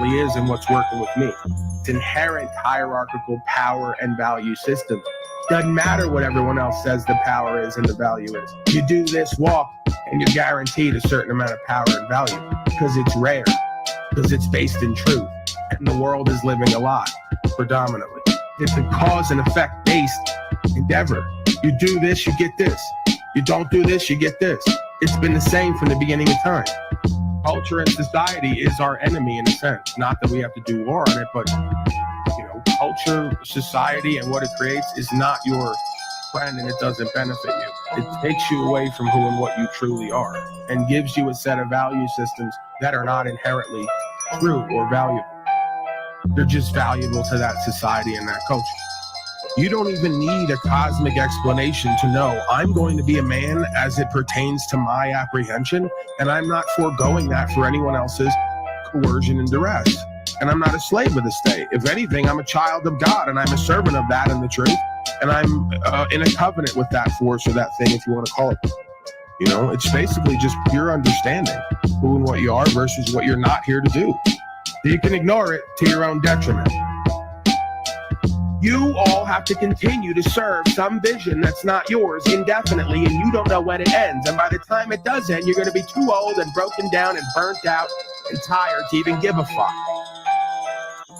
really is and what's working with me. It's inherent hierarchical power and value systems. Doesn't matter what everyone else says the power is and the value is. You do this walk and you're guaranteed a certain amount of power and value because it's rare, because it's based in truth, and the world is living a lie predominantly. It's a cause and effect based endeavor. You do this, you get this. You don't do this, you get this. It's been the same from the beginning of time. Culture and society is our enemy in a sense. Not that we have to do war on it, but culture, society, and what it creates is not your friend, and it doesn't benefit you. It takes you away from who and what you truly are and gives you a set of value systems that are not inherently true or valuable. They're just valuable to that society and that culture. You don't even need a cosmic explanation to know I'm going to be a man as it pertains to my apprehension, and I'm not foregoing that for anyone else's coercion and duress. And I'm not a slave of the state. If anything, I'm a child of God, and I'm a servant of that and the truth, and I'm in a covenant with that force or that thing, if you want to call it. It's basically just pure understanding who and what you are versus what you're not here to do. You can ignore it to your own detriment. You all have to continue to serve some vision that's not yours indefinitely, and you don't know when it ends. And by the time it does end, you're going to be too old and broken down and burnt out and tired to even give a fuck.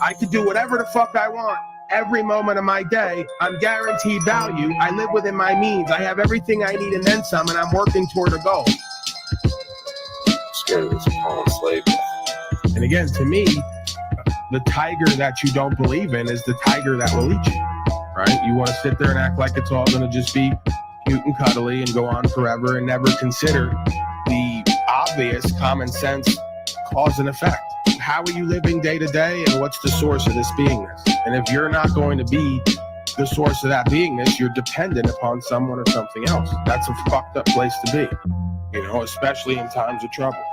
I could do whatever the fuck I want every moment of my day. I'm guaranteed value. I live within my means. I have everything I need and then some, and I'm working toward a goal. Scared of this fallen slave. And again, to me, the tiger that you don't believe in is the tiger that will eat you, right? You want to sit there and act like it's all going to just be cute and cuddly and go on forever and never consider the obvious common sense cause and effect. How are you living day to day, and what's the source of this beingness? And if you're not going to be the source of that beingness, you're dependent upon someone or something else. That's a fucked up place to be, especially in times of trouble.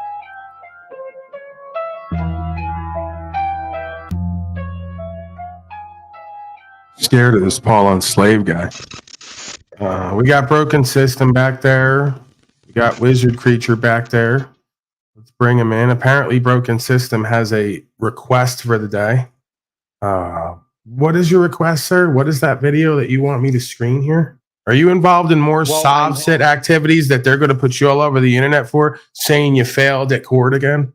Scared of this Paul on slave guy. We got Broken System back there. We got Wizard Creature back there. Let's bring him in. Apparently, Broken System has a request for the day. What is your request, sir? What is that video that you want me to screen here? Are you involved in more SOBSIT activities that they're going to put you all over the internet for, saying you failed at court again?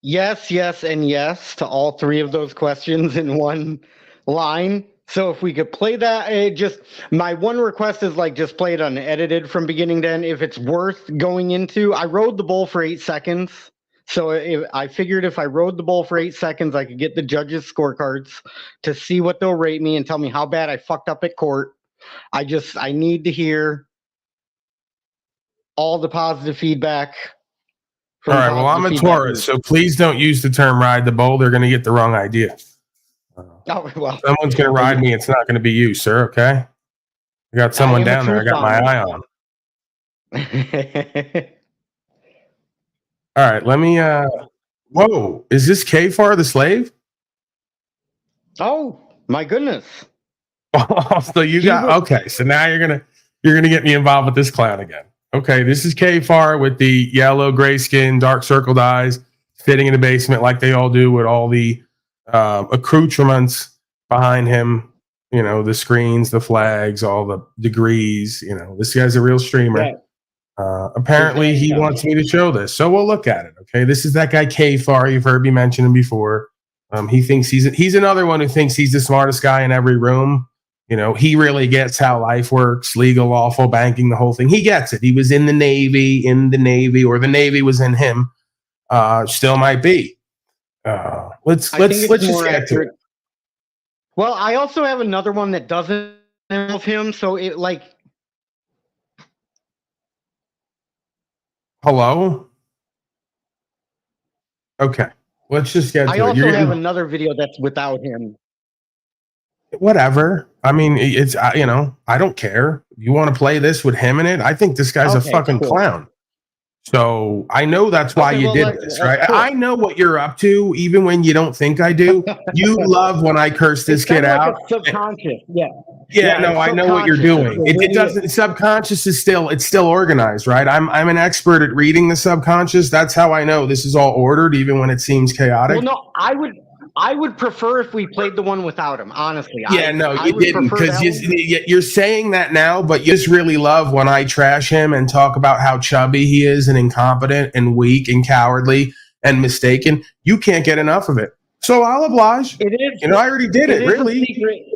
Yes, and yes to all three of those questions in one line. So if we could play that, my one request is just play it unedited from beginning to end. If it's worth going into, I rode the bull for 8 seconds. So I figured if I rode the bull for 8 seconds, I could get the judges' scorecards to see what they'll rate me and tell me how bad I fucked up at court. I need to hear all the positive feedback. All right, well, I'm a Taurus, so please don't use the term ride the bull. They're going to get the wrong idea. Well, someone's going to ride me. It's not going to be you, sir. Okay. I got someone down there. I got my eye on. All right. Let me, whoa, is this Kfar the slave? Oh my goodness. So you got, okay. So now you're going to get me involved with this clown again. Okay. This is Kfar with the yellow, gray skin, dark circled eyes, sitting in the basement like they all do with all the accoutrements behind him, the screens, the flags, all the degrees. This guy's a real streamer. Yeah. Apparently he wants me to show this, so we'll look at it. Okay, this is that guy Kfar. You've heard me mention him before. He thinks he's another one who thinks he's the smartest guy in every room. He really gets how life works, legal, lawful, banking, the whole thing. He gets it. He was in the Navy, or the Navy was in him. Still might be. Let's just get to it. Well, I also have another one that doesn't involve him, so it Hello? Okay. Let's just get to it. I also have another video that's without him. Whatever. I mean, it's I don't care. You want to play this with him in it? I think this guy's a fucking clown. So I know that's why you did this, right? Cool. I know what you're up to, even when you don't think I do. You love when I curse this kid out. Like subconscious, yeah. Yeah, no, I know what you're doing. It doesn't. Subconscious is still organized, right? I'm an expert at reading the subconscious. That's how I know this is all ordered, even when it seems chaotic. Well, no, I would prefer if we played the one without him, honestly. Yeah, you didn't, because you're saying that now, but you just really love when I trash him and talk about how chubby he is and incompetent and weak and cowardly and mistaken. You can't get enough of it. So I'll oblige. It is. You know, I already did it, really.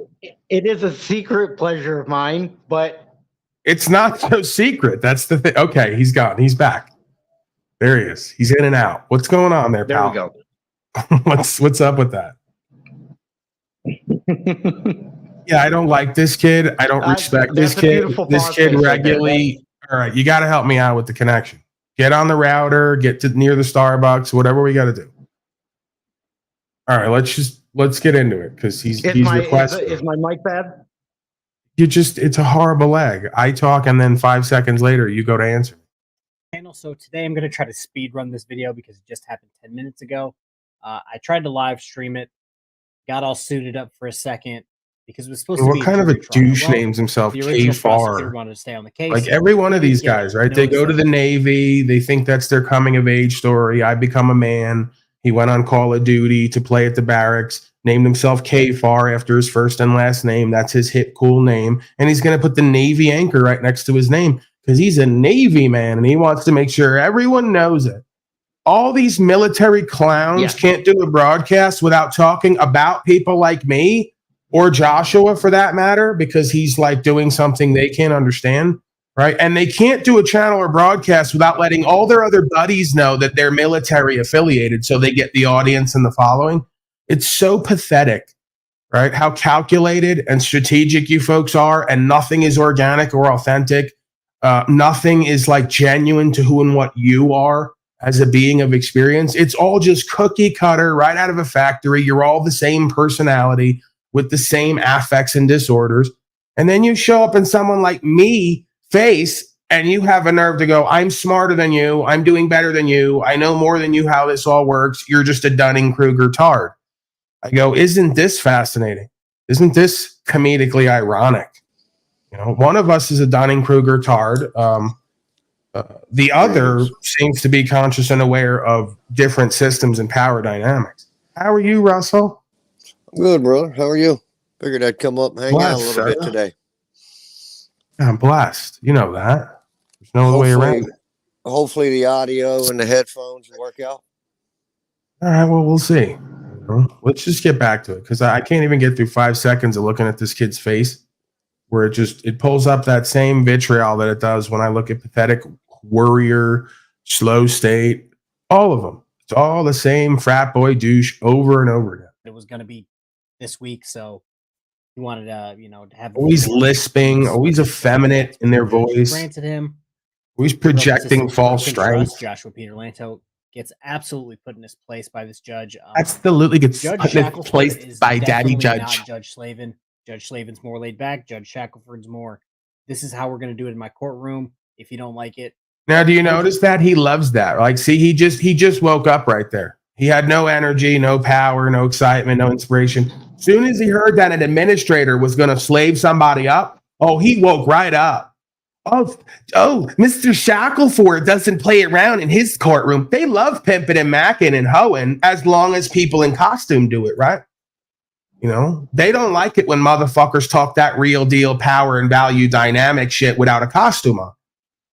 It is a secret pleasure of mine, but it's not so secret. That's the thing. Okay, he's gone. He's back. There he is. He's in and out. What's going on there, pal? There we go. What's up with that? Yeah, I don't like this kid. I don't respect this kid. This kid regularly. All right, you got to help me out with the connection. Get on the router. Get to near the Starbucks. Whatever we got to do. All right, let's get into it, because he's requesting. Is my mic bad? It's a horrible lag. I talk, and then 5 seconds later, you go to answer. So today I'm going to try to speed run this video because it just happened 10 minutes ago. I tried to live stream it, got all suited up for a second because it was supposed to be. What kind of a douche names himself K-Far? Wanted to stay on the case. Like every one of these guys, right? They go to the Navy. They think that's their coming of age story. I become a man. He went on Call of Duty to play at the barracks, named himself K-Far after his first and last name. That's his hip, cool name. And he's going to put the Navy anchor right next to his name because he's a Navy man and he wants to make sure everyone knows it. All these military clowns can't do a broadcast without talking about people like me or Joshua, for that matter, because he's like doing something they can't understand, right? And they can't do a channel or broadcast without letting all their other buddies know that they're military affiliated so they get the audience and the following. It's so pathetic, right? How calculated and strategic you folks are, and nothing is organic or authentic. Nothing is like genuine to who and what you are as a being of experience. It's all just cookie cutter right out of a factory. You're all the same personality with the same affects and disorders. And then you show up in someone like me face and you have a nerve to go, I'm smarter than you. I'm doing better than you. I know more than you how this all works. You're just a Dunning-Kruger tard. I go, isn't this fascinating? Isn't this comedically ironic? You know, one of us is a Dunning-Kruger tard. The other seems to be conscious and aware of different systems and power dynamics. How are you, Russell? I'm good, brother. How are you? Figured I'd come up and hang out a little bit today. I'm blessed. You know that. There's no other way around it. Hopefully the audio and the headphones will work out. All right, well, we'll see. Let's just get back to it, because I can't even get through 5 seconds of looking at this kid's face where it pulls up that same vitriol that it does when I look at pathetic Worrier, Slow State, all of them. It's all the same frat boy douche over and over again. It was going to be this week, so he wanted to, to have always lisping, always effeminate in their voice. Granted him. Always projecting false strength. Joshua Peter Lanto gets absolutely put in his place by this judge. Absolutely gets Judge put in his place by Daddy Judge. Not Judge Slavin. Judge Slavin's more laid back. Judge Shackleford's more. This is how we're going to do it in my courtroom. If you don't like it. Now, do you notice that he loves that? Like, see, he just woke up right there. He had no energy, no power, no excitement, no inspiration. As soon as he heard that an administrator was going to slave somebody up, he woke right up. Oh, Mr. Shackleford doesn't play around in his courtroom. They love pimping and macking and hoeing as long as people in costume do it, right? You know, they don't like it when motherfuckers talk that real deal power and value dynamic shit without a costume on.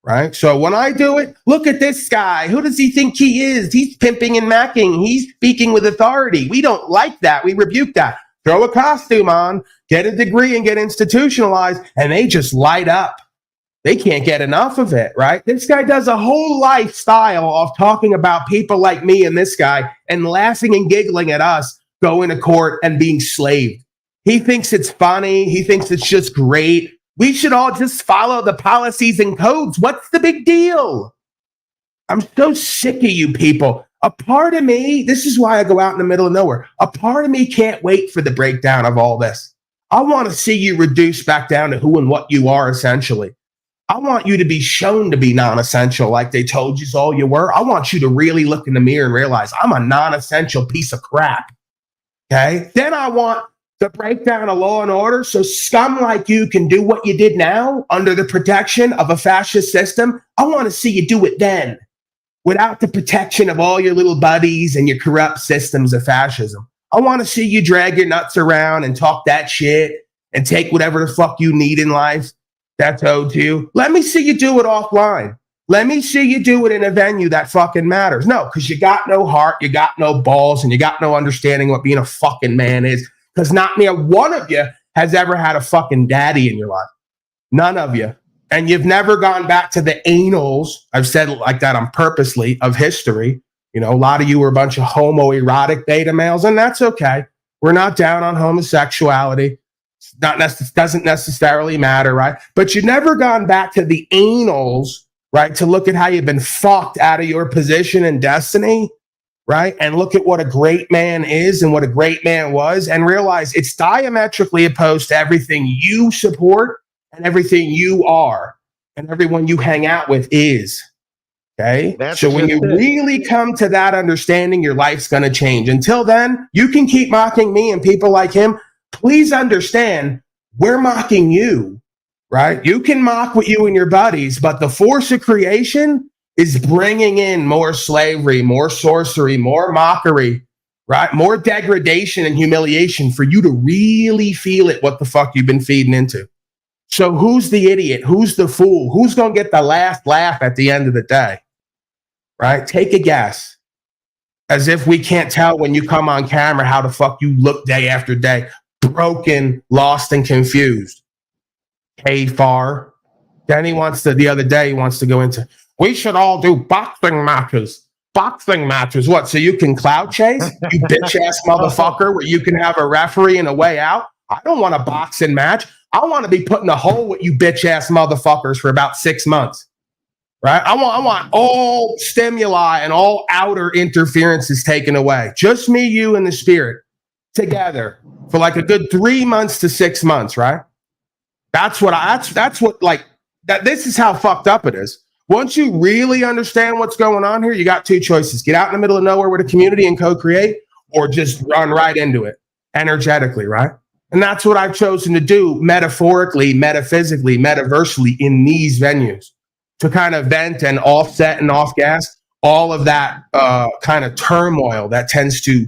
Right. So when I do it, look at this guy. Who does he think he is? He's pimping and macking. He's speaking with authority. We don't like that. We rebuke that. Throw a costume on, get a degree and get institutionalized. And they just light up. They can't get enough of it. Right. This guy does a whole lifestyle of talking about people like me and this guy and laughing and giggling at us going to court and being slaved. He thinks it's funny. He thinks it's just great. We should all just follow the policies and codes. What's the big deal? I'm so sick of you people. A part of me, this is why I go out in the middle of nowhere. A part of me can't wait for the breakdown of all this. I want to see you reduced back down to who and what you are, essentially. I want you to be shown to be non-essential like they told you all you were. I want you to really look in the mirror and realize I'm a non-essential piece of crap. Okay? Then I want the breakdown of law and order so scum like you can do what you did now under the protection of a fascist system. I want to see you do it then without the protection of all your little buddies and your corrupt systems of fascism. I want to see you drag your nuts around and talk that shit and take whatever the fuck you need in life that's owed to you. Let me see you do it offline. Let me see you do it in a venue that fucking matters. No, because you got no heart, you got no balls, and you got no understanding what being a fucking man is. Because not near one of you has ever had a fucking daddy in your life. None of you. And you've never gone back to the annals, I've said it like that on purposely, of history. You know, a lot of you were a bunch of homoerotic beta males, and that's okay. We're not down on homosexuality. Doesn't necessarily matter, right? But you've never gone back to the annals, right, to look at how you've been fucked out of your position and destiny, right? And look at what a great man is and what a great man was and realize it's diametrically opposed to everything you support and everything you are and everyone you hang out with is. Okay? So when you really come to that understanding, your life's going to change. Until then, you can keep mocking me and people like him. Please understand, we're mocking you, right? You can mock with you and your buddies, but the force of creation is bringing in more slavery, more sorcery, more mockery, right? More degradation and humiliation for you to really feel it, what the fuck you've been feeding into. So who's the idiot? Who's the fool? Who's going to get the last laugh at the end of the day, right? Take a guess. As if we can't tell when you come on camera how the fuck you look day after day. Broken, lost, and confused. K-Far. Then the other day, he wants to go into, we should all do boxing matches. Boxing matches. What? So you can cloud chase? You bitch ass motherfucker, where you can have a referee and a way out? I don't want a boxing match. I want to be put in a hole with you bitch ass motherfuckers for about 6 months. Right? I want all stimuli and all outer interferences taken away. Just me, you, and the spirit together for like a good 3 months to 6 months, right? This is how fucked up it is. Once you really understand what's going on here, you got two choices. Get out in the middle of nowhere with a community and co-create, or just run right into it energetically, right? And that's what I've chosen to do metaphorically, metaphysically, metaversally in these venues, to kind of vent and offset and off-gas all of that kind of turmoil that tends to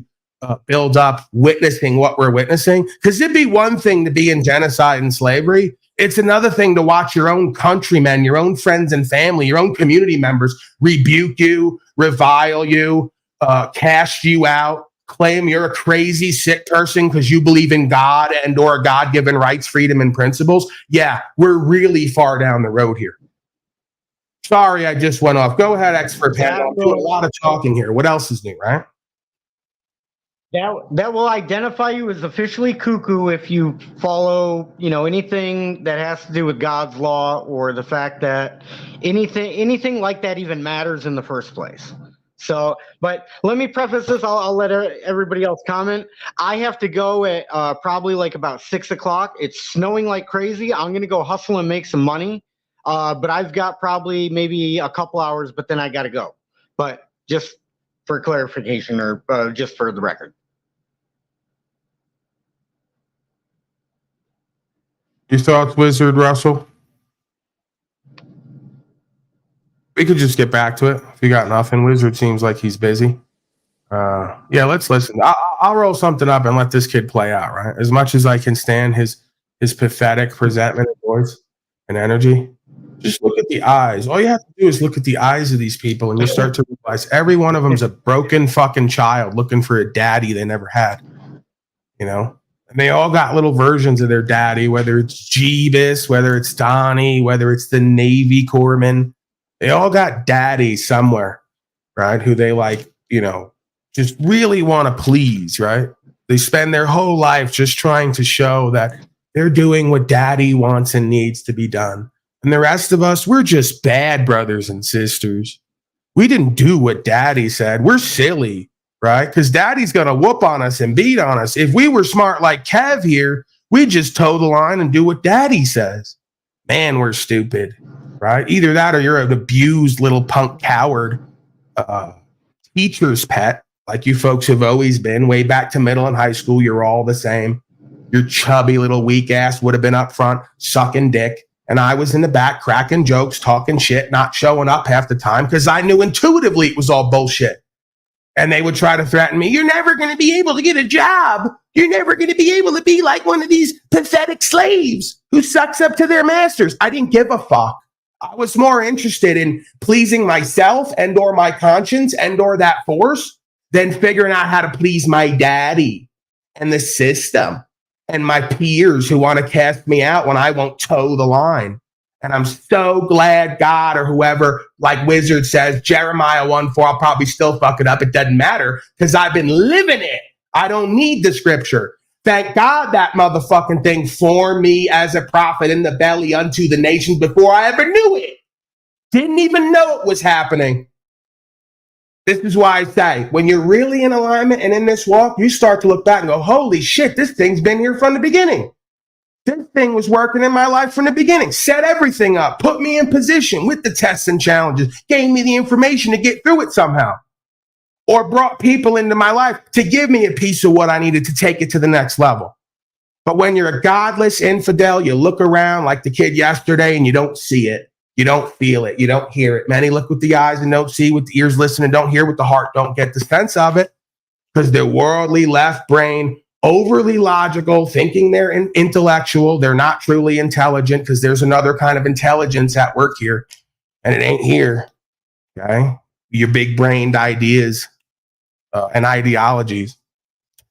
build up witnessing what we're witnessing. Because it'd be one thing to be in genocide and slavery. It's another thing to watch your own countrymen, your own friends and family, your own community members rebuke you, revile you, cast you out, claim you're a crazy sick person because you believe in God and or God-given rights, freedom, and principles. Yeah, we're really far down the road here. Sorry, I just went off. Go ahead, expert panel. I'm doing a lot of talking here. What else is new, right? That will identify you as officially cuckoo if you follow, anything that has to do with God's law or the fact that anything like that even matters in the first place. So, but let me preface this. I'll let everybody else comment. I have to go at probably like about 6 o'clock. It's snowing like crazy. I'm going to go hustle and make some money. But I've got probably maybe a couple hours, but then I got to go. But just for clarification or just for the record. Your thoughts, Wizard Russell? We could just get back to it if you got nothing. Wizard seems like he's busy. Yeah, let's listen. I'll roll something up and let this kid play out, right? As much as I can stand his pathetic presentment of voice and energy. Just look at the eyes. All you have to do is look at the eyes of these people and you start to realize every one of them is a broken fucking child looking for a daddy they never had. And they all got little versions of their daddy, whether it's Jeebus, whether it's Donnie, whether it's the Navy corpsman. They all got daddy somewhere, right? Who they just really want to please, right? They spend their whole life just trying to show that they're doing what daddy wants and needs to be done. And the rest of us, we're just bad brothers and sisters. We didn't do what daddy said. We're silly, right? Because daddy's going to whoop on us and beat on us. If we were smart like Kev here, we'd just toe the line and do what daddy says. Man, we're stupid. right? Either that or you're an abused little punk coward teacher's pet, like you folks have always been. Way back to middle and high school, you're all the same. Your chubby little weak ass would have been up front sucking dick. And I was in the back cracking jokes, talking shit, not showing up half the time because I knew intuitively it was all bullshit. And they would try to threaten me. You're never going to be able to get a job. You're never going to be able to be like one of these pathetic slaves who sucks up to their masters. I didn't give a fuck. I was more interested in pleasing myself and or my conscience and or that force than figuring out how to please my daddy and the system and my peers who want to cast me out when I won't toe the line. And I'm so glad God or whoever, like Wizard says, Jeremiah 1:4, I'll probably still fuck it up. It doesn't matter because I've been living it. I don't need the scripture. Thank God that motherfucking thing formed me as a prophet in the belly unto the nations before I ever knew it. Didn't even know it was happening. This is why I say, when you're really in alignment and in this walk, you start to look back and go, holy shit, this thing's been here from the beginning. This thing was working in my life from the beginning, set everything up, put me in position with the tests and challenges, gave me the information to get through it somehow, or brought people into my life to give me a piece of what I needed to take it to the next level. But when you're a godless infidel, you look around like the kid yesterday and you don't see it. You don't feel it. You don't hear it. Many look with the eyes and don't see, with the ears listen and don't hear, with the heart don't get the sense of it, because they're worldly, left brain, overly logical, thinking they're intellectual. They're not truly intelligent because there's another kind of intelligence at work here, and it ain't here. Okay, your big brained ideas and ideologies.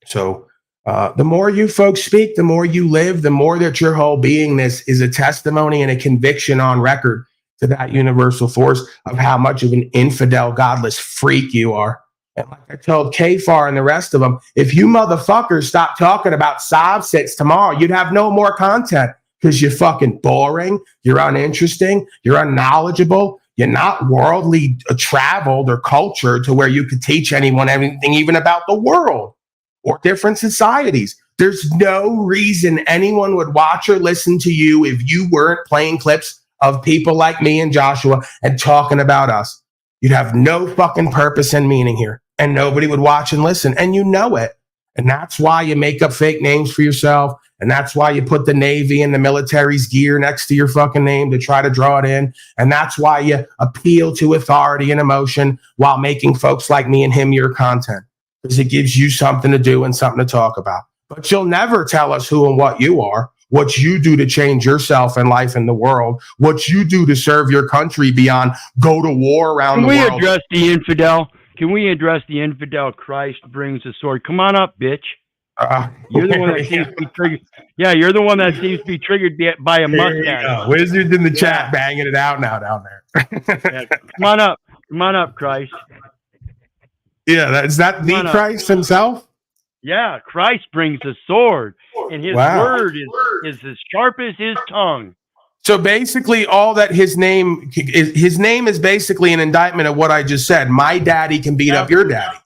So the more you folks speak, the more you live, the more that your whole beingness is a testimony and a conviction on record to that universal force of how much of an infidel, godless freak you are. And like I told Kfar and the rest of them, if you motherfuckers stop talking about sob sits tomorrow, you'd have no more content because you're fucking boring, you're uninteresting, you're unknowledgeable, you're not worldly traveled or cultured to where you could teach anyone anything even about the world or different societies. There's no reason anyone would watch or listen to you if you weren't playing clips of people like me and Joshua and talking about us. You'd have no fucking purpose and meaning here, and nobody would watch and listen, and you know it. And that's why you make up fake names for yourself, and that's why you put the Navy and the military's gear next to your fucking name to try to draw it in, and that's why you appeal to authority and emotion while making folks like me and him your content, because it gives you something to do and something to talk about. But you'll never tell us who and what you are, what you do to change yourself and life in the world, what you do to serve your country beyond go to war around the world. Can we address the infidel? Can we address the infidel Christ brings the sword? Come on up, bitch. You're the one that seems to be triggered. Yeah, you're the one that seems to be triggered by a mustache. Wizards in the chat banging it out now down there. Yeah, come on up. Come on up, Christ. Yeah, is that the Christ himself? Yeah, Christ brings a sword, and his word is as sharp as his tongue. So basically, all that his name is basically an indictment of what I just said. My daddy can beat up your daddy.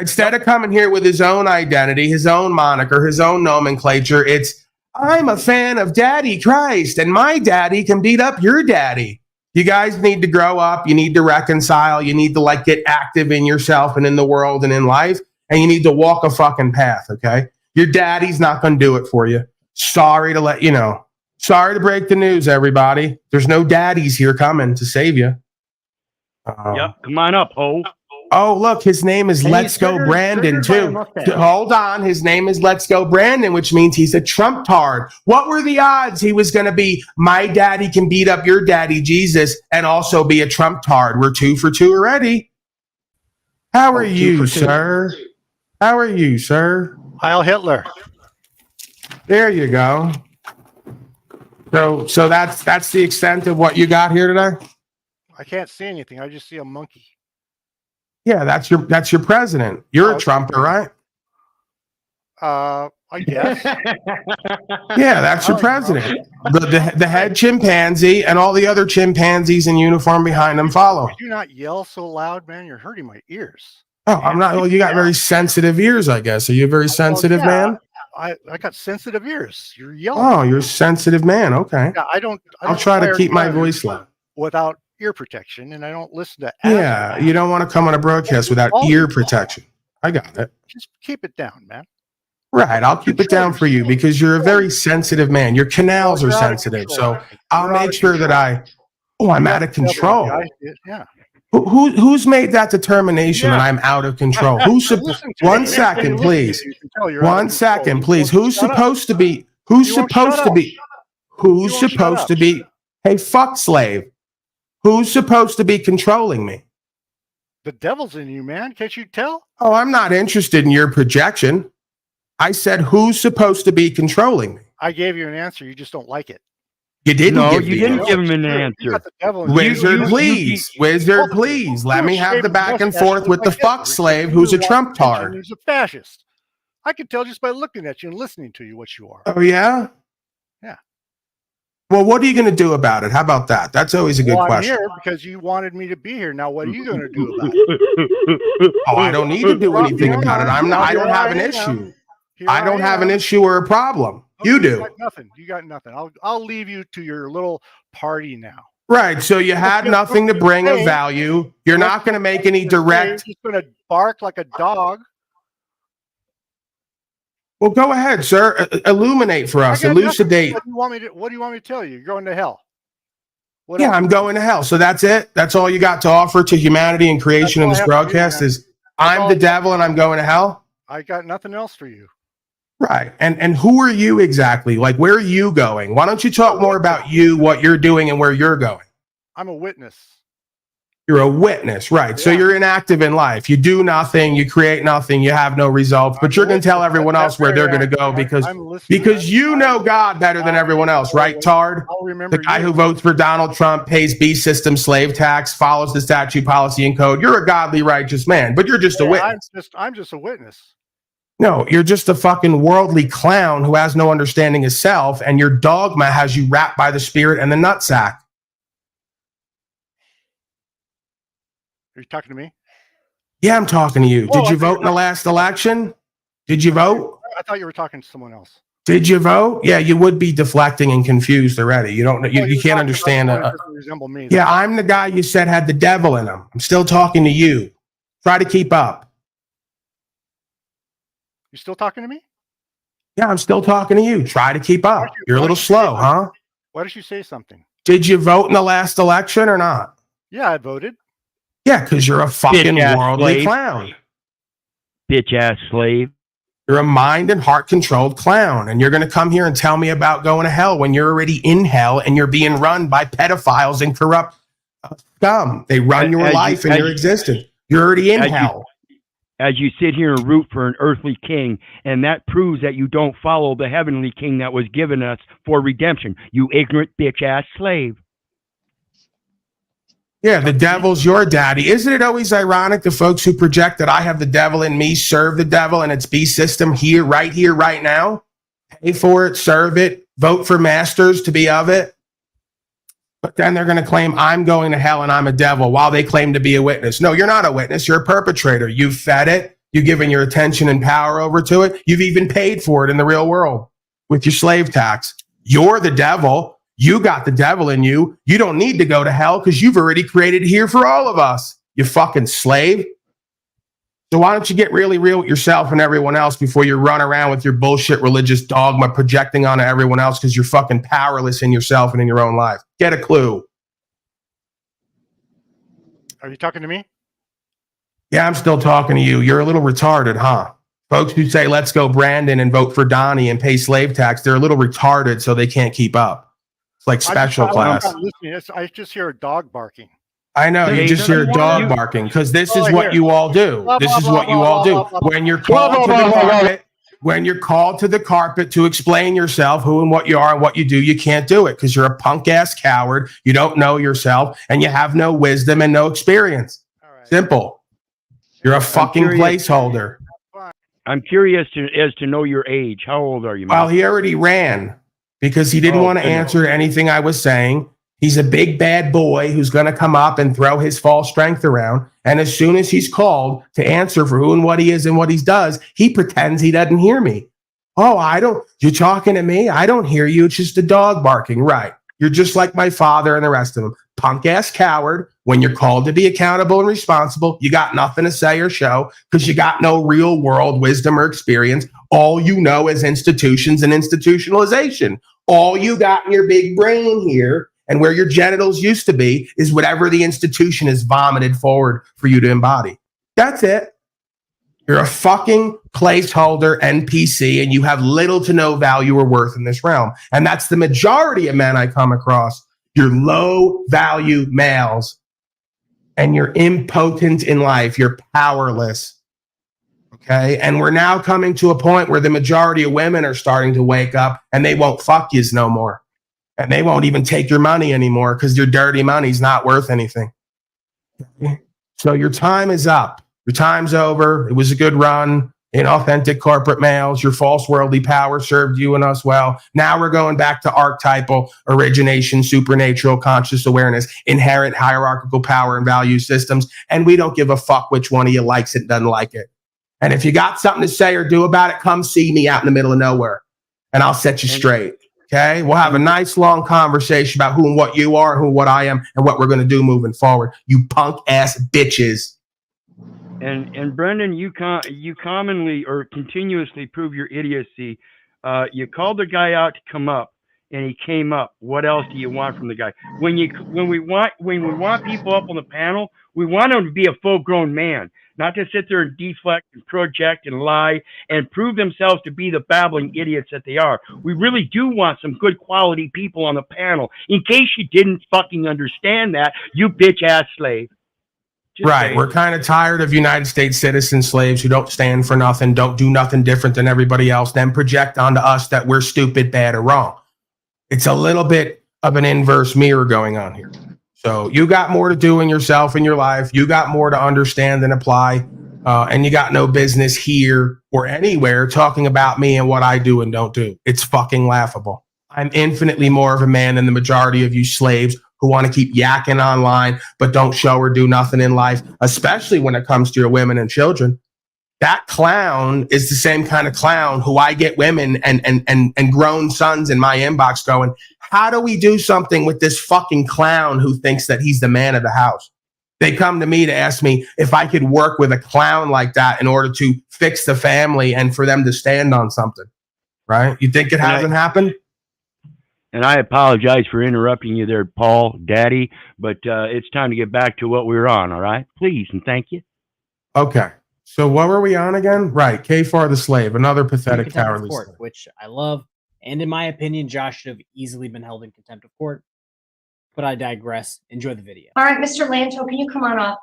Instead of coming here with his own identity, his own moniker, his own nomenclature, it's I'm a fan of Daddy Christ, and my daddy can beat up your daddy. You guys need to grow up. You need to reconcile. You need to get active in yourself and in the world and in life. And you need to walk a fucking path, okay? Your daddy's not going to do it for you. Sorry to let you know. Sorry to break the news, everybody. There's no daddies here coming to save you. Yep, come on up, ho. Oh, look, his name is Let's Go Brandon, too. Hold on, his name is Let's Go Brandon, which means he's a Trump-tard. What were the odds he was going to be my daddy can beat up your daddy, Jesus, and also be a Trump-tard? We're 2 for 2 already. How are you, sir? How are you, sir? Heil Hitler. There you go. So that's the extent of what you got here today? I can't see anything. I just see a monkey. Yeah, that's your president. You're a Trumper, right? I guess. Yeah, that's your president. The head chimpanzee and all the other chimpanzees in uniform behind him follow. Could you not yell so loud, man? You're hurting my ears. Oh, I'm not. Well, you got very sensitive ears, I guess. Are you a very sensitive man? I got sensitive ears. You're yelling. Oh, you're a sensitive man. Okay. Yeah, I don't I'll try to keep my voice low. without ear protection, and I don't listen to. Yeah, you don't want to come on a broadcast without ear protection. I got it. Just keep it down, man. Right, I'll keep it down for you because you're a very sensitive man. Your canals are sensitive, so I'll make sure that I'm out of control. Yeah. Who's made that determination that I'm out of control? One second, please. 1 second, please. Who's supposed to be? Hey, fuck slave. Who's supposed to be controlling me? The devil's in you, man. Can't you tell? Oh, I'm not interested in your projection. I said, who's supposed to be controlling me? I gave you an answer. You just don't like it. You didn't. No, you didn't give him an answer. Wizard, please. Wizard, please. Let me have the back and forth with the fuck slave who's a Trump tard. He's a fascist. I can tell just by looking at you and listening to you what you are. Oh, yeah? Yeah. Well, what are you going to do about it? How about that? That's always a good question. I'm here because you wanted me to be here. Now, what are you going to do about it? Oh, I don't need to do anything about it. I don't have an issue. I don't have an issue or a problem. You do. You got nothing. I'll leave you to your little party now. Right. So you had nothing to bring of value. You're not going to make any direct. You're just going to bark like a dog. Well, go ahead, sir. Illuminate for us. Elucidate. What do you want me to tell you? You're going to hell. Yeah, I'm going to hell. So that's it. That's all you got to offer to humanity and creation in this broadcast is I'm the devil and I'm going to hell. I got nothing else for you. Right. And who are you exactly? Like, where are you going? Why don't you talk more about you, what you're doing, and where you're going? I'm a witness. You're a witness, right? Yeah. So you're inactive in life. You do nothing. You create nothing. You have no results. But you're going to tell everyone else where they're going to go because you know God better than everyone else, right, Tard? The guy who votes for Donald Trump, pays B system slave tax, follows the statute, policy, and code. You're a godly, righteous man, but you're just a witness. I'm just a witness. No, you're just a fucking worldly clown who has no understanding of self, and your dogma has you wrapped by the spirit and the nutsack. Are you talking to me? Yeah, I'm talking to you. Did you vote in the last election? Did you vote? I thought you were talking to someone else. Did you vote? Yeah, you would be deflecting and confused already. You don't. You can't understand. Resemble me. Yeah, I'm the guy you said had the devil in him. I'm still talking to you. Try to keep up. You still talking to me? Yeah, I'm still talking to you. Try to keep up. You're a little slow, huh? Why did you say something? Did you vote in the last election or not? Yeah, I voted. Yeah, because you're a fucking worldly clown. Bitch ass slave. You're a mind and heart controlled clown. And you're going to come here and tell me about going to hell when you're already in hell and you're being run by pedophiles and corrupt scum. They run your life and your existence. You're already in hell. As you sit here and root for an earthly king, and that proves that you don't follow the heavenly king that was given us for redemption, you ignorant bitch-ass slave. Yeah, the devil's your daddy. Isn't it always ironic the folks who project that I have the devil in me serve the devil and its beast system here, right now? Pay for it, serve it, vote for masters to be of it. But then they're going to claim I'm going to hell and I'm a devil while they claim to be a witness. No, you're not a witness. You're a perpetrator. You've fed it. You've given your attention and power over to it. You've even paid for it in the real world with your slave tax. You're the devil. You got the devil in you. You don't need to go to hell because you've already created it here for all of us, you fucking slave. So why don't you get really real with yourself and everyone else before you run around with your bullshit religious dogma projecting onto everyone else because you're fucking powerless in yourself and in your own life. Get a clue. Are you talking to me? Yeah, I'm still talking to you. You're a little retarded, huh? Folks who say, let's go Brandon and vote for Donnie and pay slave tax, they're a little retarded so they can't keep up. It's like special class. I just hear a dog barking. I know, you just hear a dog barking because this is what you all do. This is what you all do. When you're called to the carpet, when you're called to the carpet to explain yourself, who and what you are and what you do, you can't do it because you're a punk ass coward. You don't know yourself and you have no wisdom and no experience. Simple. You're a fucking placeholder. I'm curious as to know your age. How old are you, man? Well, he already ran because he didn't want to answer anything I was saying. He's a big bad boy who's going to come up and throw his false strength around. And as soon as he's called to answer for who and what he is and what he does, he pretends he doesn't hear me. Oh, you're talking to me? I don't hear you. It's just a dog barking. Right. You're just like my father and the rest of them. Punk ass coward. When you're called to be accountable and responsible, you got nothing to say or show because you got no real world wisdom or experience. All you know is institutions and institutionalization. All you got in your big brain here and where your genitals used to be is whatever the institution has vomited forward for you to embody. That's it. You're a fucking placeholder NPC and you have little to no value or worth in this realm. And that's the majority of men I come across. You're low value males and you're impotent in life. You're powerless. Okay. And we're now coming to a point where the majority of women are starting to wake up and they won't fuck yous no more. And they won't even take your money anymore because your dirty money's not worth anything. So your time is up. Your time's over. It was a good run. Inauthentic corporate males, your false worldly power served you and us well. Now we're going back to archetypal origination, supernatural conscious awareness, inherent hierarchical power and value systems. And we don't give a fuck which one of you likes it and doesn't like it. And if you got something to say or do about it, come see me out in the middle of nowhere and I'll set you straight. Okay. We'll have a nice long conversation about who and what you are, who and what I am, and what we're going to do moving forward. You punk ass bitches. And Brendan, you commonly or continuously prove your idiocy. You called the guy out to come up, and he came up. What else do you want from the guy? When we want people up on the panel, we want them to be a full-grown man, not to sit there and deflect and project and lie and prove themselves to be the babbling idiots that they are. We really do want some good quality people on the panel. In case you didn't fucking understand that, you bitch ass slave. Right. We're kind of tired of United States citizen slaves who don't stand for nothing, don't do nothing different than everybody else, then project onto us that we're stupid, bad, or wrong. It's a little bit of an inverse mirror going on here. So you got more to do in yourself in your life. You got more to understand and apply. And you got no business here or anywhere talking about me and what I do and don't do. It's fucking laughable. I'm infinitely more of a man than the majority of you slaves who want to keep yakking online, but don't show or do nothing in life, especially when it comes to your women and children. That clown is the same kind of clown who I get women and grown sons in my inbox going, how do we do something with this fucking clown who thinks that he's the man of the house? They come to me to ask me if I could work with a clown like that in order to fix the family and for them to stand on something, right? You think it hasn't happened? And I apologize for interrupting you there, Paul, Daddy, but it's time to get back to what we were on, all right? Please and thank you. Okay. So what were we on again? Right. K4 the slave, another pathetic cowardly slave. Which I love. And in my opinion, Josh should have easily been held in contempt of court. But I digress. Enjoy the video. All right, Mr. Lanto, can you come on up?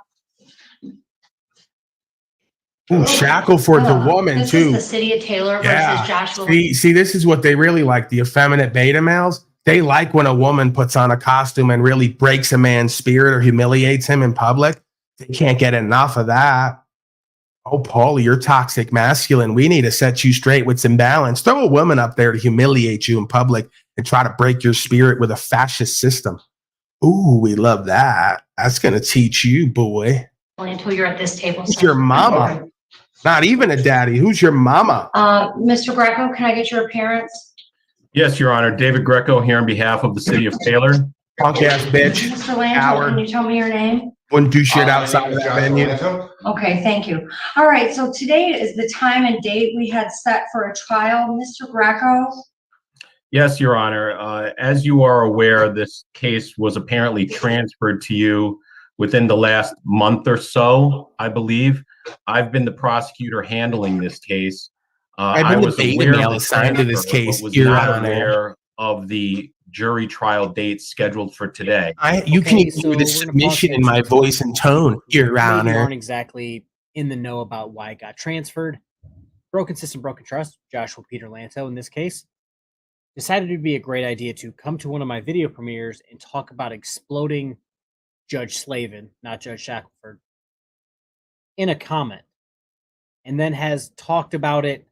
Ooh, Shackleford the woman, this too. This is the city of Taylor versus Joshua. See, this is what they really like, the effeminate beta males. They like when a woman puts on a costume and really breaks a man's spirit or humiliates him in public. They can't get enough of that. Oh, Paulie, you're toxic masculine. We need to set you straight with some balance. Throw a woman up there to humiliate you in public and try to break your spirit with a fascist system. Ooh, we love that. That's going to teach you, boy. Until you're at this table. Who's your mama? Not even a daddy. Who's your mama? Mr. Greco, can I get your appearance? Yes, Your Honor. David Greco here on behalf of the city of Taylor. Punk ass bitch. Mr. Lanto, can you tell me your name? Wouldn't do shit outside of that venue. Okay, thank you. All right, so today is the time and date we had set for a trial. Mr. Greco? Yes, Your Honor. As you are aware, this case was apparently transferred to you within the last month or so, I believe. I've been the prosecutor handling this case. I was aware of the assigned to this case. Was not aware of the jury trial date scheduled for today. You can hear the submission in my voice and tone, Your Honor. You aren't exactly in the know about why it got transferred. Broken system, broken trust. Joshua Peter Lanto, in this case, decided it would be a great idea to come to one of my video premieres and talk about exploding Judge Slavin, not Judge Shackleford, in a comment, and then has talked about it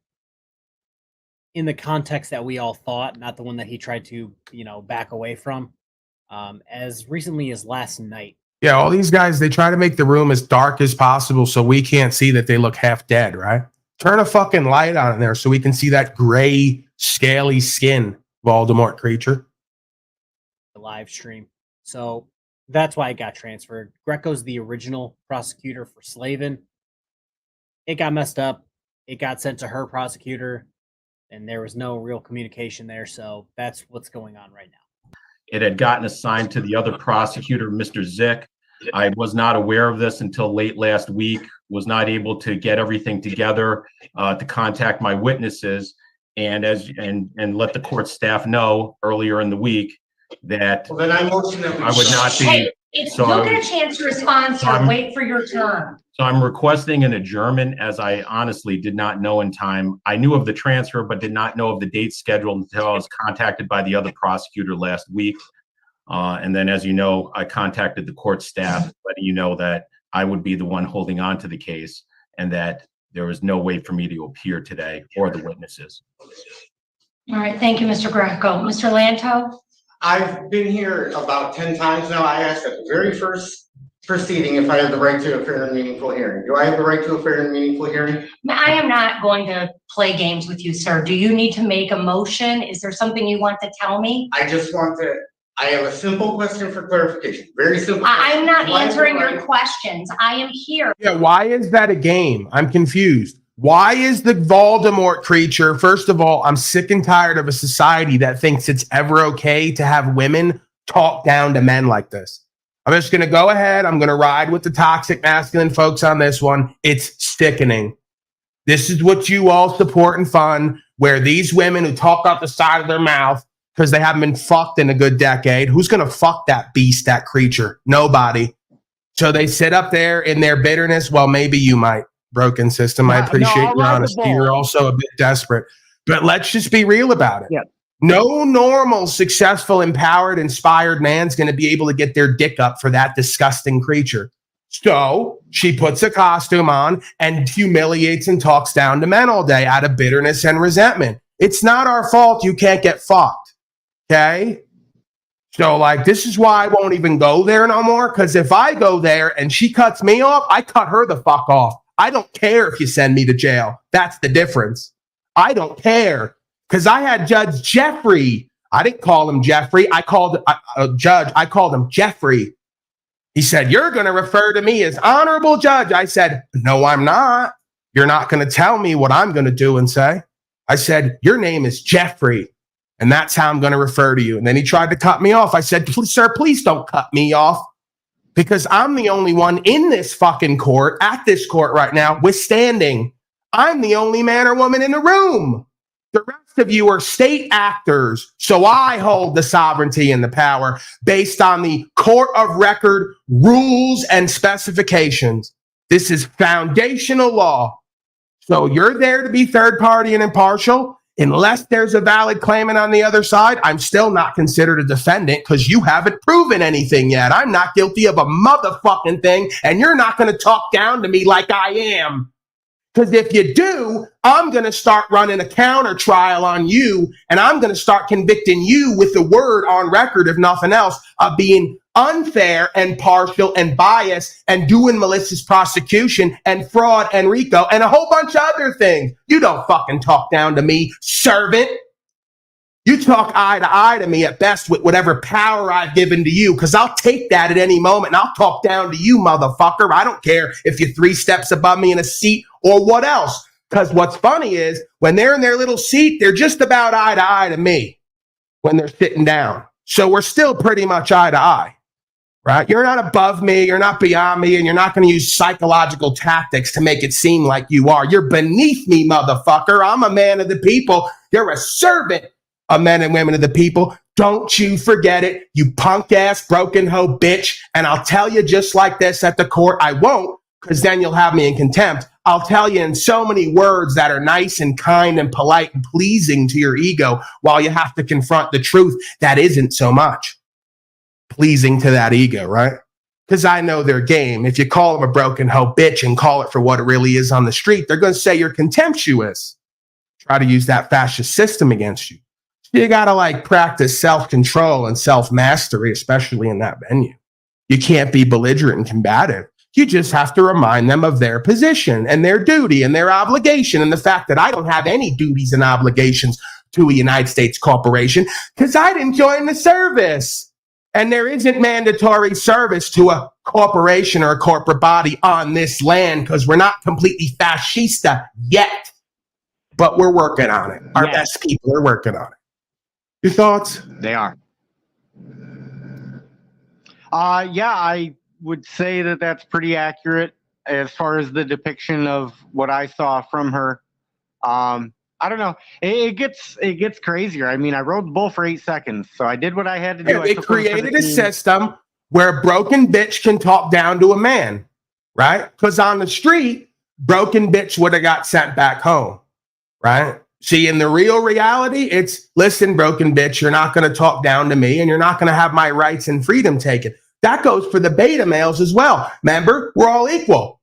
in the context that we all thought, not the one that he tried to, back away from, as recently as last night. Yeah, all these guys, they try to make the room as dark as possible so we can't see that they look half dead, right? Turn a fucking light on in there so we can see that gray, scaly skin, Voldemort creature. live stream. So that's why it got transferred. Greco's the original prosecutor for Slavin. It got messed up. It got sent to her prosecutor, and there was no real communication there. So that's what's going on right now. It had gotten assigned to the other prosecutor, Mr. Zick. I was not aware of this until late last week, was not able to get everything together to contact my witnesses and let the court staff know earlier in the week that Well, then I motion that I would not be. Hey, if So you'll get a chance to respond, sir, wait for your turn. So I'm requesting an adjournment, as I honestly did not know in time. I knew of the transfer, but did not know of the date scheduled until I was contacted by the other prosecutor last week. And then, as you know, I contacted the court staff, letting you know that I would be the one holding on to the case and that there was no way for me to appear today or the witnesses. All right, thank you, Mr. Greco. Mr. Lanto? I've been here about 10 times now. I asked at the very first proceeding if I have the right to a fair and meaningful hearing. Do I have the right to a fair and meaningful hearing? I am not going to play games with you, sir. Do you need to make a motion? Is there something you want to tell me? I have a simple question for clarification. Very simple. I'm not Why is answering it your right? questions. I am here. Yeah, why is that a game? I'm confused. Why is the Voldemort creature? First of all, I'm sick and tired of a society that thinks it's ever okay to have women talk down to men like this. I'm just going to go ahead. I'm going to ride with the toxic masculine folks on this one. It's sickening. This is what you all support and fund, where these women who talk out the side of their mouth because they haven't been fucked in a good decade. Who's going to fuck that beast, that creature? Nobody. So they sit up there in their bitterness. Well, maybe you might. Broken system. I appreciate your honesty. You're also a bit desperate. But let's just be real about it. Yeah. No normal, successful, empowered, inspired man's going to be able to get their dick up for that disgusting creature. So she puts a costume on and humiliates and talks down to men all day out of bitterness and resentment. It's not our fault you can't get fucked. Okay? So, like, this is why I won't even go there no more, because if I go there and she cuts me off, I cut her the fuck off. I don't care if you send me to jail. That's the difference. I don't care, because I had Judge Jeffrey. I didn't call him Jeffrey. I called a judge. I called him Jeffrey. He said, "You're going to refer to me as honorable judge." I said, "No, I'm not. You're not going to tell me what I'm going to do and say." I said, "Your name is Jeffrey, and that's how I'm going to refer to you." And then he tried to cut me off. I said, "Sir, please don't cut me off, because I'm the only one in this fucking court, at this court right now, withstanding. I'm the only man or woman in the room. The rest of you are state actors. So I hold the sovereignty and the power based on the court of record rules and specifications. This is foundational law. So you're there to be third party and impartial. Unless there's a valid claimant on the other side, I'm still not considered a defendant because you haven't proven anything yet. I'm not guilty of a motherfucking thing, and you're not going to talk down to me like I am. Because if you do, I'm going to start running a counter trial on you, and I'm going to start convicting you with the word on record, if nothing else, of being unfair and partial and biased and doing malicious prosecution and fraud and RICO and a whole bunch of other things. You don't fucking talk down to me, servant. You talk eye to eye to me at best with whatever power I've given to you, because I'll take that at any moment and I'll talk down to you, motherfucker. I don't care if you're 3 steps above me in a seat or what else. Because what's funny is when they're in their little seat, they're just about eye to eye to me when they're sitting down. So we're still pretty much eye to eye, right? You're not above me, you're not beyond me, and you're not going to use psychological tactics to make it seem like you are. You're beneath me, motherfucker. I'm a man of the people. You're a servant of men and women of the people. Don't you forget it, you punk ass broken hoe bitch. And I'll tell you just like this at the court. I won't, because then you'll have me in contempt. I'll tell you in so many words that are nice and kind and polite and pleasing to your ego, while you have to confront the truth that isn't so much pleasing to that ego, right? Because I know their game. If you call them a broken hoe bitch and call it for what it really is on the street, they're going to say you're contemptuous. Try to use that fascist system against you. You got to like practice self-control and self-mastery, especially in that venue. You can't be belligerent and combative. You just have to remind them of their position and their duty and their obligation, and the fact that I don't have any duties and obligations to a United States corporation because I didn't join the service. And there isn't mandatory service to a corporation or a corporate body on this land because we're not completely fascista yet. But we're working on it. Our best people are working on it. Your thoughts? They are. Yeah, I would say that that's pretty accurate as far as the depiction of what I saw from her. I don't know. It gets crazier. I mean, I rode the bull for 8 seconds, so I did what I had to do. They created a system where a broken bitch can talk down to a man, right? Because on the street, broken bitch would have got sent back home, right? See, in the real reality, it's, listen, broken bitch, you're not going to talk down to me and you're not going to have my rights and freedom taken. That goes for the beta males as well. Remember, we're all equal.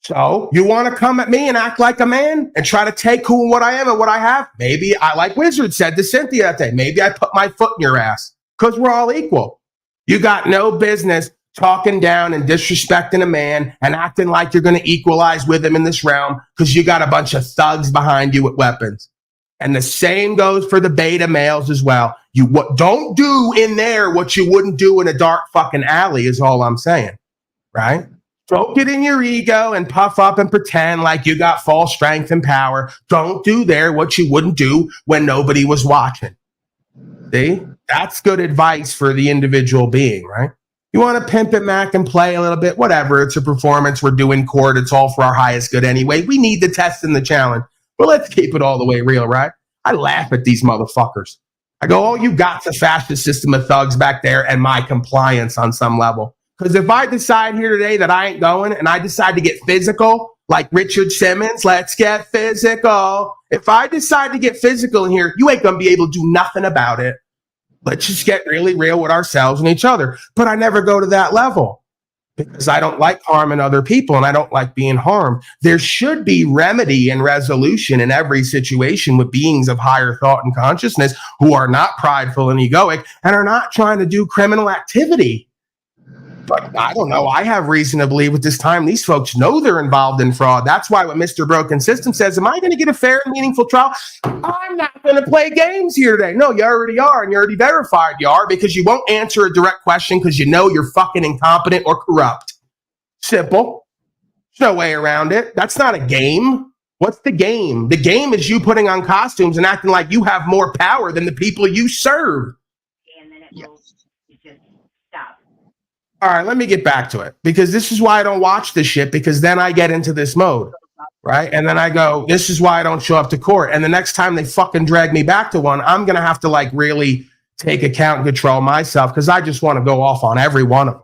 So you want to come at me and act like a man and try to take who and what I am and what I have? Maybe I, like Wizard said to Cynthia that day, maybe I put my foot in your ass because we're all equal. You got no business talking down and disrespecting a man and acting like you're going to equalize with him in this realm because you got a bunch of thugs behind you with weapons. And the same goes for the beta males as well. You don't do in there what you wouldn't do in a dark fucking alley is all I'm saying, right? Don't get in your ego and puff up and pretend like you got false strength and power. Don't do there what you wouldn't do when nobody was watching. See? That's good advice for the individual being, right? You want to pimp it, Mac, and play a little bit, whatever. It's a performance we're doing court. It's all for our highest good anyway. We need the test and the challenge. But let's keep it all the way real, right? I laugh at these motherfuckers. I go, oh, you got the fascist system of thugs back there and my compliance on some level. Because if I decide here today that I ain't going and I decide to get physical, like Richard Simmons, let's get physical. If I decide to get physical in here, you ain't going to be able to do nothing about it. Let's just get really real with ourselves and each other. But I never go to that level because I don't like harming other people and I don't like being harmed. There should be remedy and resolution in every situation with beings of higher thought and consciousness who are not prideful and egoic and are not trying to do criminal activity. But I don't know. I have reason to believe at this time these folks know they're involved in fraud. That's why what Mr. Broken System says, am I going to get a fair and meaningful trial? I'm not going to play games here today. No, you already are, and you already verified you are because you won't answer a direct question because you know you're fucking incompetent or corrupt. Simple. There's no way around it. That's not a game. What's the game? The game is you putting on costumes and acting like you have more power than the people you serve. And then it will just stop. All right, let me get back to it because this is why I don't watch this shit because then I get into this mode, right? And then I go, this is why I don't show up to court. And the next time they fucking drag me back to one, I'm going to have to like really take account and control myself because I just want to go off on every one of them,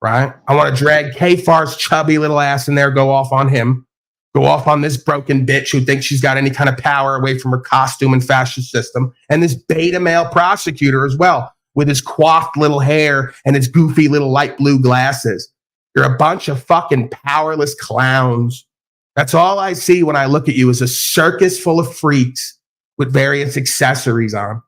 right? I want to drag K-Far's chubby little ass in there, go off on him, go off on this broken bitch who thinks she's got any kind of power away from her costume and fascist system, and this beta male prosecutor as well, with his coiffed little hair and his goofy little light blue glasses. You're a bunch of fucking powerless clowns. That's all I see when I look at you is a circus full of freaks with various accessories on.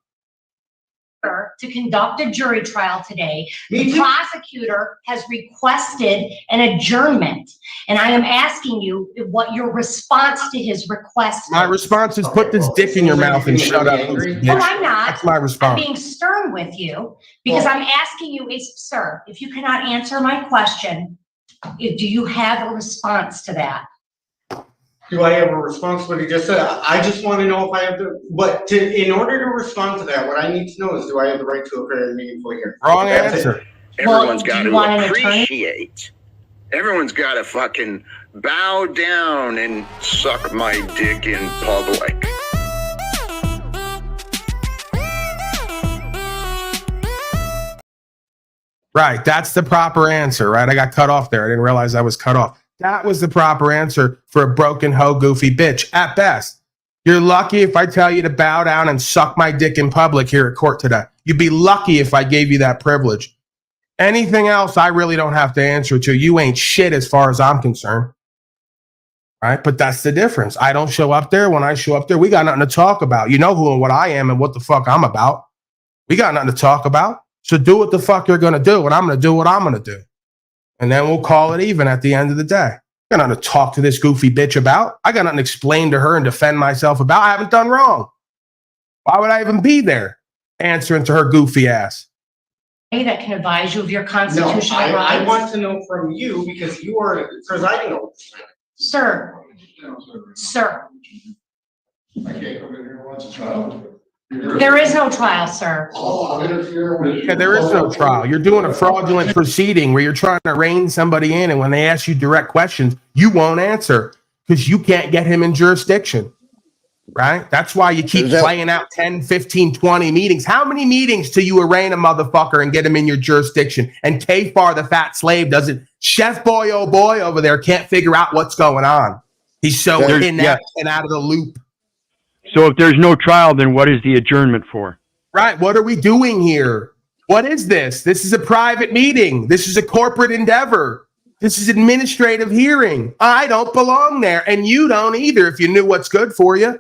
To conduct a jury trial today. The prosecutor has requested an adjournment, and I am asking you what your response to his request is. My response is put this dick in your mouth and shut up. Oh, I'm not. That's my response. I'm being stern with you because I'm asking you, sir, if you cannot answer my question, do you have a response to that? Do I have a response to what he just said? I just want to know if I have in order to respond to that, what I need to know is, do I have the right to a fair and meaningful hearing? Wrong answer. Everyone's got to appreciate. Everyone's got to fucking bow down and suck my dick in public. Right, that's the proper answer, right? I got cut off there. I didn't realize I was cut off. That was the proper answer for a broken hoe goofy bitch at best. You're lucky if I tell you to bow down and suck my dick in public here at court today. You'd be lucky if I gave you that privilege. Anything else, I really don't have to answer to. You ain't shit as far as I'm concerned. Right? But that's the difference. I don't show up there. When I show up there, we got nothing to talk about. You know who and what I am and what the fuck I'm about. We got nothing to talk about. So do what the fuck you're going to do, and I'm going to do what I'm going to do. And then we'll call it even at the end of the day. I got nothing to talk to this goofy bitch about. I got nothing to explain to her and defend myself about. I haven't done wrong. Why would I even be there answering to her goofy ass? that can advise you of your No, constitutional I rights? want to know from you because you are presiding over this. Sir, sir, I can't come in here and watch a trial. there is no trial, sir. I'll interfere with. Yeah, there is no trial. You're doing a fraudulent proceeding where you're trying to rein somebody in, and when they ask you direct questions, you won't answer because you can't get him in jurisdiction, right? That's why you keep playing out 10, 15, 20 meetings. How many meetings till you arraign a motherfucker and get him in your jurisdiction? And K-Far, the fat slave, doesn't. Chef boy, oh boy, over there can't figure out what's going on. He's so inept and out of the loop. So if there's no trial, then what is the adjournment for? Right. What are we doing here? What is this? This is a private meeting. This is a corporate endeavor. This is administrative hearing. I don't belong there, and you don't either if you knew what's good for you.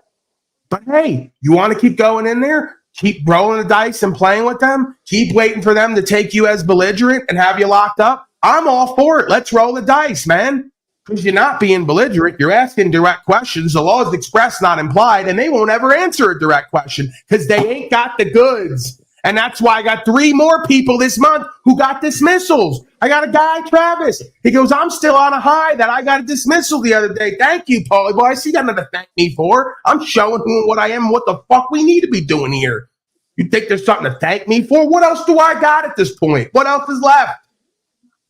But hey, you want to keep going in there? Keep rolling the dice and playing with them? Keep waiting for them to take you as belligerent and have you locked up? I'm all for it. Let's roll the dice, man. Because you're not being belligerent. You're asking direct questions. The law is expressed, not implied, and they won't ever answer a direct question because they ain't got the goods. And that's why I got 3 more people this month who got dismissals. I got a guy, Travis. He goes, I'm still on a high that I got a dismissal the other day. Thank you, Paulie boy. I see nothing to thank me for. I'm showing who and what I am and what the fuck we need to be doing here. You think there's something to thank me for? What else do I got at this point? What else is left?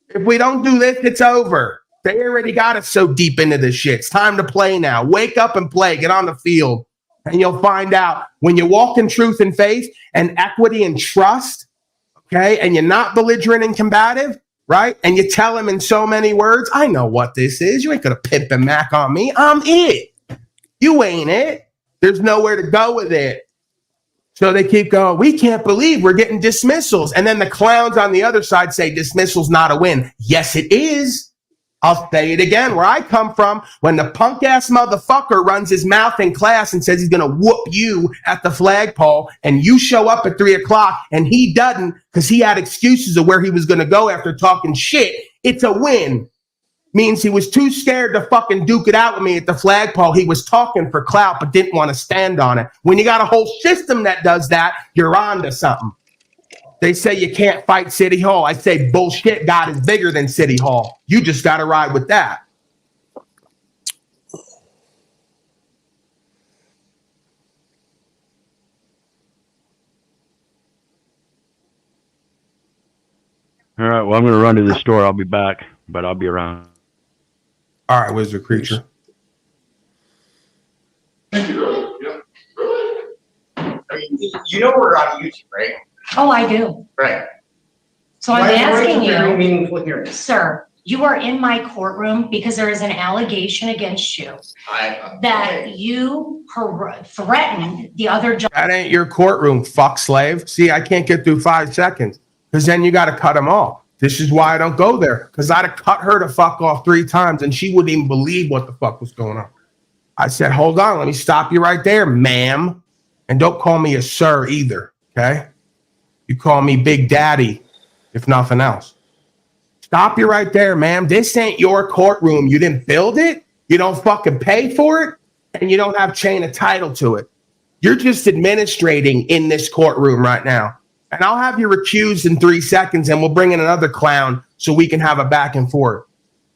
If we don't do this, it's over. They already got us so deep into this shit. It's time to play now. Wake up and play. Get on the field. And you'll find out when you walk in truth and faith and equity and trust, okay, and you're not belligerent and combative, right? And you tell him in so many words, I know what this is. You ain't going to pimp and mac on me. I'm it. You ain't it. There's nowhere to go with it. So they keep going, we can't believe we're getting dismissals. And then the clowns on the other side say dismissal's not a win. Yes, it is. I'll say it again, where I come from, when the punk-ass motherfucker runs his mouth in class and says he's going to whoop you at the flagpole, and you show up at 3 o'clock and he doesn't because he had excuses of where he was going to go after talking shit, it's a win. Means he was too scared to fucking duke it out with me at the flagpole. He was talking for clout but didn't want to stand on it. When you got a whole system that does that, you're on to something. They say you can't fight City Hall. I say bullshit. God is bigger than City Hall. You just got to ride with that. All right. Well, I'm going to run to the store. I'll be back, but I'll be around. All right, Wizard Creature. Thank you. Yep. I mean, you know we're on YouTube, right? Oh, I do. Right. So I'm asking Very you, meaningful hearing. sir, you are in my courtroom because there is an allegation against you that you threatened the other judge. That ain't your courtroom, fuck slave. See, I can't get through 5 seconds because then you got to cut them off. This is why I don't go there, because I'd have cut her to fuck off 3 times and she wouldn't even believe what the fuck was going on. I said, hold on, let me stop you right there, ma'am. And don't call me a sir either, okay? You call me Big Daddy, if nothing else. Stop you right there, ma'am. This ain't your courtroom. You didn't build it. You don't fucking pay for it. And you don't have chain of title to it. You're just administrating in this courtroom right now. And I'll have you recused in 3 seconds and we'll bring in another clown so we can have a back and forth.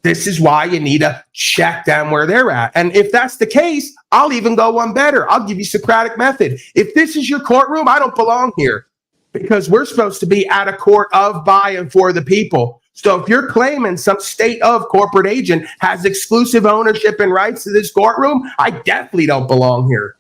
This is why you need to check them where they're at. And if that's the case, I'll even go one better. I'll give you Socratic method. If this is your courtroom, I don't belong here. Because we're supposed to be at a court of, by, and for the people. So if you're claiming some state of corporate agent has exclusive ownership and rights to this courtroom, I definitely don't belong here.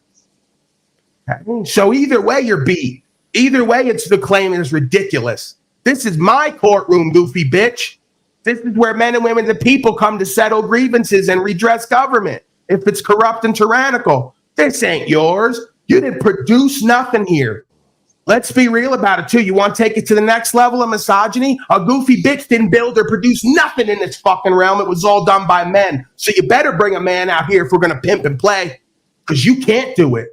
Okay? So either way, you're beat. Either way, it's the claim is ridiculous. This is my courtroom, goofy bitch. This is where men and women, the people, come to settle grievances and redress government if it's corrupt and tyrannical. This ain't yours. You didn't produce nothing here. Let's be real about it, too. You want to take it to the next level of misogyny? A goofy bitch didn't build or produce nothing in this fucking realm. It was all done by men. So you better bring a man out here if we're going to pimp and play, because you can't do it.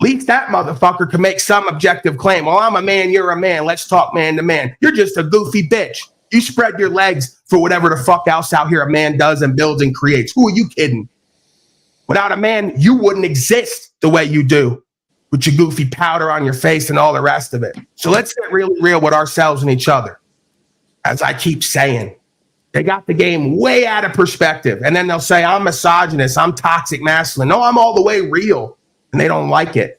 At least that motherfucker can make some objective claim. Well, I'm a man, you're a man. Let's talk man to man. You're just a goofy bitch. You spread your legs for whatever the fuck else out here a man does and builds and creates. Who are you kidding? Without a man, you wouldn't exist the way you do. with your goofy powder on your face and all the rest of it. So let's get really real with ourselves and each other. As I keep saying, they got the game way out of perspective. And then they'll say, I'm misogynist, I'm toxic masculine. No, I'm all the way real. And they don't like it.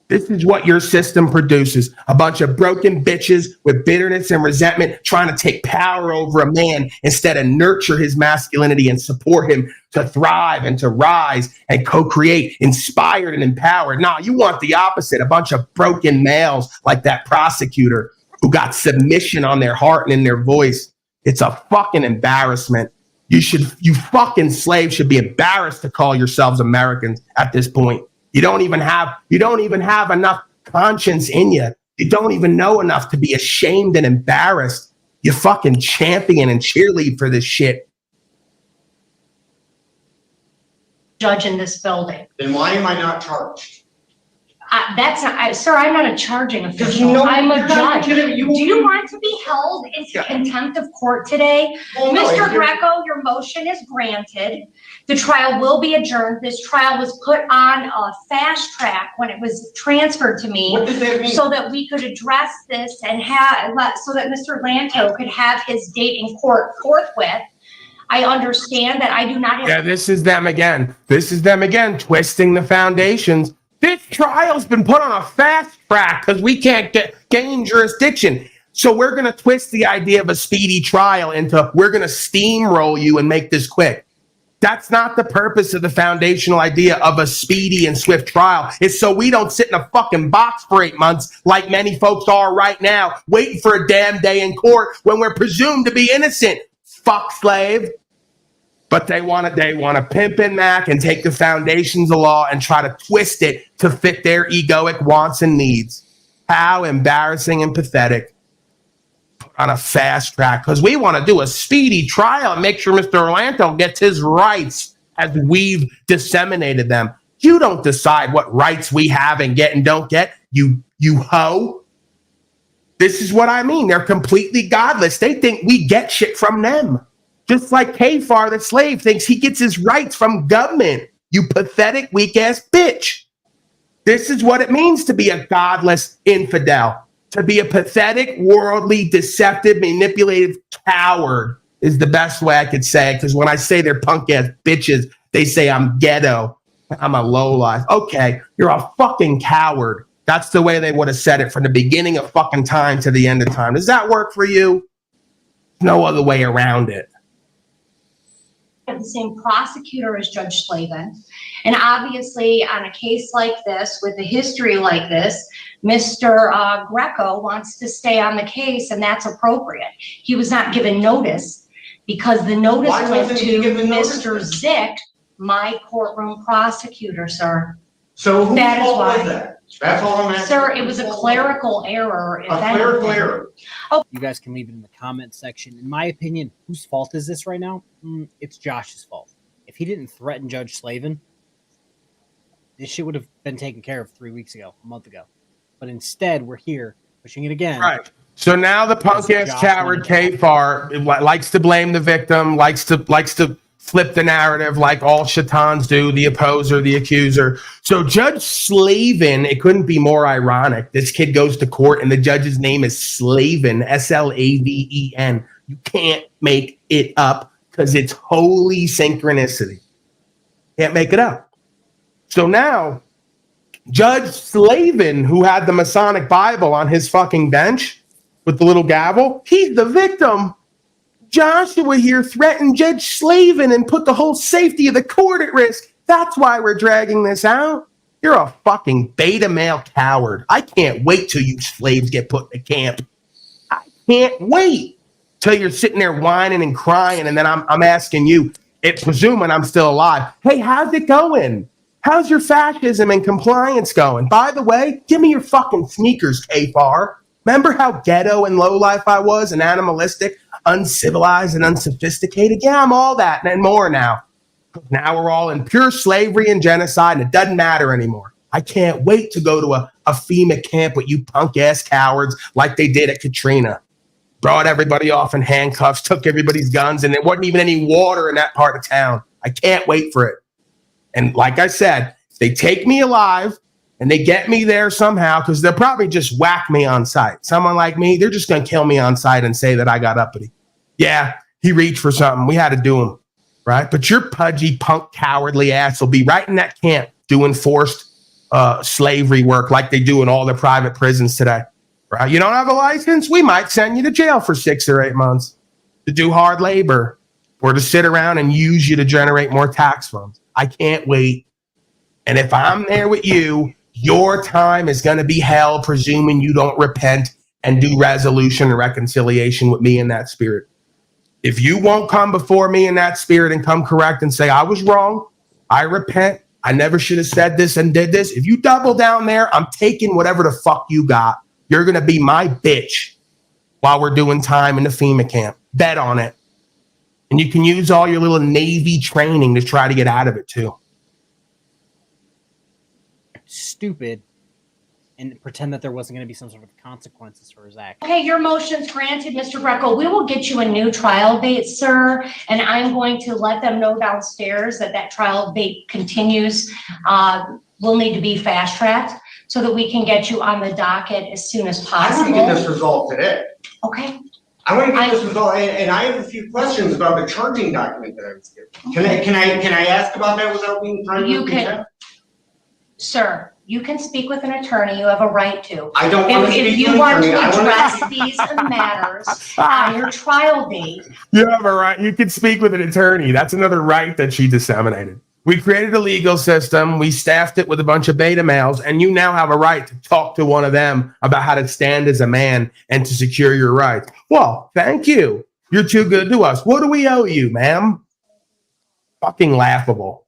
This is what your system produces. A bunch of broken bitches with bitterness and resentment trying to take power over a man instead of nurture his masculinity and support him to thrive and to rise and co-create, inspired and empowered. Nah, you want the opposite. A bunch of broken males like that prosecutor who got submission on their heart and in their voice. It's a fucking embarrassment. You fucking slaves should be embarrassed to call yourselves Americans at this point. You don't even have enough conscience in you. You don't even know enough to be ashamed and embarrassed. You fucking champion and cheerlead for this shit. Judge in this building. Then why am I not charged? That's not, sir, I'm not a charging official. You know, I'm a judge. Do you want to be held in contempt of court today? Well, no, Mr. Greco, your motion is granted. The trial will be adjourned. This trial was put on a fast track when it was transferred to me. What does that mean? So that we could address this and so that Mr. Lanto could have his date in court forthwith. I understand that I do not have. Yeah, this is them again. Twisting the foundations. This trial's been put on a fast track because we can't gain jurisdiction. So we're going to twist the idea of a speedy trial into we're going to steamroll you and make this quick. That's not the purpose of the foundational idea of a speedy and swift trial. It's so we don't sit in a fucking box for 8 months like many folks are right now, waiting for a damn day in court when we're presumed to be innocent. Fuck slave. But they want to pimp and mac and take the foundations of law and try to twist it to fit their egoic wants and needs. How embarrassing and pathetic. Put on a fast track because we want to do a speedy trial and make sure Mr. Orlando gets his rights as we've disseminated them. You don't decide what rights we have and get and don't get. You hoe. This is what I mean. They're completely godless. They think we get shit from them. Just like Kfar, the slave, thinks he gets his rights from government. You pathetic, weak-ass bitch. This is what it means to be a godless infidel. To be a pathetic, worldly, deceptive, manipulative coward is the best way I could say it. Because when I say they're punk-ass bitches, they say I'm ghetto. I'm a lowlife. Okay, you're a fucking coward. That's the way they would have said it from the beginning of fucking time to the end of time. Does that work for you? No other way around it. The same prosecutor as Judge Slavin. And obviously on a case like this, with a history like this, Mr. Greco wants to stay on the case, and that's appropriate. He was not given notice because the notice went to Mr. Zick, my courtroom prosecutor, sir. So whose That is fault why. was that? That's all I'm asking. Sir, it was a clerical error. if A clerical anything. error. You guys can leave it in the comment section. In my opinion, whose fault is this right now? It's Josh's fault. If he didn't threaten Judge Slavin, this shit would have been taken care of 3 weeks ago, a month ago. But instead, we're here pushing it again. Right. So now the punk-ass coward Kfar likes to blame the victim, likes to flip the narrative like all Shatans do, the opposer, the accuser. So Judge Slavin, it couldn't be more ironic. This kid goes to court and the judge's name is Slavin, S-L-A-V-E-N. You can't make it up because it's holy synchronicity. Can't make it up. So now, Judge Slavin, who had the Masonic Bible on his fucking bench with the little gavel, he's the victim. Joshua here threatened Judge Slavin and put the whole safety of the court at risk. That's why we're dragging this out. You're a fucking beta male coward. I can't wait till you slaves get put in camp. I can't wait till you're sitting there whining and crying, and then I'm asking you, presuming I'm still alive, hey, how's it going? How's your fascism and compliance going? By the way, give me your fucking sneakers, Kfar. Remember how ghetto and lowlife I was and animalistic, uncivilized and unsophisticated? Yeah, I'm all that and more now. Now we're all in pure slavery and genocide, and it doesn't matter anymore. I can't wait to go to a FEMA camp with you punk-ass cowards like they did at Katrina. Brought everybody off in handcuffs, took everybody's guns, and there wasn't even any water in that part of town. I can't wait for it. And like I said, if they take me alive and they get me there somehow, because they'll probably just whack me on sight. Someone like me, they're just going to kill me on sight and say that I got uppity. Yeah, he reached for something. We had to do him, right? But your pudgy, punk, cowardly ass will be right in that camp doing forced slavery work like they do in all the private prisons today, right? You don't have a license? We might send you to jail for 6 or 8 months to do hard labor or to sit around and use you to generate more tax funds. I can't wait. And if I'm there with you, your time is going to be hell, presuming you don't repent and do resolution and reconciliation with me in that spirit. If you won't come before me in that spirit and come correct and say, I was wrong, I repent, I never should have said this and did this. If you double down there, I'm taking whatever the fuck you got. You're going to be my bitch while we're doing time in the FEMA camp. Bet on it. And you can use all your little Navy training to try to get out of it too. Stupid. And pretend that there wasn't going to be some sort of consequences for his act. Okay, your motion's granted, Mr. Greco. We will get you a new trial date, sir, and I'm going to let them know downstairs that that trial date continues. Will need to be fast-tracked so that we can get you on the docket as soon as possible. I want to get this resolved today. Okay. I want to get this resolved, and I have a few questions about the charging document that I was given. Can I ask about that without being thrown? You can, sir. You can speak with an attorney. You have a right to. I don't want to speak if you to an want attorney. to address these matters on your trial date. You have a right. You can speak with an attorney. That's another right that she disseminated. We created a legal system. We staffed it with a bunch of beta males, and you now have a right to talk to one of them about how to stand as a man and to secure your rights. Well, thank you. You're too good to us. What do we owe you, ma'am? Fucking laughable.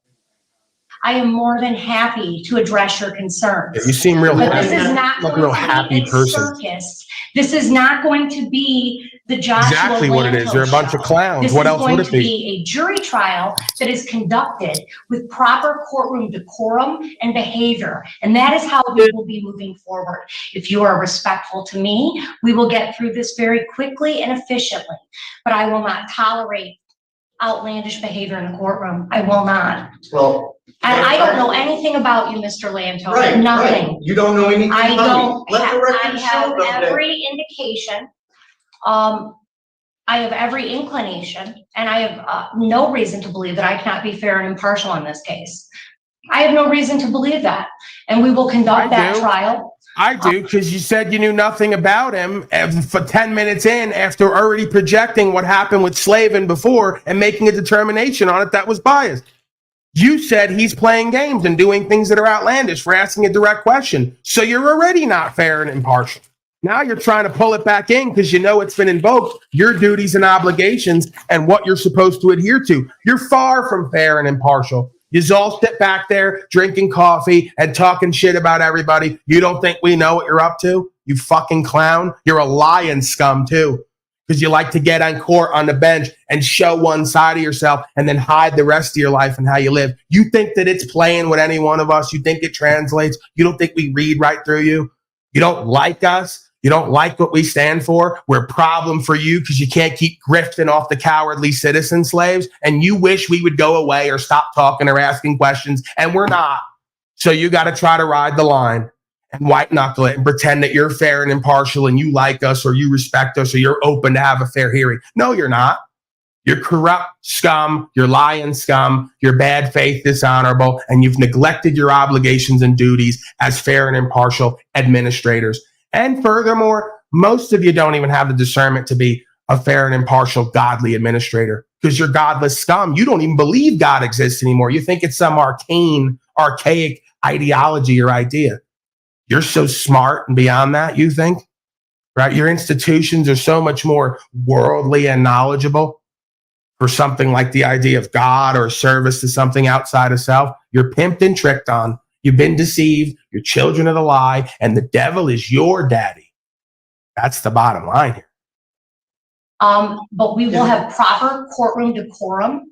I am more than happy to address your concerns. Yeah, you seem real But happy. this is not like a going real to happy be a person. circus. This is not going to be the Joshua Exactly what it is. Lantos They're a bunch show. of clowns. This What is else going would it to be? be a jury trial that is conducted with proper courtroom decorum and behavior. And that is how we will be moving forward. If you are respectful to me, we will get through this very quickly and efficiently. But I will not tolerate outlandish behavior in the courtroom. I will not. Well, And I don't know anything about you, Mr. Lanto. right, Nothing. right. You don't know anything I about don't. me. Let the record I show have though that- every indication. I have every inclination, and I have no reason to believe that I cannot be fair and impartial in this case. I have no reason to believe that, and we will conduct that trial. I do, because you said you knew nothing about him for 10 minutes in after already projecting what happened with Slavin before and making a determination on it that was biased. You said he's playing games and doing things that are outlandish for asking a direct question. So you're already not fair and impartial. Now you're trying to pull it back in because you know it's been invoked, your duties and obligations and what you're supposed to adhere to. You're far from fair and impartial. You all sit back there drinking coffee and talking shit about everybody. You don't think we know what you're up to? You fucking clown. You're a lying scum too, because you like to get on court on the bench and show one side of yourself and then hide the rest of your life and how you live. You think that it's playing with any one of us. You think it translates. You don't think we read right through you. You don't like us. You don't like what we stand for. We're a problem for you because you can't keep grifting off the cowardly citizen slaves. And you wish we would go away or stop talking or asking questions. And we're not. So you got to try to ride the line and white knuckle it and pretend that you're fair and impartial and you like us or you respect us or you're open to have a fair hearing. No, you're not. You're corrupt scum. You're lying scum. You're bad faith, dishonorable, and you've neglected your obligations and duties as fair and impartial administrators. And furthermore, most of you don't even have the discernment to be a fair and impartial, godly administrator because you're godless scum. You don't even believe God exists anymore. You think it's some arcane, archaic ideology or idea. You're so smart and beyond that, you think, right? Your institutions are so much more worldly and knowledgeable for something like the idea of God or service to something outside of self. You're pimped and tricked on. You've been deceived. You're children of the lie, and the devil is your daddy. That's the bottom line here. But we will have proper courtroom decorum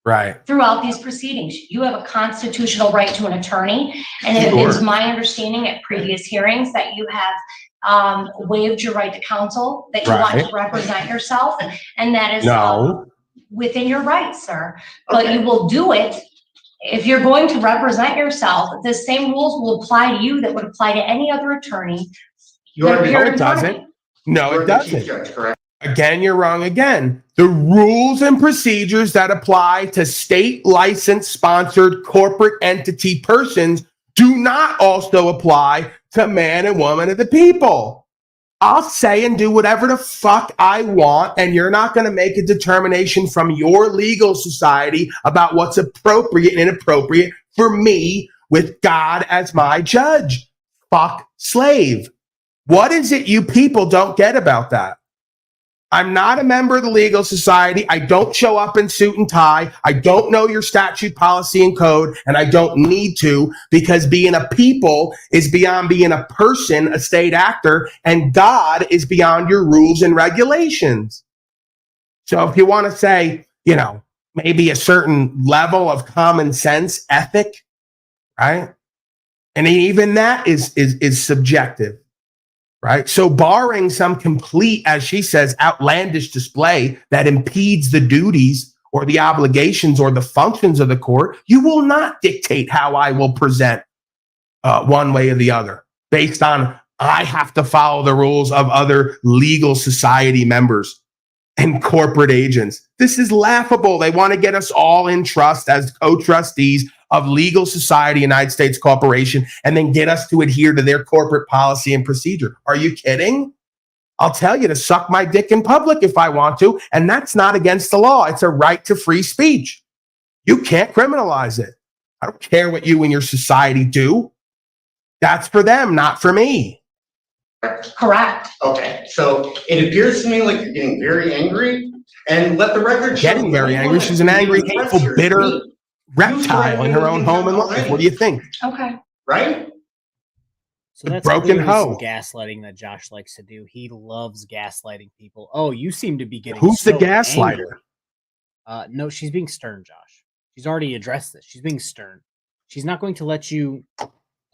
Right. throughout these proceedings. You have a constitutional right to an attorney, and Sure. it's my understanding at previous hearings that you have waived your right to counsel, that you want Right. to represent yourself, and that is No. within your rights, sir. But Okay. you will do it if you're going to represent yourself, the same rules will apply to you that would apply to any other attorney. No, it doesn't. No, it doesn't. Again, you're wrong again. The rules and procedures that apply to state licensed sponsored corporate entity persons do not also apply to man and woman of the people. I'll say and do whatever the fuck I want, and you're not going to make a determination from your legal society about what's appropriate and inappropriate for me with God as my judge. Fuck slave. What is it you people don't get about that? I'm not a member of the legal society. I don't show up in suit and tie. I don't know your statute, policy, and code, and I don't need to, because being a people is beyond being a person, a state actor, and God is beyond your rules and regulations. So if you want to say, you know, maybe a certain level of common sense ethic, right? And even that is subjective. Right. So barring some complete, as she says, outlandish display that impedes the duties or the obligations or the functions of the court, you will not dictate how I will present one way or the other based on I have to follow the rules of other legal society members and corporate agents. This is laughable. They want to get us all in trust as co-trustees of Legal Society United States Corporation and then get us to adhere to their corporate policy and procedure. Are you kidding? I'll tell you to suck my dick in public if I want to, and that's not against the law. It's a right to free speech. You can't criminalize it. I don't care what you and your society do. That's for them, not for me. Correct. Okay, so it appears to me like you're getting very angry, and let the record show. Getting very angry. She's an angry, hateful, bitter reptile in her own home and life. What do you think? Okay. Right? So that's broken clearly hoe. some gaslighting that Josh likes to do. He loves gaslighting people. Oh, you seem to be getting Who's so the gaslighter? angry. No, she's being stern, Josh. She's already addressed this. She's being stern. She's not going to let you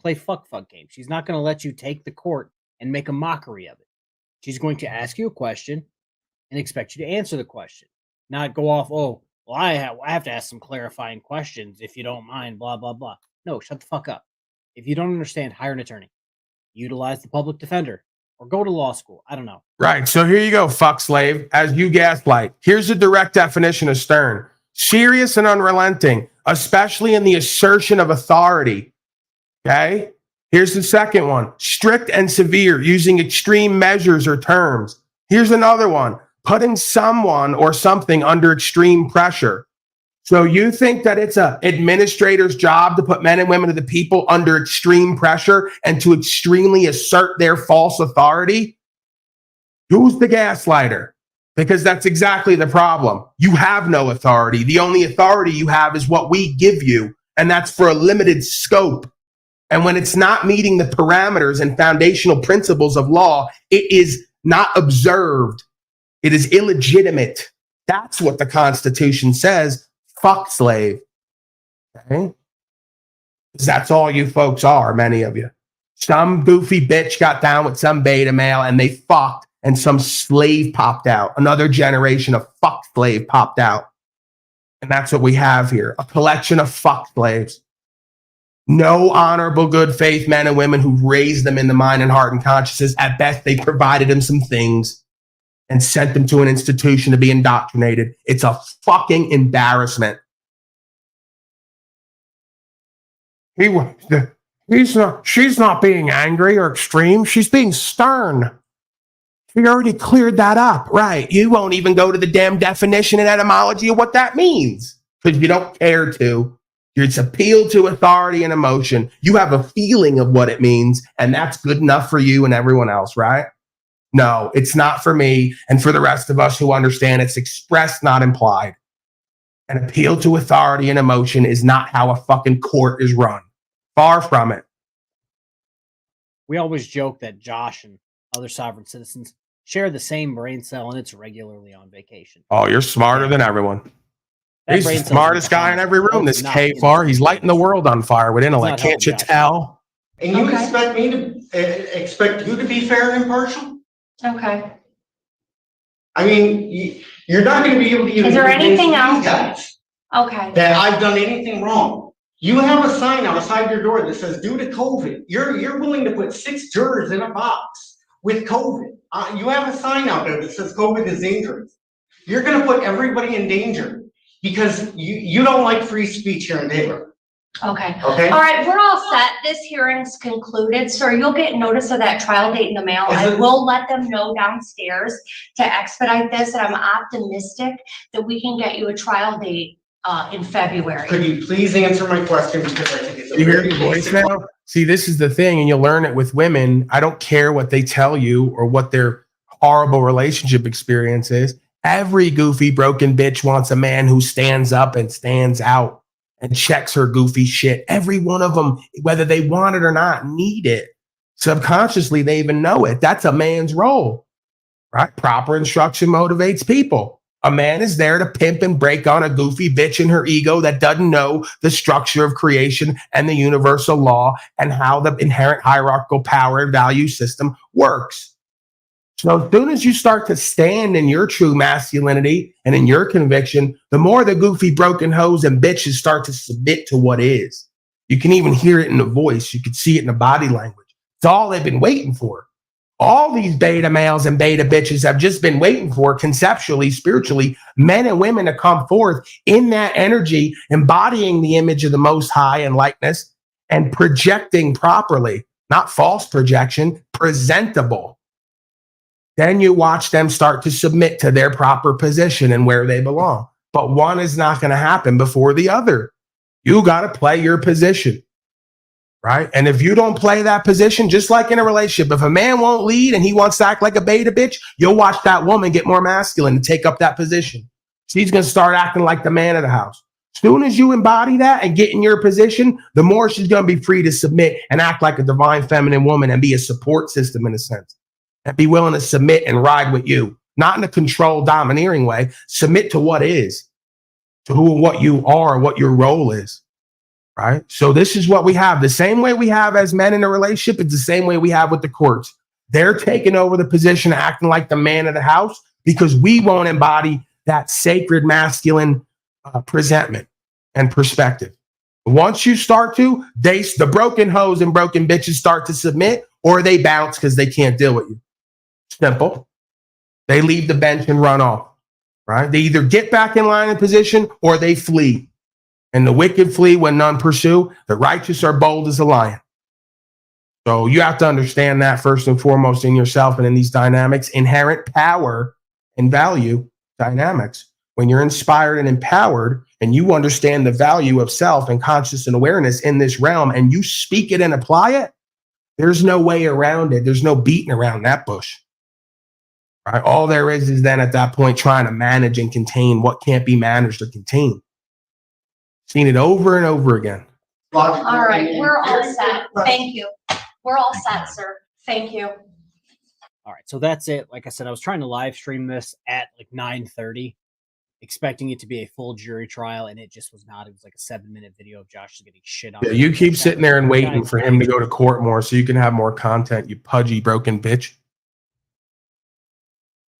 play fuck game. She's not going to let you take the court and make a mockery of it. She's going to ask you a question and expect you to answer the question, not go off, oh, well, I have to ask some clarifying questions if you don't mind, blah, blah, blah. No, shut the fuck up. If you don't understand, hire an attorney. Utilize the public defender or go to law school. I don't know. Right. So here you go, fuck slave, as you gaslight. Here's a direct definition of stern. Serious and unrelenting, especially in the assertion of authority. Okay? Here's the second one. Strict and severe, using extreme measures or terms. Here's another one. Putting someone or something under extreme pressure. So you think that it's an administrator's job to put men and women of the people under extreme pressure and to extremely assert their false authority? Who's the gaslighter? Because that's exactly the problem. You have no authority. The only authority you have is what we give you, and that's for a limited scope. And when it's not meeting the parameters and foundational principles of law, it is not observed. It is illegitimate. That's what the Constitution says. Fuck slave. Okay? That's all you folks are, many of you. Some goofy bitch got down with some beta male and they fucked, and some slave popped out. Another generation of fuck slave popped out. And that's what we have here. A collection of fuck slaves. No honorable, good faith men and women who raised them in the mind and heart and consciousness. At best, they provided them some things and sent them to an institution to be indoctrinated. It's a fucking embarrassment. She's not being angry or extreme. She's being stern. She already cleared that up. Right. You won't even go to the damn definition and etymology of what that means because you don't care to. It's appeal to authority and emotion. You have a feeling of what it means, and that's good enough for you and everyone else, right? No, it's not for me and for the rest of us who understand it's expressed, not implied. An appeal to authority and emotion is not how a fucking court is run. Far from it. We always joke that Josh and other sovereign citizens share the same brain cell, and it's regularly on vacation. Oh, you're smarter than everyone. That He's brain the cell's smartest guy in every room. This K-Far, he's lighting the world on fire with intellect. Can't you tell? And you expect me to expect you to be fair and impartial? Okay. I mean, you're not going to be able to even. Is there anything else? Guys Okay. that I've done anything wrong. You have a sign outside your door that says, due to COVID, you're willing to put 6 jurors in a box with COVID. You have a sign out there that says COVID is dangerous. You're gonna put everybody in danger because you don't like free speech here in Dayton. Okay. Okay. All right, we're all set. This hearing's concluded. Sir, you'll get notice of that trial date in the mail. I will let them know downstairs to expedite this, and I'm optimistic that we can get you a trial date in February. Could you please answer my question, because I think it's a You hear very the voice basic now? See, this is the thing, and you'll learn it with women. I don't care what they tell you or what their horrible relationship experience is. Every goofy, broken bitch wants a man who stands up and stands out and checks her goofy shit. Every one of them, whether they want it or not, need it. Subconsciously, they even know it. That's a man's role, right? Proper instruction motivates people. A man is there to pimp and break on a goofy bitch in her ego that doesn't know the structure of creation and the universal law and how the inherent hierarchical power and value system works. So as soon as you start to stand in your true masculinity and in your conviction, the more the goofy broken hoes and bitches start to submit to what is. You can even hear it in the voice. You can see it in the body language. It's all they've been waiting for. All these beta males and beta bitches have just been waiting for, conceptually, spiritually, men and women to come forth in that energy, embodying the image of the Most High and likeness and projecting properly, not false projection, presentable. Then you watch them start to submit to their proper position and where they belong. But one is not going to happen before the other. You got to play your position, right? And if you don't play that position, just like in a relationship, if a man won't lead and he wants to act like a beta bitch, you'll watch that woman get more masculine and take up that position. She's going to start acting like the man of the house. As soon as you embody that and get in your position, the more she's going to be free to submit and act like a divine feminine woman and be a support system in a sense. And be willing to submit and ride with you, not in a controlled, domineering way. Submit to what is, to who and what you are, what your role is, right? So this is what we have. The same way we have as men in a relationship, it's the same way we have with the courts. They're taking over the position, acting like the man of the house, because we won't embody that sacred masculine presentment and perspective. Once you start to, the broken hoes and broken bitches start to submit, or they bounce because they can't deal with you. Simple. They leave the bench and run off, right? They either get back in line and position or they flee. And the wicked flee when none pursue. The righteous are bold as a lion. So you have to understand that first and foremost in yourself and in these dynamics, inherent power and value dynamics. When you're inspired and empowered and you understand the value of self and conscious and awareness in this realm and you speak it and apply it, there's no way around it. There's no beating around that bush. Right? All there is then at that point trying to manage and contain what can't be managed or contained. Seen it over and over again. All right, we're all set. Thank you. We're all set, sir. Thank you. All right, so that's it. Like I said, I was trying to live stream this at like 9:30, expecting it to be a full jury trial, and it just was not. It was like a 7-minute video of Josh getting shit on. Yeah, you keep sitting there and waiting for him to go to court more so you can have more content, you pudgy, broken bitch.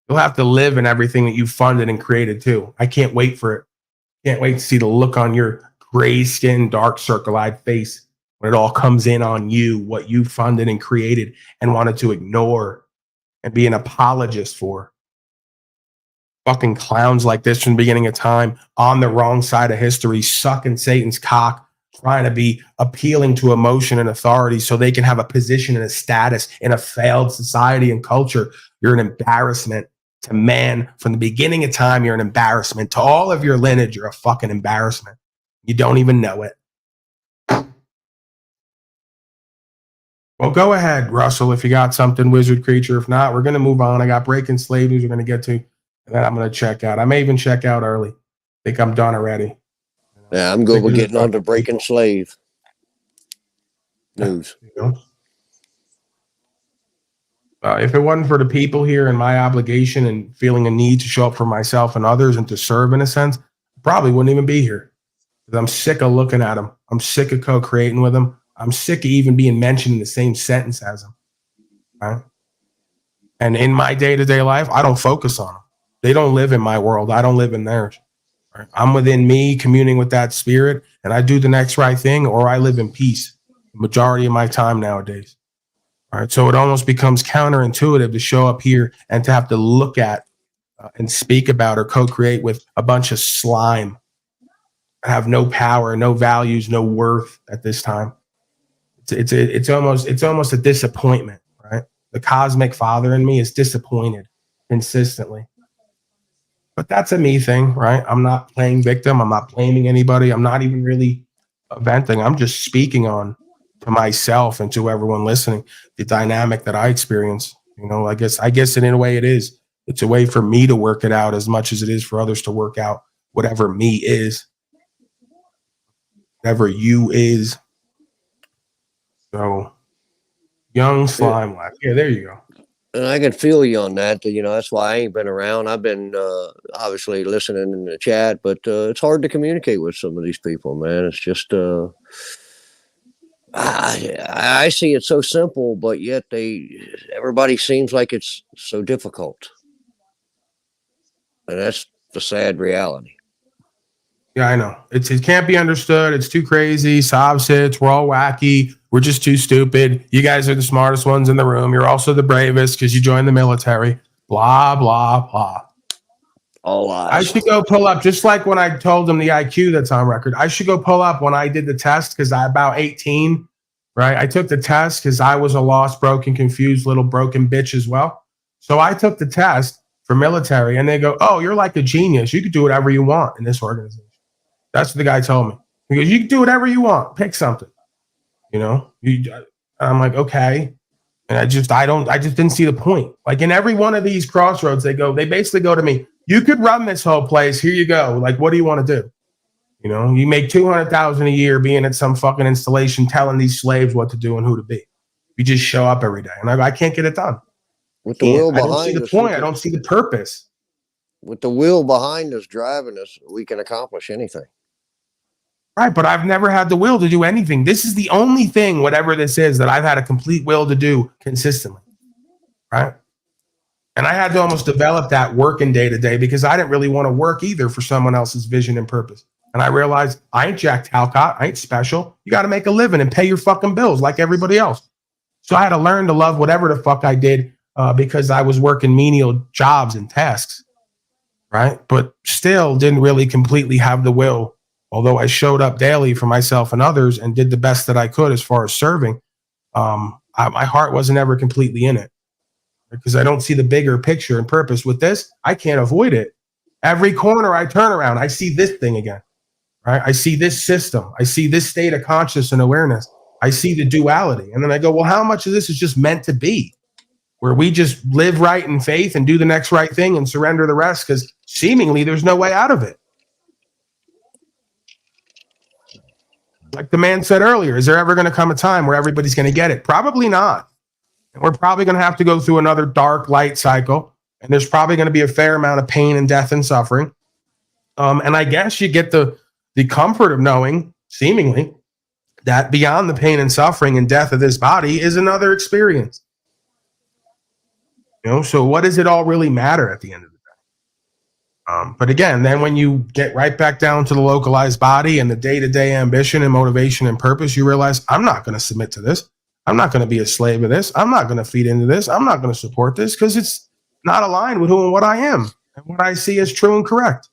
You'll have to live in everything that you funded and created too. I can't wait for it. Can't wait to see the look on your gray skin, dark circle-eyed face when it all comes in on you, what you funded and created and wanted to ignore and be an apologist for. Fucking clowns like this from the beginning of time on the wrong side of history, sucking Satan's cock, trying to be appealing to emotion and authority so they can have a position and a status in a failed society and culture. You're an embarrassment to man from the beginning of time. You're an embarrassment to all of your lineage. You're a fucking embarrassment. You don't even know it. Well, go ahead, Russell, if you got something, wizard creature. If not, we're going to move on. I got breaking slave news we're going to get to, and then I'm going to check out. I may even check out early. I think I'm done already. Yeah, I'm good with getting on to breaking slave news. If it wasn't for the people here and my obligation and feeling a need to show up for myself and others and to serve in a sense, I probably wouldn't even be here. I'm sick of looking at them. I'm sick of co-creating with them. I'm sick of even being mentioned in the same sentence as them. Right? And in my day-to-day life, I don't focus on them. They don't live in my world. I don't live in theirs. Right? I'm within me, communing with that spirit and I do the next right thing, or I live in peace the majority of my time nowadays. All right. So it almost becomes counterintuitive to show up here and to have to look at and speak about or co-create with a bunch of slime. I have no power, no values, no worth at this time. It's almost a disappointment, right? The cosmic father in me is disappointed consistently. But that's a me thing, right? I'm not playing victim. I'm not blaming anybody. I'm not even really venting. I'm just speaking on to myself and to everyone listening the dynamic that I experience. You know, I guess in a way it is. It's a way for me to work it out as much as it is for others to work out whatever me is, whatever you is. So, young slime life. Yeah, there you go. And I can feel you on that. You know, that's why I ain't been around. I've been obviously listening in the chat, but it's hard to communicate with some of these people, man. It's just I see it so simple, but yet everybody seems like it's so difficult, and that's the sad reality. Yeah, I know. It can't be understood. It's too crazy. Sob sits. We're all wacky. We're just too stupid. You guys are the smartest ones in the room. You're also the bravest because you joined the military. Blah, blah, blah. All lies. I should go pull up, just like when I told them the IQ that's on record. I should go pull up when I did the test because I about 18, right? I took the test because I was a lost, broken, confused little broken bitch as well. So I took the test for military and they go, oh, you're like a genius. You could do whatever you want in this organization. That's what the guy told me. He goes, you can do whatever you want. Pick something. You know, I'm like, okay. And I just didn't see the point. Like in every one of these crossroads, they basically go to me, you could run this whole place. Here you go. Like, what do you want to do? You know, you make $200,000 a year being at some fucking installation, telling these slaves what to do and who to be. You just show up every day. And I can't get it done. With the will behind us. I don't see the point. I don't see the purpose. With the will behind us driving us, we can accomplish anything. Right, but I've never had the will to do anything. This is the only thing, whatever this is, that I've had a complete will to do consistently, right? And I had to almost develop that working day to day because I didn't really want to work either for someone else's vision and purpose. And I realized I ain't Jack Talcott. I ain't special. You got to make a living and pay your fucking bills like everybody else. So I had to learn to love whatever the fuck I did because I was working menial jobs and tasks, right? But still didn't really completely have the will. Although I showed up daily for myself and others and did the best that I could as far as serving, my heart wasn't ever completely in it because I don't see the bigger picture and purpose. With this, I can't avoid it. Every corner I turn around, I see this thing again, right? I see this system. I see this state of conscious and awareness. I see the duality. And then I go, well, how much of this is just meant to be? Where we just live right in faith and do the next right thing and surrender the rest because seemingly there's no way out of it. Like the man said earlier, is there ever going to come a time where everybody's going to get it? Probably not. And we're probably going to have to go through another dark light cycle. And there's probably going to be a fair amount of pain and death and suffering. And I guess you get the comfort of knowing, seemingly, that beyond the pain and suffering and death of this body is another experience. You know, so what does it all really matter at the end of the day? But again, then when you get right back down to the localized body and the day-to-day ambition and motivation and purpose, you realize I'm not going to submit to this. I'm not going to be a slave of this. I'm not going to feed into this. I'm not going to support this because it's not aligned with who and what I am and what I see as true and correct.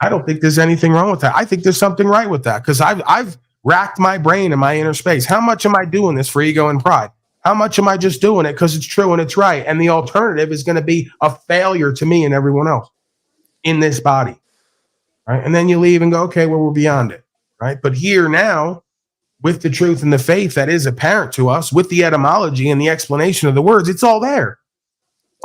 I don't think there's anything wrong with that. I think there's something right with that because I've racked my brain in my inner space. How much am I doing this for ego and pride? How much am I just doing it because it's true and it's right? And the alternative is going to be a failure to me and everyone else in this body, right? And then you leave and go, okay, well, we're beyond it, right? But here now, with the truth and the faith that is apparent to us, with the etymology and the explanation of the words, it's all there,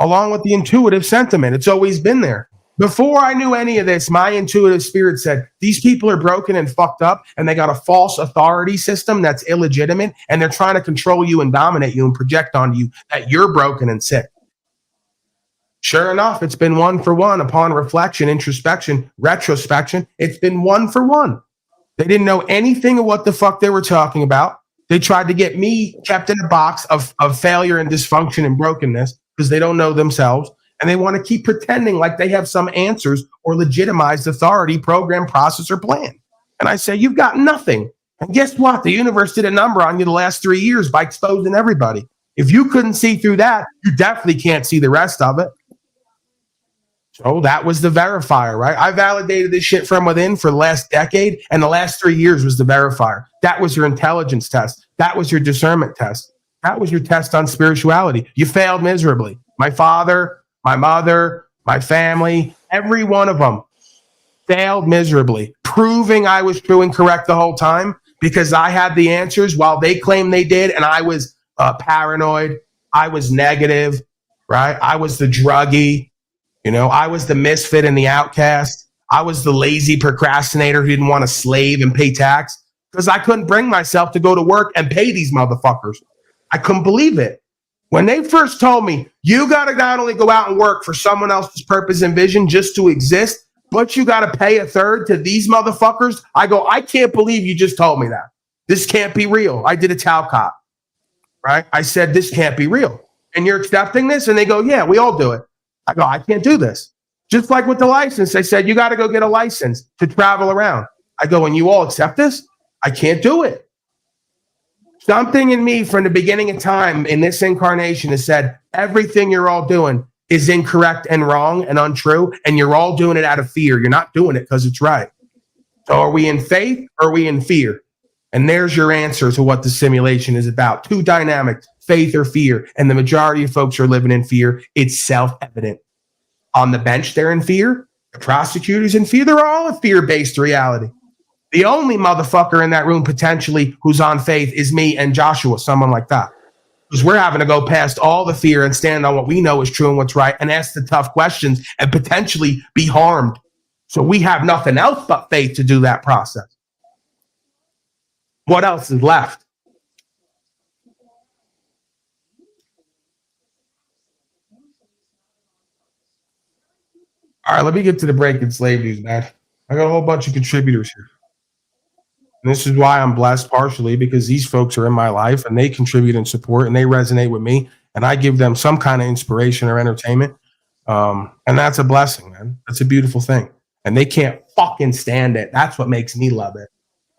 along with the intuitive sentiment. It's always been there. Before I knew any of this, my intuitive spirit said, these people are broken and fucked up, and they got a false authority system that's illegitimate, and they're trying to control you and dominate you and project on you that you're broken and sick. Sure enough, it's been one for one upon reflection, introspection, retrospection. It's been one for one. They didn't know anything of what the fuck they were talking about. They tried to get me kept in a box of failure and dysfunction and brokenness because they don't know themselves. And they want to keep pretending like they have some answers or legitimized authority, program, process, or plan. And I say, you've got nothing. And guess what? The universe did a number on you the last 3 years by exposing everybody. If you couldn't see through that, you definitely can't see the rest of it. So that was the verifier, right? I validated this shit from within for the last decade, and the last 3 years was the verifier. That was your intelligence test. That was your discernment test. That was your test on spirituality. You failed miserably. My father, my mother, my family, every one of them failed miserably, proving I was true and correct the whole time because I had the answers while they claimed they did, and I was paranoid. I was negative, right? I was the druggie. You know, I was the misfit and the outcast. I was the lazy procrastinator who didn't want to slave and pay tax because I couldn't bring myself to go to work and pay these motherfuckers. I couldn't believe it. When they first told me, you got to not only go out and work for someone else's purpose and vision just to exist, but you got to pay a third to these motherfuckers, I go, I can't believe you just told me that. This can't be real. I did a Talcott, right? I said, this can't be real. And you're accepting this? And they go, yeah, we all do it. I go, I can't do this. Just like with the license, they said, you got to go get a license to travel around. I go, and you all accept this? I can't do it. Something in me from the beginning of time in this incarnation has said, everything you're all doing is incorrect and wrong and untrue, and you're all doing it out of fear. You're not doing it because it's right. So are we in faith or are we in fear? And there's your answer to what the simulation is about. Two dynamics, faith or fear. And the majority of folks are living in fear. It's self-evident. On the bench, they're in fear. The prosecutor's in fear. They're all a fear-based reality. The only motherfucker in that room potentially who's on faith is me and Joshua, someone like that. Because we're having to go past all the fear and stand on what we know is true and what's right and ask the tough questions and potentially be harmed. So we have nothing else but faith to do that process. What else is left? All right, let me get to the breaking slave news, man. I got a whole bunch of contributors here. And this is why I'm blessed partially because these folks are in my life and they contribute and support and they resonate with me and I give them some kind of inspiration or entertainment. And that's a blessing, man. That's a beautiful thing. And they can't fucking stand it. That's what makes me love it.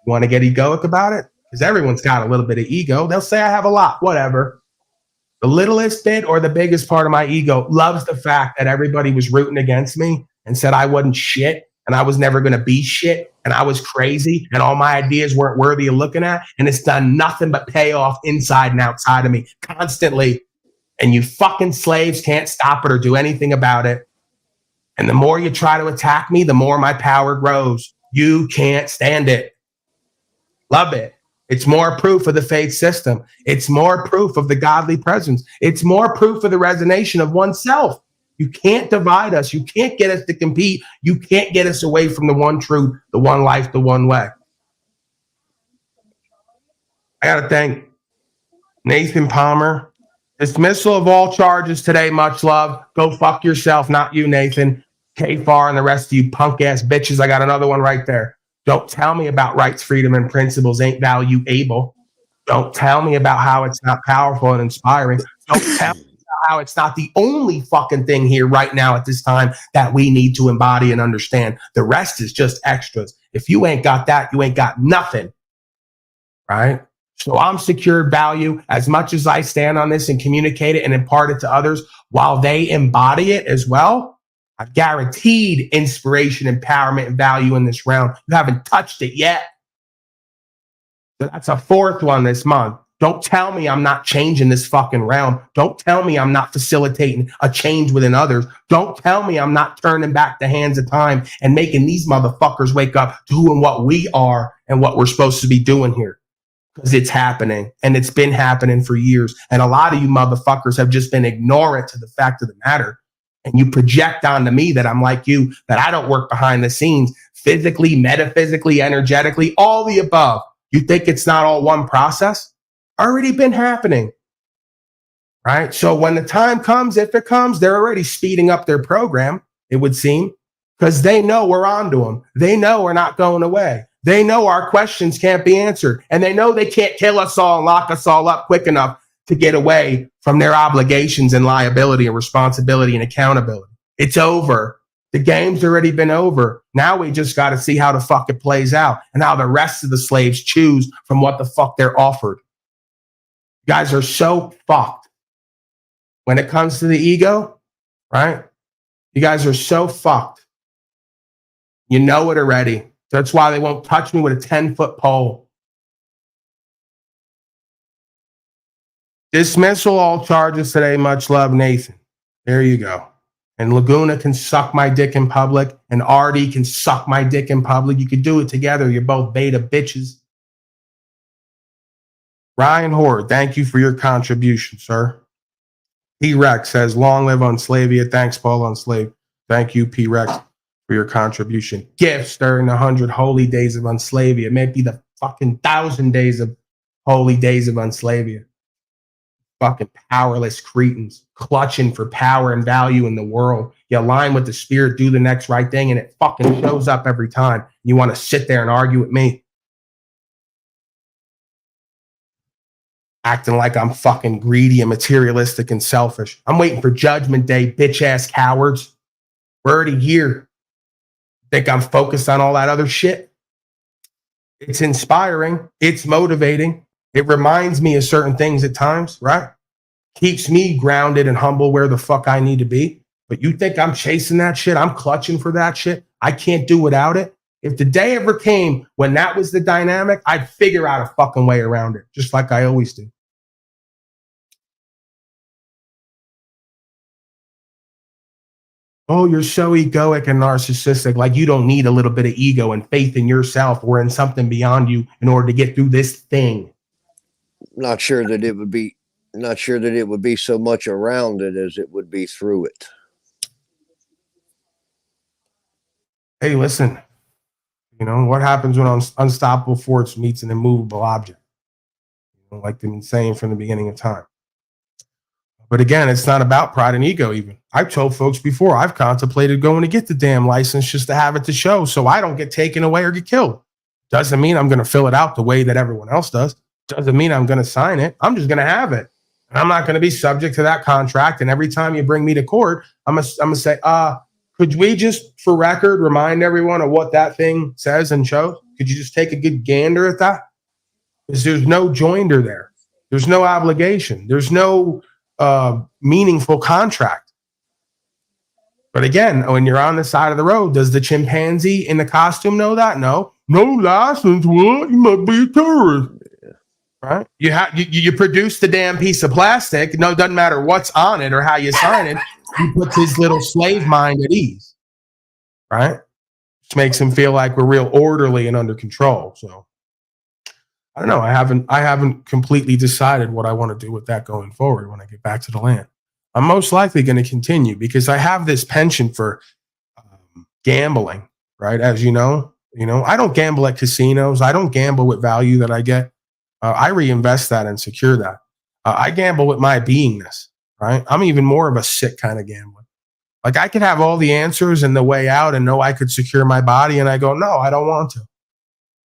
You want to get egoic about it? Because everyone's got a little bit of ego. They'll say I have a lot, whatever. The littlest bit or the biggest part of my ego loves the fact that everybody was rooting against me and said I wasn't shit and I was never going to be shit and I was crazy and all my ideas weren't worthy of looking at. And it's done nothing but pay off inside and outside of me constantly. And you fucking slaves can't stop it or do anything about it. And the more you try to attack me, the more my power grows. You can't stand it. Love it. It's more proof of the faith system. It's more proof of the godly presence. It's more proof of the resonation of oneself. You can't divide us. You can't get us to compete. You can't get us away from the one truth, the one life, the one way. I got to thank Nathan Palmer. Dismissal of all charges today. Much love. Go fuck yourself. Not you, Nathan. K-Far and the rest of you punk ass bitches. I got another one right there. Don't tell me about rights, freedom, and principles ain't valuable. Don't tell me about how it's not powerful and inspiring. Don't tell me how it's not the only fucking thing here right now at this time that we need to embody and understand. The rest is just extras. If you ain't got that, you ain't got nothing. Right? So I'm secured value as much as I stand on this and communicate it and impart it to others while they embody it as well. I've guaranteed inspiration, empowerment, and value in this round. You haven't touched it yet. So that's a fourth one this month. Don't tell me I'm not changing this fucking realm. Don't tell me I'm not facilitating a change within others. Don't tell me I'm not turning back the hands of time and making these motherfuckers wake up to who and what we are and what we're supposed to be doing here. Because it's happening, and it's been happening for years. And a lot of you motherfuckers have just been ignorant to the fact of the matter. And you project onto me that I'm like you, that I don't work behind the scenes, physically, metaphysically, energetically, all the above. You think it's not all one process? Already been happening, right? So when the time comes, if it comes, they're already speeding up their program, it would seem, because they know we're onto them. They know we're not going away. They know our questions can't be answered. And they know they can't kill us all and lock us all up quick enough to get away from their obligations and liability and responsibility and accountability. It's over. The game's already been over. Now we just got to see how the fuck it plays out and how the rest of the slaves choose from what the fuck they're offered. You guys are so fucked. When it comes to the ego, right? You guys are so fucked. You know it already. That's why they won't touch me with a 10-foot pole. Dismissal all charges today. Much love, Nathan. There you go. And Laguna can suck my dick in public, and Artie can suck my dick in public. You could do it together. You're both beta bitches. Ryan Horde, thank you for your contribution, sir. P-Rex says, long live Unslavia. Thanks, Paul Unslave. Thank you, P-Rex, for your contribution. Gifts during the 100 holy days of Unslavia. Maybe the fucking 1,000 days of holy days of Unslavia. Fucking powerless cretins clutching for power and value in the world. You align with the spirit, do the next right thing, and it fucking shows up every time. You want to sit there and argue with me. Acting like I'm fucking greedy and materialistic and selfish. I'm waiting for Judgment Day, bitch-ass cowards. We're already here. Think I'm focused on all that other shit? It's inspiring. It's motivating. It reminds me of certain things at times, right? Keeps me grounded and humble where the fuck I need to be. But you think I'm chasing that shit? I'm clutching for that shit? I can't do without it. If the day ever came when that was the dynamic, I'd figure out a fucking way around it, just like I always do. Oh, you're so egoic and narcissistic. Like you don't need a little bit of ego and faith in yourself or in something beyond you in order to get through this thing. Not sure that it would be so much around it as it would be through it. Hey, listen. You know what happens when unstoppable force meets an immovable object? You know, like they've been saying from the beginning of time. But again, it's not about pride and ego even. I've told folks before, I've contemplated going to get the damn license just to have it to show so I don't get taken away or get killed. Doesn't mean I'm going to fill it out the way that everyone else does. Doesn't mean I'm going to sign it. I'm just going to have it. And I'm not going to be subject to that contract. And every time you bring me to court, I'm going to say, could we just, for record, remind everyone of what that thing says and shows? Could you just take a good gander at that? Because there's no joinder there. There's no obligation. There's no meaningful contract. But again, when you're on the side of the road, does the chimpanzee in the costume know that? No. No license. What? You might be a terrorist. Right? You produce the damn piece of plastic. No, it doesn't matter what's on it or how you sign it. He puts his little slave mind at ease. Right? Which makes him feel like we're real orderly and under control. So I don't know. I haven't completely decided what I want to do with that going forward when I get back to the land. I'm most likely going to continue because I have this penchant for gambling, right? As you know, I don't gamble at casinos. I don't gamble with value that I get. I reinvest that and secure that. I gamble with my beingness, right? I'm even more of a sick kind of gambler. Like I could have all the answers and the way out and know I could secure my body. And I go, no, I don't want to.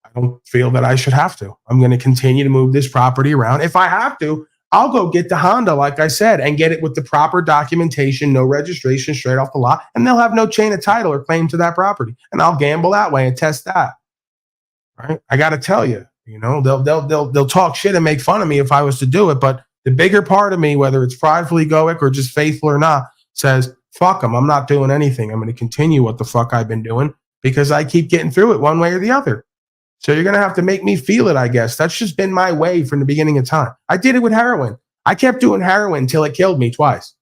I don't feel that I should have to. I'm going to continue to move this property around. If I have to, I'll go get the Honda, like I said, and get it with the proper documentation, no registration, straight off the lot, and they'll have no chain of title or claim to that property. And I'll gamble that way and test that. Right? I got to tell you, they'll talk shit and make fun of me if I was to do it. But the bigger part of me, whether it's prideful, egoic, or just faithful or not, says, fuck them. I'm not doing anything. I'm going to continue what the fuck I've been doing because I keep getting through it one way or the other. So you're going to have to make me feel it, I guess. That's just been my way from the beginning of time. I did it with heroin. I kept doing heroin until it killed me twice.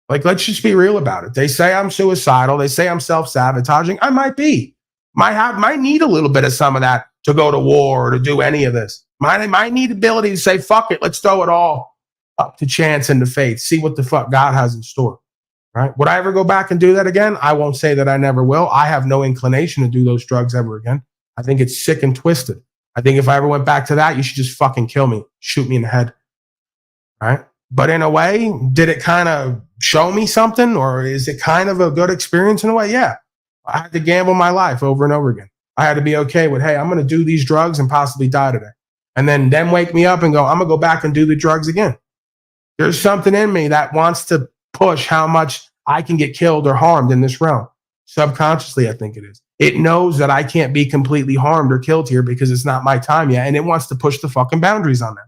Like, let's just be real about it. They say I'm suicidal. They say I'm self-sabotaging. I might be. Might need a little bit of some of that to go to war or to do any of this. Might need ability to say, fuck it, let's throw it all up to chance and to faith. See what the fuck God has in store. Right? Would I ever go back and do that again? I won't say that I never will. I have no inclination to do those drugs ever again. I think it's sick and twisted. I think if I ever went back to that, you should just fucking kill me. Shoot me in the head. Right? But in a way, did it kind of show me something? Or is it kind of a good experience in a way? Yeah. I had to gamble my life over and over again. I had to be okay with, hey, I'm going to do these drugs and possibly die today. And then wake me up and go, I'm going to go back and do the drugs again. There's something in me that wants to push how much I can get killed or harmed in this realm. Subconsciously, I think it is. It knows that I can't be completely harmed or killed here because it's not my time yet, and it wants to push the fucking boundaries on that.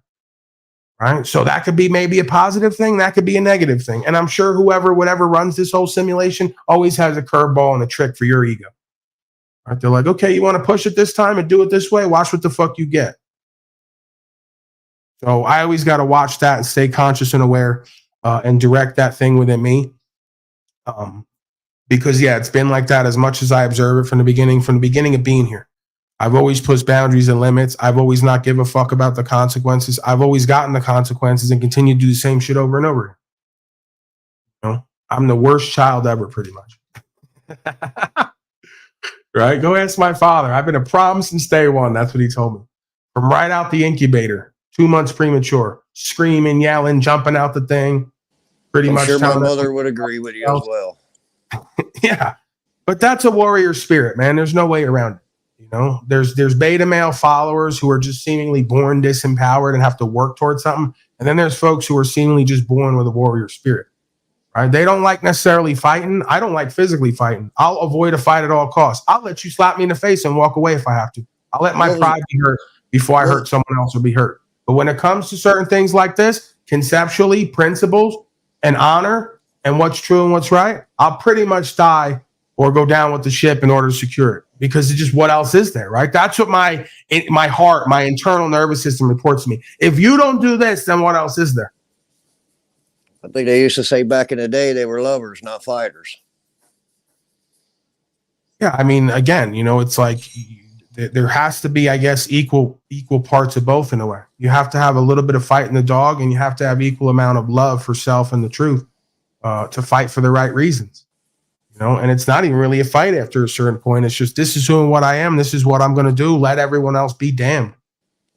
Right? So that could be maybe a positive thing, that could be a negative thing. And I'm sure whatever runs this whole simulation always has a curveball and a trick for your ego. Right? They're like, okay, you want to push it this time and do it this way? Watch what the fuck you get. So I always got to watch that and stay conscious and aware and direct that thing within me. Because, yeah, it's been like that as much as I observe it from the beginning of being here. I've always pushed boundaries and limits. I've always not give a fuck about the consequences. I've always gotten the consequences and continue to do the same shit over and over. You know, I'm the worst child ever, pretty much. Right? Go ask my father. I've been a problem since day one. That's what he told me. From right out the incubator, 2 months premature, screaming, yelling, jumping out the thing. Pretty much. I'm sure my mother would agree with you as well. Yeah. But that's a warrior spirit, man. There's no way around it. You know, there's beta male followers who are just seemingly born disempowered and have to work towards something. And then there's folks who are seemingly just born with a warrior spirit. Right? They don't like necessarily fighting. I don't like physically fighting. I'll avoid a fight at all costs. I'll let you slap me in the face and walk away if I have to. I'll let my pride be hurt before I hurt someone else or be hurt. But when it comes to certain things like this, conceptually, principles and honor and what's true and what's right, I'll pretty much die or go down with the ship in order to secure it. Because it's just, what else is there, right? That's what my heart, my internal nervous system reports to me. If you don't do this, then what else is there? I think they used to say back in the day they were lovers, not fighters. Yeah, I mean, again, you know, it's like there has to be, I guess, equal parts of both in a way. You have to have a little bit of fight in the dog, and you have to have equal amount of love for self and the truth to fight for the right reasons. You know, and it's not even really a fight after a certain point. It's just, this is who and what I am. This is what I'm going to do. Let everyone else be damned.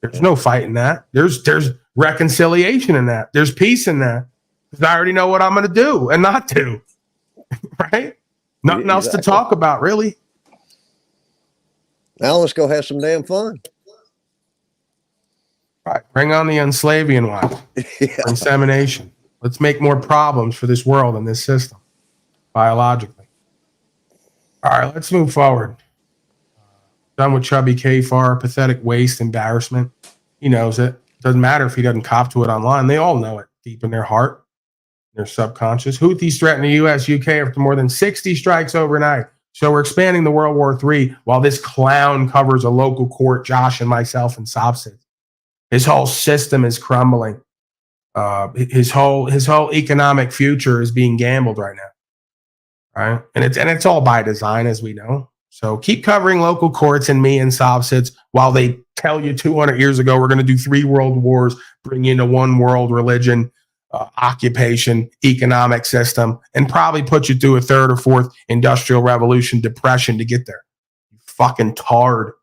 There's no fight in that. There's reconciliation in that. There's peace in that. Because I already know what I'm going to do and not do. Right? Nothing else to talk about, really. Now let's go have some damn fun. Right. Bring on the enslaving one. Insemination. Let's make more problems for this world and this system, biologically. All right, let's move forward. Done with Chubby K-Far, pathetic waste, embarrassment. He knows it. Doesn't matter if he doesn't cop to it online. They all know it deep in their heart, their subconscious. Houthis threaten the U.S., UK after more than 60 strikes overnight. So we're expanding the World War III while this clown covers a local court, Josh and myself and Sobsit. His whole system is crumbling. His whole economic future is being gambled right now. Right. And it's all by design, as we know. So keep covering local courts and me and Sobsits while they tell you 200 years ago we're going to do 3 world wars, bring in a one world religion, occupation, economic system, and probably put you through a 3rd or 4th industrial revolution depression to get there. You fucking tard.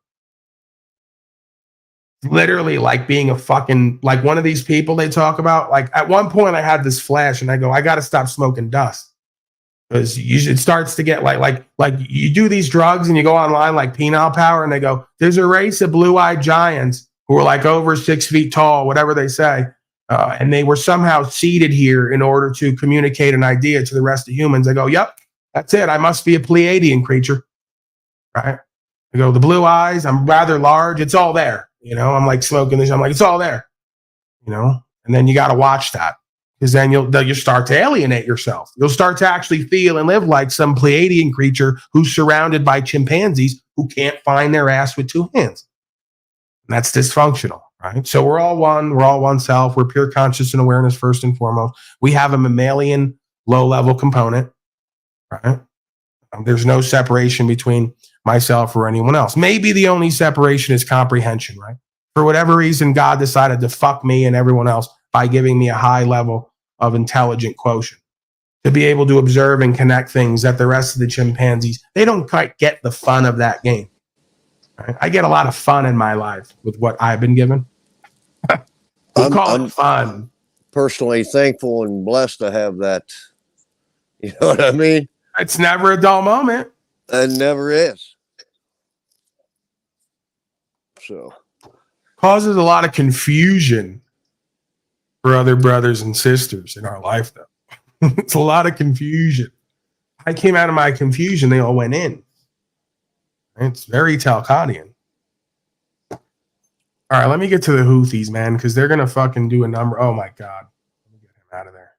Literally like being a fucking, like one of these people they talk about. Like at one point I had this flash and I go, I got to stop smoking dust. Because it starts to get like you do these drugs and you go online like penile power and they go, there's a race of blue-eyed giants who are like over 6 feet tall, whatever they say. And they were somehow seeded here in order to communicate an idea to the rest of humans. I go, yep, that's it. I must be a Pleiadian creature. Right? I go, the blue eyes, I'm rather large. It's all there. You know, I'm like smoking this. I'm like, it's all there. You know, and then you got to watch that. Because then you'll start to alienate yourself. You'll start to actually feel and live like some Pleiadian creature who's surrounded by chimpanzees who can't find their ass with 2 hands. And that's dysfunctional, right? So we're all one. We're all one self. We're pure conscious and awareness first and foremost. We have a mammalian low-level component, right? There's no separation between myself or anyone else. Maybe the only separation is comprehension, right? For whatever reason, God decided to fuck me and everyone else by giving me a high level of intelligent quotient to be able to observe and connect things that the rest of the chimpanzees, they don't quite get the fun of that game. Right? I get a lot of fun in my life with what I've been given. I'm fun. Personally thankful and blessed to have that. You know what I mean? It's never a dull moment. It never is. So causes a lot of confusion for other brothers and sisters in our life, though. It's a lot of confusion. I came out of my confusion. They all went in. It's very Talcottian. All right, let me get to the Houthis, man, because they're going to fucking do a number. Oh, my God. Let me get him out of there.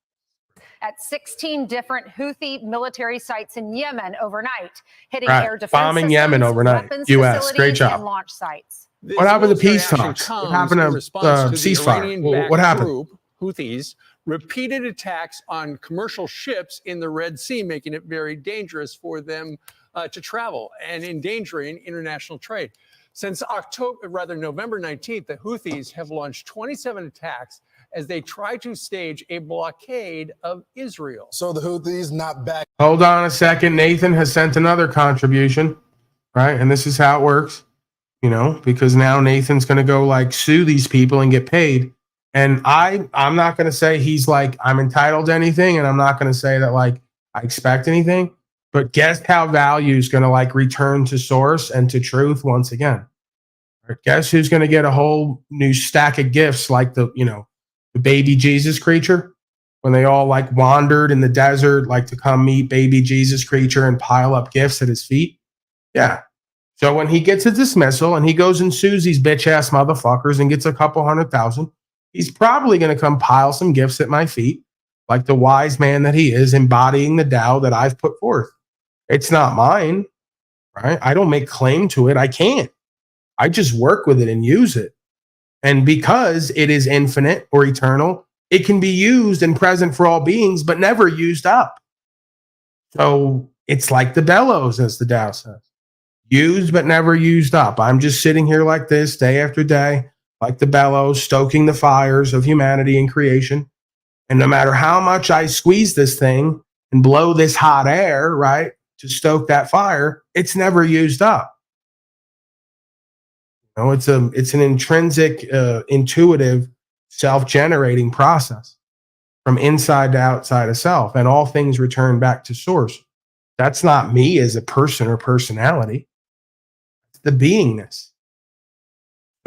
At 16 different Houthi military sites in Yemen overnight, hitting Right. air defense Bombing systems, Yemen overnight. weapons US. facilities, Great job. and launch sites. What happened to peace talks? What happened to ceasefire? What happened? Houthis repeated attacks on commercial ships in the Red Sea, making it very dangerous for them to travel and endangering international trade. Since November 19th, the Houthis have launched 27 attacks as they try to stage a blockade of Israel. So the Houthis not back. Hold on a second. Nathan has sent another contribution, right? And this is how it works, you know, because now Nathan's going to go like sue these people and get paid. And I'm not going to say he's like, I'm entitled to anything. And I'm not going to say that like I expect anything. But guess how value is going to like return to source and to truth once again. Or guess who's going to get a whole new stack of gifts like the baby Jesus creature when they all like wandered in the desert, like to come meet baby Jesus creature and pile up gifts at his feet. Yeah. So when he gets a dismissal and he goes and sues these bitch ass motherfuckers and gets a couple 100,000, he's probably going to come pile some gifts at my feet like the wise man that he is, embodying the Tao that I've put forth. It's not mine, right? I don't make claim to it. I can't. I just work with it and use it. And because it is infinite or eternal, it can be used and present for all beings, but never used up. So it's like the bellows, as the Tao says. Used, but never used up. I'm just sitting here like this day after day, like the bellows, stoking the fires of humanity and creation. And no matter how much I squeeze this thing and blow this hot air, right, to stoke that fire, it's never used up. You know, it's an intrinsic, intuitive, self-generating process from inside to outside of self, and all things return back to source. That's not me as a person or personality. It's the beingness.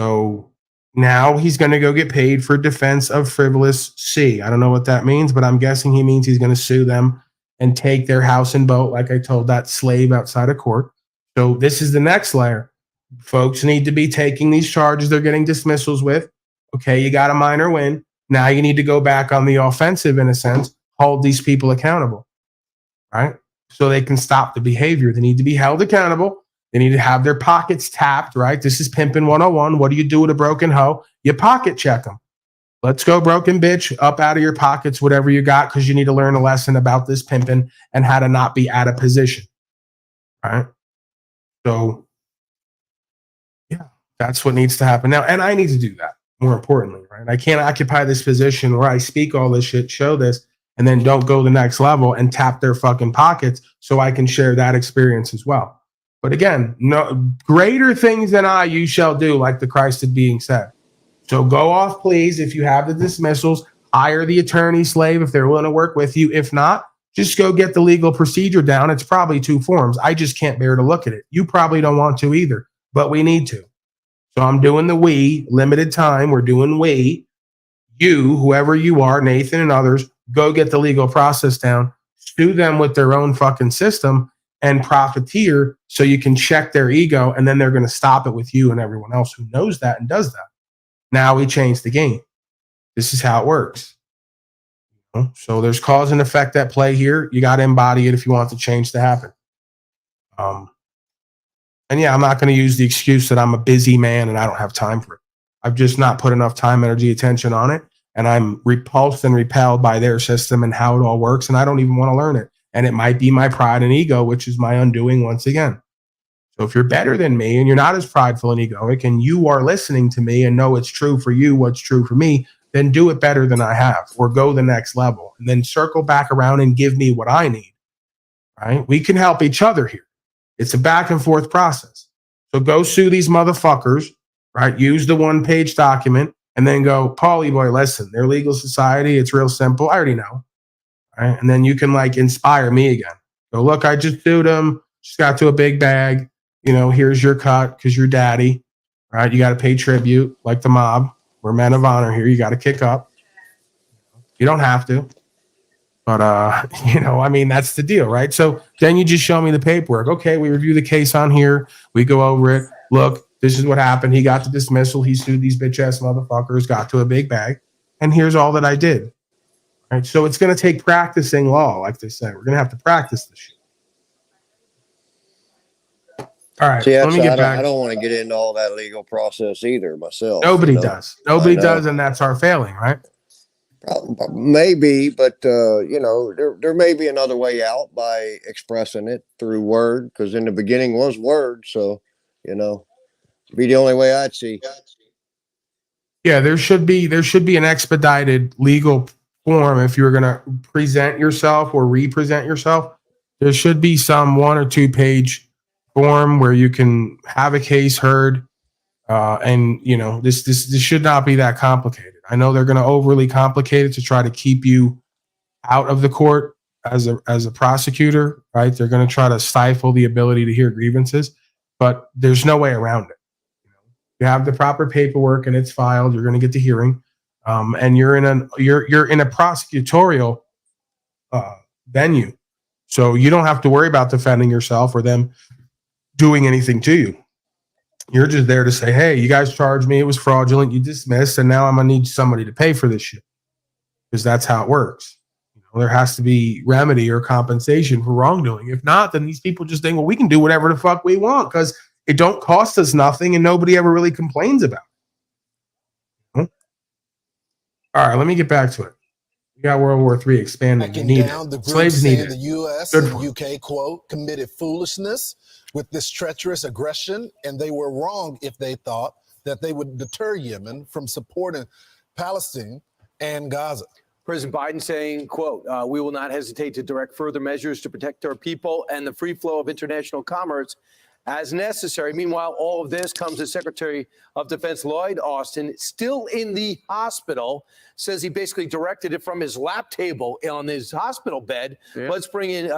So now he's going to go get paid for defense of frivolous C. I don't know what that means, but I'm guessing he means he's going to sue them and take their house and boat, like I told that slave outside of court. So this is the next layer. Folks need to be taking these charges they're getting dismissals with. Okay, you got a minor win. Now you need to go back on the offensive, in a sense, hold these people accountable, right? So they can stop the behavior. They need to be held accountable. They need to have their pockets tapped, right? This is pimping 101. What do you do with a broken hoe? You pocket check them. Let's go, broken bitch, up out of your pockets, whatever you got, because you need to learn a lesson about this pimping and how to not be out of position, right? So, yeah, that's what needs to happen now. And I need to do that, more importantly, right? I can't occupy this position where I speak all this shit, show this, and then don't go the next level and tap their fucking pockets so I can share that experience as well. But again, no greater things than I you shall do, like the Christed being said. So go off, please. If you have the dismissals, hire the attorney slave if they're willing to work with you. If not, just go get the legal procedure down. It's probably 2 forms. I just can't bear to look at it. You probably don't want to either, but we need to. So I'm doing the we, limited time. We're doing we. You, whoever you are, Nathan and others, go get the legal process down. Sue them with their own fucking system and profiteer so you can check their ego, and then they're going to stop it with you and everyone else who knows that and does that. Now we change the game. This is how it works. So there's cause and effect at play here. You got to embody it if you want the change to happen. And yeah, I'm not going to use the excuse that I'm a busy man and I don't have time for it. I've just not put enough time, energy, attention on it. And I'm repulsed and repelled by their system and how it all works. And I don't even want to learn it. And it might be my pride and ego, which is my undoing once again. So if you're better than me and you're not as prideful and egoic and you are listening to me and know it's true for you, what's true for me, then do it better than I have, or go the next level and then circle back around and give me what I need, right? We can help each other here. It's a back and forth process. So go sue these motherfuckers, right? Use the 1-page document and then go, Paulie boy, listen, they're legal society. It's real simple. I already know. Right? And then you can like inspire me again. Go, look, I just sued him. Just got to a big bag. You know, here's your cut because you're daddy, right? You got to pay tribute like the mob. We're men of honor here. You got to kick up. You don't have to. But you know, I mean, that's the deal, right? So then you just show me the paperwork. Okay, we review the case on here. We go over it. Look, this is what happened. He got the dismissal. He sued these bitch ass motherfuckers, got to a big bag. And here's all that I did. Right. So it's gonna take practicing law, like they say. We're gonna have to practice this shit. All right. See, Let me get back. I don't want to get into all that legal process either myself. Nobody does. Nobody does, and that's our failing, right? Maybe, but you know, there may be another way out by expressing it through word, because in the beginning was word. So, you know, be the only way I'd see. Yeah, there should be an expedited legal form if you're gonna present yourself or represent yourself. There should be some 1 or 2 page form where you can have a case heard, and you know this should not be that complicated. I know they're going to overly complicate it to try to keep you out of the court as a prosecutor, right? They're going to try to stifle the ability to hear grievances, but there's no way around it. You have the proper paperwork and it's filed. You're going to get the hearing, and you're in a prosecutorial venue, so you don't have to worry about defending yourself or them doing anything to you. You're just there to say, hey, you guys charged me. It was fraudulent. You dismissed. And now I'm going to need somebody to pay for this shit. Because that's how it works. You know, there has to be remedy or compensation for wrongdoing. If not, then these people just think, well, we can do whatever the fuck we want because it don't cost us nothing and nobody ever really complains about it. All right, let me get back to it. We got World War III expanding. The Slaves need it. The U.S. and UK, quote, committed foolishness with this treacherous aggression, and they were wrong if they thought that they would deter Yemen from supporting Palestine and Gaza. President Biden saying, quote, we will not hesitate to direct further measures to protect our people and the free flow of international commerce as necessary. Meanwhile, all of this comes as Secretary of Defense Lloyd Austin, still in the hospital, says he basically directed it from his lap table on his hospital bed. Yeah. Let's bring in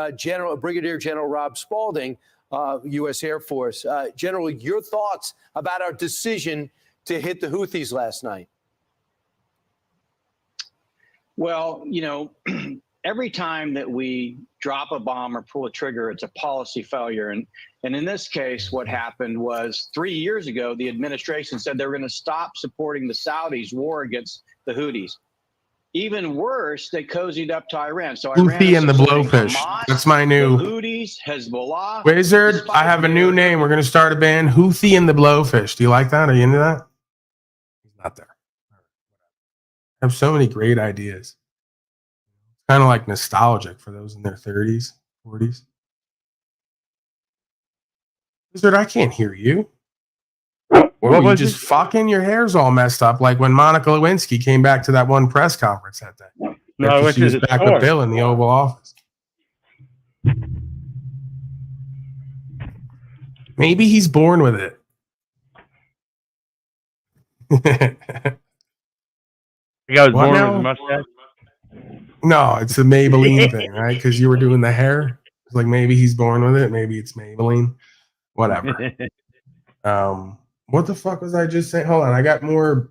Brigadier General Rob Spalding, U.S. Air Force. General, your thoughts about our decision to hit the Houthis last night? Well, you know, every time that we drop a bomb or pull a trigger, it's a policy failure. And in this case, what happened was 3 years ago, the administration said they were going to stop supporting the Saudis' war against the Houthis. Even worse, they cozied up to Iran. So Houthi and the Blowfish. Hamas, That's my new Houthis, Hezbollah. Wizard. I have a new name. We're going to start a band, Houthi and the Blowfish. Do you like that? Are you into that? He's not there. I have so many great ideas. Kind of like nostalgic for those in their 30s, 40s. Wizard, I can't hear you. Or you just fucking your hair's all messed up, like when Monica Lewinsky came back to that one press conference that day. No, she was back with Bill in the Oval Office. Maybe he's born with it. The guy was born with a mustache. No, it's a Maybelline thing, right? Because you were doing the hair. It's like maybe he's born with it. Maybe it's Maybelline. Whatever. What the fuck was I just saying? Hold on, I got more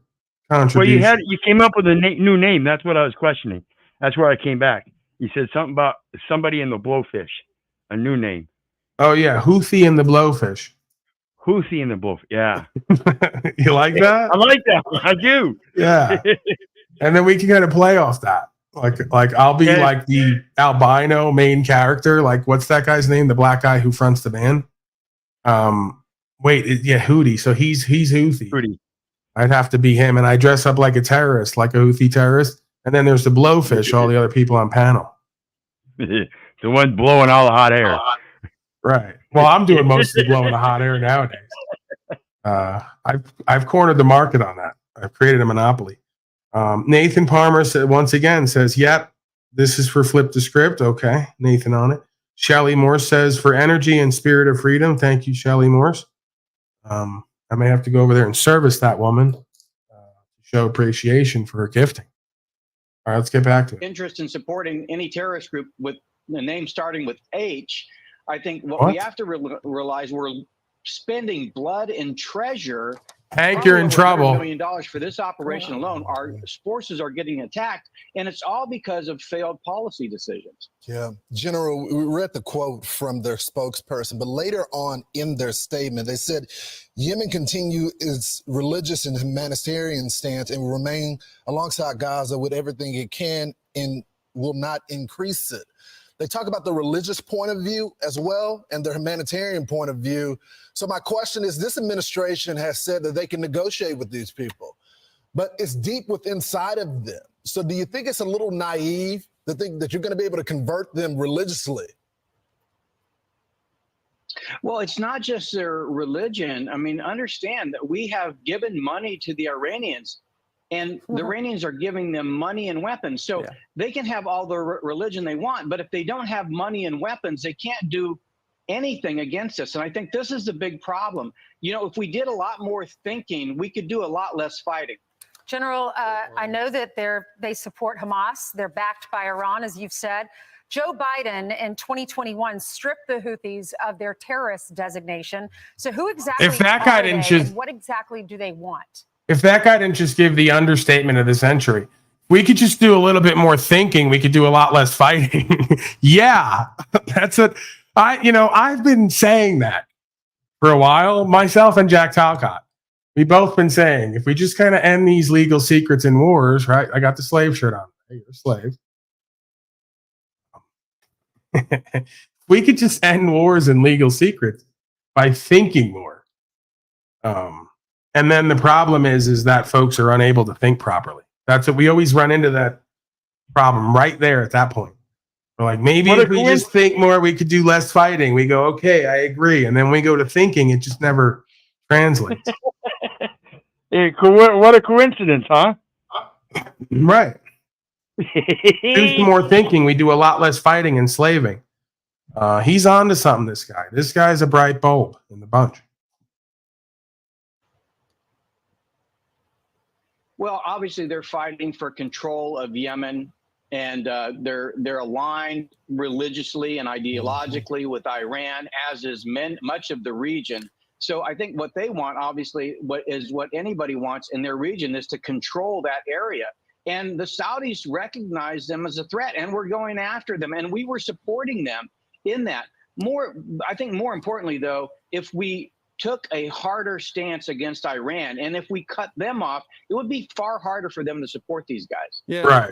contributions. Well, you came up with a new name. That's what I was questioning. That's where I came back. You said something about somebody in the Blowfish, a new name. Oh yeah, Houthi and the Blowfish. Houthi and the Blowfish. Yeah. You like that? I like that. I do. Yeah. And then we can kind of play off that. Like I'll be like the albino main character. Like what's that guy's name? The black guy who fronts the band. Houthi. So he's Houthi. Houthi. I'd have to be him, and I dress up like a terrorist, like a Houthi terrorist. And then there's the Blowfish, all the other people on panel. The one blowing all the hot air. Right. Well, I'm doing most of the blowing the hot air nowadays. I've cornered the market on that. I've created a monopoly. Nathan Palmer once again says, yep, this is for Flip the Script. Okay, Nathan on it. Shelly Morse says, for energy and spirit of freedom. Thank you, Shelly Morse. I may have to go over there and service that woman to show appreciation for her gifting. All right, let's get back to it. Interest in supporting any terrorist group with a name starting with H. I think what we have to realize, we're spending blood and treasure Hank, you're in probably over $100 trouble. million for this operation alone. Our forces are getting attacked, and it's all because of failed policy decisions. Yeah, General, we read the quote from their spokesperson, but later on in their statement, they said Yemen continue its religious and humanitarian stance and will remain alongside Gaza with everything it can and will not increase it. They talk about the religious point of view as well and their humanitarian point of view. So my question is, this administration has said that they can negotiate with these people, but it's deep within inside of them. So do you think it's a little naive to think that you're going to be able to convert them religiously? Well, it's not just their religion. I mean, understand that we have given money to the Iranians, and the Iranians are giving them money and weapons. So they can have all the religion they want, but if they don't have money and weapons, they can't do anything against us. And I think this is the big problem. You know, if we did a lot more thinking, we could do a lot less fighting. General, I know that they support Hamas. They're backed by Iran, as you've said. Joe Biden in 2021 stripped the Houthis of their terrorist designation. So who exactly If that guy didn't just, and what exactly do they want? if that guy didn't just give the understatement of the century, we could just do a little bit more thinking. We could do a lot less fighting. Yeah, that's what I've been saying that for a while. Myself and Jack Talcott, we both been saying if we just kind of end these legal secrets in wars, right? I got the slave shirt on. Hey, you're a slave. We could just end wars and legal secrets by thinking more. And then the problem is that folks are unable to think properly. That's what we always run into, that problem right there at that point. We're like, maybe if we just think more, we could do less fighting. We go, okay, I agree. And then we go to thinking, it just never translates. Hey, what a coincidence, huh? Right. Do some more thinking. We do a lot less fighting and slaving. He's on to something, this guy. This guy's a bright bulb in the bunch. Well, obviously they're fighting for control of Yemen, and they're aligned religiously and ideologically with Iran, as is much of the region. So I think what they want, obviously, what anybody wants in their region, is to control that area. And the Saudis recognize them as a threat, and we're going after them, and we were supporting them in that. I think more importantly, though, if we took a harder stance against Iran, and if we cut them off, it would be far harder for them to support these guys. Yeah, right.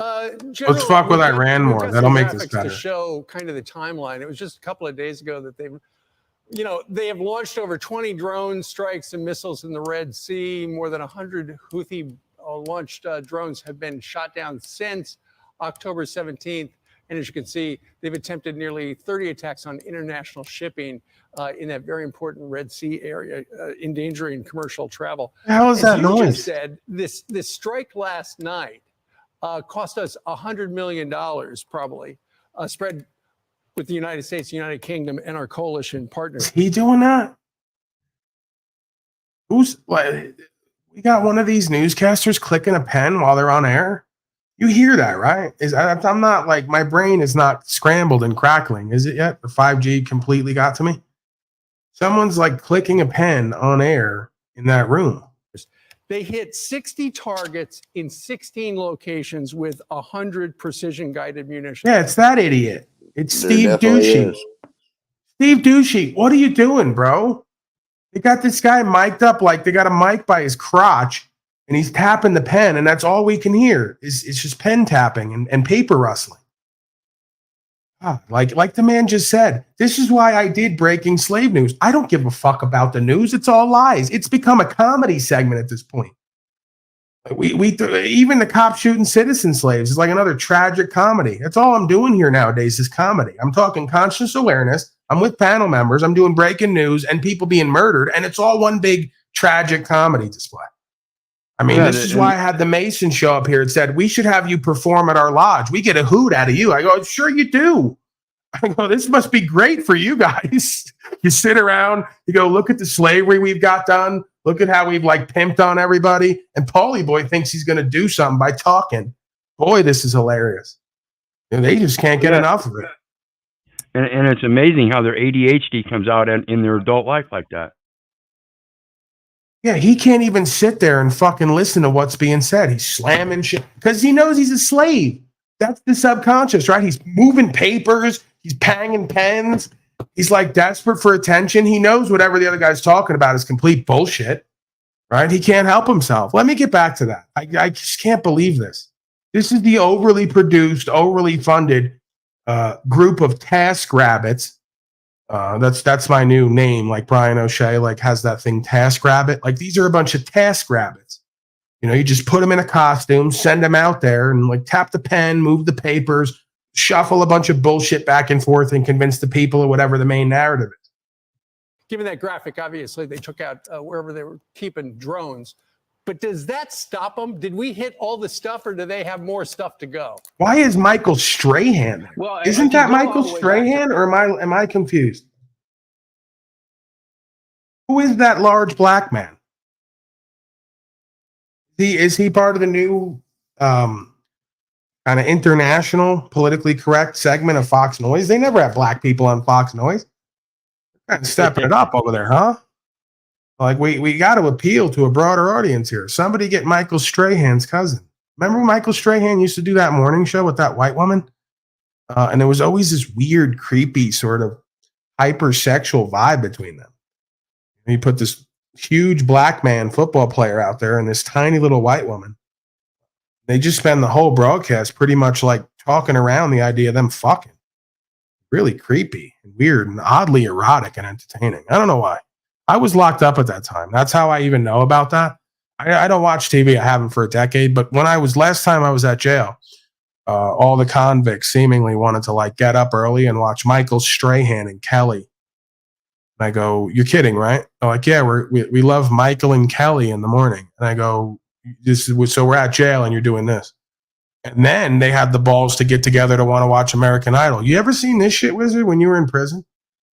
Let's fuck with Iran more. That'll make this better. To show kind of the timeline, it was just a couple of days ago that they have launched over 20 drone strikes and missiles in the Red Sea. More than 100 Houthi launched drones have been shot down since October 17th. And as you can see, they've attempted nearly 30 attacks on international shipping in that very important Red Sea area, endangering commercial travel. How is that noise? You just said, this strike last night cost us $100 million, probably, spread with the United States, the United Kingdom, and our coalition partners. Is he doing that? We got one of these newscasters clicking a pen while they're on air? You hear that, right? I'm not like, my brain is not scrambled and crackling. Is it yet? The 5G completely got to me. Someone's like clicking a pen on air in that room. They hit 60 targets in 16 locations with 100 precision guided munitions. Yeah, it's that idiot. It's Steve Ducey. Steve Ducey, what are you doing, bro? They got this guy mic'd up like they got a mic by his crotch, and he's tapping the pen, and that's all we can hear is just pen tapping and paper rustling. Like the man just said, this is why I did breaking slave news. I don't give a fuck about the news. It's all lies. It's become a comedy segment at this point. Even the cops shooting citizen slaves is like another tragic comedy. That's all I'm doing here nowadays is comedy. I'm talking conscious awareness. I'm with panel members. I'm doing breaking news and people being murdered, and it's all one big tragic comedy display. I mean, this is why I had the Mason show up here and said, we should have you perform at our lodge. We get a hoot out of you. I go, sure you do. I go, this must be great for you guys. You sit around, you go, look at the slavery we've got done. Look at how we've like pimped on everybody. And Paulie Boy thinks he's going to do something by talking. Boy, this is hilarious. And they just can't get enough of it. And it's amazing how their ADHD comes out in their adult life like that. Yeah, he can't even sit there and fucking listen to what's being said. He's slamming shit because he knows he's a slave. That's the subconscious, right? He's moving papers. He's banging pens. He's like desperate for attention. He knows whatever the other guy's talking about is complete bullshit, right? He can't help himself. Let me get back to that. I just can't believe this. This is the overly produced, overly funded group of task rabbits. That's my new name. Like Brian O'Shea, like has that thing Task Rabbit. Like these are a bunch of task rabbits. You know, you just put them in a costume, send them out there, and like tap the pen, move the papers, shuffle a bunch of bullshit back and forth, and convince the people of whatever the main narrative is. Given that graphic, obviously they took out wherever they were keeping drones. But does that stop them? Did we hit all the stuff, or do they have more stuff to go? Why is Michael Strahan there? Well, Isn't that Michael Strahan, or am I confused? Who is that large black man? Is he part of the new kind of international politically correct segment of Fox Noise? They never have black people on Fox Noise. Kind of stepping it up over there, huh? Like we got to appeal to a broader audience here. Somebody get Michael Strahan's cousin. Remember Michael Strahan used to do that morning show with that white woman? And there was always this weird, creepy sort of hypersexual vibe between them. And he put this huge black man football player out there and this tiny little white woman. They just spend the whole broadcast pretty much like talking around the idea of them fucking. Really creepy and weird and oddly erotic and entertaining. I don't know why. I was locked up at that time. That's how I even know about that. I don't watch TV. I haven't for a decade. But when last time I was at jail, all the convicts seemingly wanted to like get up early and watch Michael Strahan and Kelly. And I go, you're kidding, right? They're like, yeah, we love Michael and Kelly in the morning. And I go, so we're at jail and you're doing this. And then they had the balls to get together to want to watch American Idol. You ever seen this shit, Wizard, when you were in prison?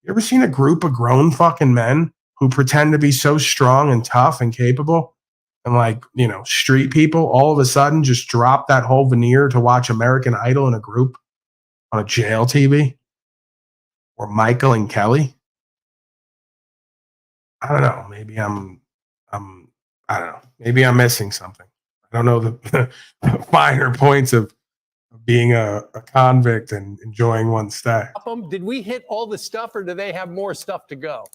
You ever seen a group of grown fucking men who pretend to be so strong and tough and capable and like, you know, street people all of a sudden just drop that whole veneer to watch American Idol in a group on a jail TV? Or Michael and Kelly? I don't know. Maybe I don't know. Maybe I'm missing something. I don't know the finer points of being a convict and enjoying one's stay. Did we hit all the stuff, or do they have more stuff to go?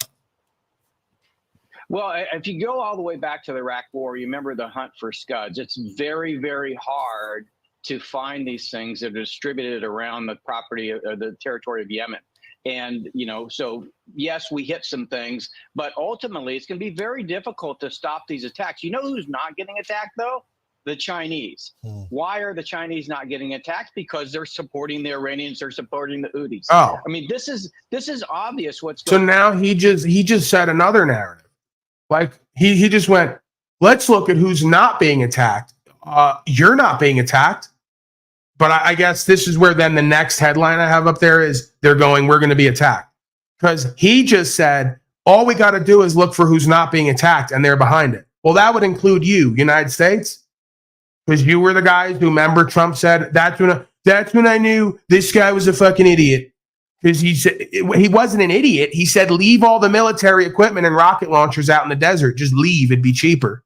Well, if you go all the way back to the Iraq War, you remember the hunt for scuds. It's very, very hard to find these things that are distributed around the property or the territory of Yemen. And, you know, so yes, we hit some things, but ultimately it's going to be very difficult to stop these attacks. You know who's not getting attacked, though? The Chinese. Why are the Chinese not getting attacked? Because they're supporting the Iranians, they're supporting the Houthis. Oh. I mean, this is obvious what's going on. So now he just said another narrative. Like he just went, let's look at who's not being attacked. You're not being attacked. But I guess this is where then the next headline I have up there is they're going, we're going to be attacked. Because he just said, all we got to do is look for who's not being attacked, and they're behind it. Well, that would include you, United States. Because you were the guys who, remember, Trump said, that's when I knew this guy was a fucking idiot. Because he said he wasn't an idiot. He said, leave all the military equipment and rocket launchers out in the desert. Just leave. It'd be cheaper.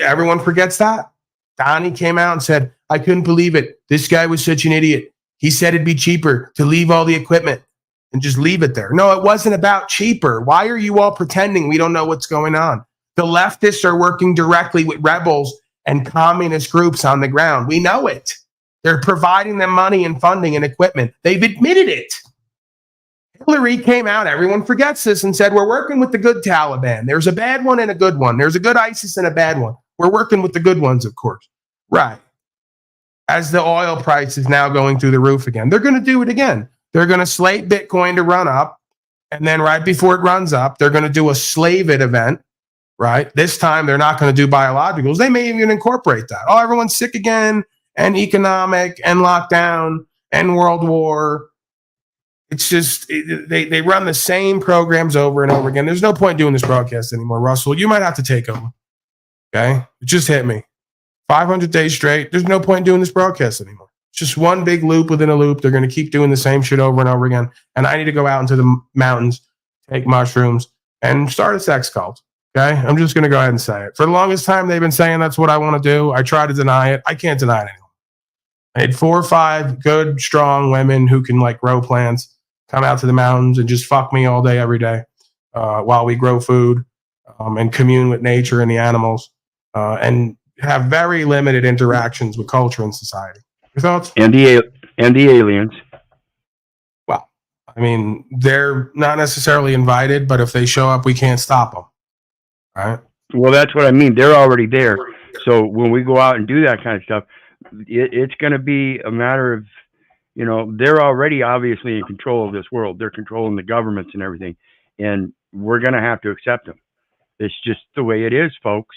Everyone forgets that. Donnie came out and said, I couldn't believe it. This guy was such an idiot. He said it'd be cheaper to leave all the equipment and just leave it there. No, it wasn't about cheaper. Why are you all pretending we don't know what's going on? The leftists are working directly with rebels and communist groups on the ground. We know it. They're providing them money and funding and equipment. They've admitted it. Hillary came out, everyone forgets this, and said, we're working with the good Taliban. There's a bad one and a good one. There's a good ISIS and a bad one. We're working with the good ones, of course. Right. As the oil price is now going through the roof again, they're going to do it again. They're going to slate Bitcoin to run up. And then right before it runs up, they're going to do a slave it event. Right. This time, they're not going to do biologicals. They may even incorporate that. Oh, everyone's sick again, and economic, and lockdown, and World War. It's just, they run the same programs over and over again. There's no point doing this broadcast anymore, Russell. You might have to take over. Okay? It just hit me. 500 days straight. There's no point doing this broadcast anymore. It's just one big loop within a loop. They're going to keep doing the same shit over and over again. And I need to go out into the mountains, take mushrooms, and start a sex cult. Okay, I'm just going to go ahead and say it. For the longest time, they've been saying that's what I want to do. I try to deny it. I can't deny it anymore. I had 4 or 5 good, strong women who can like grow plants, come out to the mountains and just fuck me all day, every day, while we grow food and commune with nature and the animals, and have very limited interactions with culture and society. Your thoughts? And the aliens. Well, I mean, they're not necessarily invited, but if they show up, we can't stop them. Right? Well, that's what I mean. They're already there. So when we go out and do that kind of stuff, it's going to be a matter of, they're already obviously in control of this world. They're controlling the governments and everything. And we're going to have to accept them. It's just the way it is, folks.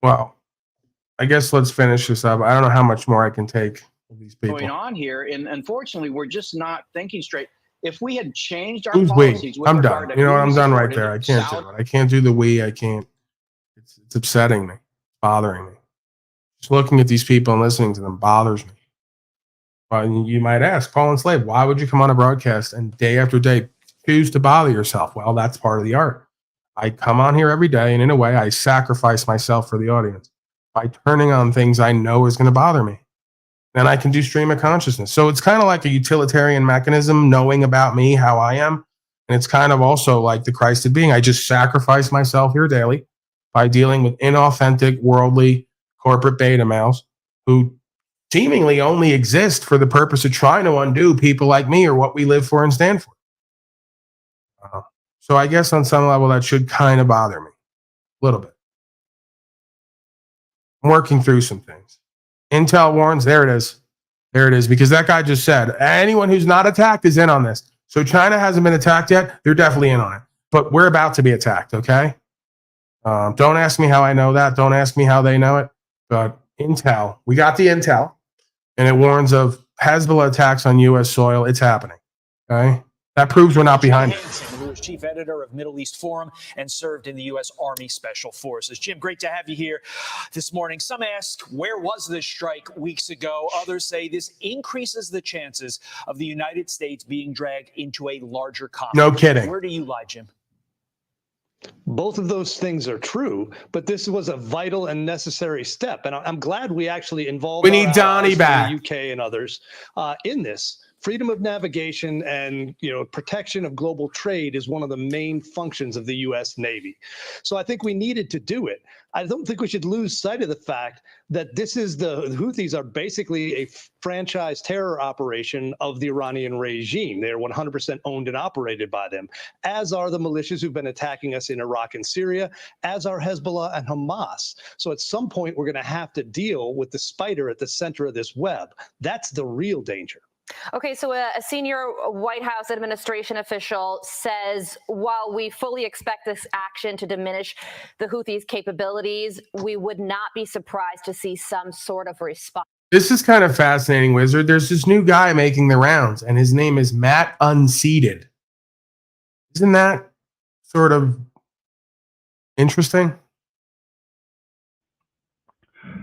Well, I guess let's finish this up. I don't know how much more I can take of these people. Going on here, and unfortunately, we're just not thinking straight. If we had changed our Who's policies, we? with I'm regard done. to You know who what? I'm we done right supported, there. I can't South- do it. I can't do the we. I can't. It's upsetting me, bothering me. Just looking at these people and listening to them bothers me. Well, you might ask, Paul and Slave, why would you come on a broadcast and day after day choose to bother yourself? Well, that's part of the art. I come on here every day, and in a way, I sacrifice myself for the audience by turning on things I know is going to bother me. Then I can do stream of consciousness. So it's kind of like a utilitarian mechanism, knowing about me, how I am. And it's kind of also like the Christed being. I just sacrifice myself here daily by dealing with inauthentic, worldly, corporate beta males who seemingly only exist for the purpose of trying to undo people like me or what we live for and stand for. So I guess on some level that should kind of bother me a little bit. I'm working through some things. Intel warns, there it is. There it is, because that guy just said, anyone who's not attacked is in on this. So China hasn't been attacked yet. They're definitely in on it. But we're about to be attacked, okay? Don't ask me how I know that. Don't ask me how they know it. But Intel, we got the intel, and it warns of Hezbollah attacks on U.S. soil. It's happening, okay? That proves we're not behind it. Who is chief editor of Middle East Forum and served in the U.S. Army Special Forces. Jim, great to have you here this morning. Some ask, where was this strike weeks ago? Others say this increases the chances of the United States being dragged into a larger conflict. No kidding. Where do you lie, Jim? Both of those things are true, but this was a vital and necessary step. And I'm glad we actually involved We need Donnie back. The UK and others in this. Freedom of navigation and protection of global trade is one of the main functions of the U.S. Navy. So I think we needed to do it. I don't think we should lose sight of the fact that the Houthis are basically a franchise terror operation of the Iranian regime. They're 100% owned and operated by them, as are the militias who've been attacking us in Iraq and Syria, as are Hezbollah and Hamas. So at some point, we're going to have to deal with the spider at the center of this web. That's the real danger. Okay, so a senior White House administration official says, while we fully expect this action to diminish the Houthis' capabilities, we would not be surprised to see some sort of response. This is kind of fascinating, Wizard. There's this new guy making the rounds, and his name is Matt Unseated. Isn't that sort of interesting?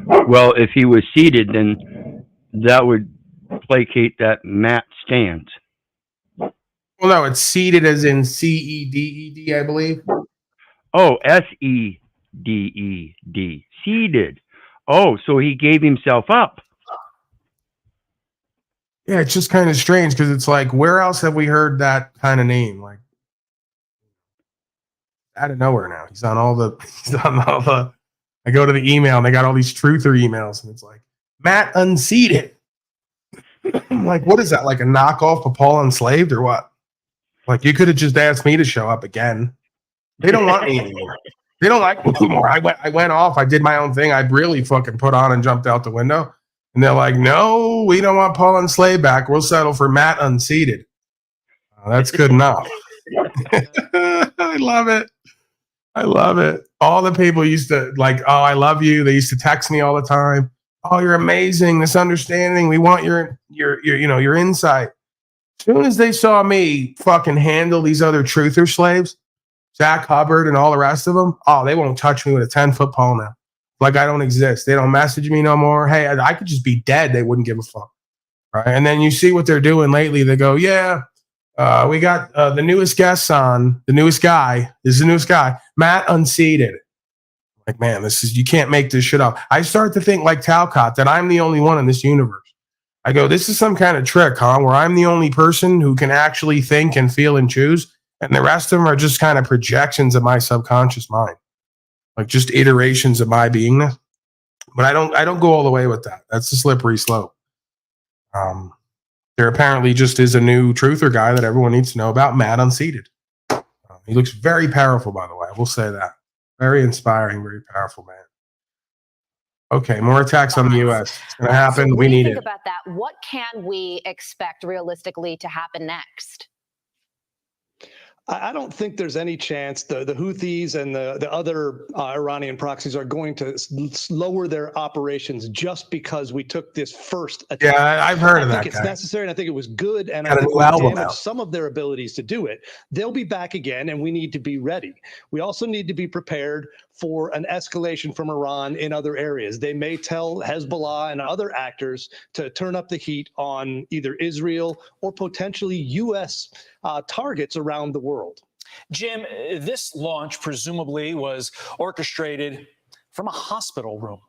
Well, if he was seated, then that would placate that Matt stands. Well, no, it's seated as in C-E-D-E-D, I believe. Oh, S-E-D-E-D. Seated. Oh, so he gave himself up. Yeah, it's just kind of strange because it's like, where else have we heard that kind of name? Like, out of nowhere now. He's on all the, I go to the email and they got all these truther emails and it's like, Matt Unseated. I'm like, what is that? Like a knockoff of Paul Enslaved or what? Like, you could have just asked me to show up again. They don't want me anymore. They don't like me anymore. I went off. I did my own thing. I really fucking put on and jumped out the window. And they're like, no, we don't want Paul Enslaved back. We'll settle for Matt Unseated. That's good enough. I love it. I love it. All the people used to like, oh, I love you. They used to text me all the time. Oh, you're amazing. This understanding. We want your insight. As soon as they saw me fucking handle these other truther slaves, Zach Hubbard and all the rest of them, oh, they won't touch me with a 10-foot pole now. Like I don't exist. They don't message me no more. Hey, I could just be dead. They wouldn't give a fuck. Right. And then you see what they're doing lately. They go, yeah, We got the newest guests on. The newest guy. This is the newest guy. Matt Unseated. Like, man, you can't make this shit up. I start to think like Talcott that I'm the only one in this universe. I go, this is some kind of trick, huh? Where I'm the only person who can actually think and feel and choose. And the rest of them are just kind of projections of my subconscious mind. Like just iterations of my beingness. But I don't go all the way with that. That's a slippery slope. There apparently just is a new truther guy that everyone needs to know about, Matt Unseated. He looks very powerful, by the way. I will say that. Very inspiring, very powerful man. Okay, more attacks on the U.S. It's going to happen. So we need it. Think about that. What can we expect realistically to happen next? I don't think there's any chance the Houthis and the other Iranian proxies are going to lower their operations just because we took this first attack. Yeah, I've heard of that I think it's necessary, and I think it was good, and I Got a think new we album damaged out. some of their abilities to do it. They'll be back again, and we need to be ready. We also need to be prepared for an escalation from Iran in other areas. They may tell Hezbollah and other actors to turn up the heat on either Israel or potentially U.S. Targets around the world. Jim, this launch presumably was orchestrated from a hospital room.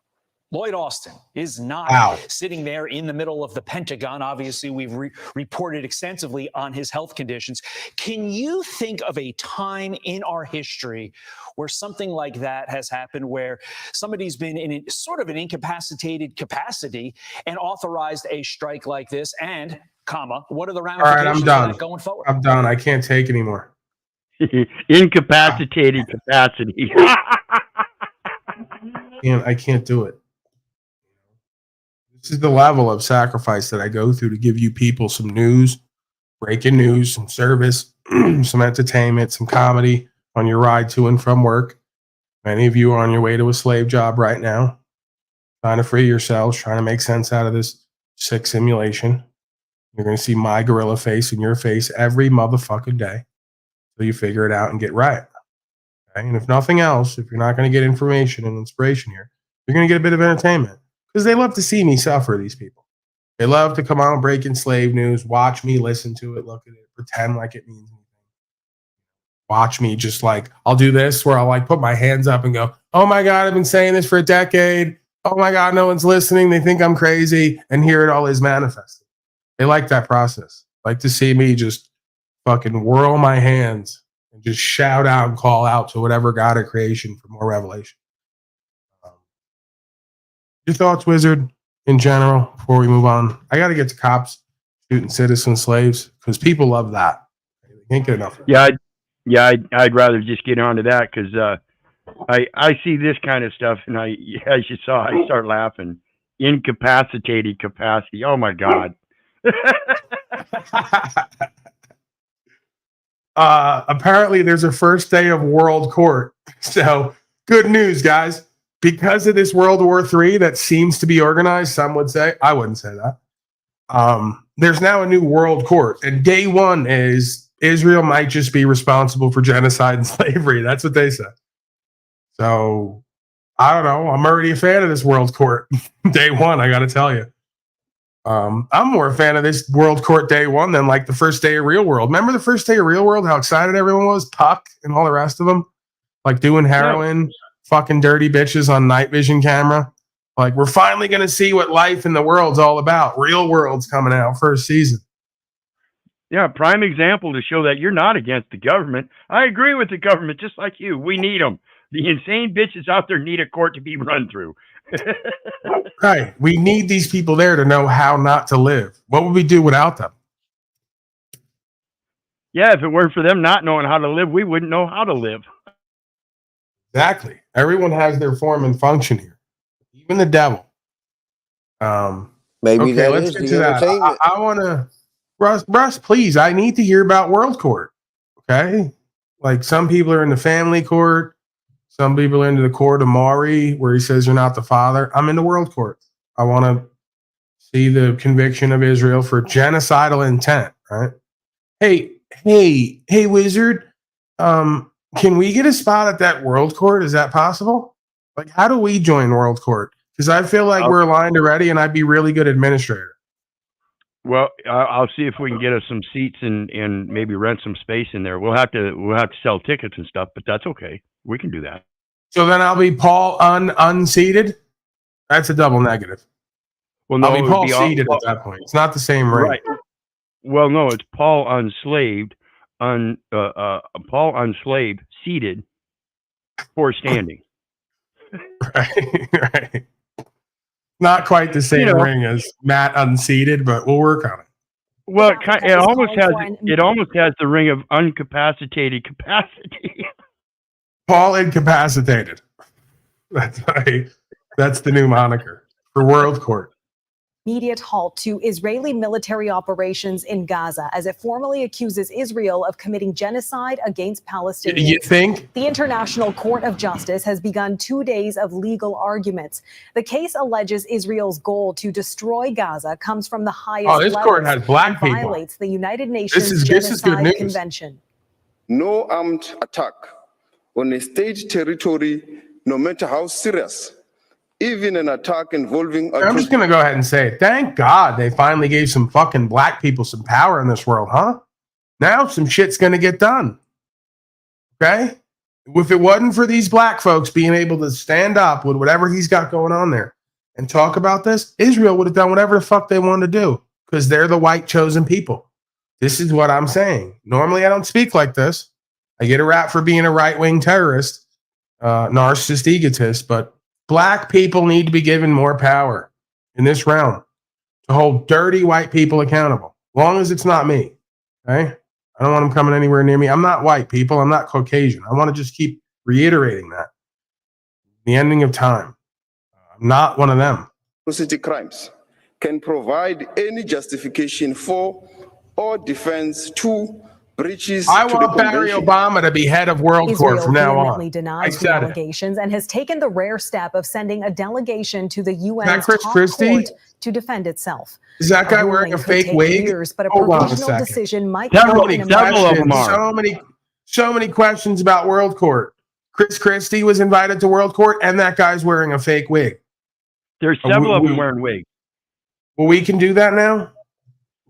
Lloyd Austin is not sitting there in the middle of the Pentagon. Obviously, we've reported extensively on his health conditions. Can you think of a time in our history where something like that has happened, where somebody's been in sort of an incapacitated capacity and authorized a strike like this? And, what are the All right, ramifications I'm done. of that going forward? I'm done. I can't take anymore. Incapacitated capacity. I can't do it. This is the level of sacrifice that I go through to give you people some news, breaking news, some service, some entertainment, some comedy on your ride to and from work. Many of you are on your way to a slave job right now, trying to free yourselves, trying to make sense out of this sick simulation. You're going to see my gorilla face in your face every motherfucking day until you figure it out and get right. Okay? And if nothing else, if you're not going to get information and inspiration here, you're going to get a bit of entertainment. Because they love to see me suffer, these people. They love to come out breaking slave news, watch me, listen to it, look at it, pretend like it means anything. Watch me just like, I'll do this where I'll like put my hands up and go, oh my God, I've been saying this for a decade. Oh my God, no one's listening. They think I'm crazy. And here it all is manifested. They like that process. Like to see me just fucking whirl my hands and just shout out and call out to whatever God of creation for more revelation. Your thoughts, Wizard, in general, before we move on? I got to get to cops shooting citizen slaves because people love that. They can't get enough. I'd rather just get on to that because I see this kind of stuff and as you saw, I start laughing. Incapacitated capacity. Oh my God. Apparently, there's a first day of World Court. So good news, guys. Because of this World War III that seems to be organized, some would say, I wouldn't say that. There's now a new World Court, and day one is Israel might just be responsible for genocide and slavery. That's what they said. So I don't know. I'm already a fan of this World Court. Day one, I got to tell you. I'm more a fan of this World Court day one than like the first day of Real World. Remember the first day of Real World? How excited everyone was? Puck and all the rest of them, like doing heroin. Fucking dirty bitches on night vision camera. Like, we're finally going to see what life in the world's all about. Real World's coming out first season. Yeah, prime example to show that you're not against the government. I agree with the government, just like you. We need them. The insane bitches out there need a court to be run through. Right. We need these people there to know how not to live. What would we do without them? Yeah, if it weren't for them not knowing how to live, we wouldn't know how to live. Exactly. Everyone has their form and function here. Even the devil. Maybe okay, that let's is get the to that. entertainment. I want to, Russ, please. I need to hear about World Court. Okay, like some people are in the family court, some people are into the court of Maury, where he says you're not the father. I'm in the World Court. I want to see the conviction of Israel for genocidal intent. Right? Hey, Wizard. Can we get a spot at that World Court? Is that possible? Like, how do we join World Court? Because I feel like we're aligned already, and I'd be really good administrator. Well, I'll see if we can get us some seats and maybe rent some space in there. We'll have to sell tickets and stuff, but that's okay. We can do that. So then I'll be Paul unseated. That's a double negative. Well, no, I'll be it would Paul be seated at that point. It's not the same ring. Right. Well, no, it's Paul unslaved, Paul unslaved, seated, for standing. Right. Not quite the same ring as Matt unseated, but we'll work on it. Well, it almost has the ring of uncapacitated capacity. Paul incapacitated. That's right. That's the new moniker for World Court. Immediate halt to Israeli military operations in Gaza as it formally accuses Israel of committing genocide against Palestinians. You think? The International Court of Justice has begun 2 days of legal arguments. The case alleges Israel's goal to destroy Gaza comes from the highest this court has black people. Violates the United Nations This is good Genocide news. Convention. No armed attack on a state territory, no matter how serious, even an attack involving... I'm just going to go ahead and say it. Thank God they finally gave some fucking black people some power in this world, huh? Now some shit's going to get done. Okay? If it wasn't for these black folks being able to stand up with whatever he's got going on there and talk about this, Israel would have done whatever the fuck they wanted to do because they're the white chosen people. This is what I'm saying. Normally I don't speak like this. I get a rap for being a right-wing terrorist, narcissist, egotist, but black people need to be given more power in this realm to hold dirty white people accountable, as long as it's not me. Okay? I don't want them coming anywhere near me. I'm not white, people. I'm not Caucasian. I want to just keep reiterating that. The ending of time. I'm not one of them. Atrocity crimes can provide any justification for or defense to breaches. I to want the Barry convention. Obama to be head of World Court from now on. Vehemently I denies the said it. allegations and has taken the rare step of sending a delegation to the UN's Chris top Christie? court to defend itself. Is that guy wearing ruling a could fake take wig? years, but a Hold on a provisional second. decision might So come many in a matter of questions. weeks. So many questions about World Court. Chris Christie was invited to World Court, and that guy's wearing a fake wig. There's several of them wearing wigs. Well, we can do that now.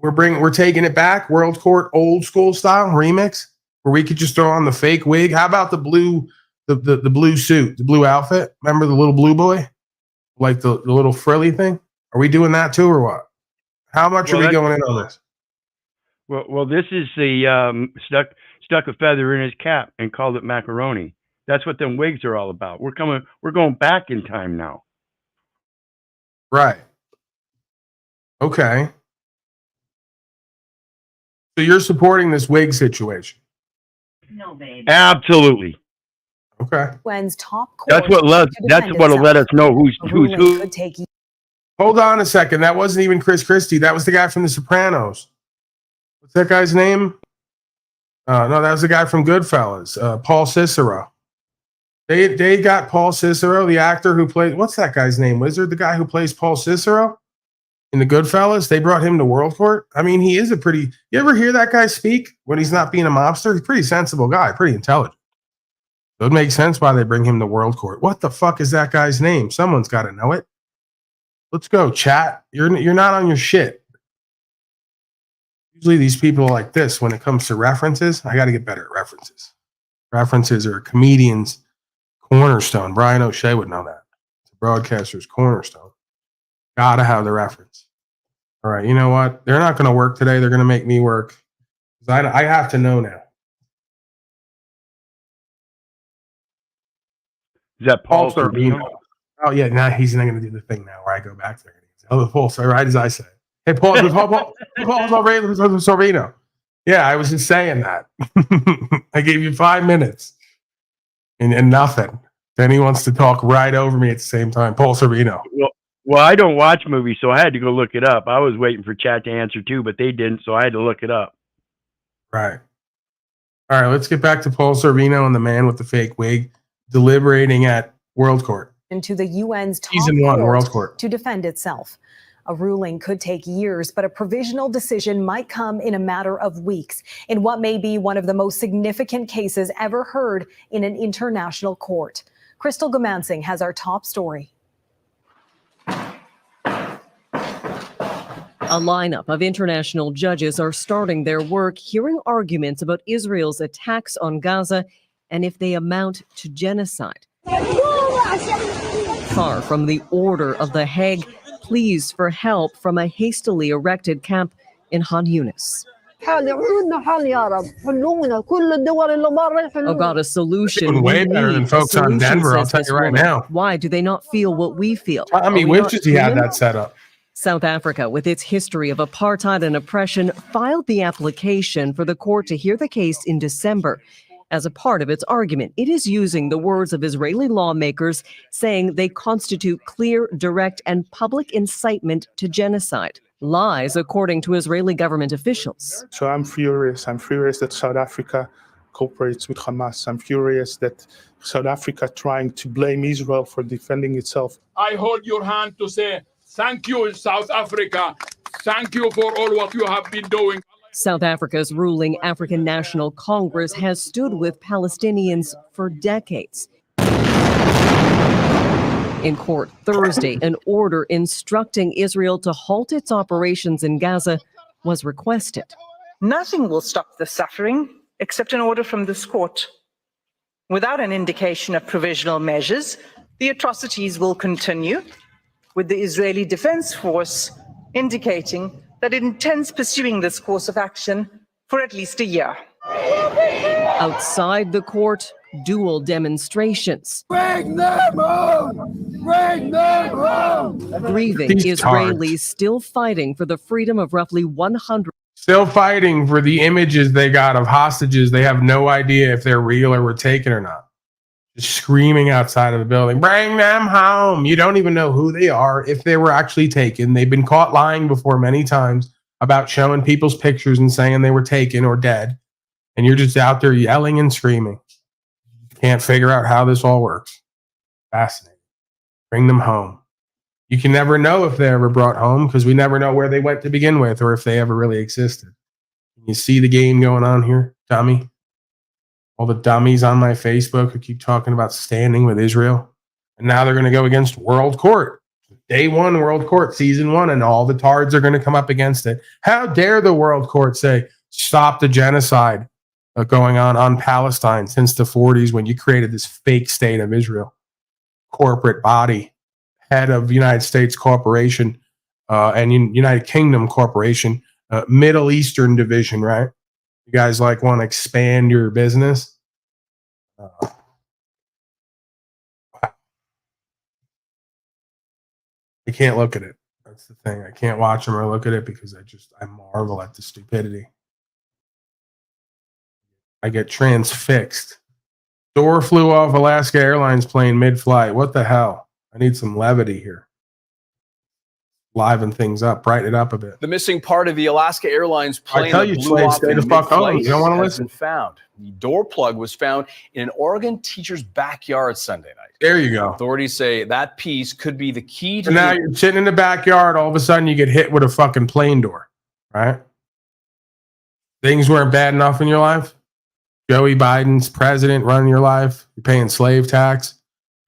We're taking it back. World Court, old school style remix, where we could just throw on the fake wig. How about the blue suit, the blue outfit? Remember the little blue boy, like the little frilly thing? Are we doing that too, or what? How much are we going in on this? Well, this is the stuck a feather in his cap and called it macaroni. That's what them wigs are all about. We're going back in time now. Right. Okay. So you're supporting this wig situation? No, baby. Absolutely. Okay. UN's top court. That's what'll let us know who's who. Could take Hold on a second. That wasn't even Chris Christie. That was the guy from The Sopranos. What's that guy's name? No, that was the guy from Goodfellas, Paul Cicero. They got Paul Cicero, the actor who played, what's that guy's name? Wizard, the guy who plays Paul Cicero in the Goodfellas. They brought him to World Court. I mean, he is you ever hear that guy speak when he's not being a mobster? He's a pretty sensible guy, pretty intelligent. So it makes sense why they bring him to World Court. What the fuck is that guy's name? Someone's got to know it. Let's go, chat. You're not on your shit. Usually these people are like this when it comes to references. I got to get better at references. References are comedians' cornerstone. Brian O'Shea would know that. It's a broadcaster's cornerstone. Got to have the reference. All right, you know what? They're not going to work today. They're going to make me work. I have to know now. Is that Paul Sorvino? Oh, yeah. Now he's not going to do the thing now where I go back there. Oh, Paul, sorry, right as I say. Hey, Paul Sorvino. Yeah, I was just saying that. I gave you 5 minutes and nothing. Then he wants to talk right over me at the same time. Paul Sorvino. Well, I don't watch movies, so I had to go look it up. I was waiting for chat to answer too, but they didn't, so I had to look it up. Right. All right, let's get back to Paul Sorvino and the man with the fake wig deliberating at World Court. Into the UN's top Season 1, court World Court. to defend itself. A ruling could take years, but a provisional decision might come in a matter of weeks in what may be one of the most significant cases ever heard in an international court. Crystal Gamansing has our top story. A lineup of international judges are starting their work hearing arguments about Israel's attacks on Gaza and if they amount to genocide. Far from the order of The Hague, pleas for help from a hastily erected camp in Han Yunis. Oh, got a solution. Way We better than need a folks on solution, Denver, I'll says tell this you right woman. now. Why do they not feel what we feel? Tommy Are we not wishes he had human? that set up. South Africa, with its history of apartheid and oppression, filed the application for the court to hear the case in December. As a part of its argument, it is using the words of Israeli lawmakers, saying they constitute clear, direct, and public incitement to genocide. Lies, according to Israeli government officials. So I'm furious. I'm furious that South Africa cooperates with Hamas. I'm furious that South Africa trying to blame Israel for defending itself. I hold your hand to say thank you, South Africa. Thank you for all what you have been doing. South Africa's ruling African National Congress has stood with Palestinians for decades. In court Thursday, an order instructing Israel to halt its operations in Gaza was requested. Nothing will stop the suffering except an order from this court. Without an indication of provisional measures, the atrocities will continue, with the Israeli Defense Force indicating that it intends pursuing this course of action for at least a year. Outside the court, dual demonstrations. Bring them home! Bring them home! Grieving These Israelis still fighting for the freedom of roughly 100. Still fighting for the images they got of hostages. They have no idea if they're real or were taken or not. Just screaming outside of the building, bring them home. You don't even know who they are, if they were actually taken. They've been caught lying before many times about showing people's pictures and saying they were taken or dead. And you're just out there yelling and screaming. Can't figure out how this all works. Fascinating. Bring them home. You can never know if they're ever brought home because we never know where they went to begin with or if they ever really existed. You see the game going on here, dummy? All the dummies on my Facebook who keep talking about standing with Israel. And now they're going to go against World Court. Day one, World Court, season one, and all the tards are going to come up against it. How dare the World Court say, stop the genocide going on Palestine since the 40s when you created this fake state of Israel. Corporate body, head of United States Corporation and United Kingdom Corporation, Middle Eastern division, right? You guys like want to expand your business? I can't look at it. That's the thing. I can't watch them or look at it because I marvel at the stupidity. I get transfixed. Door flew off Alaska Airlines plane mid-flight. What the hell? I need some levity here. Liven things up, brighten it up a bit. The missing part of the Alaska Airlines plane tell that you, blew slaves, off stay in the fuck home. mid-flight You don't wanna has listen. been found. The door plug was found in an Oregon teacher's backyard Sunday night. There you go. Authorities say that piece could be the key to And now you're sitting in the backyard. All of a sudden, you get hit with a fucking plane door, right? Things weren't bad enough in your life. Joey Biden's president running your life. You're paying slave tax.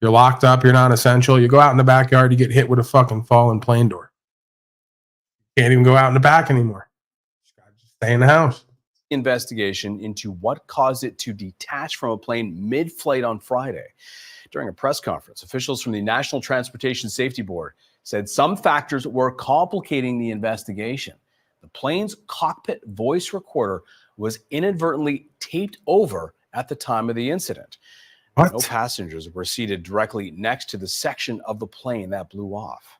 You're locked up. You're non-essential. You go out in the backyard. You get hit with a fucking fallen plane door. Can't even go out in the back anymore. Just stay in the house. investigation into what caused it to detach from a plane mid-flight on Friday. During a press conference, officials from the National Transportation Safety Board said some factors were complicating the investigation. The plane's cockpit voice recorder was inadvertently taped over at the time of the incident. What? No passengers were seated directly next to the section of the plane that blew off.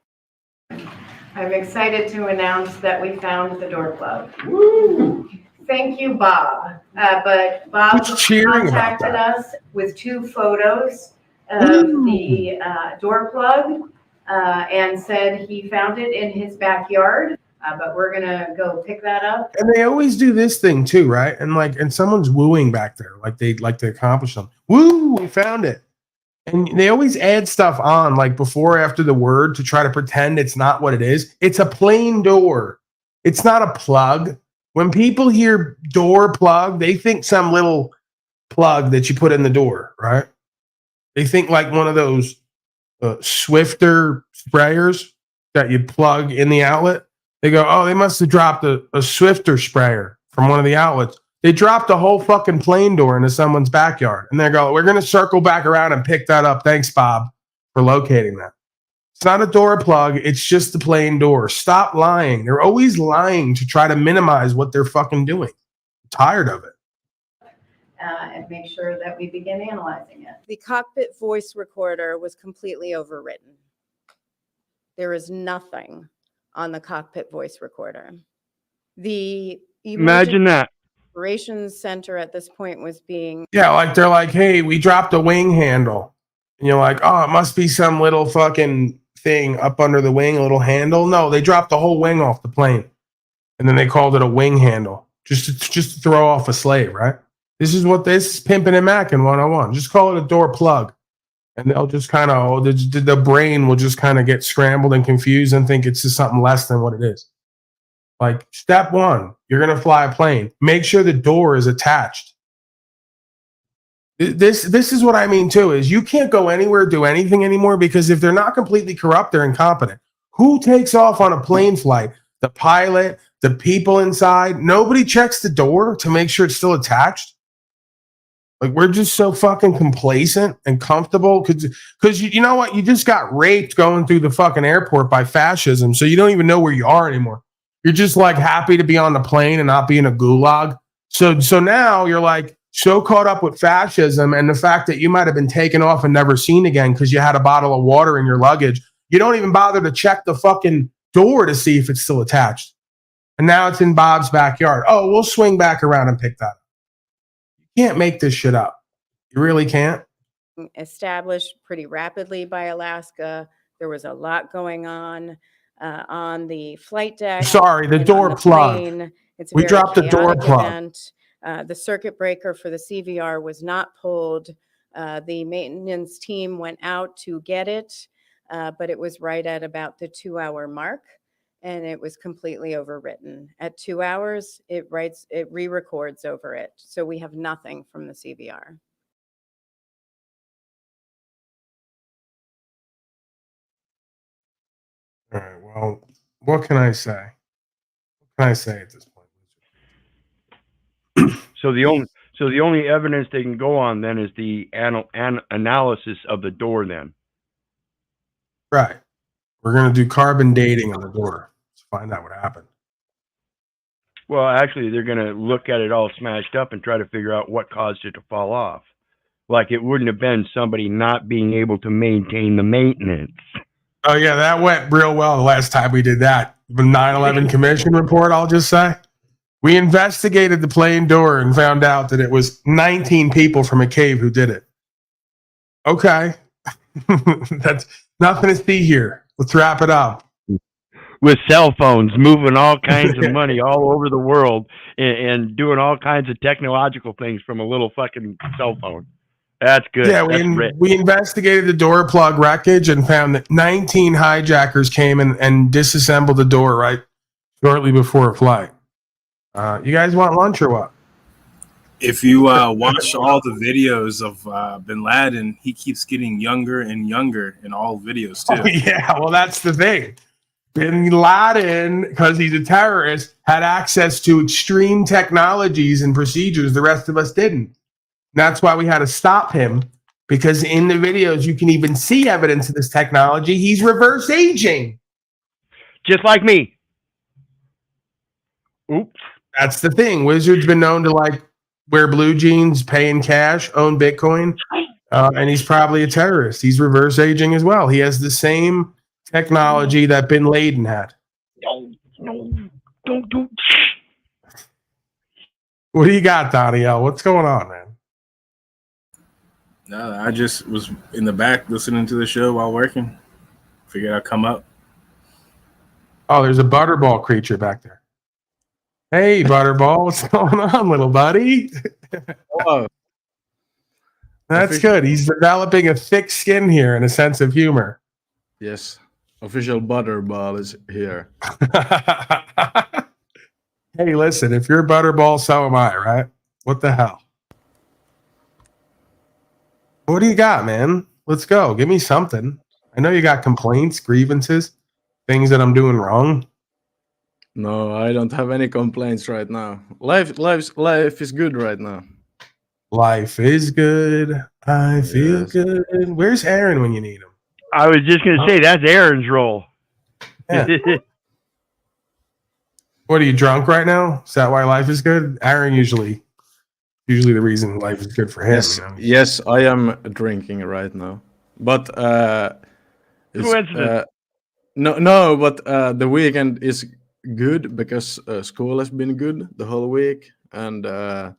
I'm excited to announce that we found the door plug. Woo! Thank you, Bob. But Bob Who's cheering about contacted that? us with 2 photos of the door plug and said he found it in his backyard. But we're gonna go pick that up. And they always do this thing too, right? And someone's wooing back there, like they'd like to accomplish something. Woo, we found it. And they always add stuff on, like before or after the word, to try to pretend it's not what it is. It's a plain door. It's not a plug. When people hear door plug, they think some little plug that you put in the door, right? They think like one of those Swifter sprayers that you plug in the outlet. They go, oh, they must have dropped a Swifter sprayer from one of the outlets. They dropped a whole fucking plane door into someone's backyard. And they go, we're going to circle back around and pick that up. Thanks, Bob, for locating that. It's not a door plug. It's just the plane door. Stop lying. They're always lying to try to minimize what they're fucking doing. I'm tired of it. And make sure that we begin analyzing it. The cockpit voice recorder was completely overwritten. There is nothing on the cockpit voice recorder. The Imagine that. Operations Center at this point was being. Yeah, like they're like, hey, we dropped a wing handle. And you're like, oh, it must be some little fucking thing up under the wing, a little handle. No, they dropped the whole wing off the plane. And then they called it a wing handle. Just to throw off a slave, right? This is pimping and macking 101. Just call it a door plug. And they'll just kind of, the brain will just kind of get scrambled and confused and think it's just something less than what it is. Like, step one, you're going to fly a plane. Make sure the door is attached. This is what I mean, too, is you can't go anywhere, do anything anymore, because if they're not completely corrupt, they're incompetent. Who takes off on a plane flight? The pilot, the people inside. Nobody checks the door to make sure it's still attached. Like, we're just so fucking complacent and comfortable because you know what? You just got raped going through the fucking airport by fascism, so you don't even know where you are anymore. You're just like happy to be on the plane and not be in a gulag. So now you're like so caught up with fascism and the fact that you might have been taken off and never seen again because you had a bottle of water in your luggage. You don't even bother to check the fucking door to see if it's still attached. And now it's in Bob's backyard. Oh, we'll swing back around and pick that up. You can't make this shit up. You really can't. Established pretty rapidly by Alaska. There was a lot going on the flight deck. Sorry, the door plug. We dropped the door plug. The circuit breaker for the CVR was not pulled. The maintenance team went out to get it, but it was right at about the 2-hour mark, and it was completely overwritten. At 2 hours, it re-records over it, so we have nothing from the CVR. All right, well, what can I say? What can I say at this point? So the only evidence they can go on then is the analysis of the door then. Right. We're going to do carbon dating on the door to find out what happened. Well, actually, they're going to look at it all smashed up and try to figure out what caused it to fall off. Like it wouldn't have been somebody not being able to maintain the maintenance. Oh, yeah, that went real well the last time we did that. The 9/11 commission report, I'll just say. We investigated the plane door and found out that it was 19 people from a cave who did it. Okay. That's nothing to see here. Let's wrap it up. With cell phones, moving all kinds of money all over the world and doing all kinds of technological things from a little fucking cell phone. That's good. Yeah, we investigated the door plug wreckage and found that 19 hijackers came and disassembled the door right shortly before a flight. You guys want lunch or what? If you watch all the videos of Bin Laden, he keeps getting younger and younger in all videos too. Oh, yeah, well, that's the thing. Bin Laden, because he's a terrorist, had access to extreme technologies and procedures the rest of us didn't. That's why we had to stop him, because in the videos you can even see evidence of this technology. He's reverse aging. Just like me. Oops. That's the thing. Wizard's been known to like wear blue jeans, pay in cash, own Bitcoin, and he's probably a terrorist. He's reverse aging as well. He has the same technology that Bin Laden had. Don't. What do you got, Danielle? What's going on, man? No, I just was in the back listening to the show while working. Figured I'd come up. Oh, there's a butterball creature back there. Hey, Butterball, what's going on, little buddy? Hello. That's good. He's developing a thick skin here and a sense of humor. Yes, official Butterball is here. Hey, listen, if you're Butterball, so am I, right? What the hell? What do you got, man? Let's go. Give me something. I know you got complaints, grievances, things that I'm doing wrong. No, I don't have any complaints right now. Life is good right now. Life is good. I feel Yes. good. Where's Aaron when you need him? I was just going to say that's Aaron's role. Yeah. What are you drunk right now? Is that why life is good? Aaron usually the reason life is good for him. Yes, You know? yes, I am drinking right now. But Coincidence. no, but the weekend is good because school has been good the whole week, and I've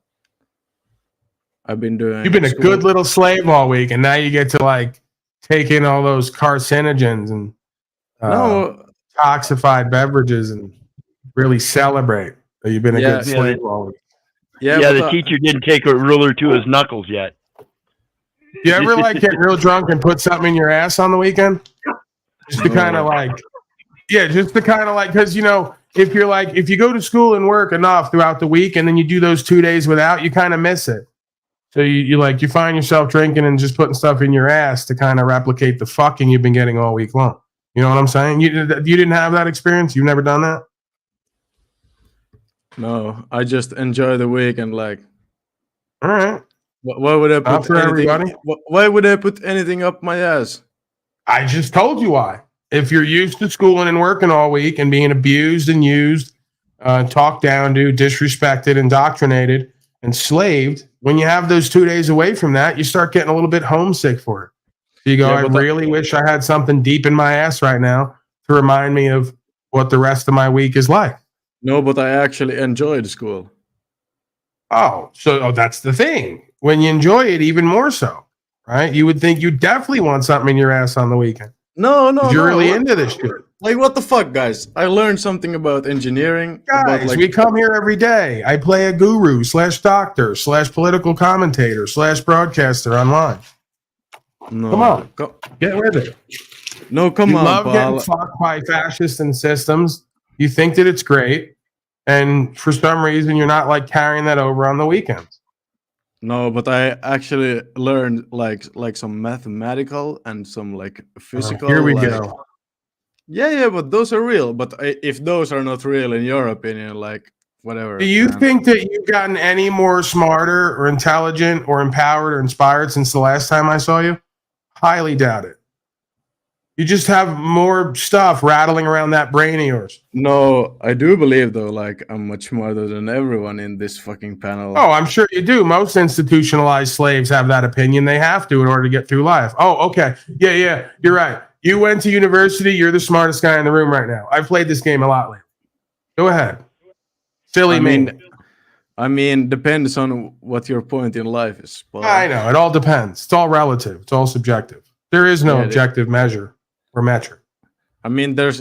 been doing. You've been a school. good little slave all week, and now you get to like take in all those carcinogens and toxified beverages and really celebrate that you've been a good slave all week. Yeah, the teacher didn't take a ruler to his knuckles yet. You ever like get real drunk and put something in your ass on the weekend? Just to kind of like, because you know, if you go to school and work enough throughout the week and then you do those 2 days without, you kind of miss it. So you find yourself drinking and just putting stuff in your ass to kind of replicate the fucking you've been getting all week long. You know what I'm saying? You didn't have that experience? You've never done that? No, I just enjoy the weekend. Like, all right. Why would I Not put for anything? everybody. Why would I put anything up my ass? I just told you why. If you're used to schooling and working all week and being abused and used, talked down to, disrespected, indoctrinated, enslaved, when you have those 2 days away from that, you start getting a little bit homesick for it. So you go, I really wish I had something deep in my ass right now to remind me of what the rest of my week is like. No, but I actually enjoyed school. Oh, so that's the thing. When you enjoy it, even more so, right? You would think you definitely want something in your ass on the weekend. No, You're really into this shit. Like, what the fuck, guys? I learned something about engineering. Guys, we come here every day. I play a guru / doctor / political commentator / broadcaster online. No, come on, get with it. No, come you on, love pal. getting fucked by fascists and systems. You think that it's great, and for some reason, you're not like carrying that over on the weekends. No, but I actually learned like some mathematical and some like physical. Here we like, go. Yeah, but those are real. But if those are not real, in your opinion, like whatever. Do you man. think that you've gotten any more smarter or intelligent or empowered or inspired since the last time I saw you? Highly doubt it. You just have more stuff rattling around that brain of yours. No, I do believe though, like I'm much smarter than everyone in this fucking panel. Oh, I'm sure you do. Most institutionalized slaves have that opinion. They have to in order to get through life. Oh, okay. Yeah, you're right. You went to university. You're the smartest guy in the room right now. I've played this game a lot lately. Go ahead. Silly I mean, depends on what your point in life is. But I know. It all depends. It's all relative. It's all subjective. There is no objective measure or metric. I mean, there's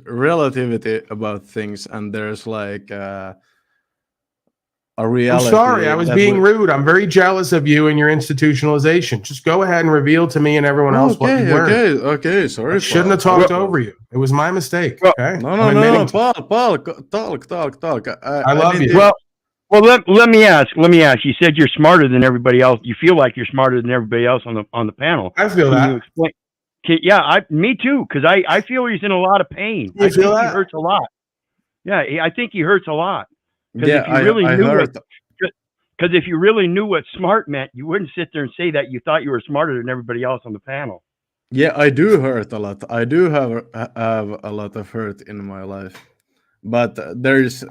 relativity about things, and there's like a reality. I'm sorry, I was being rude. I'm very jealous of you and your institutionalization. Just go ahead and reveal to me and everyone else what you learned. Okay. Sorry. I shouldn't have talked over you. It was my mistake. Okay. No. Paul, talk. I love you. Well, let me ask. You said you're smarter than everybody else. You feel like you're smarter than everybody else on the panel. I feel that. Yeah, me too. Because I feel he's in a lot of pain. I think he hurts a lot. Yeah, I think he hurts a lot. Yeah, because if you really knew what smart meant, you wouldn't sit there and say that you thought you were smarter than everybody else on the panel. Yeah, I do hurt a lot. I do have a lot of hurt in my life, but there's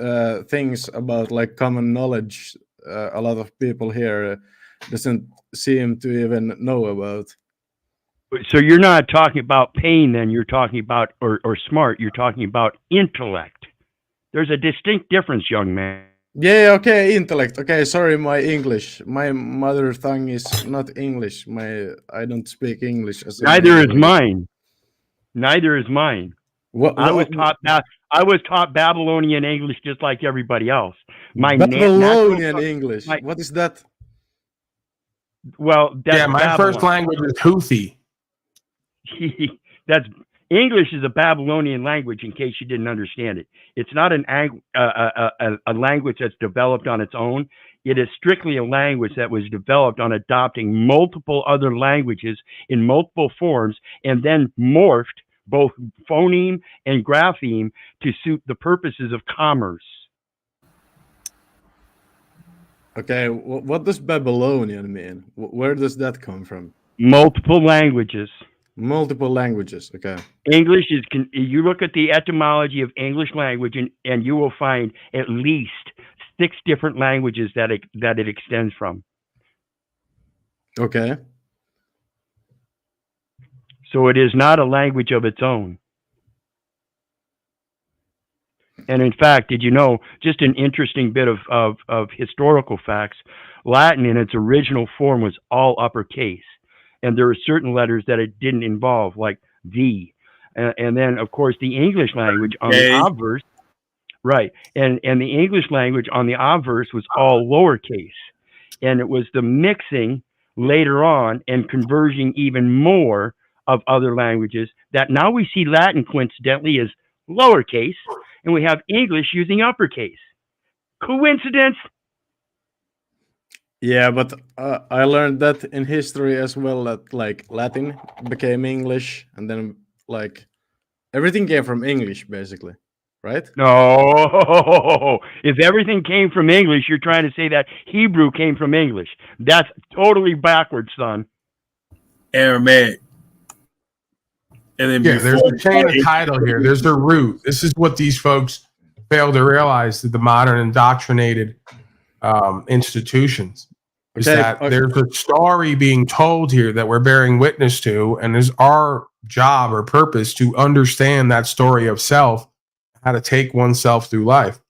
things about like common knowledge. A lot of people here doesn't seem to even know about. So you're not talking about pain, then you're talking about or smart. You're talking about intellect. There's a distinct difference, young man. Yeah, okay, intellect. Okay, sorry, my English. My mother tongue is not English. I don't speak English. Neither is mine. I was taught Babylonian English just like everybody else. Babylonian English. What is that? Well, that's my first language is Houthi. That's English is a Babylonian language, in case you didn't understand it. It's not a language that's developed on its own. It is strictly a language that was developed on adopting multiple other languages in multiple forms and then morphed both phoneme and grapheme, to suit the purposes of commerce. Okay, what does Babylonian mean? Where does that come from? Multiple languages. Multiple languages. Okay. English is, you look at the etymology of English language, and you will find at least 6 different languages that it extends from. Okay. So it is not a language of its own. And in fact, did you know, just an interesting bit of historical facts, Latin in its original form was all uppercase. And there are certain letters that it didn't involve, like the. And then, of course, the English language on the obverse, right. And the English language on the obverse was all lowercase. And it was the mixing later on and converging even more of other languages that now we see Latin coincidentally as lowercase, and we have English using uppercase. Coincidence? Yeah, but I learned that in history as well, that like Latin became English, and then like everything came from English basically, right? No, if everything came from English, you're trying to say that Hebrew came from English. That's totally backwards, son. Aramaic. And then there's a chain of title here. There's the root. This is what these folks fail to realize, that the modern indoctrinated institutions is that there's a story being told here that we're bearing witness to, and it's our job or purpose to understand that story of self, how to take oneself through life.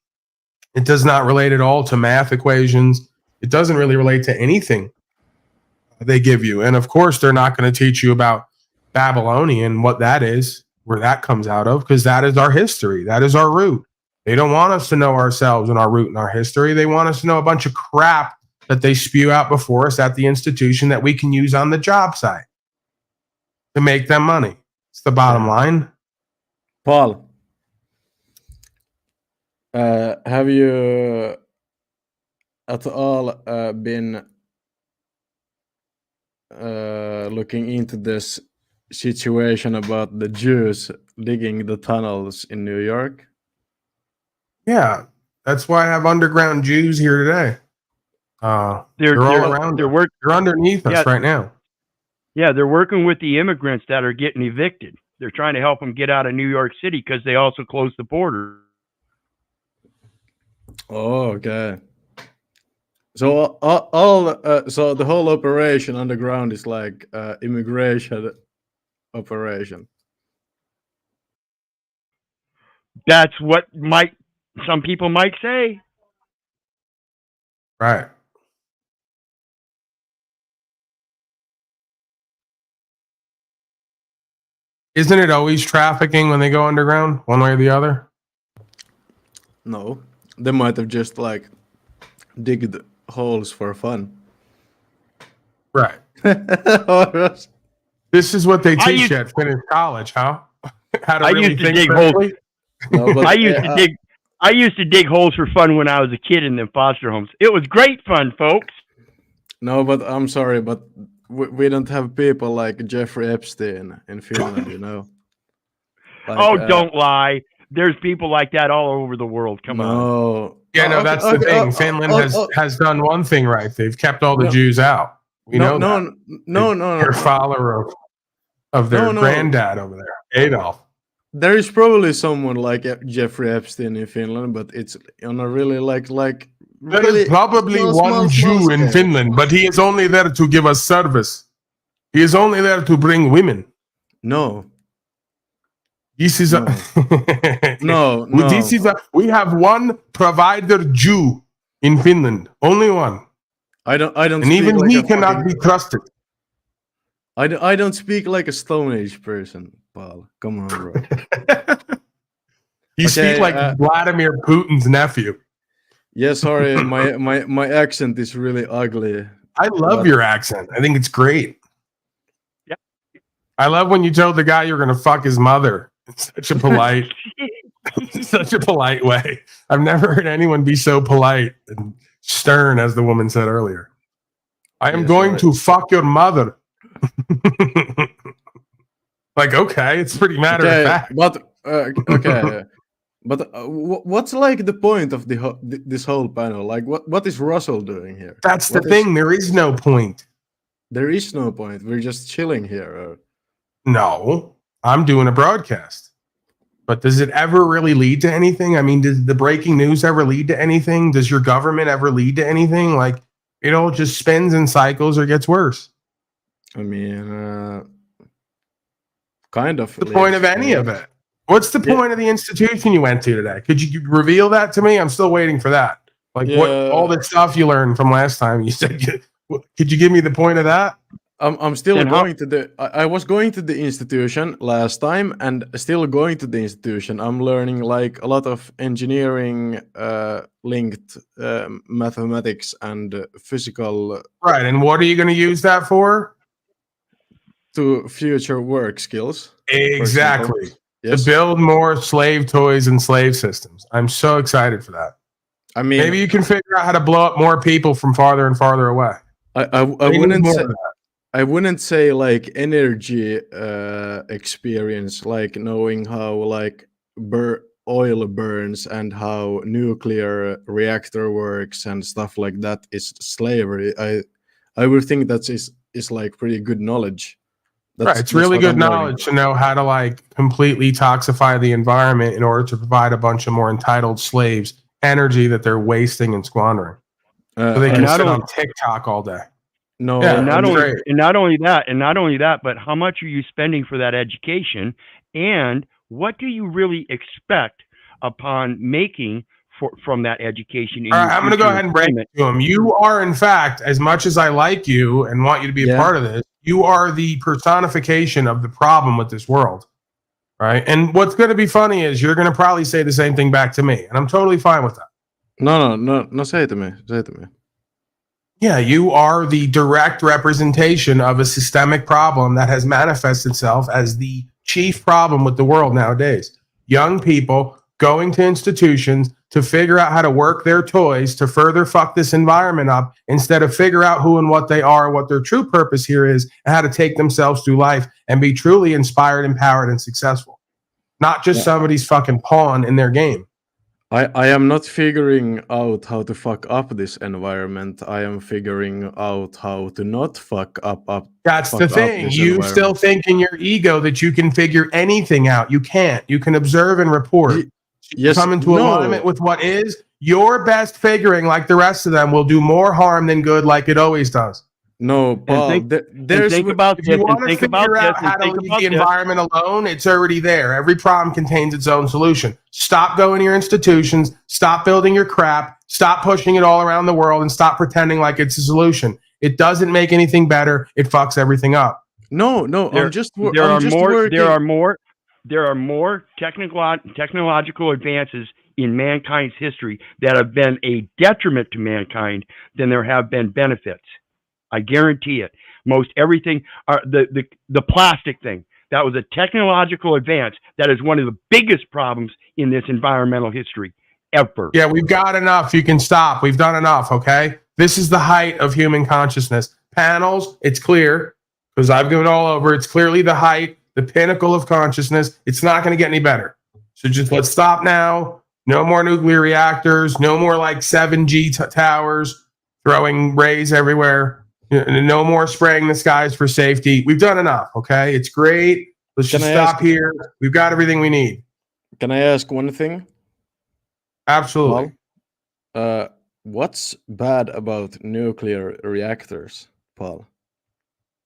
It does not relate at all to math equations. It doesn't really relate to anything they give you. And of course, they're not going to teach you about Babylonian, what that is, where that comes out of, because that is our history. That is our root. They don't want us to know ourselves and our root and our history. They want us to know a bunch of crap that they spew out before us at the institution that we can use on the job site to make them money. It's the bottom line. Paul, have you at all been looking into this situation about the Jews digging the tunnels in New York? Yeah, that's why I have underground Jews here today. They're all around. They're underneath us right now. Yeah, they're working with the immigrants that are getting evicted. They're trying to help them get out of New York City because they also closed the border. Oh, okay. So so the whole operation underground is like immigration operation. That's what some people might say. Right. Isn't it always trafficking when they go underground, one way or the other? No, they might have just like digged holes for fun. Right. This is what they teach at Finnish College, huh? How to I really used to think dig correctly? holes. I used to dig holes for fun when I was a kid in the foster homes. It was great fun, folks. No, but I'm sorry, but we don't have people like Jeffrey Epstein in Finland, you know. Like, don't lie. There's people like that all over the world. Come on. Yeah, no, that's the thing. Finland has done one thing right. They've kept all the Jews out. We know that. They're follower of their granddad over there, Adolf. There is probably someone like Jeffrey Epstein in Finland, but it's on a really There is probably one Jew in Finland, but he is only there to give us service. He is only there to bring women. No. This is no. This is we have one provider Jew in Finland, only one. I don't. And even he cannot be trusted. I don't speak like a Stone Age person, Paul. Come on, bro. You speak like Vladimir Putin's nephew. Yeah, sorry, my accent is really ugly. I love your accent. I think it's great. Yeah. I love when you told the guy you're going to fuck his mother. It's such a polite way. I've never heard anyone be so polite and stern as the woman said earlier. I am going to fuck your mother. Like, okay, it's pretty matter of fact. But okay. But what's like the point of this whole panel? Like, what is Russell doing here? That's the thing. There is no point. There is no point. We're just chilling here. No, I'm doing a broadcast. But does it ever really lead to anything? I mean, does the breaking news ever lead to anything? Does your government ever lead to anything? Like, it all just spins and cycles or gets worse. I mean, kind of. The point of any of it. What's the point of the institution you went to today? Could you reveal that to me? I'm still waiting for that. Like what all the stuff you learned from last time. You said, could you give me the point of that? I'm still going to the. I was going to the institution last time, and still going to the institution. I'm learning like a lot of engineering linked mathematics and physical. Right, and what are you going to use that for? To future work skills. Exactly. Yes. To build more slave toys and slave systems. I'm so excited for that. I mean, maybe you can figure out how to blow up more people from farther and farther away. I wouldn't say like energy experience, like knowing how like oil burns and how nuclear reactor works and stuff like that is slavery. I would think that is like pretty good knowledge. Right, it's really good knowledge to know how to like completely toxify the environment in order to provide a bunch of more entitled slaves energy that they're wasting and squandering, so they can sit on TikTok all day. No, yeah, and not only that, but how much are you spending for that education, and what do you really expect upon making from that education? All right, I'm going to go ahead and break it to him. You are, in fact, as much as I like you and want you to be a part of this, you are the personification of the problem with this world, right? And what's going to be funny is you're going to probably say the same thing back to me, and I'm totally fine with that. No, say it to me. Say it to me. Yeah, you are the direct representation of a systemic problem that has manifested itself as the chief problem with the world nowadays. Young people going to institutions to figure out how to work their toys to further fuck this environment up instead of figure out who and what they are, what their true purpose here is, and how to take themselves through life and be truly inspired, empowered, and successful. Not just somebody's fucking pawn in their game. I am not figuring out how to fuck up this environment. I am figuring out how to not fuck up. That's the thing. You still think in your ego that you can figure anything out. You can't. You can observe and report. Yes, come into alignment with what is. Your best figuring, like the rest of them, will do more harm than good, like it always does. No, Paul. Think about this. If you want to figure out how to leave the environment alone, it's already there. Every problem contains its own solution. Stop going to your institutions. Stop building your crap. Stop pushing it all around the world, and stop pretending like it's a solution. It doesn't make anything better. It fucks everything up. No. There are more technological advances in mankind's history that have been a detriment to mankind than there have been benefits. I guarantee it. Most everything, the plastic thing, that was a technological advance that is one of the biggest problems in this environmental history ever. Yeah, we've got enough. You can stop. We've done enough, okay? This is the height of human consciousness. Panels, it's clear, because I've given it all over. It's clearly the height, the pinnacle of consciousness. It's not going to get any better. So just let's stop now. No more nuclear reactors. No more like 7G towers throwing rays everywhere. No more spraying the skies for safety. We've done enough, okay? It's great. Let's just stop here. We've got everything we need. Can I ask one thing? Absolutely. What's bad about nuclear reactors, Paul?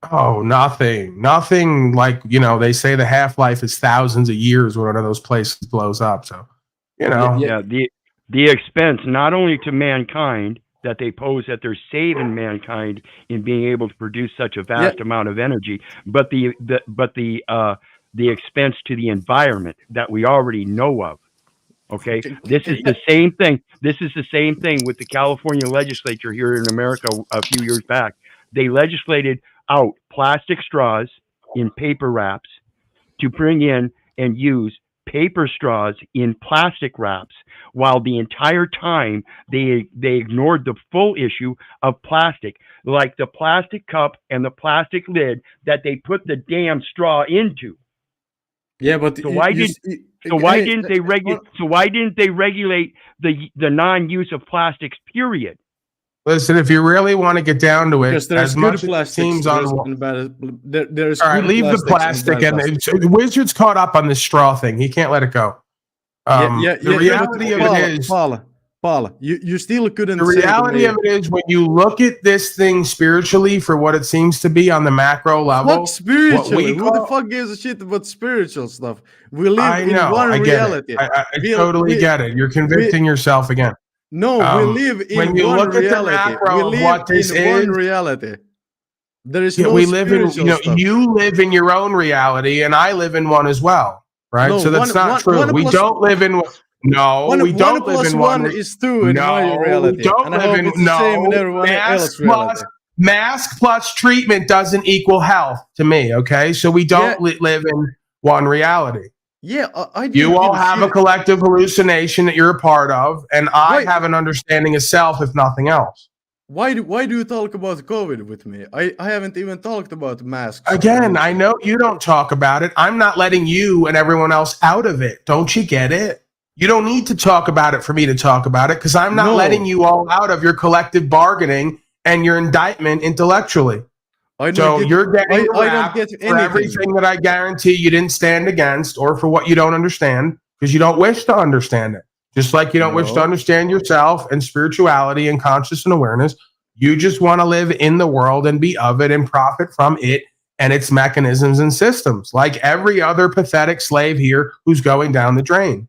Oh, nothing. Nothing like, they say the half-life is thousands of years when one of those places blows up. So, the expense, not only to mankind, that they pose that they're saving mankind in being able to produce such a vast amount of energy, but the expense to the environment that we already know of. Okay, this is the same thing. This is the same thing with the California legislature here in America a few years back. They legislated out plastic straws in paper wraps to bring in and use paper straws in plastic wraps, while the entire time they ignored the full issue of plastic, like the plastic cup and the plastic lid that they put the damn straw into. Yeah, but So why didn't they regulate? So why didn't they regulate the non-use of plastics? Period. Listen, if you really want to get down to it, Because there's as good much as it plastics seems on. and bad. There's All right, good leave the plastics plastic bad and plastics. the Wizard's caught up on the straw thing. He can't let it go. The reality of it is, Paula, you still couldn't. the reality of it is, when you look at this thing spiritually for what it seems to be on the macro level, Fuck spiritually. what we Who the call, fuck gives a shit about spiritual stuff? We live I know, in one I get reality. it. I totally get it. You're convicting yourself again. No, we live in when you one look reality. at the macro We of live what this in is, one reality. There is yeah, no we live in, spiritual stuff. you live in your own reality, and I live in one as well, right? No, so that's not true. one We plus- don't live in. No, One, we don't live plus in one one. is two in my No, reality. we don't And I live hope in. it's the same in No, everyone else's reality. mask plus treatment doesn't equal health to me. Okay, so we don't live in one reality. Yeah, I didn't You all give have a shit. collective hallucination that you're a part of, and I have an understanding of self, if nothing else. Why do you talk about COVID with me? I haven't even talked about masks. Again, I know you don't talk about it. I'm not letting you and everyone else out of it. Don't you get it? You don't need to talk about it for me to talk about it, because I'm not letting you all out of your collective bargaining and your indictment intellectually. So you're getting a rap for everything that I guarantee you didn't stand against, or for what you don't understand, because you don't wish to understand it. Just like you don't wish to understand yourself and spirituality and conscious and awareness. You just want to live in the world and be of it and profit from it and its mechanisms and systems, like every other pathetic slave here who's going down the drain.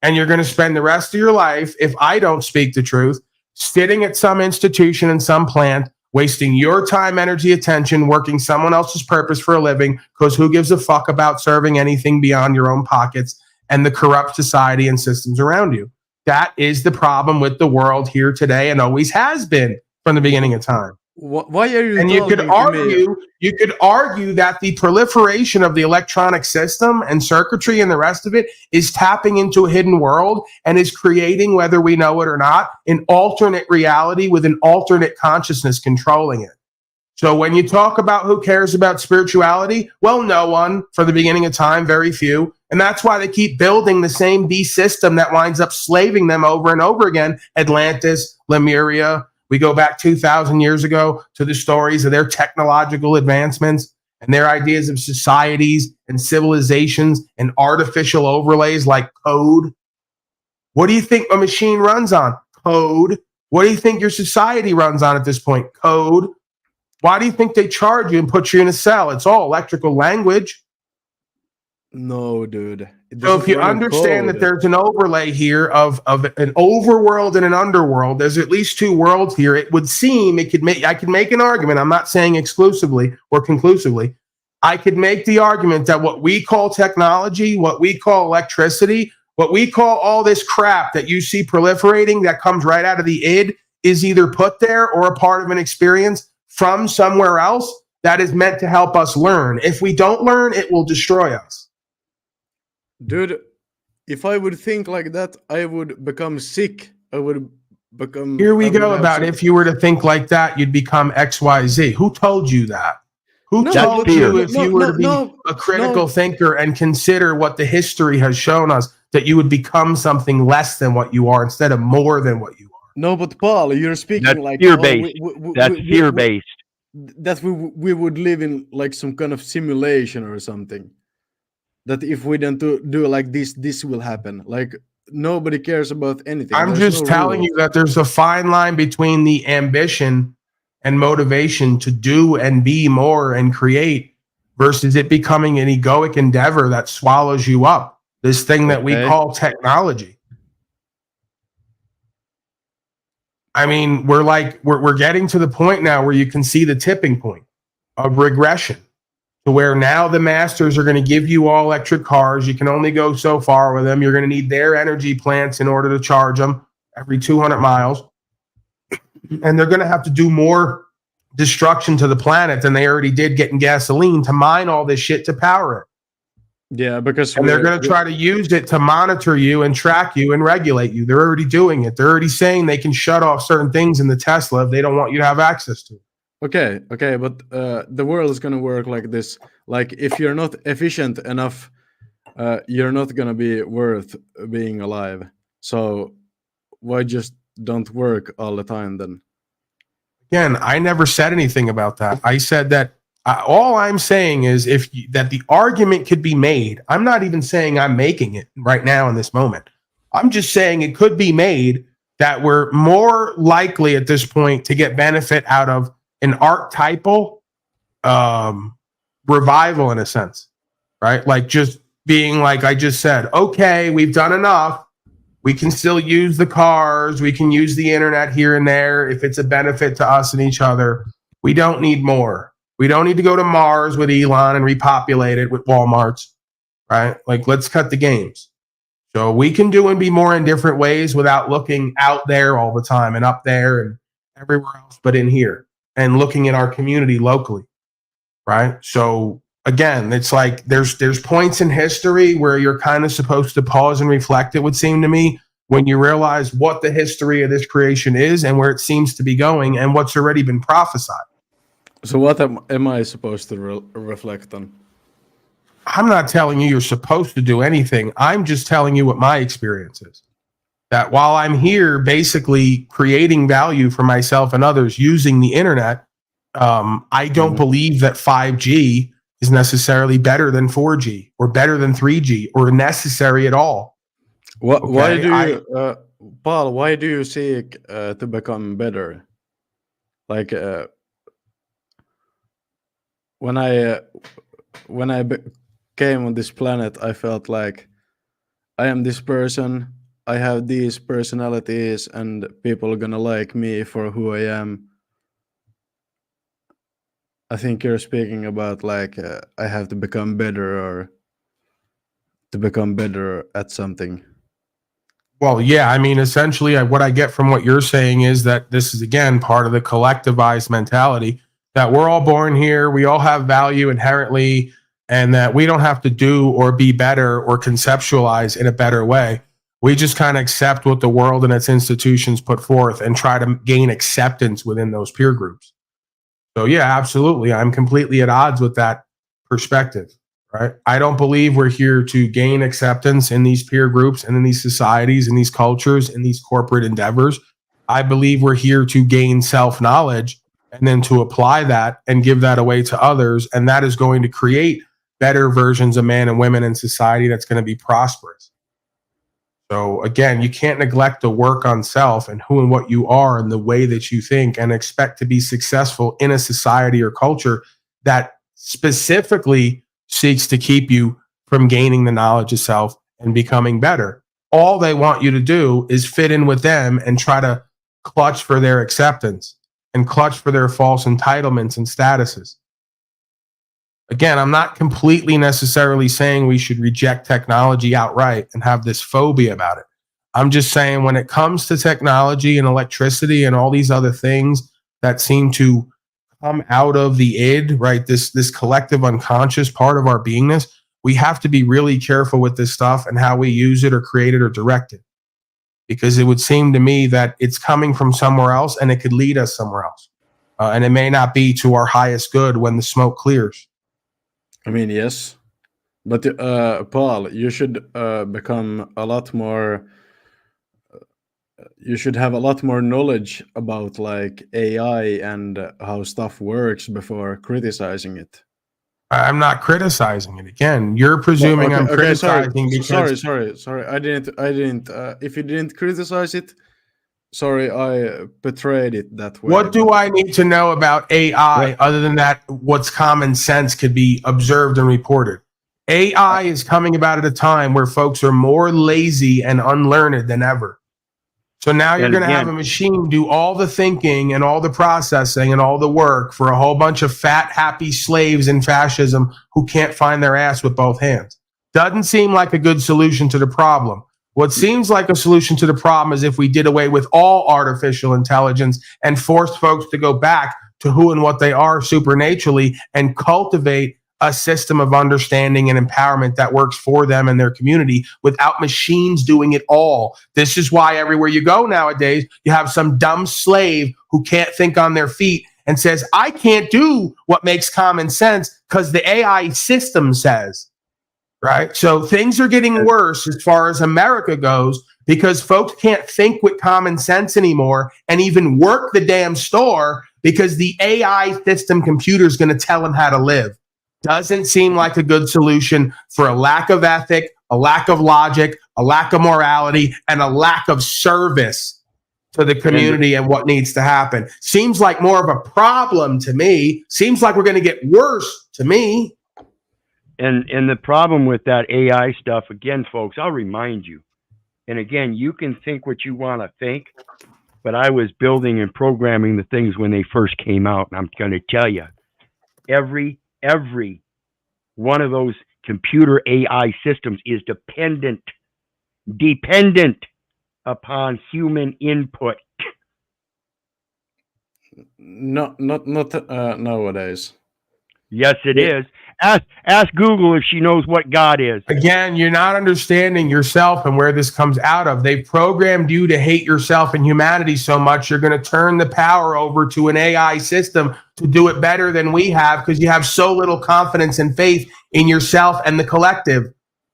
And you're going to spend the rest of your life, if I don't speak the truth, sitting at some institution in some plant, wasting your time, energy, attention, working someone else's purpose for a living, because who gives a fuck about serving anything beyond your own pockets and the corrupt society and systems around you. That is the problem with the world here today, and always has been from the beginning of time. Why are you? And you could argue that the proliferation of the electronic system and circuitry and the rest of it is tapping into a hidden world and is creating, whether we know it or not, an alternate reality with an alternate consciousness controlling it. So when you talk about who cares about spirituality, well, no one, for the beginning of time, very few. And that's why they keep building the same beast system that winds up slaving them over and over again. Atlantis, Lemuria. We go back 2,000 years ago to the stories of their technological advancements and their ideas of societies and civilizations and artificial overlays like code. What do you think a machine runs on? Code. What do you think your society runs on at this point? Code. Why do you think they charge you and put you in a cell? It's all electrical language. No, dude. So if you understand that there's an overlay here of an overworld and an underworld, there's at least two worlds here. It would seem I could make an argument. I'm not saying exclusively or conclusively. I could make the argument that what we call technology, what we call electricity, what we call all this crap that you see proliferating that comes right out of the id is either put there or a part of an experience from somewhere else that is meant to help us learn. If we don't learn, it will destroy us. Dude, if I would think like that, I would become sick. I would become. Here we go about if you were to think like that, you'd become XYZ. Who told you that? Who told you if you were to be a critical thinker and consider what the history has shown us, that you would become something less than what you are instead of more than what you are? No, but Paul, you're speaking That's like fear-based. That's fear-based. That we would live in like some kind of simulation or something. That if we don't do like this will happen. Like nobody cares about anything. I'm just telling you that there's a fine line between the ambition and motivation to do and be more and create versus it becoming an egoic endeavor that swallows you up. This thing that we call technology. I mean, we're getting to the point now where you can see the tipping point of regression. To where now the masters are going to give you all electric cars. You can only go so far with them. You're going to need their energy plants in order to charge them every 200 miles. And they're going to have to do more destruction to the planet than they already did getting gasoline to mine all this shit to power it. Yeah, because they're going to try to use it to monitor you and track you and regulate you. They're already doing it. They're already saying they can shut off certain things in the Tesla if they don't want you to have access to it. Okay, but the world is gonna work like this. Like if you're not efficient enough you're not gonna be worth being alive. So why just don't work all the time then? Again, I never said anything about that. I said that all I'm saying is that the argument could be made. I'm not even saying I'm making it right now in this moment. I'm just saying it could be made that we're more likely at this point to get benefit out of an archetypal revival in a sense, right? Like just being like I just said, okay, we've done enough. We can still use the cars. We can use the internet here and there if it's a benefit to us and each other. We don't need more. We don't need to go to Mars with Elon and repopulate it with Walmarts, right? Like, let's cut the games. So we can do and be more in different ways without looking out there all the time and up there and everywhere else but in here and looking at our community locally, right? So again, it's like there's points in history where you're kind of supposed to pause and reflect, it would seem to me, when you realize what the history of this creation is and where it seems to be going and what's already been prophesied. So what am I supposed to reflect on? I'm not telling you you're supposed to do anything. I'm just telling you what my experience is. That while I'm here basically creating value for myself and others using the internet, I don't believe that 5G is necessarily better than 4G or better than 3G or necessary at all. Why do you, Paul? Why do you seek to become better? Like when I came on this planet, I felt like I am this person. I have these personalities, and people are gonna like me for who I am. I think you're speaking about like I have to become better or to become better at something. Well, yeah, I mean, essentially, what I get from what you're saying is that this is, again, part of the collectivized mentality that we're all born here, we all have value inherently, and that we don't have to do or be better or conceptualize in a better way. We just kind of accept what the world and its institutions put forth and try to gain acceptance within those peer groups. So, yeah, absolutely. I'm completely at odds with that perspective. Right. I don't believe we're here to gain acceptance in these peer groups and in these societies, in these cultures, in these corporate endeavors. I believe we're here to gain self-knowledge and then to apply that and give that away to others. And that is going to create better versions of men and women in society that's going to be prosperous. So again, you can't neglect the work on self and who and what you are and the way that you think and expect to be successful in a society or culture that specifically seeks to keep you from gaining the knowledge of self and becoming better. All they want you to do is fit in with them and try to clutch for their acceptance and clutch for their false entitlements and statuses. Again, I'm not completely necessarily saying we should reject technology outright and have this phobia about it. I'm just saying when it comes to technology and electricity and all these other things that seem to come out of the id, right? This collective unconscious part of our beingness, we have to be really careful with this stuff and how we use it or create it or direct it. Because it would seem to me that it's coming from somewhere else and it could lead us somewhere else. And it may not be to our highest good when the smoke clears. I mean, yes. But Paul, you should become a lot more... you should have a lot more knowledge about like AI and how stuff works before criticizing it. I'm not criticizing it. Again, you're presuming I'm criticizing because... Sorry. I didn't. If you didn't criticize it, sorry, I portrayed it that way. What do I need to know about AI other than that what's common sense could be observed and reported? AI is coming about at a time where folks are more lazy and unlearned than ever. So now you're going to have a machine do all the thinking and all the processing and all the work for a whole bunch of fat, happy slaves in fascism who can't find their ass with both hands. Doesn't seem like a good solution to the problem. What seems like a solution to the problem is if we did away with all artificial intelligence and forced folks to go back to who and what they are supernaturally and cultivate a system of understanding and empowerment that works for them and their community without machines doing it all. This is why everywhere you go nowadays, you have some dumb slave who can't think on their feet and says, I can't do what makes common sense because the AI system says, right? So things are getting worse as far as America goes because folks can't think with common sense anymore and even work the damn store because the AI system computer is going to tell them how to live. Doesn't seem like a good solution for a lack of ethic, a lack of logic, a lack of morality, and a lack of service to the community and what needs to happen. Seems like more of a problem to me. Seems like we're going to get worse to me. And the problem with that AI stuff, again, folks, I'll remind you. And again, you can think what you want to think, but I was building and programming the things when they first came out, and I'm going to tell you, every one of those computer AI systems is dependent upon human input. Not nowadays. Yes, it is. Ask Google if she knows what God is. Again, you're not understanding yourself and where this comes out of. They've programmed you to hate yourself and humanity so much, you're going to turn the power over to an AI system to do it better than we have because you have so little confidence and faith in yourself and the collective.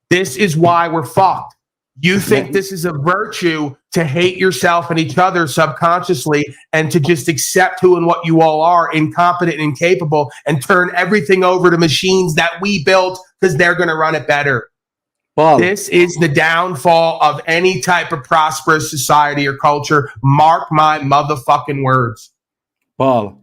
This is why we're fucked. You think this is a virtue to hate yourself and each other subconsciously and to just accept who and what you all are, incompetent and incapable, and turn everything over to machines that we built because they're going to run it better. This is the downfall of any type of prosperous society or culture. Mark my motherfucking words. Paul,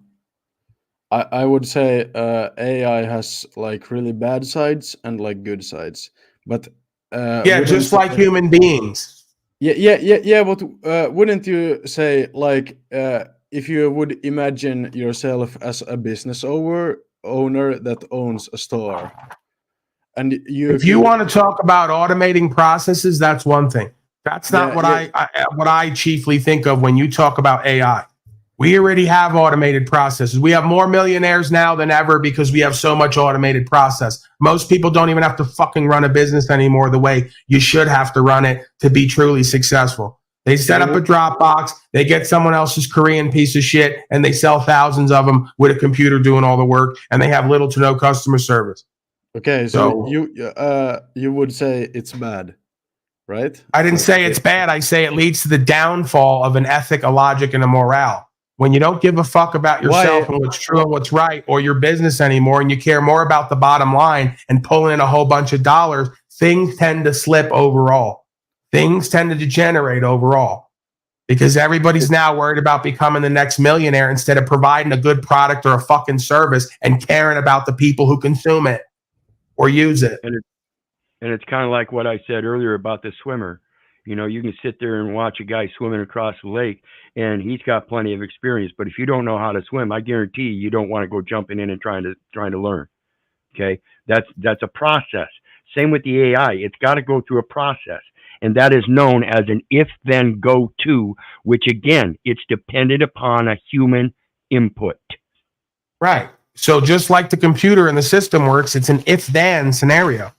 I would say AI has like really bad sides and like good sides, but just like human beings. Yeah. But wouldn't you say like if you would imagine yourself as a business owner that owns a store, and if you want to talk about automating processes, that's one thing. That's not what I chiefly think of when you talk about AI. We already have automated processes. We have more millionaires now than ever because we have so much automated process. Most people don't even have to fucking run a business anymore the way you should have to run it to be truly successful. They set up a Dropbox, they get someone else's Korean piece of shit, and they sell thousands of them with a computer doing all the work, and they have little to no customer service. Okay, so you would say it's bad, right? I didn't say it's bad. I say it leads to the downfall of an ethic, a logic, and a morale. When you don't give a fuck about yourself and what's true and what's right or your business anymore, and you care more about the bottom line and pulling in a whole bunch of dollars, things tend to slip overall. Things tend to degenerate overall because everybody's now worried about becoming the next millionaire instead of providing a good product or a fucking service and caring about the people who consume it or use it. And it's kind of like what I said earlier about the swimmer. You know, you can sit there and watch a guy swimming across the lake and he's got plenty of experience, but if you don't know how to swim, I guarantee you don't want to go jumping in and trying to learn. Okay. That's a process. Same with the AI. It's got to go through a process, and that is known as an if then go to, which again, it's dependent upon a human input. Right. So just like the computer and the system works, it's an if then scenario.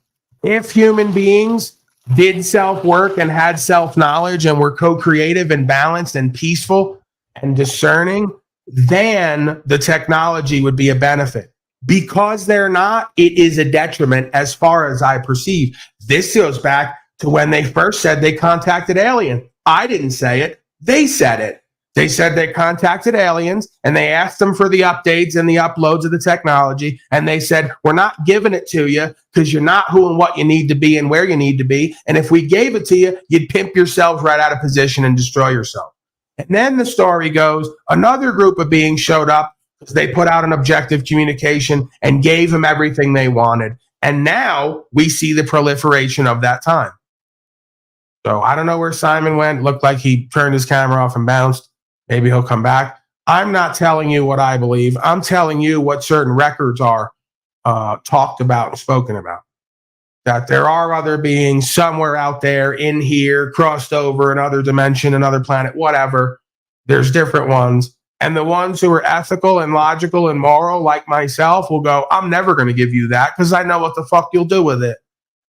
If human beings did self-work and had self-knowledge and were co-creative and balanced and peaceful and discerning, then the technology would be a benefit. Because they're not, it is a detriment as far as I perceive. This goes back to when they first said they contacted aliens. I didn't say it. They said it. They said they contacted aliens and they asked them for the updates and the uploads of the technology. And they said, we're not giving it to you because you're not who and what you need to be and where you need to be. And if we gave it to you, you'd pimp yourselves right out of position and destroy yourself. And then the story goes, another group of beings showed up because they put out an objective communication and gave them everything they wanted. And now we see the proliferation of that time. So I don't know where Simon went. It looked like he turned his camera off and bounced. Maybe he'll come back. I'm not telling you what I believe. I'm telling you what certain records are talked about and spoken about. That there are other beings somewhere out there in here, crossed over another dimension, another planet, whatever. There's different ones. And the ones who are ethical and logical and moral, like myself, will go, I'm never going to give you that because I know what the fuck you'll do with it.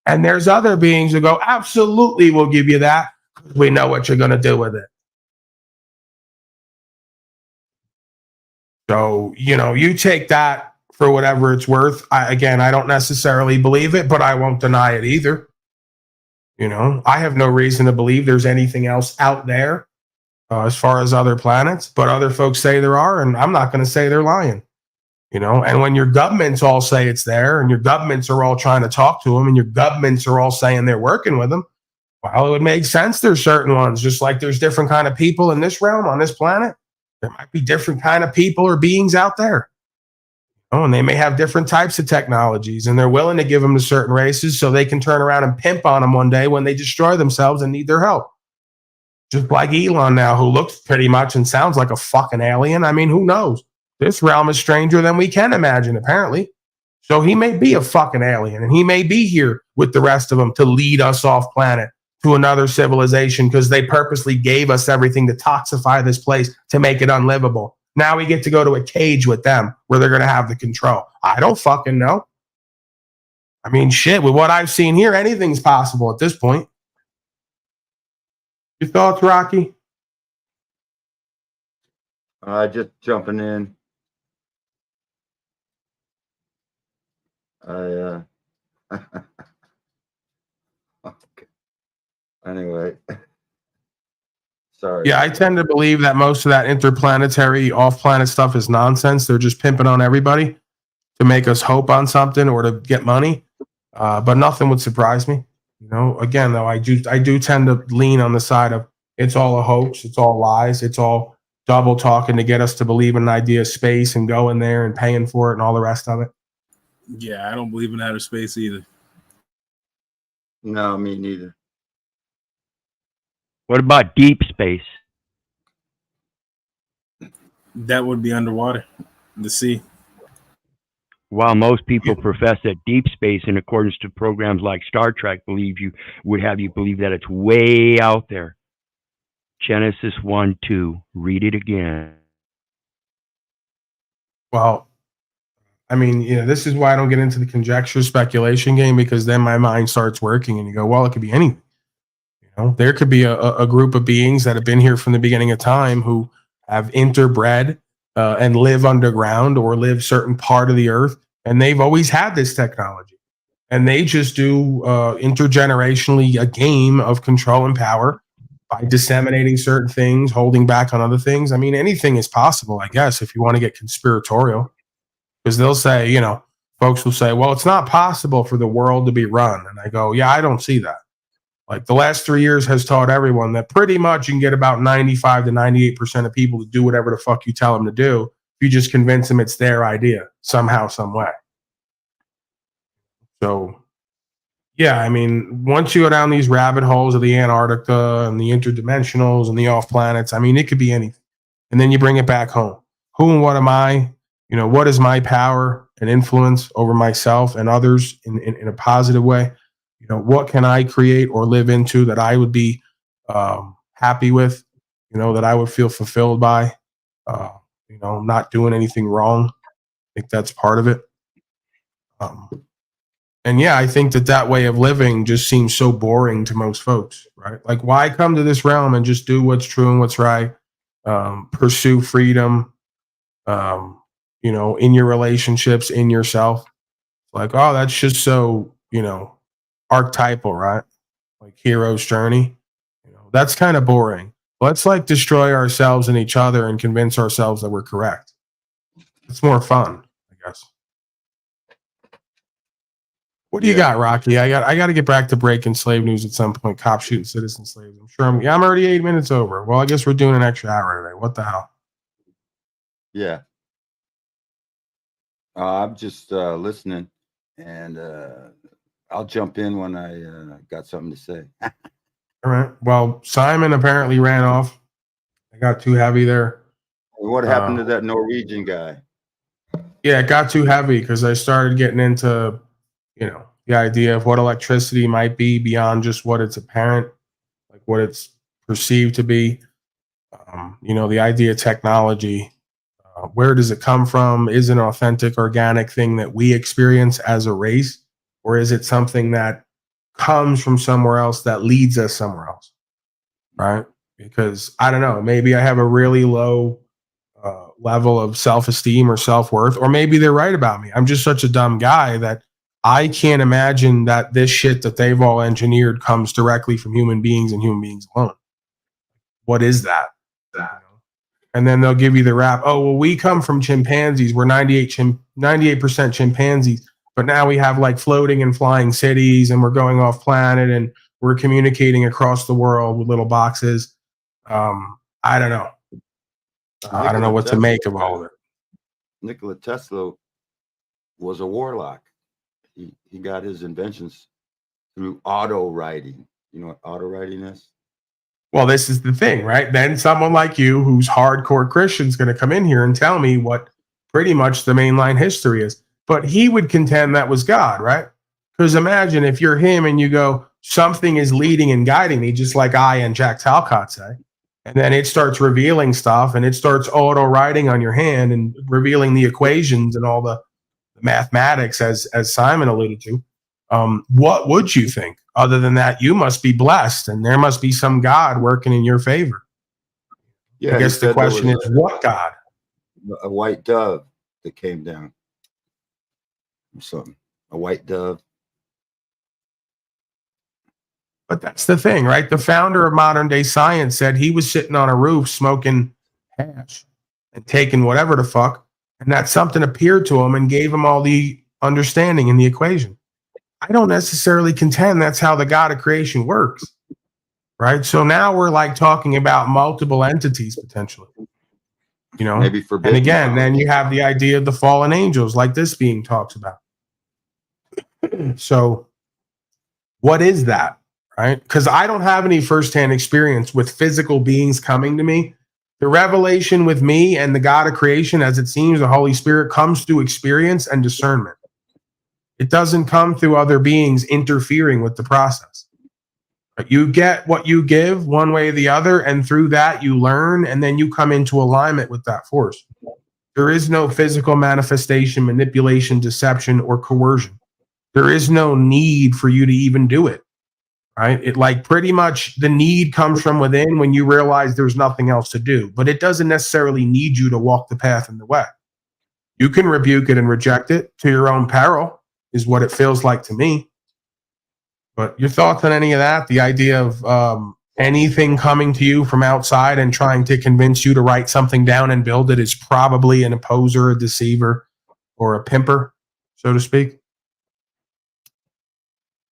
And there's other beings who go, absolutely, we'll give you that because we know what you're going to do with it. So, you know, you take that for whatever it's worth. I don't necessarily believe it, but I won't deny it either. You know, I have no reason to believe there's anything else out there as far as other planets, but other folks say there are, and I'm not going to say they're lying. You know, and when your governments all say it's there, and your governments are all trying to talk to them, and your governments are all saying they're working with them, well, it would make sense. There's certain ones, just like there's different kind of people in this realm on this planet. There might be different kind of people or beings out there. Oh, and they may have different types of technologies, and they're willing to give them to certain races so they can turn around and pimp on them one day when they destroy themselves and need their help. Just like Elon now, who looks pretty much and sounds like a fucking alien. I mean, who knows? This realm is stranger than we can imagine, apparently. So he may be a fucking alien, and he may be here with the rest of them to lead us off planet to another civilization because they purposely gave us everything to toxify this place to make it unlivable. Now we get to go to a cage with them where they're going to have the control. I don't fucking know. I mean, shit, with what I've seen here, anything's possible at this point. Your thoughts, Rocky? Just jumping in. Okay. Anyway. Sorry. Yeah, I tend to believe that most of that interplanetary off-planet stuff is nonsense. They're just pimping on everybody to make us hope on something or to get money. But nothing would surprise me. You know, again, though, I do tend to lean on the side of it's all a hoax, it's all lies, it's all double talking to get us to believe in an idea of space and going there and paying for it and all the rest of it. Yeah, I don't believe in outer space either. No, me neither. What about deep space? That would be underwater, the sea. While most people profess that deep space, in accordance to programs like Star Trek, would have you believe that it's way out there. Genesis 1:2. Read it again. Well, I mean, this is why I don't get into the conjecture speculation game, because then my mind starts working and you go, well, it could be anything. You know, there could be a group of beings that have been here from the beginning of time who have interbred and live underground or live certain part of the earth. And they've always had this technology. And they just do intergenerationally a game of control and power by disseminating certain things, holding back on other things. I mean, anything is possible, I guess, if you want to get conspiratorial. Because they'll say, folks will say, well, it's not possible for the world to be run. And I go, yeah, I don't see that. Like the last 3 years has taught everyone that pretty much you can get about 95 to 98% of people to do whatever the fuck you tell them to do if you just convince them it's their idea somehow, some way. So, yeah, I mean, once you go down these rabbit holes of the Antarctica and the interdimensionals and the off planets, I mean, it could be anything. And then you bring it back home. Who and what am I? What is my power and influence over myself and others in a positive way? What can I create or live into that I would be happy with, that I would feel fulfilled by, not doing anything wrong. I think that's part of it. And yeah, I think that way of living just seems so boring to most folks, right? Like, why come to this realm and just do what's true and what's right? Pursue freedom, in your relationships, in yourself. Like, oh, that's just so, archetypal, right? Like hero's journey. That's kind of boring. Let's destroy ourselves and each other and convince ourselves that we're correct. It's more fun, I guess. What do you got, Rocky? I got to get back to breaking slave news at some point. Cops shooting citizen slaves. I'm sure I'm already 8 minutes over. Well, I guess we're doing an extra hour today. What the hell? Yeah. I'm just listening, and I'll jump in when I got something to say. All right. Well, Simon apparently ran off. I got too heavy there. What happened to that Norwegian guy? Yeah, it got too heavy because I started getting into, the idea of what electricity might be beyond just what it's apparent, like what it's perceived to be. The idea of technology. Where does it come from? Is it an authentic, organic thing that we experience as a race? Or is it something that comes from somewhere else that leads us somewhere else? Right? Because I don't know, maybe I have a really low level of self-esteem or self-worth, or maybe they're right about me. I'm just such a dumb guy that I can't imagine that this shit that they've all engineered comes directly from human beings and human beings alone. What is that? And then they'll give you the rap. Oh, well, we come from chimpanzees. We're 98% chimpanzees, but now we have like floating and flying cities, and we're going off planet, and we're communicating across the world with little boxes. I don't know. I don't know what to make of all of it. Nikola Tesla was a warlock. He got his inventions through auto writing. You know what auto writing is? Well, this is the thing, right? Then someone like you, who's hardcore Christian, is going to come in here and tell me what pretty much the mainline history is. But he would contend that was God, right? Because imagine if you're him and you go, something is leading and guiding me, just like I and Jack Talcott say. And then it starts revealing stuff, and it starts auto writing on your hand and revealing the equations and all the mathematics, as Simon alluded to. What would you think? Other than that, you must be blessed, and there must be some God working in your favor. Yeah, I guess the question is, what God? A white dove that came down. Or something. A white dove. But that's the thing, right? The founder of modern day science said he was sitting on a roof smoking hash and taking whatever the fuck, and that something appeared to him and gave him all the understanding in the equation. I don't necessarily contend that's how the God of creation works, right? So now we're like talking about multiple entities potentially, you know? Maybe and again, then you have the idea of the fallen angels like this being talked about. So what is that, right? Because I don't have any firsthand experience with physical beings coming to me. The revelation with me and the God of creation, as it seems, the Holy Spirit, comes through experience and discernment. It doesn't come through other beings interfering with the process. You get what you give one way or the other, and through that you learn, and then you come into alignment with that force. There is no physical manifestation, manipulation, deception, or coercion. There is no need for you to even do it, right? It like pretty much the need comes from within when you realize there's nothing else to do, but it doesn't necessarily need you to walk the path in the way. You can rebuke it and reject it to your own peril, is what it feels like to me. But your thoughts on any of that? The idea of anything coming to you from outside and trying to convince you to write something down and build it is probably an opposer, a deceiver, or a pimper, so to speak.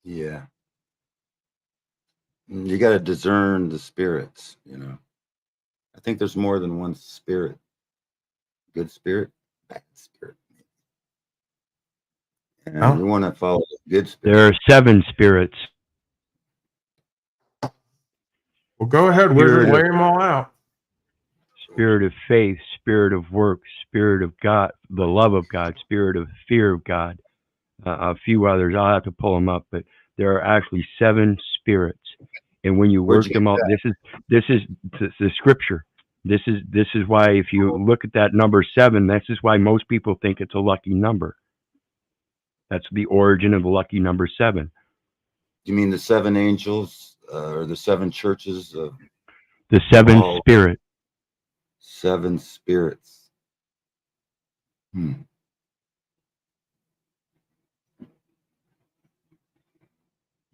Yeah. You got to discern the spirits, you know. I think there's more than one spirit. Good spirit, bad spirit. And you want to follow the good spirit. There are 7 spirits. Well, go ahead, wizard, lay them all out. Spirit of faith, spirit of work, spirit of God, the love of God, spirit of fear of God, a few others. I'll have to pull them up, but there are actually 7 spirits. And when you work them out, this is the scripture. This is why if you look at that number 7, this is why most people think it's a lucky number. That's the origin of the lucky number 7. You mean the 7 angels or the 7 churches of the 7 spirit? 7 spirits.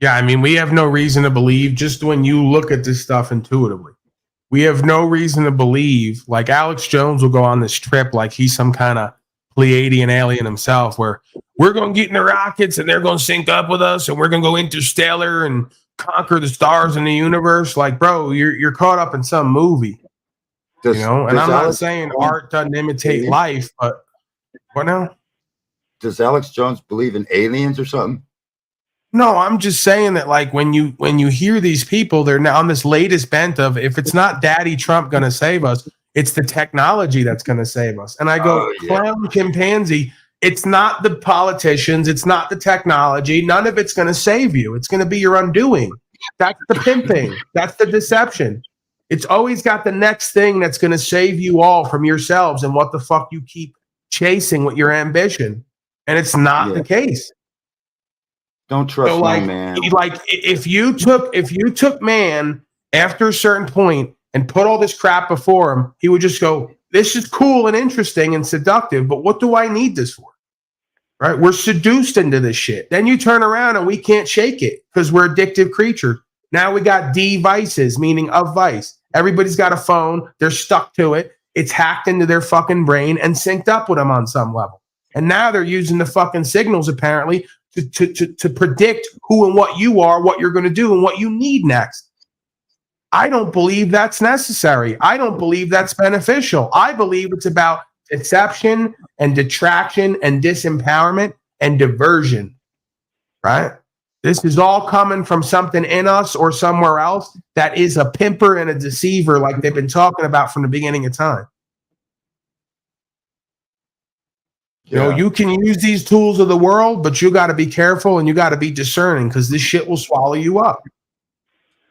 Yeah, I mean, we have no reason to believe, just when you look at this stuff intuitively, we have no reason to believe, like Alex Jones will go on this trip like he's some kind of Pleiadian alien himself, where we're going to get in the rockets and they're going to sync up with us and we're going to go interstellar and conquer the stars in the universe. Like, bro, you're caught up in some movie, you know? And I'm not saying art doesn't imitate life, but what now? Does Alex Jones believe in aliens or something? No, I'm just saying that, like, when you hear these people, they're now on this latest bent of, if it's not Daddy Trump going to save us, it's the technology that's going to save us. And I go, clown chimpanzee, it's not the politicians, it's not the technology, none of it's going to save you. It's going to be your undoing. That's the pimping. That's the deception. It's always got the next thing that's going to save you all from yourselves and what the fuck you keep chasing with your ambition. And it's not the case. Don't trust my man. Like if you took man after a certain point and put all this crap before him, he would just go, this is cool and interesting and seductive, but what do I need this for? Right? We're seduced into this shit. Then you turn around and we can't shake it because we're addictive creatures. Now we got devices, meaning of vice. Everybody's got a phone. They're stuck to it. It's hacked into their fucking brain and synced up with them on some level. And now they're using the fucking signals apparently to predict who and what you are, what you're going to do, and what you need next. I don't believe that's necessary. I don't believe that's beneficial. I believe it's about deception and detraction and disempowerment and diversion, right? This is all coming from something in us or somewhere else that is a pimper and a deceiver like they've been talking about from the beginning of time. You know, you can use these tools of the world, but you got to be careful and you got to be discerning because this shit will swallow you up.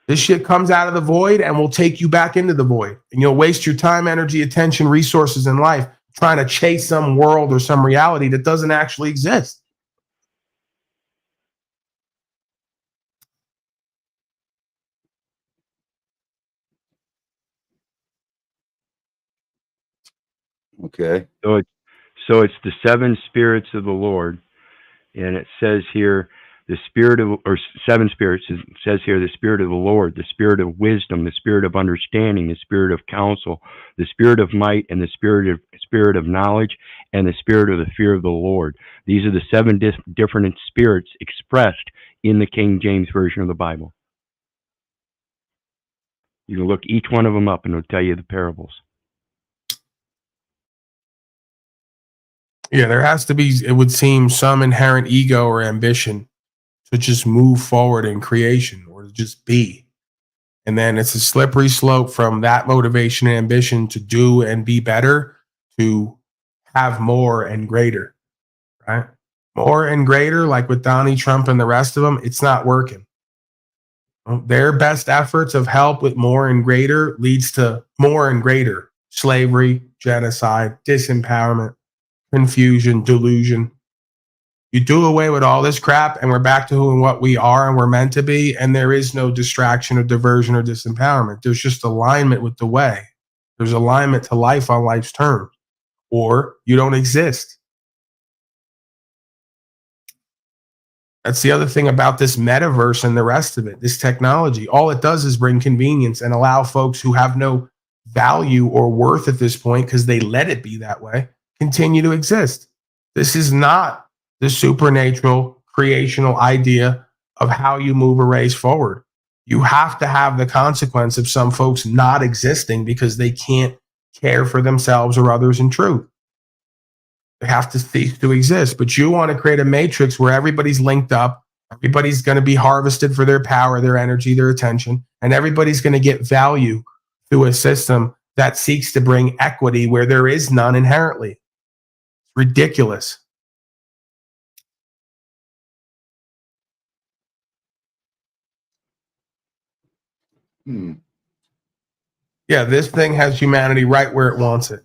This shit comes out of the void and will take you back into the void. And you'll waste your time, energy, attention, resources in life trying to chase some world or some reality that doesn't actually exist. Okay. So it's the 7 spirits of the Lord, and it says here the spirit of, or 7 spirits. It says here the spirit of the Lord, the spirit of wisdom, the spirit of understanding, the spirit of counsel, the spirit of might, and the spirit of knowledge, and the spirit of the fear of the Lord. These are the 7 different spirits expressed in the King James Version of the Bible. You can look each one of them up, and it'll tell you the parables. Yeah, there has to be, it would seem, some inherent ego or ambition to just move forward in creation or to just be. And then it's a slippery slope from that motivation and ambition to do and be better to have more and greater, right? More and greater, like with Donnie Trump and the rest of them, it's not working. Their best efforts of help with more and greater leads to more and greater slavery, genocide, disempowerment, confusion, delusion. You do away with all this crap and we're back to who and what we are and we're meant to be, and there is no distraction or diversion or disempowerment. There's just alignment with the way. There's alignment to life on life's terms, or you don't exist. That's the other thing about this metaverse and the rest of it, this technology. All it does is bring convenience and allow folks who have no value or worth at this point, because they let it be that way, continue to exist. This is not the supernatural creational idea of how you move a race forward. You have to have the consequence of some folks not existing because they can't care for themselves or others in truth. They have to cease to exist. But you want to create a matrix where everybody's linked up, everybody's going to be harvested for their power, their energy, their attention, and everybody's going to get value through a system that seeks to bring equity where there is none inherently. It's ridiculous. Yeah, this thing has humanity right where it wants it,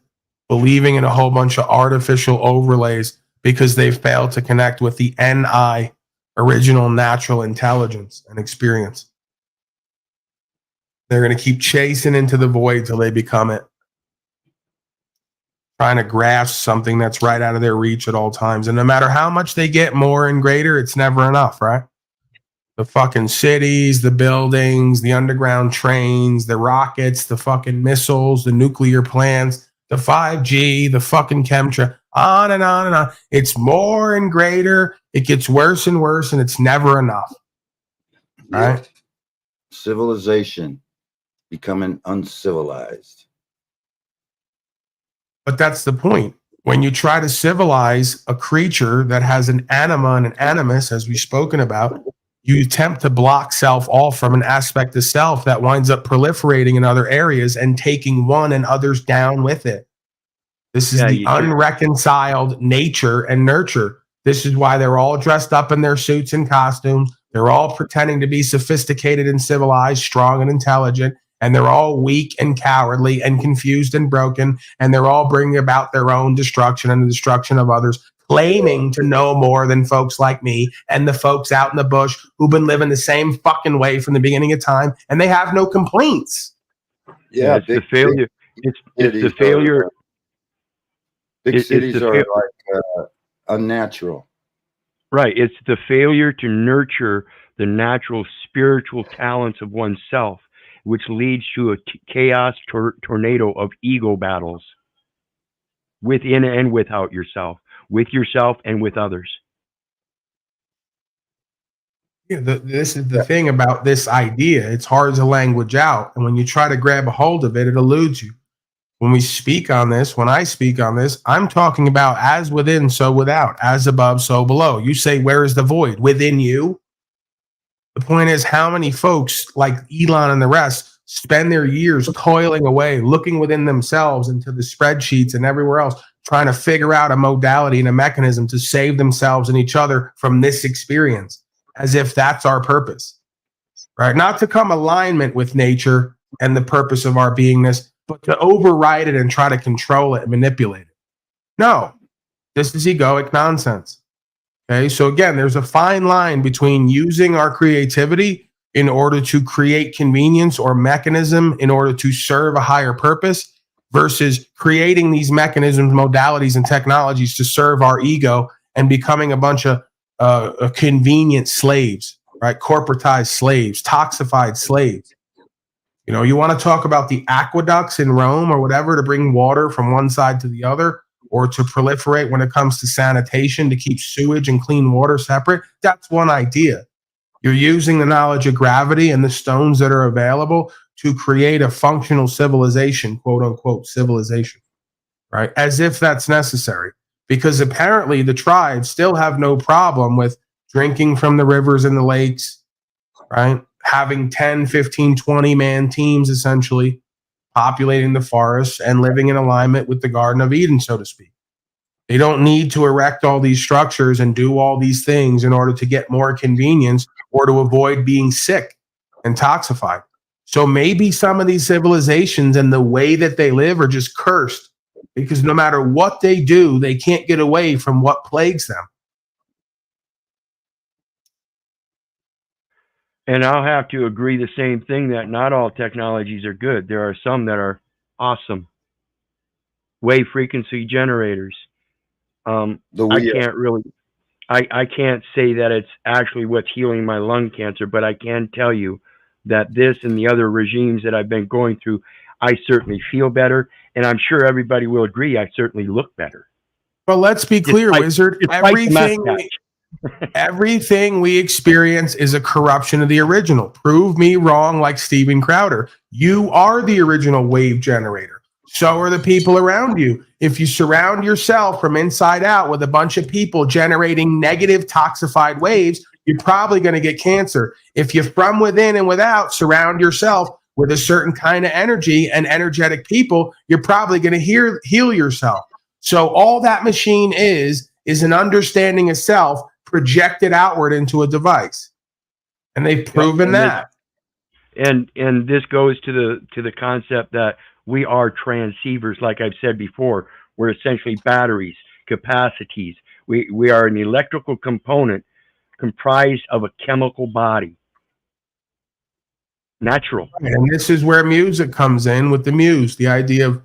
believing in a whole bunch of artificial overlays because they've failed to connect with the NI, original natural intelligence and experience. They're going to keep chasing into the void till they become it, trying to grasp something that's right out of their reach at all times. And no matter how much they get more and greater, it's never enough, right? The fucking cities, the buildings, the underground trains, the rockets, the fucking missiles, the nuclear plants, the 5G, the fucking chemtrail, on and on and on. It's more and greater. It gets worse and worse, and it's never enough. Right? Civilization becoming uncivilized. But that's the point. When you try to civilize a creature that has an anima and an animus, as we've spoken about, you attempt to block self off from an aspect of self that winds up proliferating in other areas and taking one and others down with it. This is the unreconciled nature and nurture. This is why they're all dressed up in their suits and costumes. They're all pretending to be sophisticated and civilized, strong and intelligent, and they're all weak and cowardly and confused and broken, and they're all bringing about their own destruction and the destruction of others, claiming to know more than folks like me and the folks out in the bush who've been living the same fucking way from the beginning of time, and they have no complaints. Yeah, it's the failure. It's the failure. Big It's cities the are fa- like unnatural. Right. It's the failure to nurture the natural spiritual talents of oneself, which leads to a chaos tornado of ego battles within and without yourself, with yourself and with others. Yeah, this is the thing about this idea. It's hard to language out. And when you try to grab a hold of it, it eludes you. When we speak on this, when I speak on this, I'm talking about as within, so without, as above, so below. You say, where is the void? Within you. The point is, how many folks like Elon and the rest spend their years toiling away, looking within themselves into the spreadsheets and everywhere else, trying to figure out a modality and a mechanism to save themselves and each other from this experience, as if that's our purpose, right? Not to come alignment with nature and the purpose of our beingness, but to override it and try to control it and manipulate it. No, this is egoic nonsense. Okay, so again, there's a fine line between using our creativity in order to create convenience or mechanism in order to serve a higher purpose versus creating these mechanisms, modalities, and technologies to serve our ego and becoming a bunch of convenient slaves, right? Corporatized slaves, toxified slaves. You know, you want to talk about the aqueducts in Rome or whatever to bring water from one side to the other, or to proliferate when it comes to sanitation to keep sewage and clean water separate. That's one idea. You're using the knowledge of gravity and the stones that are available to create a functional civilization, quote unquote, civilization, right? As if that's necessary. Because apparently the tribes still have no problem with drinking from the rivers and the lakes, right? Having 10, 15, 20 man teams, essentially, populating the forests and living in alignment with the Garden of Eden, so to speak. They don't need to erect all these structures and do all these things in order to get more convenience or to avoid being sick and toxified. So maybe some of these civilizations and the way that they live are just cursed, because no matter what they do, they can't get away from what plagues them. And I'll have to agree the same thing that not all technologies are good. There are some that are awesome. Wave frequency generators. I can't say that it's actually what's healing my lung cancer, but I can tell you that this and the other regimes that I've been going through, I certainly feel better. And I'm sure everybody will agree I certainly look better. But let's be clear, Wizard. Everything we experience is a corruption of the original. Prove me wrong, like Steven Crowder. You are the original wave generator. So are the people around you. If you surround yourself from inside out with a bunch of people generating negative toxified waves, you're probably going to get cancer. If you from within and without surround yourself with a certain kind of energy and energetic people, you're probably going to heal yourself. So all that machine is an understanding of self projected outward into a device. And they've proven that. And this goes to the concept that we are transceivers, like I've said before. We're essentially batteries, capacities. We are an electrical component comprised of a chemical body. Natural. And this is where music comes in with the muse, the idea of,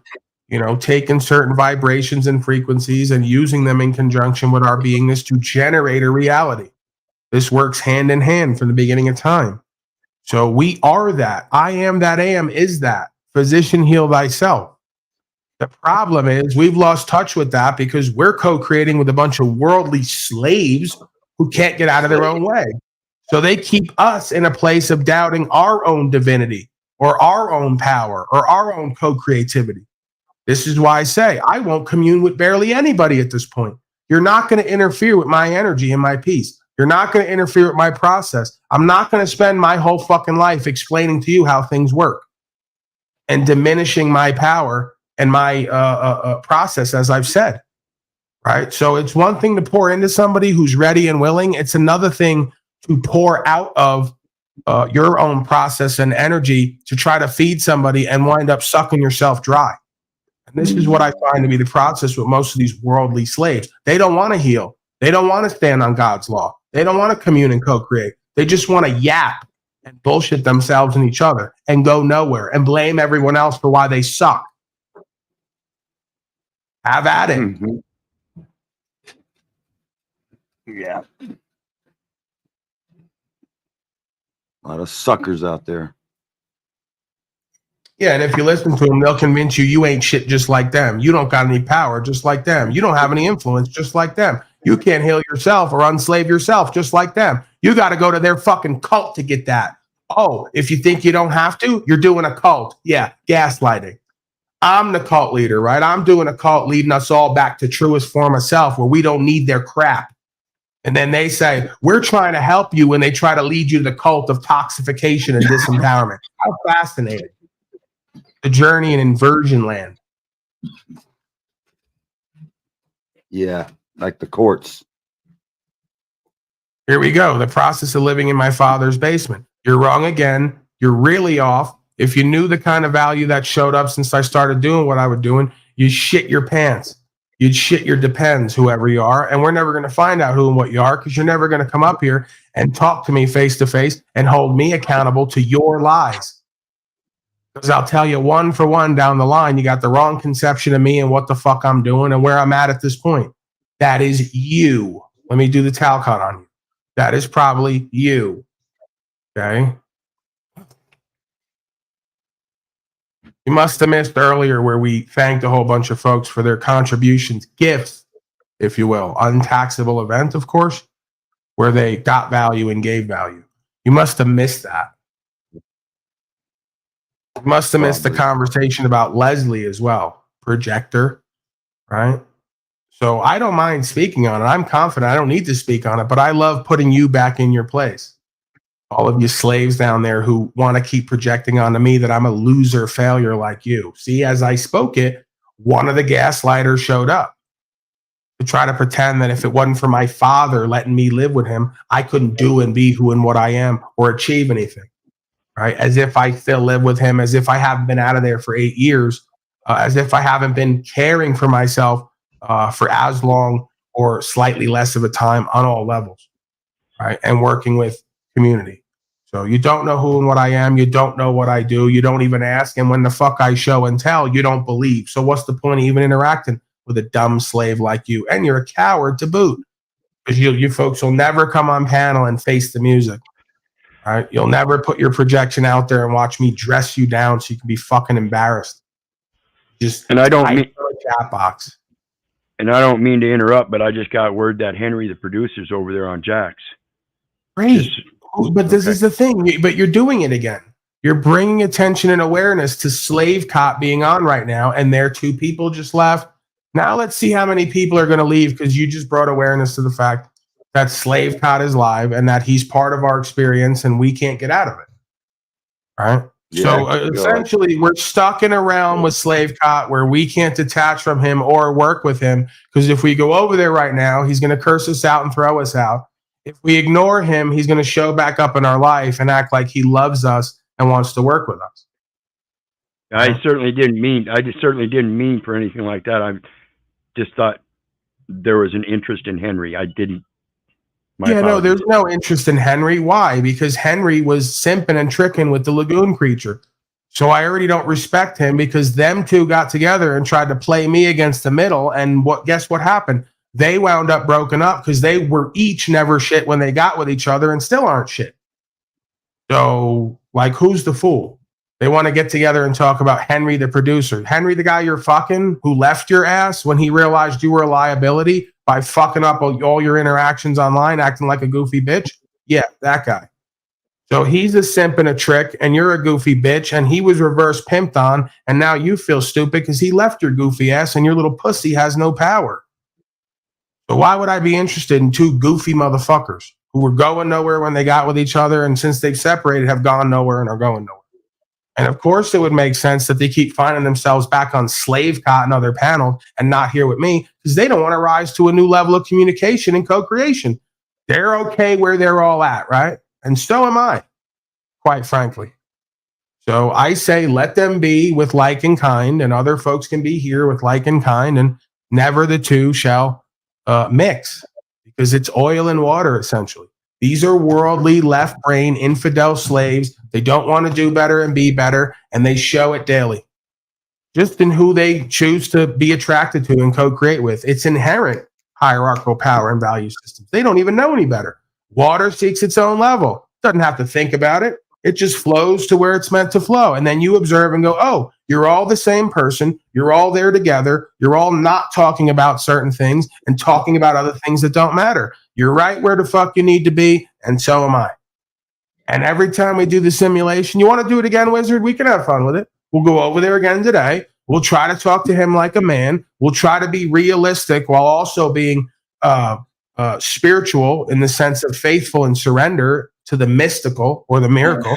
you know, taking certain vibrations and frequencies and using them in conjunction with our beingness to generate a reality. This works hand in hand from the beginning of time. So we are that. I am that am is that. Physician, heal thyself. The problem is we've lost touch with that because we're co-creating with a bunch of worldly slaves who can't get out of their own way. So they keep us in a place of doubting our own divinity or our own power or our own co-creativity. This is why I say I won't commune with barely anybody at this point. You're not going to interfere with my energy and my peace. You're not going to interfere with my process. I'm not going to spend my whole fucking life explaining to you how things work and diminishing my power and my process, as I've said, right? So it's one thing to pour into somebody who's ready and willing. It's another thing to pour out of your own process and energy to try to feed somebody and wind up sucking yourself dry. And this is what I find to be the process with most of these worldly slaves. They don't want to heal. They don't want to stand on God's law. They don't want to commune and co-create. They just want to yap and bullshit themselves and each other and go nowhere and blame everyone else for why they suck. Have at it. Mhm. Yeah. A lot of suckers out there. Yeah, and if you listen to them, they'll convince you you ain't shit just like them. You don't got any power just like them. You don't have any influence just like them. You can't heal yourself or unslave yourself just like them. You got to go to their fucking cult to get that. Oh, if you think you don't have to, you're doing a cult. Yeah, gaslighting. I'm the cult leader, right? I'm doing a cult leading us all back to truest form of self where we don't need their crap. And then they say, we're trying to help you when they try to lead you to the cult of toxification and disempowerment. How fascinating. The journey in inversion land. Yeah, like the courts. Here we go. The process of living in my father's basement. You're wrong again. You're really off. If you knew the kind of value that showed up since I started doing what I was doing, you'd shit your pants. You'd shit your depends, whoever you are. And we're never going to find out who and what you are because you're never going to come up here and talk to me face to face and hold me accountable to your lies. Because I'll tell you one for one down the line, you got the wrong conception of me and what the fuck I'm doing and where I'm at this point. That is you. Let me do the Talcott on you. That is probably you. Okay? You must have missed earlier where we thanked a whole bunch of folks for their contributions, gifts, if you will. Untaxable event, of course, where they got value and gave value. You must have missed that. You must have missed the conversation about Leslie as well. Projector, right? So I don't mind speaking on it. I'm confident I don't need to speak on it, but I love putting you back in your place. All of you slaves down there who want to keep projecting onto me that I'm a loser failure like you. See, as I spoke it, one of the gaslighters showed up to try to pretend that if it wasn't for my father letting me live with him, I couldn't do and be who and what I am or achieve anything. Right? As if I still live with him, as if I haven't been out of there for 8 years, as if I haven't been caring for myself for as long or slightly less of a time on all levels, right? And working with community. So you don't know who and what I am. You don't know what I do. You don't even ask. And when the fuck I show and tell, you don't believe. So what's the point of even interacting with a dumb slave like you? And you're a coward to boot. Because you folks will never come on panel and face the music. All right? You'll never put your projection out there and watch me dress you down so you can be fucking embarrassed. Just and I don't mean chat box. And I don't mean to interrupt, but I just got word that Henry, the producer's over there on Jack's. Great. But this is the thing. But you're doing it again. You're bringing attention and awareness to Slave Cop being on right now, and there 2 people just left. Now let's see how many people are going to leave because you just brought awareness to the fact that Slave Cop is live and that he's part of our experience and we can't get out of it. All right? Yeah, So essentially, we're stuck in a realm with Slave Cop where we can't detach from him or work with him because if we go over there right now, he's going to curse us out and throw us out. If we ignore him, he's going to show back up in our life and act like he loves us and wants to work with us. I certainly didn't mean for anything like that. I just thought there was an interest in Henry. I didn't. No, there's no interest in Henry. Why? Because Henry was simping and tricking with the Lagoon creature. So I already don't respect him because them 2 got together and tried to play me against the middle. And guess what happened? They wound up broken up because they were each never shit when they got with each other and still aren't shit. So, like, who's the fool? They want to get together and talk about Henry, the producer. Henry, the guy you're fucking, who left your ass when he realized you were a liability by fucking up all your interactions online, acting like a goofy bitch. Yeah, that guy. So he's a simp and a trick, and you're a goofy bitch, and he was reverse pimped on, and now you feel stupid because he left your goofy ass, and your little pussy has no power. So why would I be interested in 2 goofy motherfuckers who were going nowhere when they got with each other, and since they've separated, have gone nowhere and are going nowhere? And of course, it would make sense that they keep finding themselves back on Slave Cot and other panels and not here with me because they don't want to rise to a new level of communication and co-creation. They're okay where they're all at, right? And so am I, quite frankly. So I say let them be with like and kind, and other folks can be here with like and kind, and never the 2 shall mix because it's oil and water, essentially. These are worldly, left brain, infidel slaves. They don't want to do better and be better, and they show it daily. just in who they choose to be attracted to and co-create with. It's inherent hierarchical power and value systems. They don't even know any better. Water seeks its own level. Doesn't have to think about it. It just flows to where it's meant to flow. And then you observe and go, oh, you're all the same person. You're all there together. You're all not talking about certain things and talking about other things that don't matter. You're right where the fuck you need to be, and so am I. And every time we do the simulation, you want to do it again, Wizard? We can have fun with it. We'll go over there again today. We'll try to talk to him like a man. We'll try to be realistic while also being spiritual in the sense of faithful and surrender to the mystical or the miracle.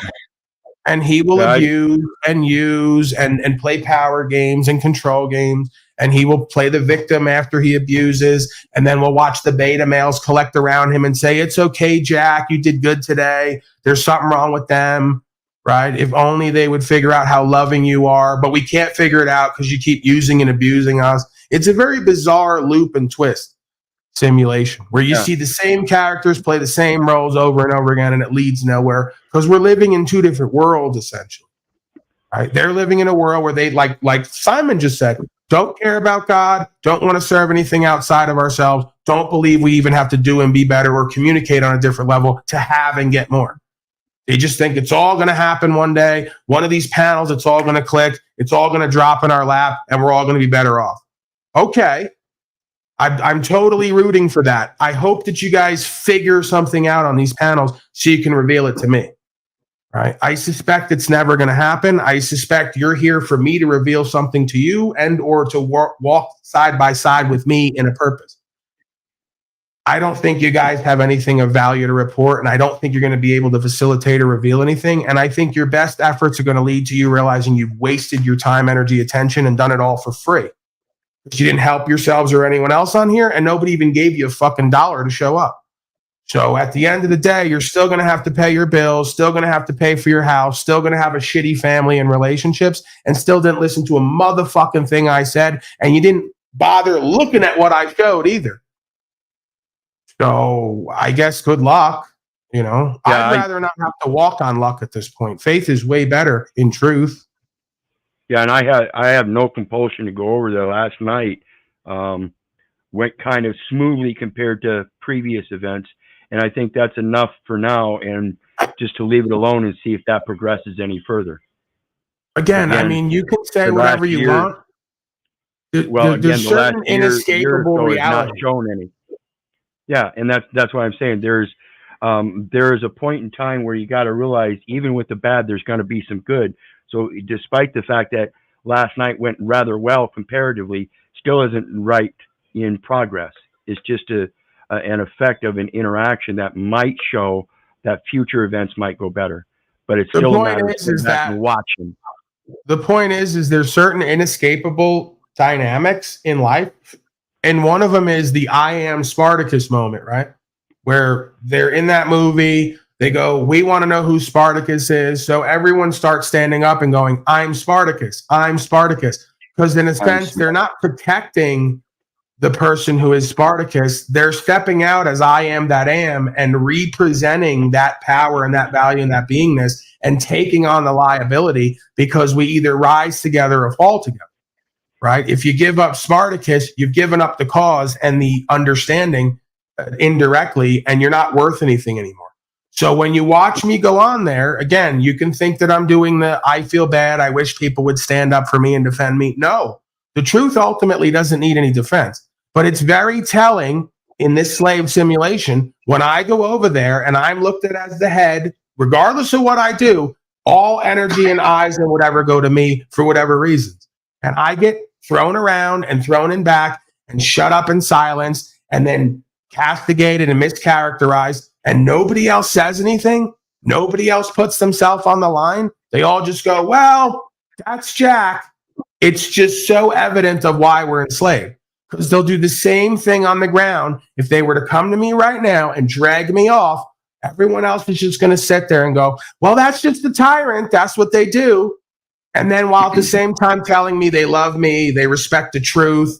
And he will abuse and use and play power games and control games. And he will play the victim after he abuses. And then we'll watch the beta males collect around him and say, it's okay, Jack, you did good today. There's something wrong with them, right? If only they would figure out how loving you are. But we can't figure it out because you keep using and abusing us. It's a very bizarre loop and twist simulation where you see the same characters play the same roles over and over again, and it leads nowhere because we're living in two different worlds, essentially. Right? They're living in a world where they, like Simon just said, don't care about God, don't want to serve anything outside of ourselves, don't believe we even have to do and be better or communicate on a different level to have and get more. They just think it's all going to happen one day. One of these panels, it's all going to click. It's all going to drop in our lap, and we're all going to be better off. Okay. I'm totally rooting for that. I hope that you guys figure something out on these panels so you can reveal it to me. Right? I suspect it's never going to happen. I suspect you're here for me to reveal something to you and or to walk side by side with me in a purpose. I don't think you guys have anything of value to report, and I don't think you're going to be able to facilitate or reveal anything. And I think your best efforts are going to lead to you realizing you've wasted your time, energy, attention, and done it all for free. You didn't help yourselves or anyone else on here, and nobody even gave you a fucking dollar to show up. So at the end of the day, you're still going to have to pay your bills, still going to have to pay for your house, still going to have a shitty family and relationships, and still didn't listen to a motherfucking thing I said, and you didn't bother looking at what I showed either. So I guess good luck. You know, I'd rather not have to walk on luck at this point. Faith is way better in truth. Yeah, and I have no compulsion to go over there last night. Went kind of smoothly compared to previous events, and I think that's enough for now, and just to leave it alone and see if that progresses any further. Again, I mean, you can say whatever you want. Well, again, the last inescapable year reality. not shown any. Yeah, and that's why I'm saying there is a point in time where you got to realize even with the bad, there's going to be some good. So despite the fact that last night went rather well comparatively, still isn't right in progress. It's just an effect of an interaction that might show that future events might go better. But it's still a matter of watching. The point is there's certain inescapable dynamics in life. And one of them is the I am Spartacus moment, right? Where they're in that movie. They go, we want to know who Spartacus is. So everyone starts standing up and going, I'm Spartacus. I'm Spartacus. Because in a sense, they're not protecting the person who is Spartacus. They're stepping out as I am that am and representing that power and that value and that beingness and taking on the liability because we either rise together or fall together, right? If you give up Spartacus, you've given up the cause and the understanding indirectly, and you're not worth anything anymore. So when you watch me go on there, again, you can think that I'm doing the I feel bad, I wish people would stand up for me and defend me. No, the truth ultimately doesn't need any defense. But it's very telling in this slave simulation when I go over there and I'm looked at as the head, regardless of what I do, all energy and eyes and whatever go to me for whatever reasons. And I get thrown around and thrown in back and shut up and silenced and then castigated and mischaracterized. And nobody else says anything. Nobody else puts themselves on the line. They all just go, well, that's Jack. It's just so evident of why we're enslaved. Because they'll do the same thing on the ground. If they were to come to me right now and drag me off, everyone else is just going to sit there and go, well, that's just the tyrant. That's what they do. And then while at the same time telling me they love me, they respect the truth,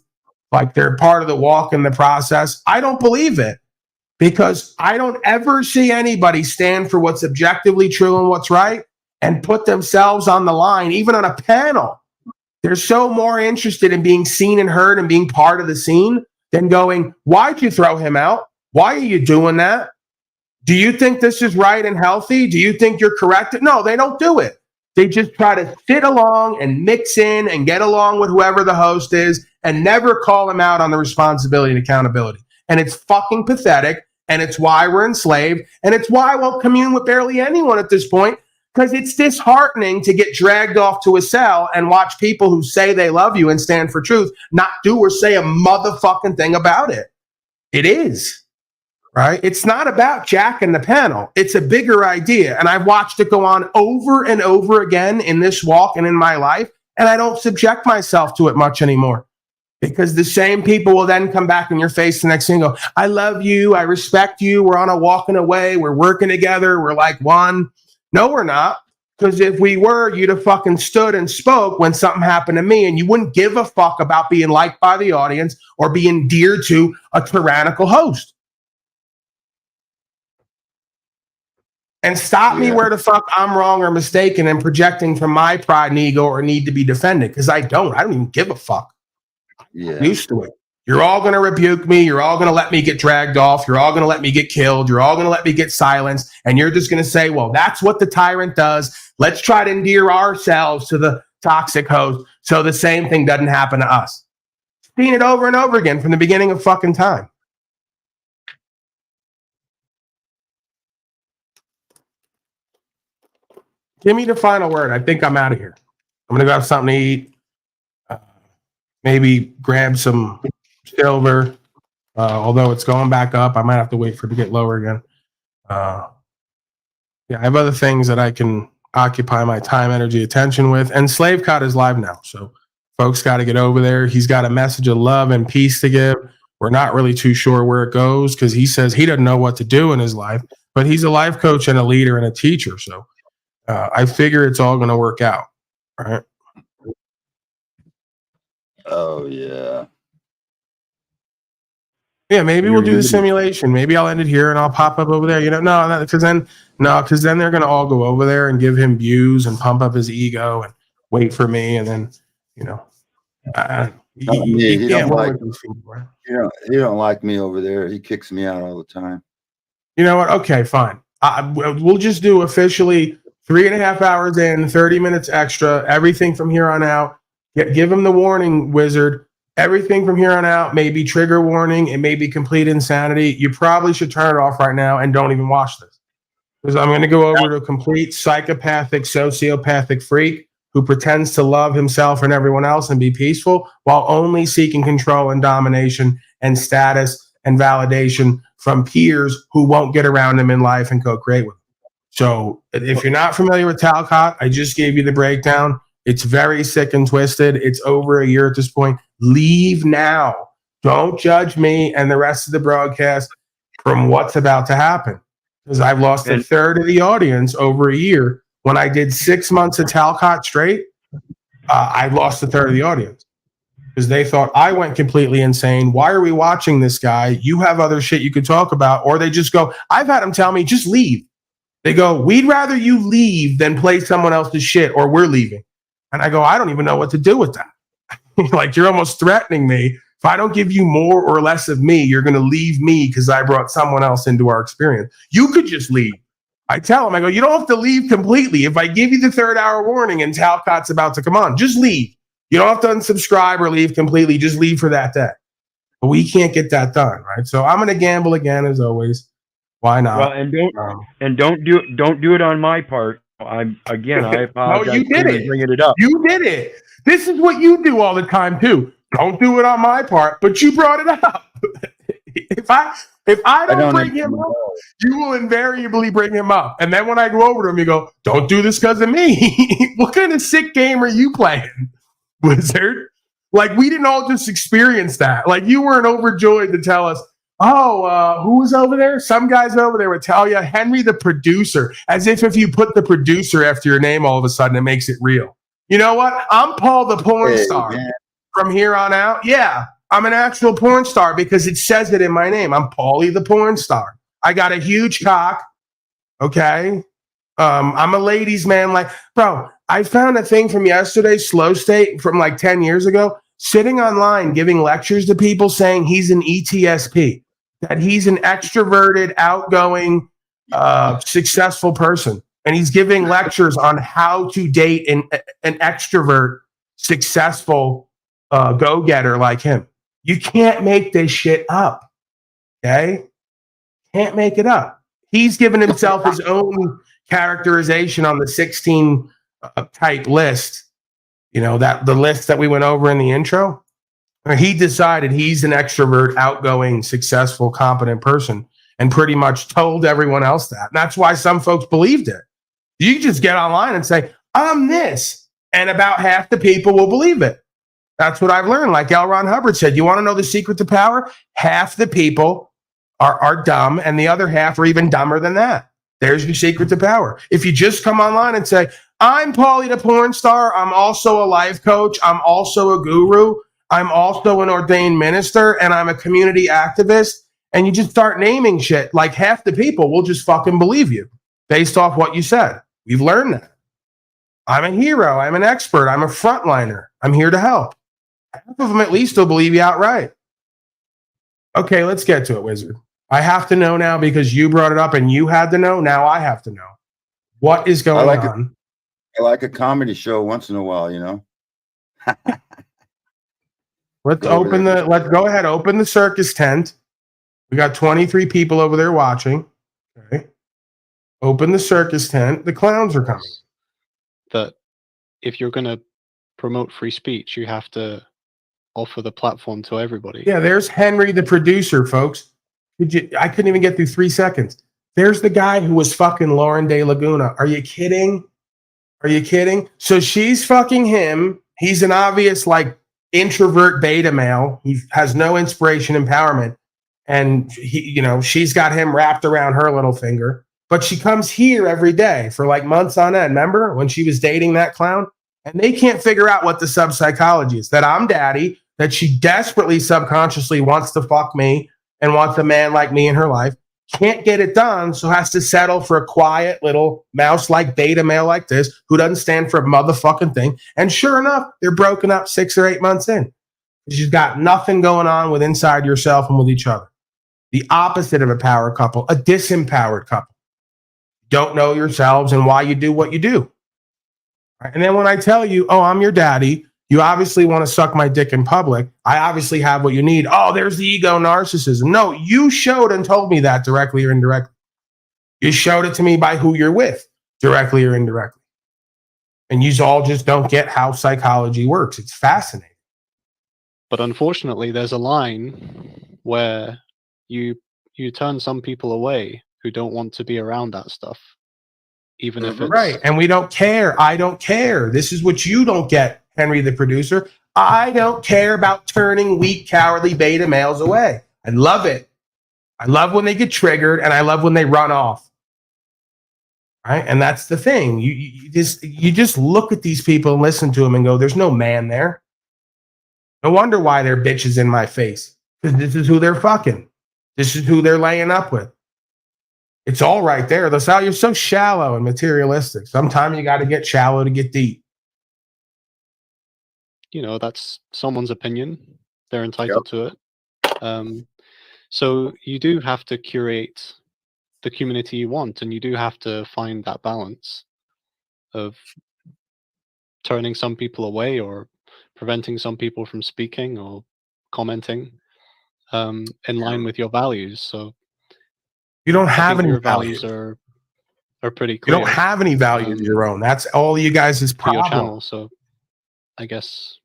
like they're part of the walk in the process, I don't believe it. Because I don't ever see anybody stand for what's objectively true and what's right and put themselves on the line, even on a panel, They're so more interested in being seen and heard and being part of the scene than going, why'd you throw him out? Why are you doing that? Do you think this is right and healthy? Do you think you're correct? No, they don't do it. They just try to sit along and mix in and get along with whoever the host is and never call him out on the responsibility and accountability. And it's fucking pathetic. And it's why we're enslaved. And it's why I won't commune with barely anyone at this point, because it's disheartening to get dragged off to a cell and watch people who say they love you and stand for truth not do or say a motherfucking thing about it. It is, right? It's not about Jack and the panel. It's a bigger idea. And I've watched it go on over and over again in this walk and in my life. And I don't subject myself to it much anymore. Because the same people will then come back in your face the next thing and go, I love you, I respect you, we're on a walking away, we're working together, we're like one. No, we're not. Because if we were, you'd have fucking stood and spoke when something happened to me, and you wouldn't give a fuck about being liked by the audience or being dear to a tyrannical host. And stop me where the fuck I'm wrong or mistaken and projecting from my pride and ego or need to be defended, because I don't even give a fuck. I'm used to it. You're all going to rebuke me. You're all going to let me get dragged off. You're all going to let me get killed. You're all going to let me get silenced. And you're just going to say, well, that's what the tyrant does. Let's try to endear ourselves to the toxic host so the same thing doesn't happen to us. Seen it over and over again from the beginning of fucking time. Give me the final word. I think I'm out of here. I'm going to go have something to eat. Maybe grab some silver, although it's going back up. I might have to wait for it to get lower again. I have other things that I can occupy my time, energy, attention with. And Slave Cod is live now, so folks got to get over there. He's got a message of love and peace to give. We're not really too sure where it goes because he says he doesn't know what to do in his life, but he's a life coach and a leader and a teacher. So I figure it's all going to work out, right? Oh, yeah. Yeah, maybe we'll do the simulation. Maybe I'll end it here and I'll pop up over there. Because then they're going to all go over there and give him views and pump up his ego and wait for me. And then, he don't like me over there. He kicks me out all the time. You know what? Okay, fine. We'll just do officially 3.5 hours in, 30 minutes extra, everything from here on out. Give him the warning, Wizard. Everything from here on out may be trigger warning. It may be complete insanity. You probably should turn it off right now and don't even watch this. Because I'm going to go over to a complete psychopathic, sociopathic freak who pretends to love himself and everyone else and be peaceful while only seeking control and domination and status and validation from peers who won't get around him in life and co-create with him. So if you're not familiar with Talcott, I just gave you the breakdown. It's very sick and twisted. It's over a year at this point. Leave now. Don't judge me and the rest of the broadcast from what's about to happen. Because I've lost a third of the audience over a year. When I did 6 months of Talcott straight, I lost a third of the audience. Because they thought I went completely insane. Why are we watching this guy? You have other shit you could talk about. Or they just go, I've had them tell me, just leave. They go, we'd rather you leave than play someone else's shit, or we're leaving. And I go, I don't even know what to do with that. Like, you're almost threatening me. If I don't give you more or less of me, you're going to leave me because I brought someone else into our experience. You could just leave. I tell him, I go, you don't have to leave completely. If I give you the 3rd hour warning and Talcott's about to come on, just leave. You don't have to unsubscribe or leave completely. Just leave for that day. But we can't get that done, right? So I'm going to gamble again, as always. Why not? Well, don't do it on my part. I apologize. No, you did it. Bringing it up. You did it. This is what you do all the time too. Don't do it on my part, but you brought it up. If I don't bring him up, you will invariably bring him up. And then when I go over to him, you go, "Don't do this because of me." What kind of sick game are you playing, Wizard? Like, we didn't all just experience that. Like, you weren't overjoyed to tell us, who was over there? Some guys over there would tell you, Henry the producer, as if you put the producer after your name, all of a sudden it makes it real. You know what? I'm Paul the porn star. Man. From here on out. Yeah, I'm an actual porn star because it says it in my name. I'm Paulie the porn star. I got a huge cock. Okay. I'm a ladies' man. Like, bro, I found a thing from yesterday, Slow State, from like 10 years ago, sitting online giving lectures to people saying he's an ETSP, that he's an extroverted, outgoing, successful person. And he's giving lectures on how to date an extrovert, successful go-getter like him. You can't make this shit up, okay? Can't make it up. He's given himself his own characterization on the 16 type list, that the list that we went over in the intro. He decided he's an extrovert, outgoing, successful, competent person, and pretty much told everyone else that. And that's why some folks believed it. You just get online and say, I'm this, and about half the people will believe it. That's what I've learned. Like L. Ron Hubbard said, you want to know the secret to power? Half the people are dumb, and the other half are even dumber than that. There's your secret to power. If you just come online and say, I'm Paulie the porn star, I'm also a life coach, I'm also a guru, I'm also an ordained minister, and I'm a community activist, and you just start naming shit, like half the people will just fucking believe you based off what you said. We've learned that. I'm a hero, I'm an expert, I'm a frontliner, I'm here to help. Half of them at least will believe you outright. Okay, let's get to it, Wizard. I have to know now because you brought it up and you had to know. Now I have to know. What is going on? I like a comedy show once in a while, Let's go ahead, open the circus tent. We got 23 people over there watching. Okay. Open the circus tent. The clowns are coming. That if you're going to promote free speech, you have to offer the platform to everybody. Yeah, there's Henry, the producer, folks. I couldn't even get through 3 seconds. There's the guy who was fucking Lauren De Laguna. Are you kidding? Are you kidding? So she's fucking him. He's an obvious, introvert beta male. He has no inspiration, empowerment. And she's got him wrapped around her little finger. But she comes here every day for months on end. Remember when she was dating that clown? And they can't figure out what the sub-psychology is. That I'm daddy, that she desperately subconsciously wants to fuck me and wants a man like me in her life. Can't get it done, so has to settle for a quiet little mouse-like beta male like this who doesn't stand for a motherfucking thing. And sure enough, they're broken up 6 or 8 months in. You've got nothing going on with inside yourself and with each other. The opposite of a power couple, a disempowered couple. Don't know yourselves and why you do what you do. Right? And then when I tell you, oh, I'm your daddy, you obviously want to suck my dick in public. I obviously have what you need. Oh, there's the ego narcissism. No, you showed and told me that directly or indirectly. You showed it to me by who you're with, directly or indirectly. And you all just don't get how psychology works. It's fascinating. But unfortunately, there's a line where you turn some people away who don't want to be around that stuff. Even if it's right. And we don't care. I don't care. This is what you don't get. Henry, the producer, I don't care about turning weak, cowardly beta males away. I love it. I love when they get triggered, and I love when they run off. Right? And that's the thing. You just look at these people and listen to them and go, there's no man there. No wonder why they're bitches in my face. Because this is who they're fucking. This is who they're laying up with. It's all right there. That's how you're so shallow and materialistic. Sometimes you got to get shallow to get deep. That's someone's opinion. They're entitled to it. So you do have to curate the community you want, and you do have to find that balance of turning some people away or preventing some people from speaking or commenting in line with your values. So you don't have any your values. Are pretty clear. You don't have any values of your own. That's all you guys' problem. Your channel, so I guess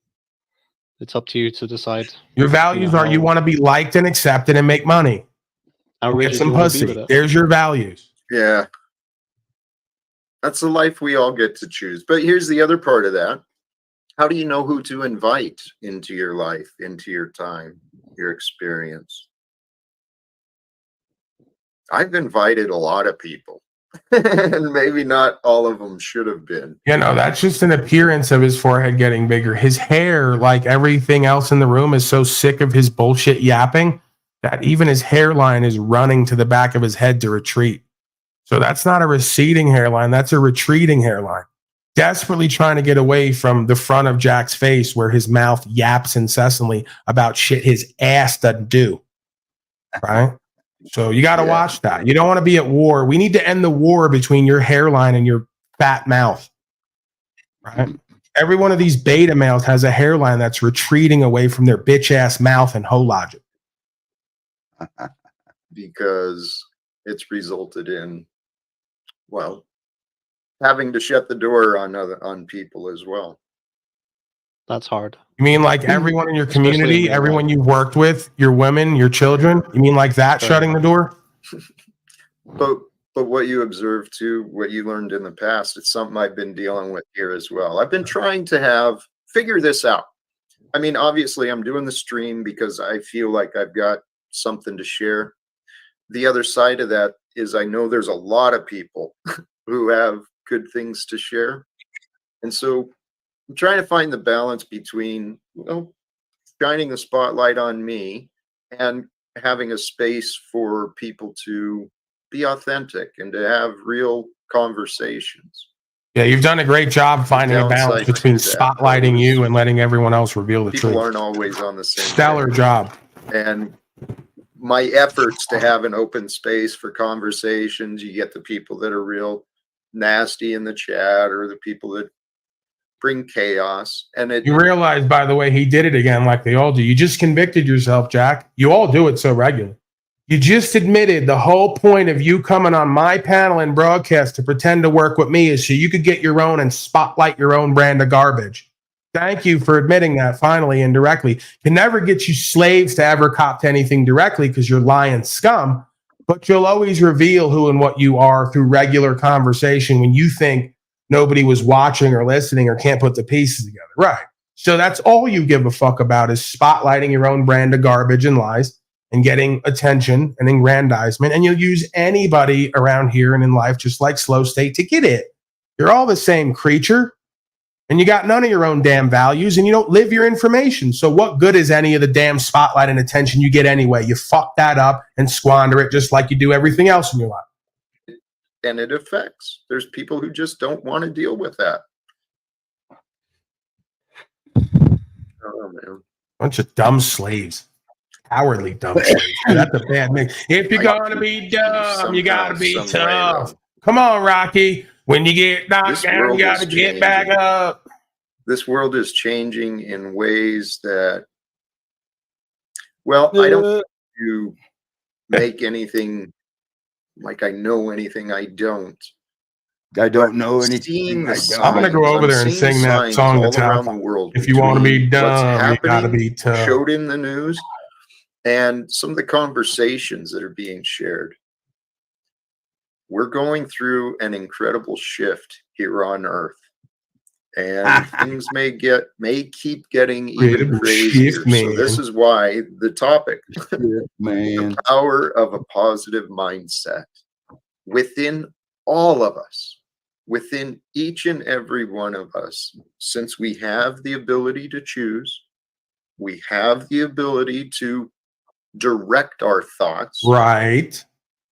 it's up to you to decide. Your values are you want to be liked and accepted and make money. Get some pussy. There's your values. Yeah. That's the life we all get to choose. But here's the other part of that. How do you know who to invite into your life, into your time, your experience? I've invited a lot of people. And maybe not all of them should have been. That's just an appearance of his forehead getting bigger. His hair, like everything else in the room, is so sick of his bullshit yapping that even his hairline is running to the back of his head to retreat. So that's not a receding hairline. That's a retreating hairline. desperately trying to get away from the front of Jack's face where his mouth yaps incessantly about shit his ass doesn't do. Right? So you got to watch that. You don't want to be at war. We need to end the war between your hairline and your fat mouth. Right? Every one of these beta males has a hairline that's retreating away from their bitch ass mouth and whole logic. Because it's resulted in, well, having to shut the door on people as well. That's hard. You mean like everyone in your community, everyone you've worked with, your women, your children? You mean like that, shutting the door? But what you observed too, what you learned in the past, it's something I've been dealing with here as well. I've been trying to figure this out. I mean, obviously I'm doing the stream because I feel like I've got something to share. The other side of that is I know there's a lot of people who have good things to share. And so I'm trying to find the balance between, you know, shining the spotlight on me and having a space for people to be authentic and to have real conversations. Yeah, you've done a great job finding a balance between spotlighting you and letting everyone else reveal the truth. People aren't always on the same stellar job. And my efforts to have an open space for conversations, you get the people that are real nasty in the chat or the people that bring chaos. And You realize, by the way, he did it again like they all do. You just convicted yourself, Jack. You all do it so regularly. You just admitted the whole point of you coming on my panel and broadcast to pretend to work with me is so you could get your own and spotlight your own brand of garbage. Thank you for admitting that finally indirectly. Can never get you slaves to ever cop to anything directly because you're lying scum, but you'll always reveal who and what you are through regular conversation when you think nobody was watching or listening or can't put the pieces together. Right. So that's all you give a fuck about is spotlighting your own brand of garbage and lies and getting attention and aggrandizement. And you'll use anybody around here and in life, just like Slow State, to get it. You're all the same creature and you got none of your own damn values and you don't live your information. So what good is any of the damn spotlight and attention you get anyway? You fuck that up and squander it just like you do everything else in your life. And it affects. There's people who just don't want to deal with that. Oh, man. Bunch of dumb slaves. Cowardly dumb slaves. That's a bad mix. If you're going to be dumb, you got to be tough. Come on, Rocky. When you get knocked down, you got to get back up. This world is changing in ways that, well, I don't want to make anything like I know anything I don't. I don't know anything. I'm going to go over there and sing that song that's around the world. If you want to be dumb, you got to be tough. Showed in the news and some of the conversations that are being shared. We're going through an incredible shift here on Earth. And things may keep getting even crazier. So this is why the topic, the power of a positive mindset within all of us, within each and every one of us. Since we have the ability to choose, we have the ability to direct our thoughts. Right.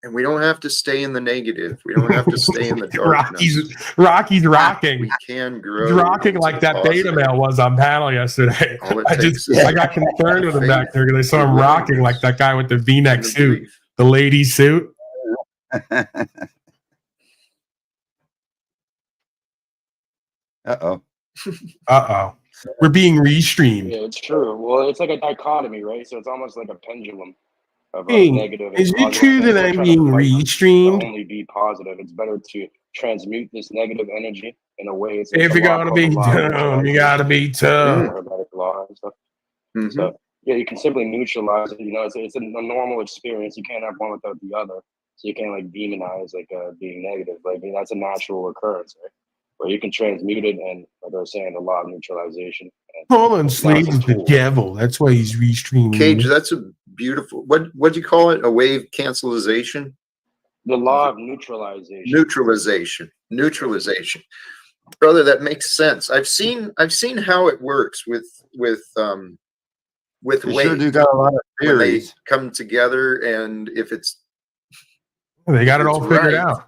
And we don't have to stay in the negative. We don't have to stay in the darkness. Rocky's rocking. We can grow. He's rocking like that beta male was on panel yesterday. I got concerned with him back there because I saw him rocking like that guy with the V-neck suit, the lady suit. Uh-oh. Uh-oh. We're being restreamed. Yeah, it's true. Well, it's like a dichotomy, right? So it's almost like a pendulum. Of negative is it true that I'm being restreamed? Only be positive. It's better to transmute this negative energy in a way. It's if you're gonna be dumb, you gotta be tough. So yeah, you can simply neutralize it. You know, it's a normal experience. You can't have one without the other. So you can't like demonize like being negative. Like that's a natural occurrence, right? Where you can transmute it, and like I was saying, the law of neutralization. Poland slave is the devil. That's why he's restreaming. Cage, that's a beautiful. What do you call it? A wave cancellation? The law of neutralization. Neutralization, brother. That makes sense. I've seen how it works with waves. Sure do got a lot of theories. When they come together, and if it's they got it all figured out.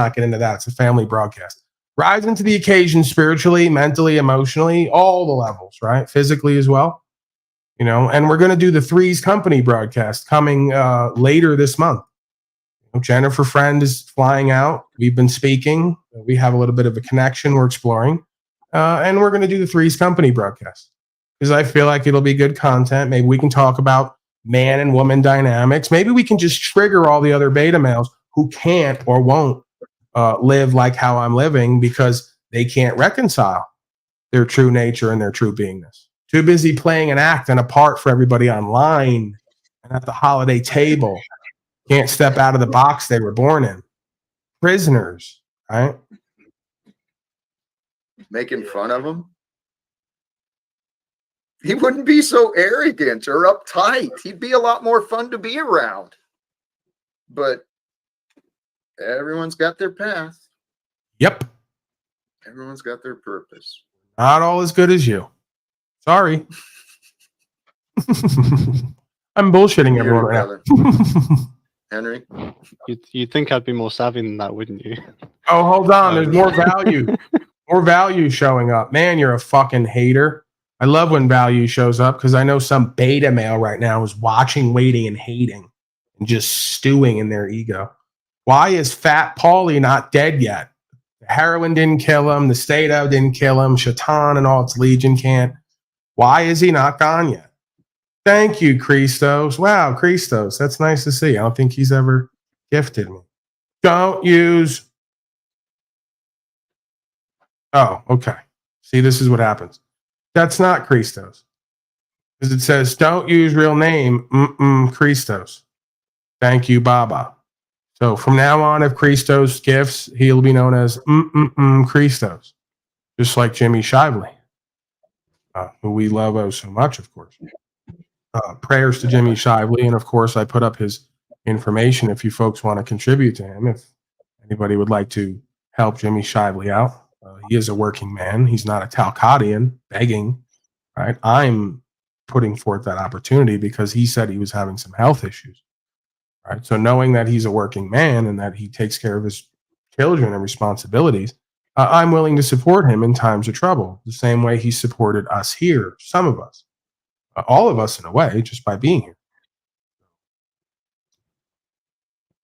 not get into that. It's a family broadcast. Rise into the occasion spiritually, mentally, emotionally, all the levels, right? Physically as well. You know, and we're going to do the Threes Company broadcast coming later this month. Jennifer Friend is flying out. We've been speaking. We have a little bit of a connection we're exploring. And we're going to do the Three's Company broadcast because I feel like it'll be good content. Maybe we can talk about man and woman dynamics. Maybe we can just trigger all the other beta males who can't or won't live like how I'm living because they can't reconcile their true nature and their true beingness. Too busy playing an act and a part for everybody online and at the holiday table. Can't step out of the box they were born in. Prisoners, right? Making fun of him. He wouldn't be so arrogant or uptight. He'd be a lot more fun to be around. But everyone's got their path. Yep. Everyone's got their purpose. Not all as good as you. Sorry. I'm bullshitting everyone right now. Henry? You'd think I'd be more savvy than that, wouldn't you? Oh, hold on. There's more value. More value showing up. Man, you're a fucking hater. I love when value shows up because I know some beta male right now is watching, waiting, and hating and just stewing in their ego. Why is Fat Paulie not dead yet? The heroin didn't kill him. The Stato didn't kill him. Shaitan and all its legion can't. Why is he not gone yet? Thank you, Christos. Wow, Christos. That's nice to see. I don't think he's ever gifted me. Don't use. Oh, okay. See, this is what happens. That's not Christos. Because it says, don't use real name, Christos. Thank you, Baba. So from now on, if Christos gifts, he'll be known as Christos. Just like Jimmy Shively, who we love oh so much, of course. Prayers to Jimmy Shively. And of course, I put up his information if you folks want to contribute to him. If anybody would like to help Jimmy Shively out. He is a working man. He's not a Talcottian begging, right? I'm putting forth that opportunity because he said he was having some health issues, right? So knowing that he's a working man and that he takes care of his children and responsibilities, I'm willing to support him in times of trouble, the same way he supported us here, some of us, all of us in a way, just by being here.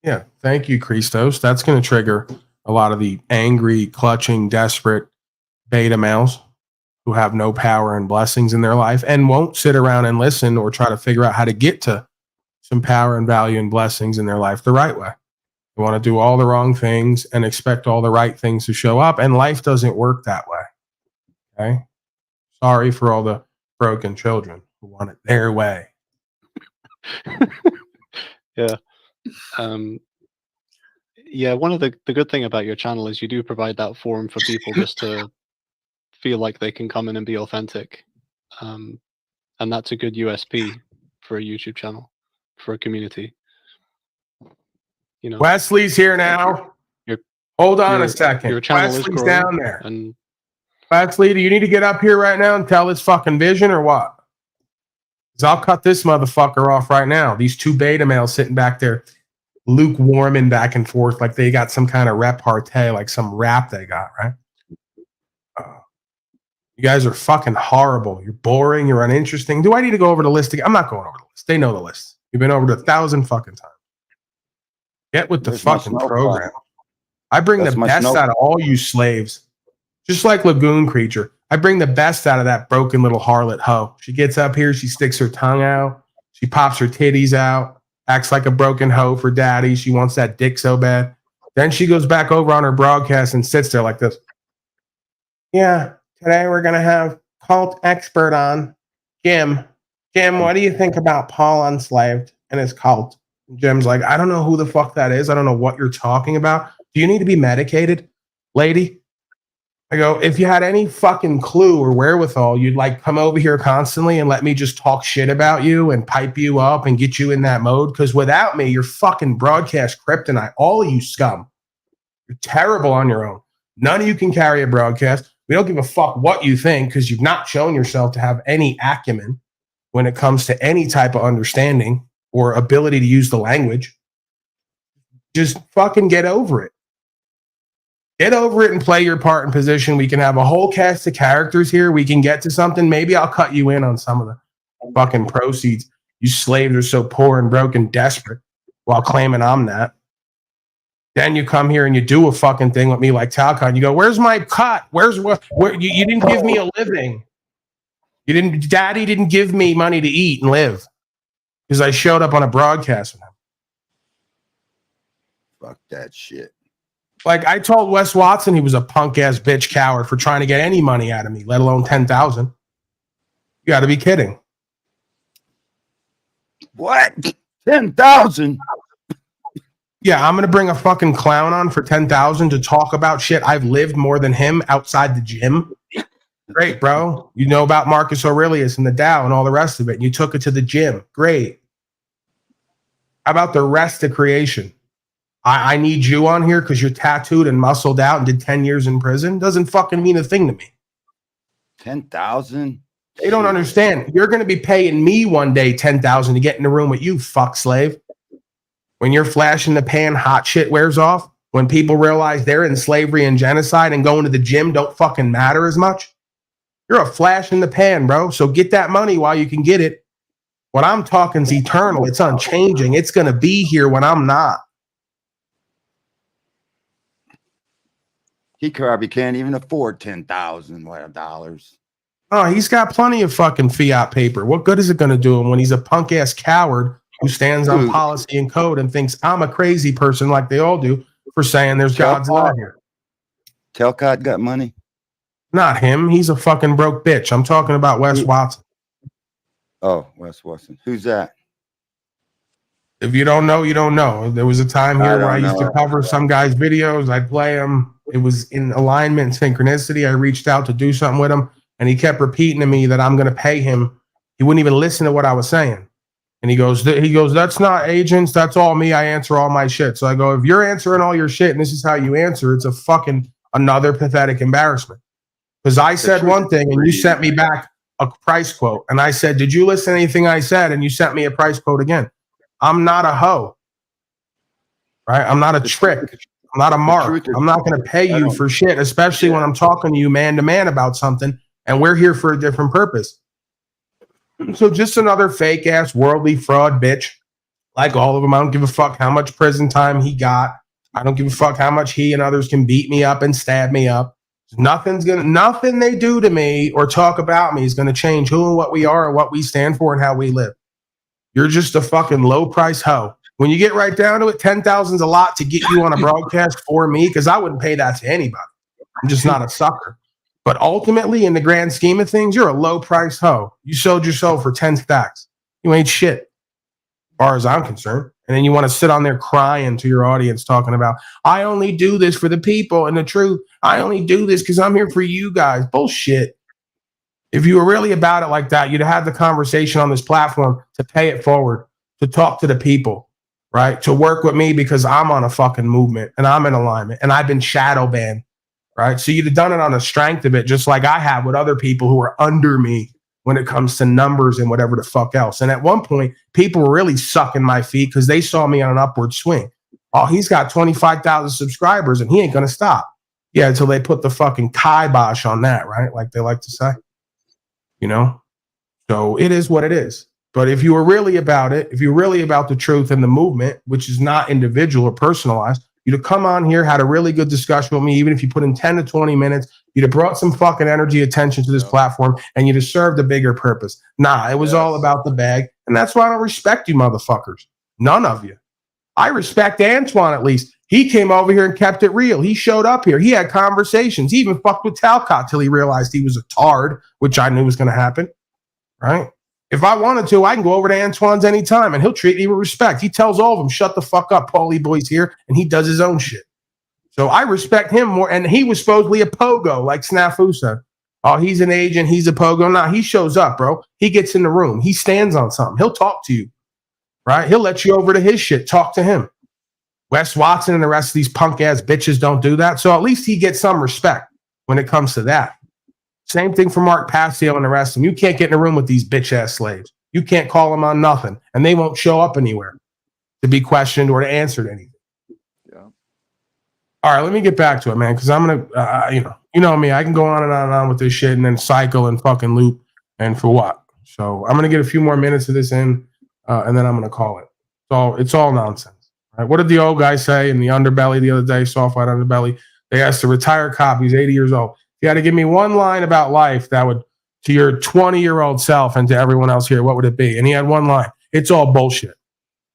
Yeah, thank you, Christos. That's going to trigger a lot of the angry, clutching, desperate beta males who have no power and blessings in their life and won't sit around and listen or try to figure out how to get to some power and value and blessings in their life the right way. They want to do all the wrong things and expect all the right things to show up, and life doesn't work that way. Okay? Sorry for all the broken children who want it their way. Yeah. Yeah, one of the good thing about your channel is you do provide that forum for people just to feel like they can come in and be authentic. And that's a good USP for a YouTube channel, for a community. You know, Wesley's here now. Hold on a second. Your channel Wesley's is growing, down there. and Wesley, do you need to get up here right now and tell his fucking vision or what? Because I'll cut this motherfucker off right now. These two beta males sitting back there lukewarm and back and forth like they got some kind of repartee, like some rap they got, right? You guys are fucking horrible. You're boring. You're uninteresting. Do I need to go over the list again? I'm not going over the list. They know the list. You've been over it 1,000 fucking times. Get with the fucking program. I bring the best out of all you slaves. Just like Lagoon Creature. I bring the best out of that broken little harlot hoe. She gets up here. She sticks her tongue out. She pops her titties out. Acts like a broken hoe for daddy. She wants that dick so bad. Then she goes back over on her broadcast and sits there like this. Yeah, today we're going to have cult expert on, Jim. Jim, what do you think about Paul Enslaved and his cult? Jim's like, I don't know who the fuck that is. I don't know what you're talking about. Do you need to be medicated, lady? I go, if you had any fucking clue or wherewithal, you'd like come over here constantly and let me just talk shit about you and pipe you up and get you in that mode. Because without me, you're fucking broadcast kryptonite. All of you scum. You're terrible on your own. None of you can carry a broadcast. We don't give a fuck what you think because you've not shown yourself to have any acumen when it comes to any type of understanding or ability to use the language. Just fucking get over it. Get over it and play your part in position. We can have a whole cast of characters here. We can get to something. Maybe I'll cut you in on some of the fucking proceeds. You slaves are so poor and broke and desperate while claiming I'm not. Then you come here and you do a fucking thing with me like Talcon. You go, where's my cut? Where you didn't give me a living. Daddy didn't give me money to eat and live because I showed up on a broadcast with him. Fuck that shit. Like I told Wes Watson he was a punk ass bitch coward for trying to get any money out of me, let alone 10,000. You got to be kidding. What? 10,000? Yeah, I'm gonna bring a fucking clown on for 10,000 to talk about shit I've lived more than him outside the gym. Great, bro. You know about Marcus Aurelius and the Tao and all the rest of it. And you took it to the gym. Great. How about the rest of creation? I need you on here because you're tattooed and muscled out and did 10 years in prison. Doesn't fucking mean a thing to me. 10,000? They don't understand. You're going to be paying me one day 10,000 to get in the room with you, fuck slave. When you're flashing the pan, hot shit wears off. When people realize they're in slavery and genocide and going to the gym don't fucking matter as much. You're a flash in the pan, bro. So get that money while you can get it. What I'm talking is eternal. It's unchanging. It's going to be here when I'm not. He probably can't even afford $10,000. Oh, he's got plenty of fucking fiat paper. What good is it going to do him when he's a punk ass coward who stands on policy and code and thinks I'm a crazy person like they all do for saying there's God's law here? Telcott got money? Not him. He's a fucking broke bitch. I'm talking about Wes Watson. Oh, Wes Watson. Who's that? If you don't know, you don't know. There was a time here where I used to cover some guy's videos. I'd play them. It was in alignment and synchronicity. I reached out to do something with him, and he kept repeating to me that I'm going to pay him. He wouldn't even listen to what I was saying. And he goes, that's not agents. That's all me. I answer all my shit. So I go, if you're answering all your shit and this is how you answer, it's a fucking another pathetic embarrassment. Because I said one thing and you sent me back a price quote. And I said, did you listen to anything I said? And you sent me a price quote again. I'm not a hoe, right? I'm not a trick. I'm not a mark. I'm not going to pay you for shit, especially when I'm talking to you man to man about something and we're here for a different purpose. So just another fake ass worldly fraud bitch, like all of them. I don't give a fuck how much prison time he got. I don't give a fuck how much he and others can beat me up and stab me up. Nothing they do to me or talk about me is going to change who and what we are and what we stand for and how we live. You're just a fucking low price hoe. When you get right down to it, 10,000 is a lot to get you on a broadcast for me because I wouldn't pay that to anybody. I'm just not a sucker. But ultimately, in the grand scheme of things, you're a low price hoe. You sold your soul for 10 stacks. You ain't shit, as far as I'm concerned. And then you want to sit on there crying to your audience talking about, I only do this for the people and the truth. I only do this because I'm here for you guys. Bullshit. If you were really about it like that, you'd have had the conversation on this platform to pay it forward, to talk to the people, right? To work with me because I'm on a fucking movement and I'm in alignment and I've been shadow banned, right? So you'd have done it on the strength of it, just like I have with other people who are under me when it comes to numbers and whatever the fuck else. And at one point, people were really sucking my feet because they saw me on an upward swing. Oh, he's got 25,000 subscribers and he ain't going to stop. Yeah, until they put the fucking kibosh on that, right? Like they like to say. You know, so it is what it is. But if you were really about it, if you're really about the truth and the movement, which is not individual or personalized, you'd have come on here, had a really good discussion with me. Even if you put in 10 to 20 minutes, you'd have brought some fucking energy, attention to this platform, and you'd have served a bigger purpose. Nah, it was all about the bag. And that's why I don't respect you motherfuckers. None of you. I respect Antoine at least. He came over here and kept it real. He showed up here. He had conversations. He even fucked with Talcott till he realized he was a tard, which I knew was going to happen, right? If I wanted to, I can go over to Antoine's anytime, and he'll treat me with respect. He tells all of them, shut the fuck up, Paulie boy's here, and he does his own shit. So I respect him more, and he was supposedly a pogo, like Snafu said. Oh, he's an agent, he's a pogo. Nah, he shows up, bro. He gets in the room. He stands on something. He'll talk to you, right? He'll let you over to his shit. Talk to him. Wes Watson and the rest of these punk ass bitches don't do that. So at least he gets some respect when it comes to that. Same thing for Mark Passio and the rest of them. You can't get in a room with these bitch ass slaves. You can't call them on nothing, and they won't show up anywhere to be questioned or to answer to anything. Yeah. All right, let me get back to it, man, because I'm gonna, you know me. I can go on and on and on with this shit and then cycle and fucking loop, and for what? So I'm gonna get a few more minutes of this in, and then I'm gonna call it. So it's all nonsense. Right? What did the old guy say in the underbelly the other day, soft white underbelly? They asked a retired cop, he's 80 years old. You had to give me one line about life that would, to your 20-year-old self and to everyone else here, what would it be? And he had one line. It's all bullshit.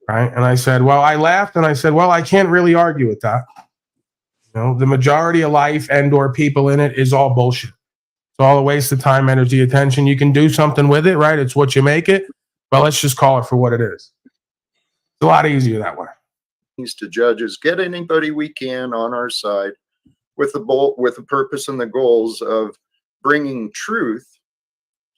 Right? And I said, well, I laughed and I said, well, I can't really argue with that. You know, the majority of life and or people in it is all bullshit. It's all a waste of time, energy, attention. You can do something with it, right? It's what you make it. But let's just call it for what it is. It's a lot easier that way. To judges, get anybody we can on our side with the purpose and the goals of bringing truth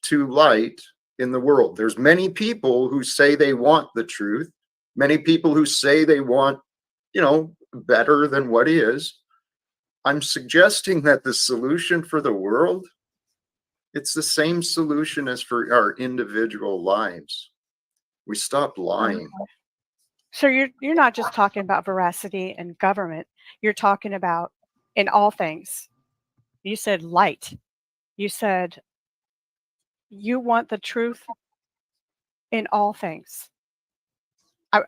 to light in the world. There's many people who say they want the truth, many people who say they want, you know, better than what is. I'm suggesting that the solution for the world, it's the same solution as for our individual lives. We stop lying. So you're not just talking about veracity and government. You're talking about in all things. You said light. You said you want the truth in all things.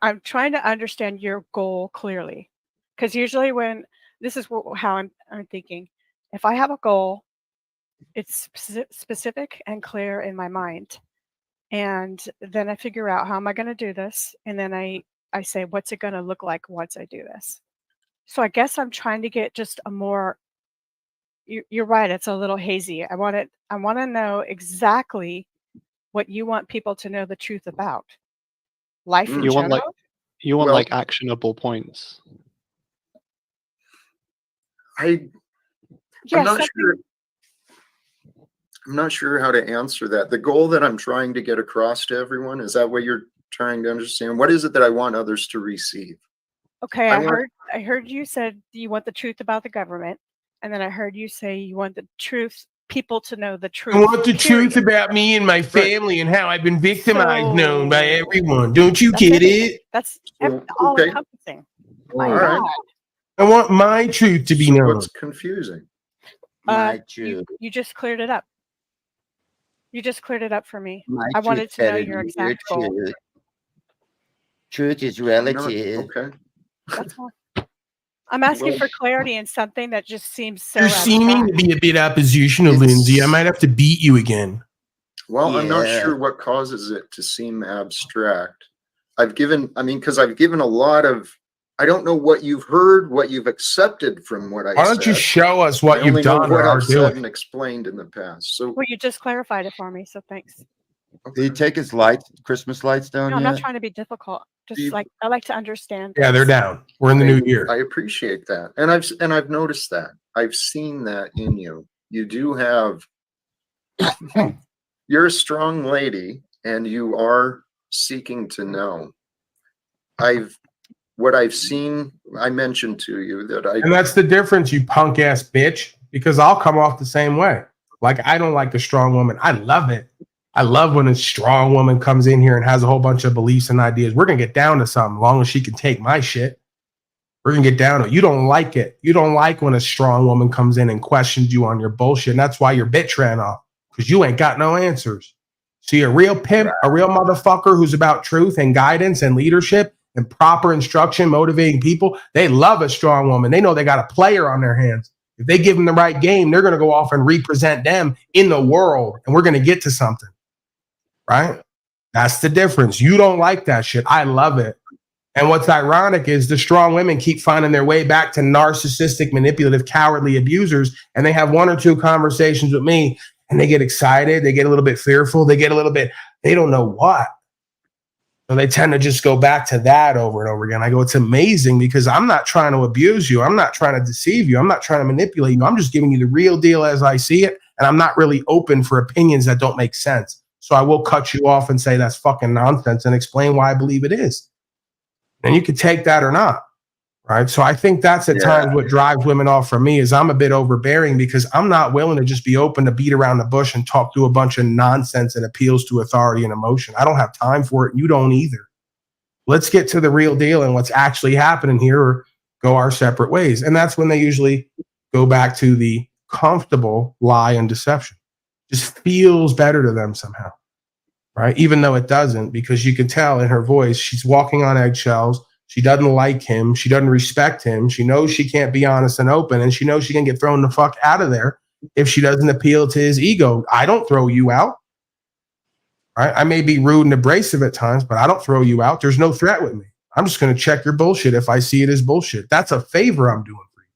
I'm trying to understand your goal clearly, because usually when this is how I'm thinking. If I have a goal, it's specific and clear in my mind, and then I figure out how am I going to do this, and then I say, what's it going to look like once I do this? So I guess I'm trying to get just a more, you're right, it's a little hazy. I want to know exactly what you want people to know the truth about. Life in general? You want like actionable points. I'm not sure how to answer that. The goal that I'm trying to get across to everyone, is that what you're trying to understand? What is it that I want others to receive? Okay, I heard you said you want the truth about the government, and then I heard you say you want the truth, people to know the truth. I want the truth about me and my family and how I've been victimized, known by everyone. Don't you get it? That's all encompassing. My All right. God. I want my truth to be known. What's confusing? You just cleared it up. You just cleared it up for me. I wanted to know your exact goal. Truth is relative. Okay. That's all. I'm asking for clarity in something that just seems so You're seeming to be a bit oppositional, Lindsay. I might have to beat you again. Well, I'm not sure what causes it to seem abstract. Because I've given a lot of, I don't know what you've heard, what you've accepted from what I said. Why don't you show us what you've done or what are I've said doing? and explained in the past. So Well, you just clarified it for me, so thanks. Did he take his lights, Christmas lights down No, I'm yet? not trying to be difficult. Just like I like to understand. Yeah, they're down. We're in the new year. I appreciate that. And I've noticed that. I've seen that in you. You do have, you're a strong lady and you are seeking to know. What I've seen, I mentioned to you that And that's the difference, you punk ass bitch, because I'll come off the same way. Like, I don't like a strong woman. I love it. I love when a strong woman comes in here and has a whole bunch of beliefs and ideas. We're going to get down to something, as long as she can take my shit. We're going to get down to it. You don't like it. You don't like when a strong woman comes in and questions you on your bullshit. And that's why your bitch ran off, because you ain't got no answers. See, a real pimp, a real motherfucker who's about truth and guidance and leadership and proper instruction, motivating people, they love a strong woman. They know they got a player on their hands. If they give them the right game, they're going to go off and represent them in the world, and we're going to get to something, right? That's the difference. You don't like that shit. I love it. And what's ironic is the strong women keep finding their way back to narcissistic, manipulative, cowardly abusers, and they have one or two conversations with me, and they get excited. They get a little bit fearful. They get a little bit, they don't know what. So they tend to just go back to that over and over again. I go, it's amazing, because I'm not trying to abuse you. I'm not trying to deceive you. I'm not trying to manipulate you. I'm just giving you the real deal as I see it. And I'm not really open for opinions that don't make sense. So I will cut you off and say that's fucking nonsense and explain why I believe it is. And you can take that or not. Right. So I think that's at times what drives women off from me, is I'm a bit overbearing, because I'm not willing to just be open to beat around the bush and talk through a bunch of nonsense and appeals to authority and emotion. I don't have time for it. And you don't either. Let's get to the real deal and what's actually happening here, or go our separate ways. And that's when they usually go back to the comfortable lie and deception. Just feels better to them somehow. Right. Even though it doesn't, because you can tell in her voice, she's walking on eggshells. She doesn't like him. She doesn't respect him. She knows she can't be honest and open, and she knows she can get thrown the fuck out of there if she doesn't appeal to his ego. I don't throw you out. Right? I may be rude and abrasive at times, but I don't throw you out. There's no threat with me. I'm just going to check your bullshit if I see it as bullshit. That's a favor I'm doing for you.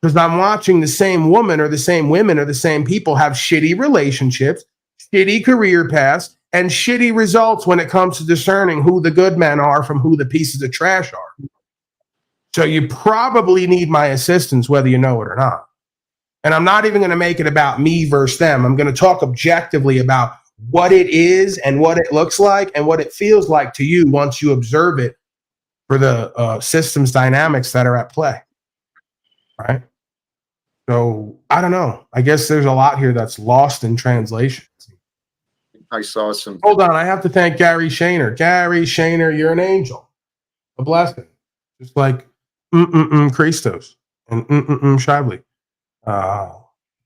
Because I'm watching the same woman or the same women or the same people have shitty relationships, shitty career paths, and shitty results when it comes to discerning who the good men are from who the pieces of trash are. So you probably need my assistance, whether you know it or not. And I'm not even going to make it about me versus them. I'm going to talk objectively about what it is and what it looks like and what it feels like to you once you observe it for the systems dynamics that are at play. Right? So I don't know. I guess there's a lot here that's lost in translation. I saw some. Hold on. I have to thank Gary Shaner. Gary Shaner, you're an angel. A blessing. Just like Christos and Shively.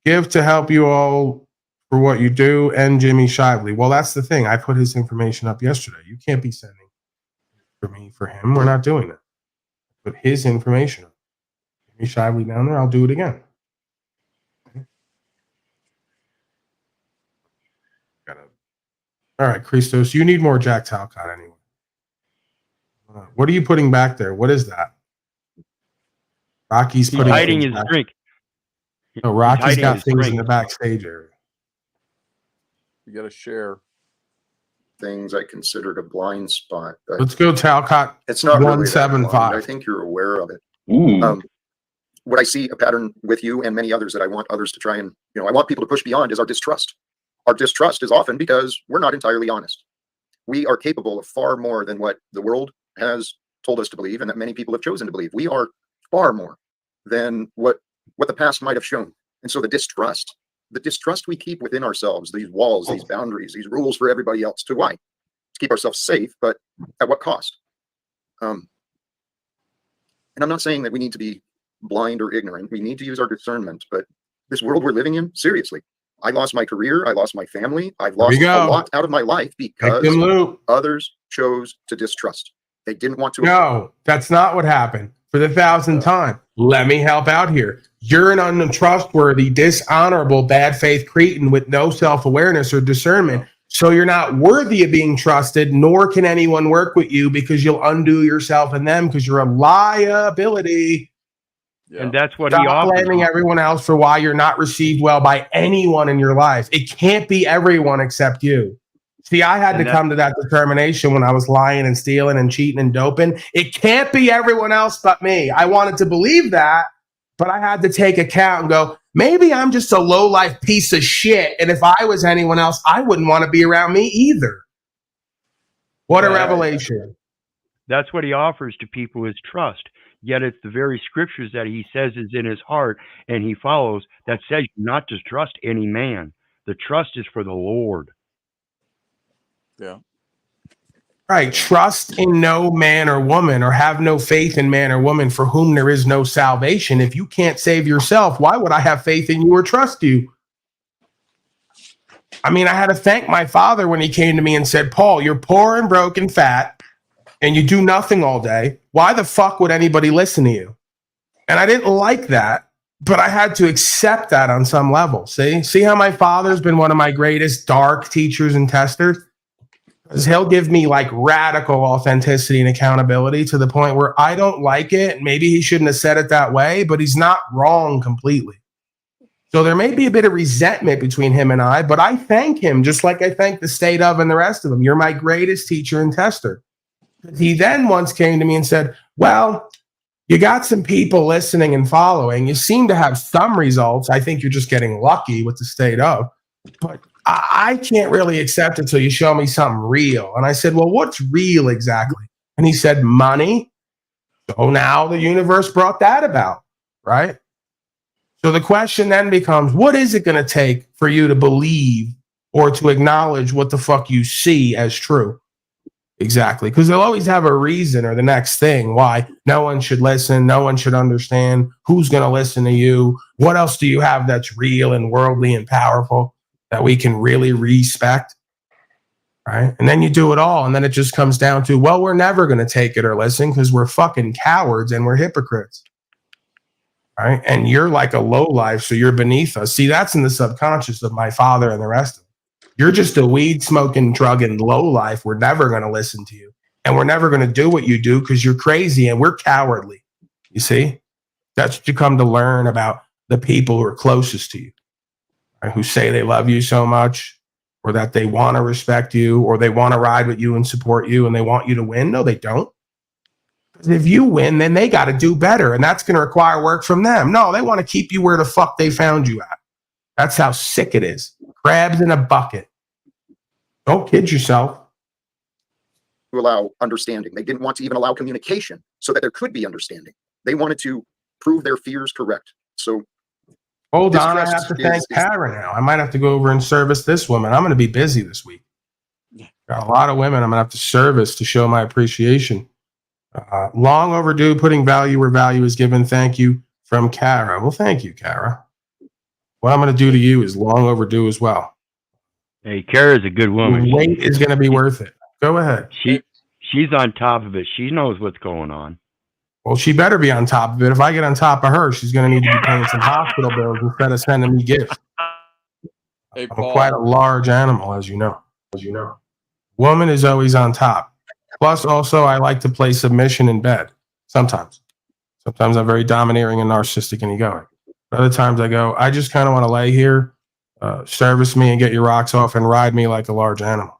Give to help you all for what you do, and Jimmy Shively. Well, that's the thing. I put his information up yesterday. You can't be sending for me for him. We're not doing that. Put his information up. Jimmy Shively down there. I'll do it again. All right, Christos, you need more Jack Talcott anyway. What are you putting back there? What is that? Rocky's He's putting hiding his back. drink. No, Rocky's hiding got his things drink. in the backstage area. You got to share things I considered a blind spot. But Let's go Talcott. it's not really that 175. blind. I think you're aware of it. What I see a pattern with you and many others that I want others to try and, I want people to push beyond is our distrust. Our distrust is often because we're not entirely honest. We are capable of far more than what the world has told us to believe and that many people have chosen to believe. We are far more than what the past might have shown. And so the distrust we keep within ourselves, these walls, these boundaries, these rules for everybody else. To why? To keep ourselves safe, but at what cost? And I'm not saying that we need to be blind or ignorant. We need to use our discernment, but this world we're living in, seriously, I lost my career. I lost my family. I've lost a lot out of my life because others chose to distrust. They didn't want to. No, that's not what happened. For the 1,000th time, let me help out here. You're an untrustworthy, dishonorable, bad faith cretin with no self-awareness or discernment. So you're not worthy of being trusted, nor can anyone work with you because you'll undo yourself and them because you're a liability. Yeah. And that's what Stop he offers. blaming everyone else for why you're not received well by anyone in your life. It can't be everyone except you. See, I had to come to that determination when I was lying and stealing and cheating and doping. It can't be everyone else but me. I wanted to believe that, but I had to take account and go, maybe I'm just a low-life piece of shit. And if I was anyone else, I wouldn't want to be around me either. What a revelation. That's what he offers to people is trust. Yet it's the very scriptures that he says is in his heart and he follows that says not to trust any man. The trust is for the Lord. Yeah. Right. Trust in no man or woman, or have no faith in man or woman for whom there is no salvation. If you can't save yourself, why would I have faith in you or trust you? I mean, I had to thank my father when he came to me and said, Paul, you're poor and broke and fat, and you do nothing all day. Why the fuck would anybody listen to you? And I didn't like that, but I had to accept that on some level. See how my father's been one of my greatest dark teachers and testers? Because he'll give me like radical authenticity and accountability to the point where I don't like it. Maybe he shouldn't have said it that way, but he's not wrong completely. So there may be a bit of resentment between him and I, but I thank him just like I thank the state of and the rest of them. You're my greatest teacher and tester. He then once came to me and said, well, you got some people listening and following. You seem to have some results. I think you're just getting lucky with the state of, but I can't really accept it until you show me something real. And I said, well, what's real exactly? And he said, money. So now the universe brought that about, right? So the question then becomes, what is it going to take for you to believe or to acknowledge what the fuck you see as true? Exactly. Because they'll always have a reason or the next thing why no one should listen. No one should understand. Who's going to listen to you? What else do you have that's real and worldly and powerful that we can really respect? right? And then you do it all, and then it just comes down to, well, we're never going to take it or listen because we're fucking cowards and we're hypocrites, right? And you're like a lowlife, so you're beneath us. See, that's in the subconscious of my father and the rest of them. You're just a weed smoking, drugging lowlife. We're never going to listen to you, and we're never going to do what you do because you're crazy and we're cowardly. You see, that's what you come to learn about the people who are closest to you, right? Who say they love you so much, or that they want to respect you, or they want to ride with you and support you, and they want you to win. No, they don't. Because if you win, then they got to do better, and that's going to require work from them. No, they want to keep you where the fuck they found you at. That's how sick it is. Crabs in a bucket. Don't kid yourself. To allow understanding. They didn't want to even allow communication so that there could be understanding. They wanted to prove their fears correct. So hold on, I have to thank Kara now. I might have to go over and service this woman. I'm going to be busy this week. Got a lot of women I'm going to have to service to show my appreciation. Long overdue, putting value where value is given. Thank you from Kara. Well, thank you, Kara. What I'm going to do to you is long overdue as well. Hey, Kara's a good woman. The wait is going to be worth it. Go ahead. She's on top of it. She knows what's going on. Well, she better be on top of it. If I get on top of her, she's going to need to be paying some hospital bills instead of sending me gifts. Hey, I'm Paul. quite a large animal, as you know. Woman is always on top. Plus, also, I like to play submission in bed. Sometimes. Sometimes I'm very domineering and narcissistic and egoic. Other times I go, I just kind of want to lay here, service me and get your rocks off and ride me like a large animal.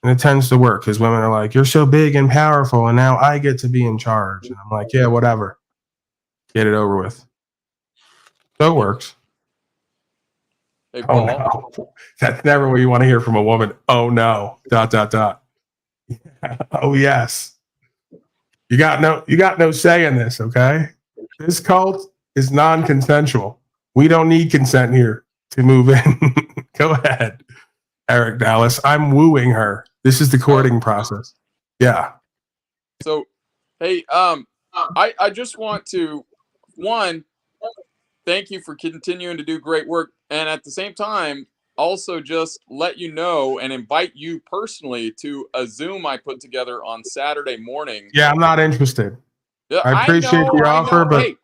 And it tends to work because women are like, you're so big and powerful, and now I get to be in charge. And I'm like, yeah, whatever. Get it over with. So it works. Hey, Oh, Paul. no. That's never what you want to hear from a woman. Oh, no. ... Oh, yes. You got no say in this, okay? This cult is non-consensual. We don't need consent here to move in. Go ahead, Eric Dallas. I'm wooing her. This is the courting process. Yeah. So, hey, I just want to, one, thank you for continuing to do great work, and at the same time, also just let you know and invite you personally to a Zoom I put together on Saturday morning. Yeah, I'm not interested. Yeah, I appreciate the offer, but hey,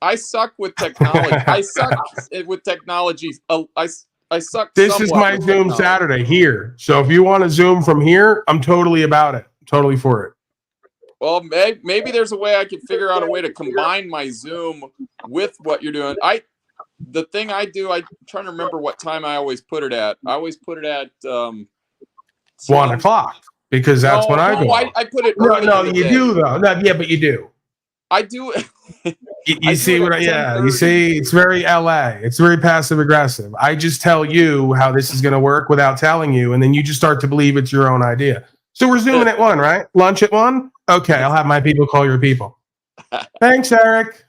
I suck with technology. I suck with technology. I suck. This is my Zoom Saturday here. So if you want to Zoom from here, I'm totally about it. Totally for it. Well, maybe there's a way I could figure out a way to combine my Zoom with what you're doing. The thing I do, I'm trying to remember what time I always put it at. I always put it at 1 o'clock because that's when I go. I put it. No, you do though. No, yeah, but you do. I do. You see what? Yeah, you see, it's very LA. It's very passive aggressive. I just tell you how this is going to work without telling you, and then you just start to believe it's your own idea. So we're zooming at 1, right? Lunch at 1. Okay, I'll have my people call your people. Thanks, Eric.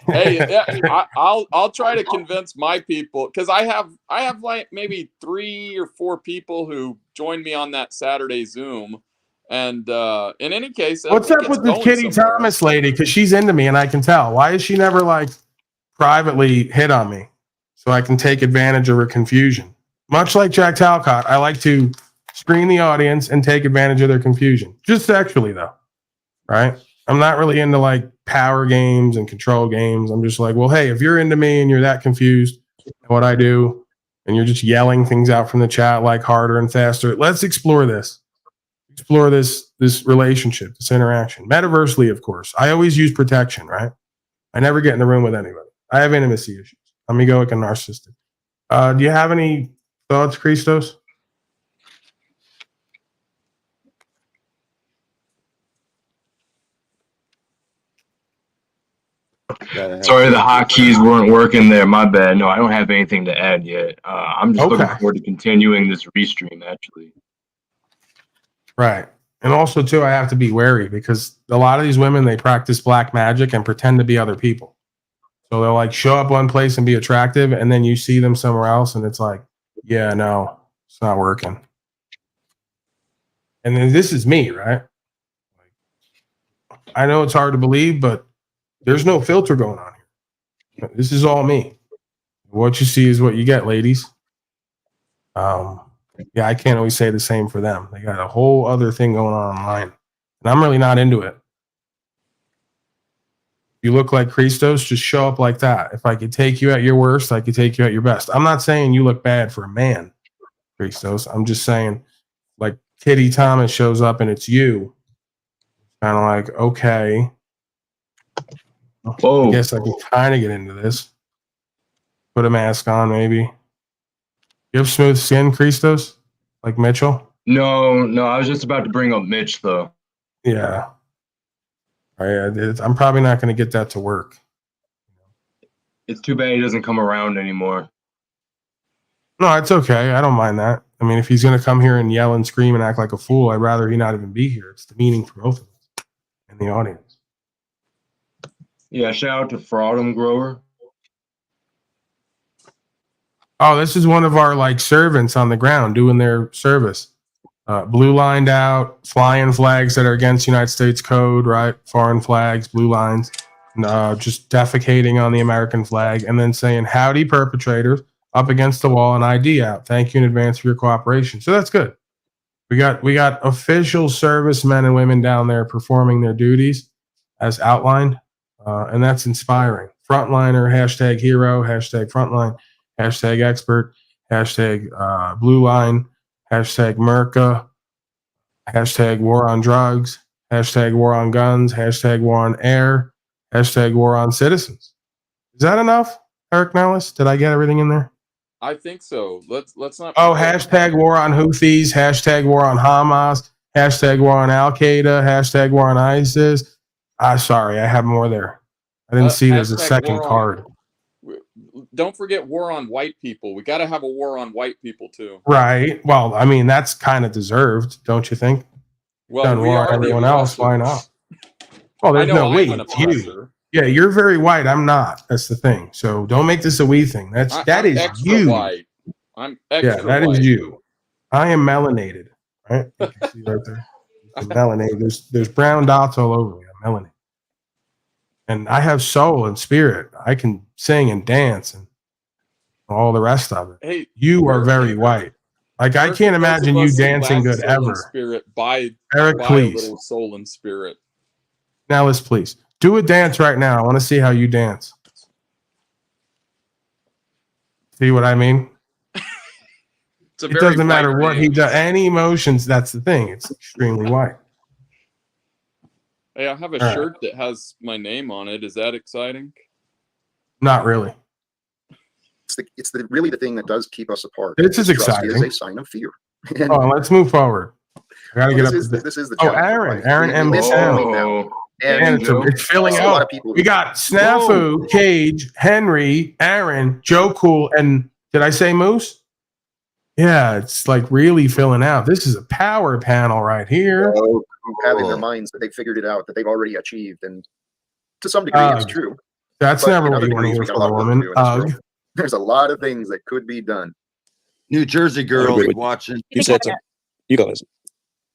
Hey, yeah, I'll try to convince my people because I have like maybe 3 or 4 people who joined me on that Saturday Zoom. And in any case, what's up with this Kitty Thomas lady? Because she's into me and I can tell. Why is she never like privately hit on me so I can take advantage of her confusion? Much like Jack Talcott, I like to screen the audience and take advantage of their confusion. Just sexually, though, right? I'm not really into like power games and control games. I'm just like, well, hey, if you're into me and you're that confused at what I do and you're just yelling things out from the chat like harder and faster, let's explore this. Explore this relationship, this interaction. Metaversely, of course. I always use protection, right? I never get in the room with anybody. I have intimacy issues. I'm egoic and narcissistic. Do you have any thoughts, Christos? Sorry, the hotkeys weren't working there. My bad. No, I don't have anything to add yet. I'm just looking forward to continuing this restream, actually. Right. And also, too, I have to be wary because a lot of these women, they practice black magic and pretend to be other people. So they'll like show up one place and be attractive, and then you see them somewhere else, and it's like, yeah, no, it's not working. And then this is me, right? I know it's hard to believe, but there's no filter going on here. This is all me. What you see is what you get, ladies. Yeah, I can't always say the same for them. They got a whole other thing going on online, and I'm really not into it. You look like Christos, just show up like that. If I could take you at your worst, I could take you at your best. I'm not saying you look bad for a man, Christos. I'm just saying, like, Kitty Thomas shows up and it's you. Kind of like, okay. Whoa. I guess I can kind of get into this. Put a mask on, maybe. You have smooth skin, Christos? Like Mitchell? No, I was just about to bring up Mitch, though. Yeah. I'm probably not going to get that to work. It's too bad he doesn't come around anymore. No, it's okay. I don't mind that. I mean, if he's going to come here and yell and scream and act like a fool, I'd rather he not even be here. It's demeaning for both of us and the audience. Yeah, shout out to Fraudum Grower. Oh, this is one of our like servants on the ground doing their service. Blue lined out, flying flags that are against United States code, right? Foreign flags, blue lines, just defecating on the American flag, and then saying howdy perpetrators up against the wall and ID out. Thank you in advance for your cooperation. So that's good. We got official servicemen and women down there performing their duties as outlined, and that's inspiring. Frontliner, hashtag hero, hashtag frontline, hashtag expert, hashtag blue line, hashtag Merca, hashtag war on drugs, hashtag war on guns, hashtag war on air, hashtag war on citizens. Is that enough, Eric Nellis? Did I get everything in there? I think so. Let's not. Oh, hashtag war on Houthis, hashtag war on Hamas, hashtag war on Al Qaeda, hashtag war on ISIS. Sorry, I have more there. I didn't see there's a second card. Don't forget war on white people. We got to have a war on white people too. Right. Well, I mean, that's kind of deserved, don't you think? Well, Done we war are on the everyone else. Why not? Well, there's no we. It's you. Yeah, you're very white. I'm not. That's the thing. So don't make this a we thing. That is extra you. white. I'm extra Yeah, that white. is you. I am melanated. Right? You can see right there. I'm melanated. There's brown dots all over me. I'm melanated. And I have soul and spirit. I can sing and dance and all the rest of it. Hey, you are very white. Like I can't imagine you dancing good ever. Spirit, buy Eric, please. a little soul and spirit. Now let's please do a dance right now. I want to see how you dance. See what I mean? It doesn't matter what he does. Any emotions. That's the thing. It's extremely white. Hey, I have a shirt that has my name on it. Is that exciting? Not really. It's really the thing that does keep us apart. This is Trust exciting. is a sign of fear. Oh, let's move forward. I gotta get up. This is the challenge. Aaron M. now. And it's filling out. A lot of people. We got Snafu, Cage, Henry, Aaron, Joe Cool, and did I say Moose? Yeah, it's like really filling out. This is a power panel right here. Have in their minds that they figured it out, that they've already achieved, and to some degree, it's true. That's never what you want to hear from a woman. There's a lot of things that could be done. New Jersey girls watching. You said so. You go. It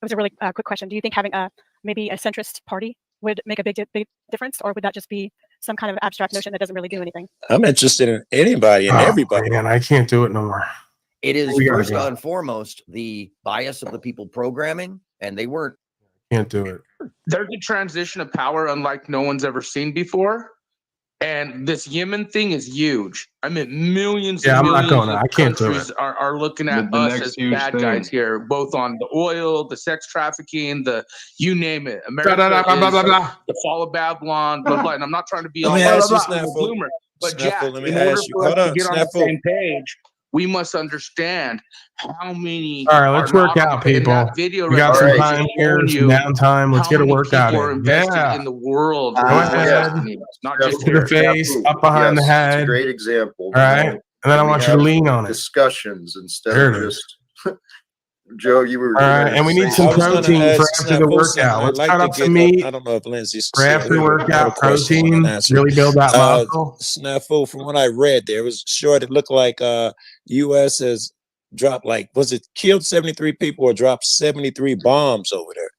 was a really quick question. Do you think having maybe a centrist party would make a big difference, or would that just be some kind of abstract notion that doesn't really do anything? I'm interested in anybody and everybody. Man, I can't do it no more. It is first and foremost the bias of the people programming, and they weren't. Can't do it. There's a transition of power unlike no one's ever seen before. And this Yemen thing is huge. I mean, millions and millions I'm not going to. I can't do countries it. are looking at us as bad guys here, both on the oil, the sex trafficking, the you name it. America the fall of Babylon, blah, blah. And I'm not trying to be all bloomer, but Jack, in order for us to get on the same page, we must understand how many. All right, let's work out, people. We got some time here, some downtime. Let's get a workout in. Yeah. In the world. Go ahead. Not just to the face, up behind the head. It's a great example. All right. And then I want you to lean on it. Discussions instead of just. Joe, you were. All right, and we need some protein for after the workout. Let's cut up some meat. I don't know if Lindsay's for after the workout. Protein, really build that muscle. Snafu, from what I read, there was short. It looked like U.S. has dropped killed 73 people or dropped 73 bombs over there.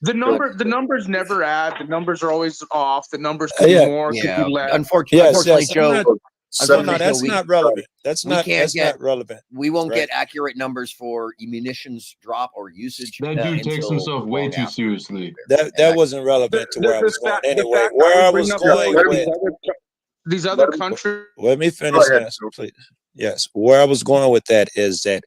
The numbers never add. The numbers are always off. The numbers could be more, could be less. Unfortunately, Joe. No, that's not relevant. That's we not can't that's get not relevant. We won't Right. get accurate numbers for munitions drop or usage. That dude takes until himself way long too after. seriously. That wasn't relevant to where I was going anyway. fact Where I would was bring up going with these other countries. let me finish this, please. Yes, where I was going with that is that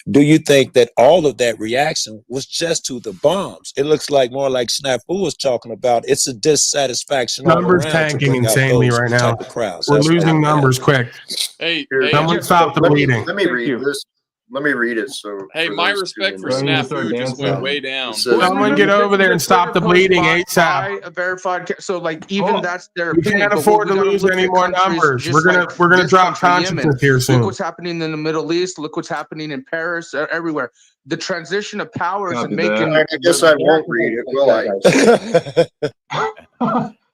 do you think that all of that reaction was just to the bombs? It looks like more like Snafu was talking about. It's a dissatisfaction all Numbers around to tanking bring out insanely those right now. type of crowds. We're That's what losing I'm numbers at. quick. Hey, Someone stop the bleeding. Let me read this. Let me read it. So, Hey, for my those respect two for in the room. Snafu just went way down. It says- Someone get over there and stop the bleeding ASAP. A verified, so like even that's their We opinion. can't but afford we to gotta lose look any at more countries numbers. just We're like gonna this drop country, Yemen. consciousness here soon. Look what's happening in the Middle East. Look what's happening in Paris. Everywhere. The transition of powers Copy and making. I guess I won't read it, will I?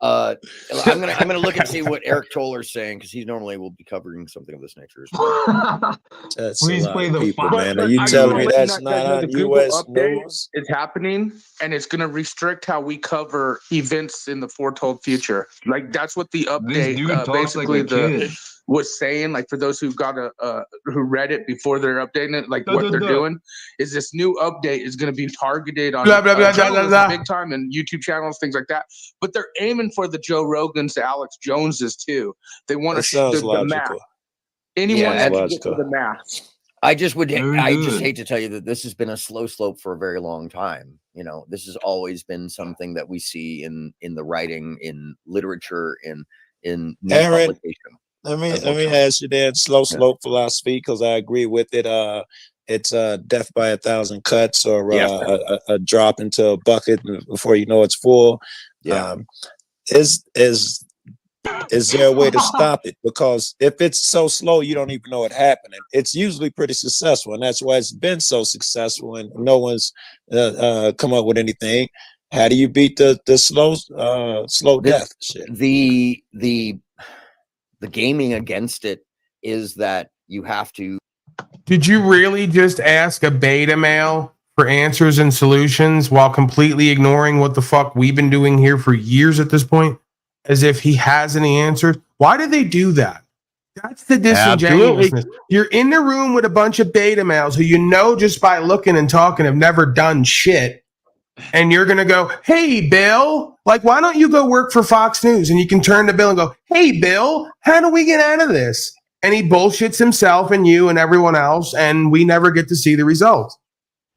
I'm gonna look and see what Eric Toller's saying, because he normally will be covering something of this nature as well. That's Please a lot play of the people, file. man. Are you I just telling wanna me let that's you guys not know on the Google U.S. update news? is happening, and it's going to restrict how we cover events in the foretold future. Like that's what the This update dude talks basically like a kid. was saying. Like for those who got who read it before they're updating it, like what they're doing is this new update is going to be targeted on Blah, blah, blah, blah, journalism blah, blah. big time and YouTube channels, things like that. But they're aiming for the Joe Rogans, the Alex Joneses too. They want That to sounds the math. logical. Anyone Yeah, that and- can get to the math. I just Very good. hate to tell you that this has been a slow slope for a very long time. You know, this has always been something that we see in the writing, in literature, in news Aaron, publication. let me ask you that slow slope philosophy, because I agree with it. It's death by 1,000 cuts, or a drop into a bucket before you know it's full. Yeah. Is there a way to stop it? Because if it's so slow, you don't even know it happening. It's usually pretty successful, and that's why it's been so successful, and no one's come up with anything. How do you beat the slow death shit? The gaming against it is that you have to. Did you really just ask a beta male for answers and solutions while completely ignoring what the fuck we've been doing here for years at this point? As if he has any answers? Why do they do that? That's the disingenuousness. You're in the room with a bunch of beta males who you know just by looking and talking have never done shit. And you're going to go, hey, Bill, like, why don't you go work for Fox News? And you can turn to Bill and go, hey, Bill, how do we get out of this? And he bullshits himself and you and everyone else, and we never get to see the results.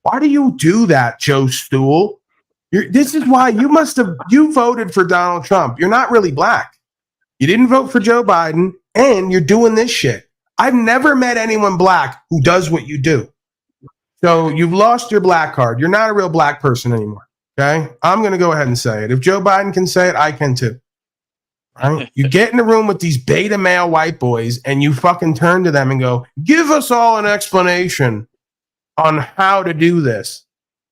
Why do you do that, Joe Stool? This is why you voted for Donald Trump. You're not really black. You didn't vote for Joe Biden, and you're doing this shit. I've never met anyone black who does what you do. So you've lost your black card. You're not a real black person anymore. Okay? I'm going to go ahead and say it. If Joe Biden can say it, I can too. Right? You get in the room with these beta male white boys and you fucking turn to them and go, give us all an explanation on how to do this.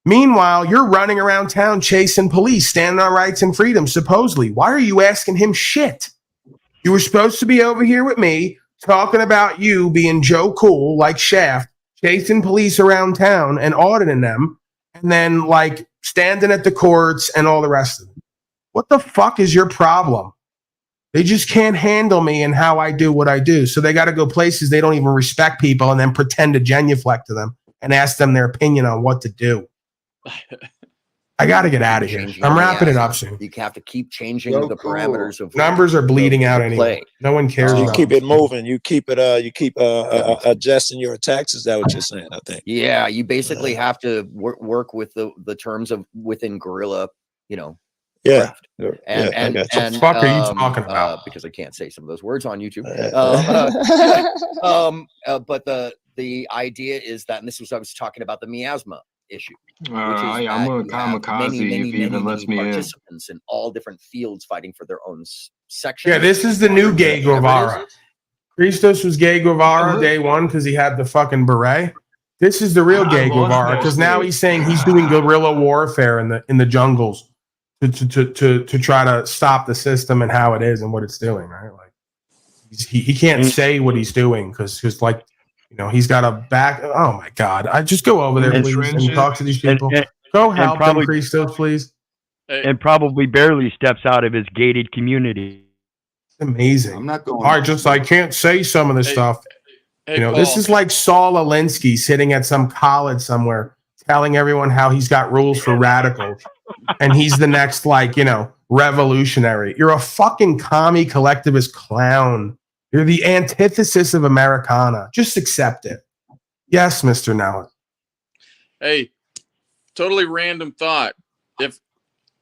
Meanwhile, you're running around town chasing police, standing on rights and freedom, supposedly. Why are you asking him shit? You were supposed to be over here with me talking about you being Joe Cool, like Shaft, chasing police around town and auditing them, and then like standing at the courts and all the rest of it. What the fuck is your problem? They just can't handle me and how I do what I do. So they got to go places they don't even respect people and then pretend to genuflect to them and ask them their opinion on what to do. I got to get out of here. I'm wrapping it up soon. You have to keep changing the parameters of Numbers are bleeding out play. anyway. No one cares. You about keep this. it moving. You keep adjusting your attacks. Is that what you're saying? I think. Yeah, you basically have to work with the terms of within guerrilla, you know. Yeah. And what the fuck are you talking about? Because I can't say some of those words on YouTube. But the idea is that, and this was I was talking about the miasma issue. I'm a kamikaze if he even lets me in. Participants in all different fields fighting for their own section. Yeah, this is the new Gay Guevara. Christos was Gay Guevara day one because he had the fucking beret. This is the real Gay Guevara because now he's saying he's doing guerrilla warfare in the jungles to try to stop the system and how it is and what it's doing. Right? Like he can't say what he's doing because like. You know, he's got a back. Oh my God! I just go over there, please, and talk to these people. Go help them, Christos, please. And probably barely steps out of his gated community. Amazing. I'm not going. I can't say some of the stuff. Hey, You know, this Paul. is like Saul Alinsky sitting at some college somewhere telling everyone how he's got rules for radicals. And he's the next, like, you know, revolutionary. You're a fucking commie collectivist clown. You're the antithesis of Americana. Just accept it. Yes, Mr. Nowell. Hey, totally random thought. If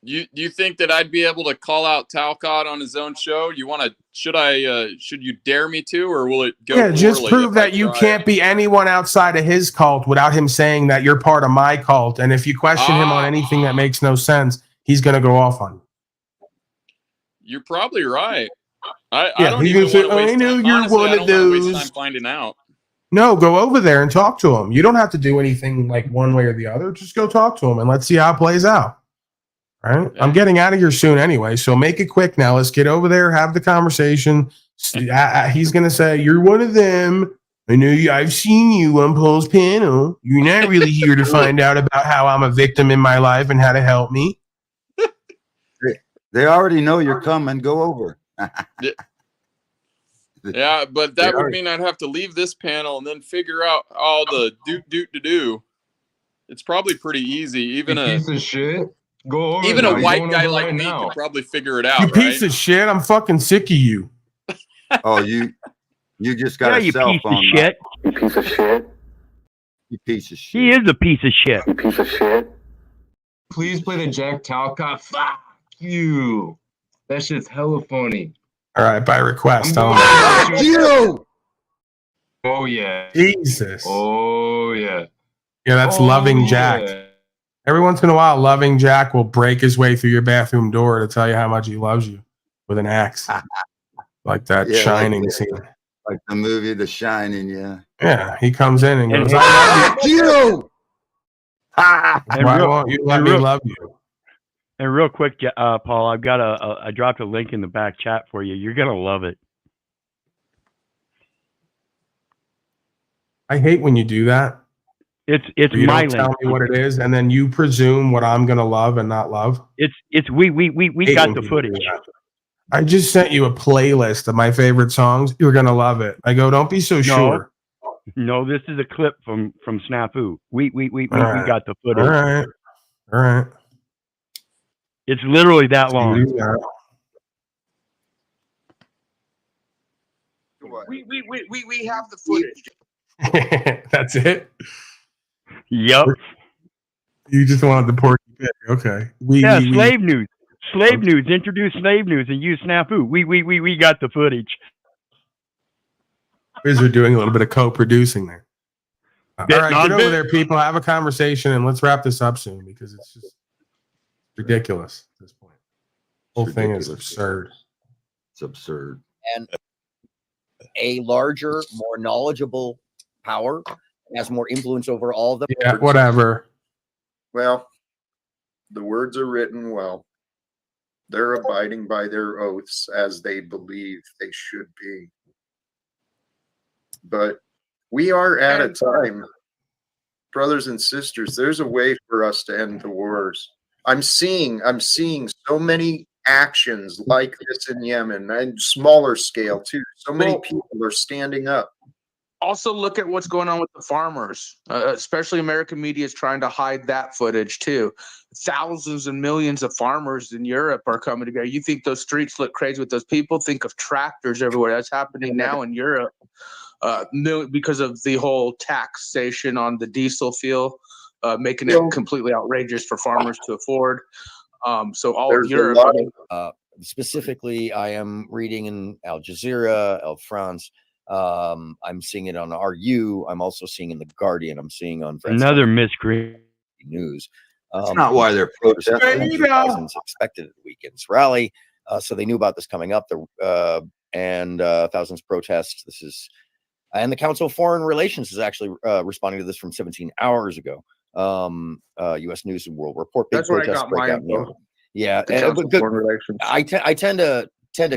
you think that I'd be able to call out Talcott on his own show? Should you dare me to, or will it go? Yeah, just poorly prove if I that you try can't be anyone outside of his cult without him saying that you're part of my cult. And if you question him on anything that makes no sense, he's going to go off on you. You're probably right. I Yeah, don't he's even gonna say, want to waste I know time. you're Honestly, one I of don't want to waste those. time finding out. No, go over there and talk to him. You don't have to do anything like one way or the other. Just go talk to him and let's see how it plays out. All right. I'm getting out of here soon anyway, so make it quick now. Let's get over there, have the conversation. He's going to say, you're one of them. I know you. I've seen you on Paul's panel. You're not really here to find out about how I'm a victim in my life and how to help me. They already know you're coming. Go over. Yeah, but that would mean I'd have to leave this panel and then figure out all the do. It's probably pretty easy. Even a piece of shit. Go over. Even now. a You're white going guy over like right me now. could probably figure it out, You right? piece of shit. I'm fucking sick of you. Oh, you just got a you cell piece of phone. shit. You piece of shit. You piece of shit. He is a piece of shit. You piece of shit. Please play the Jack Talcott. Fuck you. That shit's hella funny. All right, by request. Fuck you. Oh yeah. Jesus. Oh yeah. Yeah, that's Loving Jack. Yeah. Every once in a while, Loving Jack will break his way through your bathroom door to tell you how much he loves you with an axe. Like that Yeah, Shining like scene. Like the movie The Shining, yeah. Yeah, he comes in and goes, Fuck I love you. you. Why won't you let me love you? And real quick, Paul, I've got I dropped a link in the back chat for you. You're gonna love it. I hate when you do that. It's You my don't tell link. me what it is, and then you presume what I'm gonna love and not love. It's we Hate got when the people do footage. that. I just sent you a playlist of my favorite songs. You're gonna love it. I go, don't be so sure. No, this is a clip from Snafu. We All right. got the footage. All right. All right. It's literally that long. We have the footage. That's it. Yep. You just wanted the Porky Pig. Okay. Slave news. Slave news. Introduce slave news and use Snafu. We got the footage. We're doing a little bit of co-producing there. All Bit right, not get a over bit. there, people. Have a conversation, and let's wrap this up soon because it's just ridiculous at this point. The whole thing is absurd. It's absurd. And a larger, more knowledgeable power has more influence over all of them. Yeah, whatever. Well, the words are written well. They're abiding by their oaths as they believe they should be. But we are at a time, brothers and sisters, there's a way for us to end the wars. I'm seeing so many actions like this in Yemen and smaller scale too. So many people are standing up. Also, look at what's going on with the farmers. Especially American media is trying to hide that footage too. Thousands and millions of farmers in Europe are coming together. You think those streets look crazy with those people? Think of tractors everywhere. That's happening now in Europe because of the whole taxation on the diesel fuel, making it completely outrageous for farmers to afford. So all of Europe. Specifically, I am reading in Al Jazeera, El France. I'm seeing it on RU. I'm also seeing in the Guardian. I'm seeing on Another miscreant news. That's not why they're protesting. Thousands expected at the weekend's rally, so they knew about this coming up. And thousands protest. This is, and the Council of Foreign Relations is actually responding to this from 17 hours ago. U.S. News and World Report. Big That's where I protests got break my out in info. Europe. Yeah, The Council of Foreign Relations. I tend to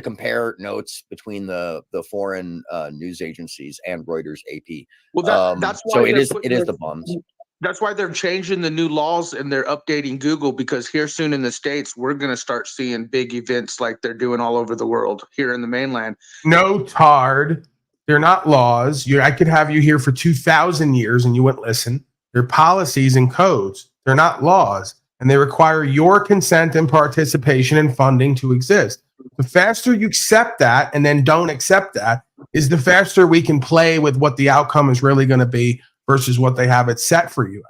compare notes between the foreign news agencies and Reuters, AP. Well, that's why so it they're is putting the this- bums. That's why they're changing the new laws and they're updating Google, because here soon in the States, we're going to start seeing big events like they're doing all over the world here in the mainland. No, Tard. They're not laws. I could have you here for 2,000 years and you wouldn't listen. They're policies and codes. They're not laws. And they require your consent and participation and funding to exist. The faster you accept that and then don't accept that is the faster we can play with what the outcome is really going to be versus what they have it set for you.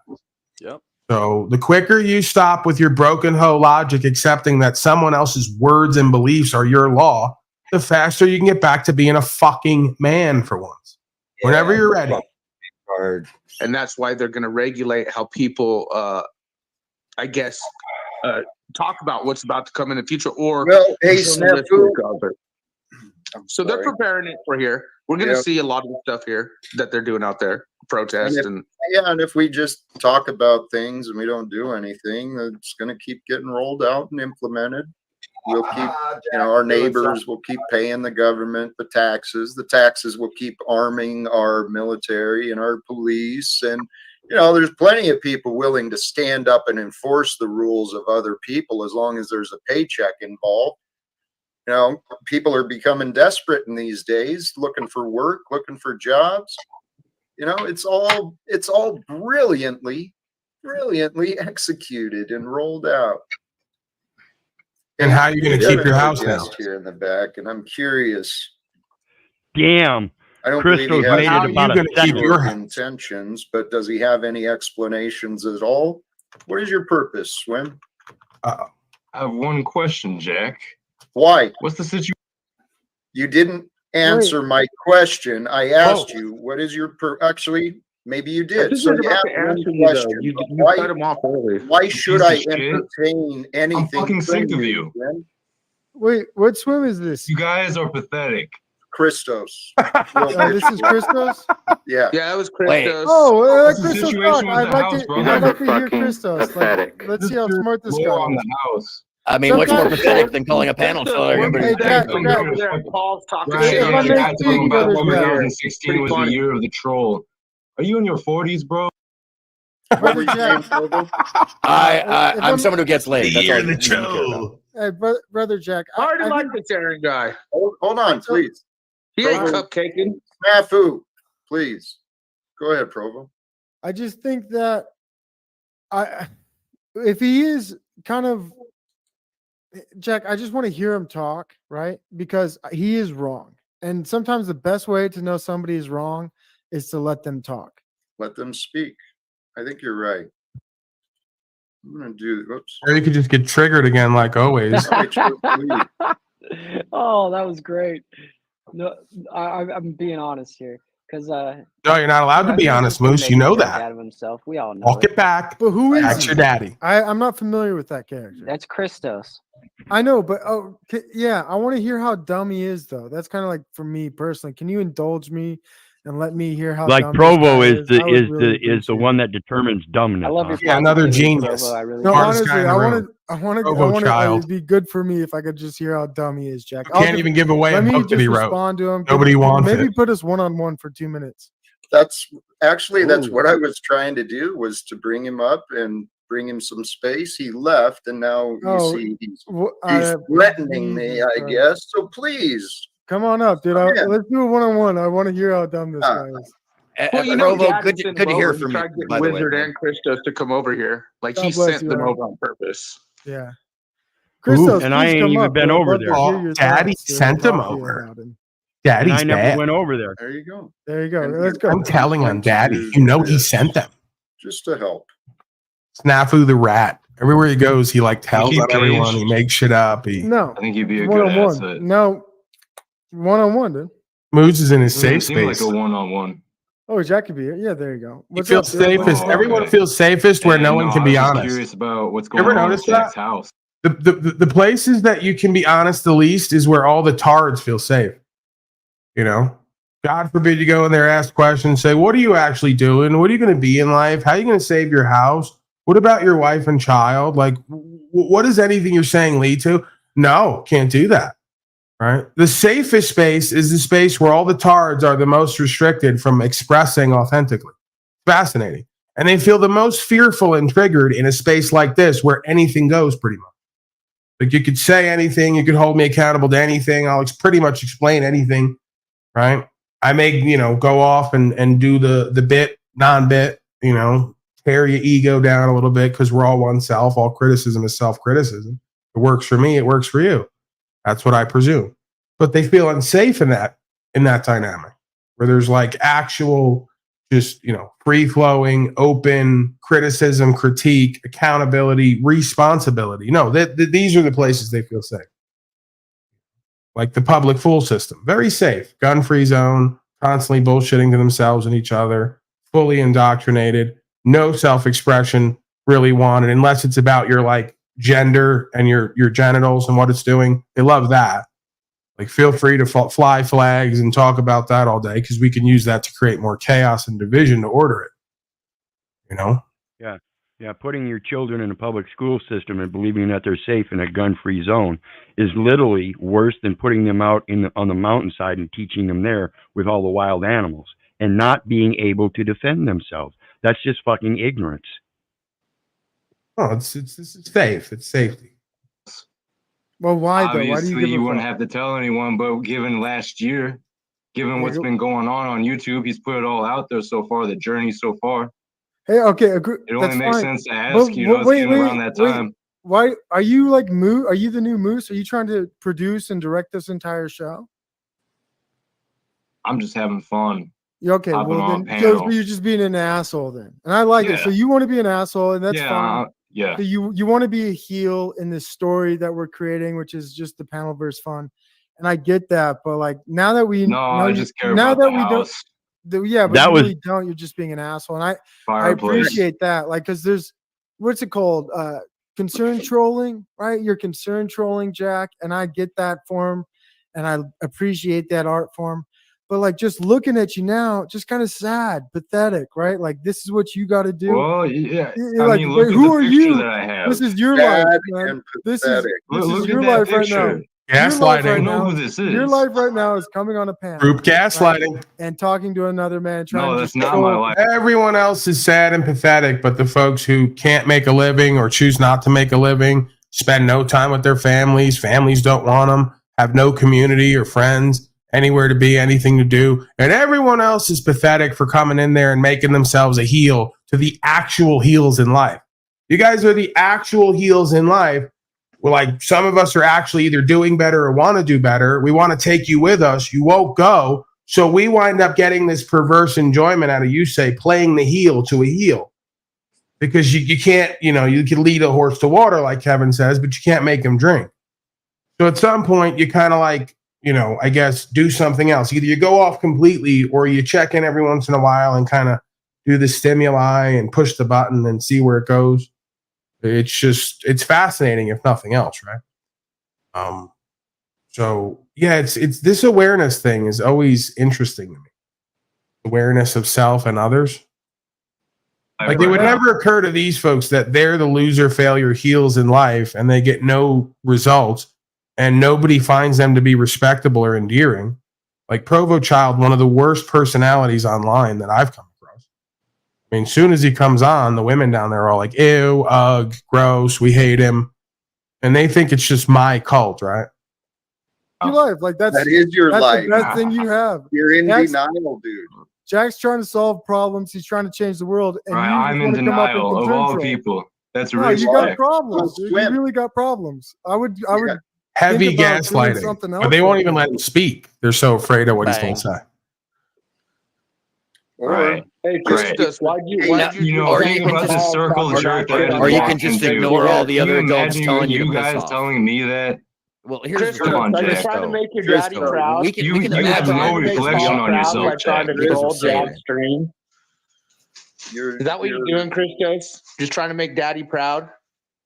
Yep. So the quicker you stop with your broken hoe logic, accepting that someone else's words and beliefs are your law, the faster you can get back to being a fucking man for once. Whenever you're ready. And that's why they're going to regulate how people, I guess, talk about what's about to come in the future. Or well, hey, Snafu. So they're preparing it for here. We're going to see a lot of the stuff here that they're doing out there, protest and if we just talk about things and we don't do anything, it's going to keep getting rolled out and implemented. We'll keep, our neighbors will keep paying the government the taxes. The taxes will keep arming our military and our police. And, there's plenty of people willing to stand up and enforce the rules of other people as long as there's a paycheck involved. People are becoming desperate in these days, looking for work, looking for jobs. It's all brilliantly executed and rolled out. And how are you going to keep your house now? Here in the back, and I'm curious. Damn. I don't Christos believe he has made it about a second. intentions, but does he have any explanations at all? What is your purpose, Swim? I have one question, Jack. Why? What's the situation? You didn't answer my question. I asked you, what is your actually, maybe you did. So you have one question. You cut him off early. Why should I entertain anything? I'm fucking sick of you. Wait, what Swim is this? You guys are pathetic. Christos. This is Christos? Yeah. Yeah, it was Christos. Oh, What's the Christos situation talk. with the house, bro? I'd like to hear Fucking Christos. pathetic. Let's see how smart this guy on is. the house. I mean, what's more pathetic than calling a panel so everybody? Hey, Jack, Paul's talking Right, shit. yeah, If I yeah, may speak, brother, 2016 was the year of the troll. Are you in your 40s, bro? What were you saying, Fogle? I'm someone who gets laid. That's all the you care about. troll. Hey, brother Jack. I already like this Aaron guy. Hold on, please. He ain't Provo. cupcaking. Snafu, please. Go ahead, Provo. I just think that if he is kind of Jack, I just want to hear him talk, right? Because he is wrong. And sometimes the best way to know somebody is wrong is to let them talk. Let them speak. I think you're right. I'm gonna do. Oops. Or you could just get triggered again, like always. Oh, that was great. No, I'm being honest here because No, you're not allowed to be honest, Moose. You know that. Out of himself, we all know. Walk it back. But who is That's he? your daddy. I'm not familiar with that character. That's Christos. I know, but yeah, I want to hear how dumb he is, though. That's kind of like for me personally. Can you indulge me and let me hear how Like dumb this Provo guy is the I would really is the one that determines dumbness. I love your Yeah, another genius. Provo, I really No, Smartest honestly, guy in the room. I want Provo to. child. It'd be good for me if I could just hear how dumb he is, Jack. Can't even give away a Let me book just that he wrote. respond to him. Nobody wants Maybe it. put us one-on-one for 2 minutes. That's what I was trying to do, was to bring him up and bring him some space. He left, and now you see he's threatening me, I guess. So please. Come on up, dude. Let's do a one-on-one. I want to hear how dumb this guy is. Well, you Provo, Jack good sent to him hear over. from He you, tried to get by the way, Wizard man. and Christos to come over here. Like he God bless sent you, them Aaron. over on purpose. Yeah. Ooh, Christos, and I please ain't come even up. been I'd over love to there. hear your Daddy thoughts, dude. sent him Talk to you over. about him. Daddy's And I never bad. went over there. There you go. There you go. And Let's go. I'm telling on Thank Daddy. you. You know he sent them. Just to help. Snafu the rat. Everywhere he goes, he like tells Keep on everyone. pace. He makes shit up. No. I think you'd be a good One-on-one. asset. No. One-on-one, dude. Moose is in his Doesn't safe seem like space. a one-on-one. Oh, Jack could be here. Yeah, there you go. He What's feels up, dude? safest. Oh, Everyone okay. feels safest where Hey, no one can I be was just honest. curious about what's You ever going on notice with Jack's that? house. The places that you can be honest the least is where all the tards feel safe. You know? God forbid you go in there, ask questions, say, what are you actually doing? What are you going to be in life? How are you going to save your house? What about your wife and child? Like, what does anything you're saying lead to? No, can't do that. Right? The safest space is the space where all the tards are the most restricted from expressing authentically. Fascinating. And they feel the most fearful and triggered in a space like this where anything goes pretty much. Like you could say anything, you could hold me accountable to anything. I'll pretty much explain anything, right? I may, go off and do the bit, non-bit, tear your ego down a little bit because we're all oneself. All criticism is self-criticism. It works for me, it works for you. That's what I presume. But they feel unsafe in that dynamic where there's like actual just, free-flowing, open criticism, critique, accountability, responsibility. No, these are the places they feel safe. Like the public fool system. Very safe. Gun-free zone, constantly bullshitting to themselves and each other, fully indoctrinated, no self-expression really wanted, unless it's about your like gender and your genitals and what it's doing. They love that. Like, feel free to fly flags and talk about that all day because we can use that to create more chaos and division to order it. Yeah. Putting your children in a public school system and believing that they're safe in a gun-free zone is literally worse than putting them out on the mountainside and teaching them there with all the wild animals and not being able to defend themselves. That's just fucking ignorance. Oh, it's safe. It's safety. Well, why though? Why do you Obviously, give you a wouldn't fuck? have to tell anyone, but given last year, given what's been going on YouTube, he's put it all out there so far, the journey so far. Hey, okay, agree. It only That's makes fine. sense to ask, But it's getting around that time. Why are you like Moose? Are you the new Moose? Are you trying to produce and direct this entire show? I'm just having fun. Okay, hopping well on then, panel. so you're just being an asshole then, and I like it. So you want to be an asshole, and that's Yeah, fine. yeah. So you want to be a heel in this story that we're creating, which is just the panelverse fun, and I get that. But like now that we I just care now about that the we house. don't, yeah, but That you was- really don't. You're just being an asshole, and I Fireplace. appreciate that. Like, because there's what's it called? Concern trolling, right? You're concern trolling, Jack, and I get that form, and I appreciate that art form. But like just looking at you now, just kind of sad, pathetic, right? Like this is what you got to do. Well, yeah. You're I like, mean, look wait, at who the are picture you? that I have. This is your Sad life, man. and This is pathetic. Look your at that life right now. picture. Your life Gaslighting. right You know now. who this Your is. life right now is coming on a panel. Group gaslighting. And talking to another man, trying No, to that's just not troll. my life. Everyone else is sad and pathetic, but the folks who can't make a living or choose not to make a living, spend no time with their families don't want them, have no community or friends, anywhere to be, anything to do. And everyone else is pathetic for coming in there and making themselves a heel to the actual heels in life. You guys are the actual heels in life. Well, like some of us are actually either doing better or want to do better. We want to take you with us. You won't go. So we wind up getting this perverse enjoyment out of you, say, playing the heel to a heel. Because you can't, you can lead a horse to water, like Kevin says, but you can't make him drink. So at some point, you kind of like, I guess, do something else. Either you go off completely or you check in every once in a while and kind of do the stimuli and push the button and see where it goes. It's fascinating, if nothing else, right? So yeah, it's this awareness thing is always interesting to me. Awareness of self and others. Like it would never occur to these folks that they're the loser, failure, heels in life, and they get no results, and nobody finds them to be respectable or endearing. Like Provo Child, one of the worst personalities online that I've come across. I mean, as soon as he comes on, the women down there are all like, ew, ugh, gross, we hate him. And they think it's just my cult, right? Your life, like that is your life. The best thing you have. You're in Jack's- denial, dude. Jack's trying to solve problems. He's trying to change the world. And Right, you I'm in want to come up and denial of concern all troll. people. That's No, you got respect. problems. Dude. You really got problems. I would Heavy think about doing gaslighting. something But they else won't with even it. let him speak. They're so afraid of what he's going to say. Right. Hey, Right. Christus, why'd you Or think about the circle jerk that I had Or to you walk can just into. ignore all the Can other you adults imagine telling you to you piss guys off. telling me that? Well, here's Christus, Come on, are you Jack. trying to make your Christo, daddy proud? we can You have imagine no trying to make reflection Paul on proud yourself, by trying to Jack. troll Say Jack's it. stream? Is that what you're doing, Christos? Just trying to make daddy proud?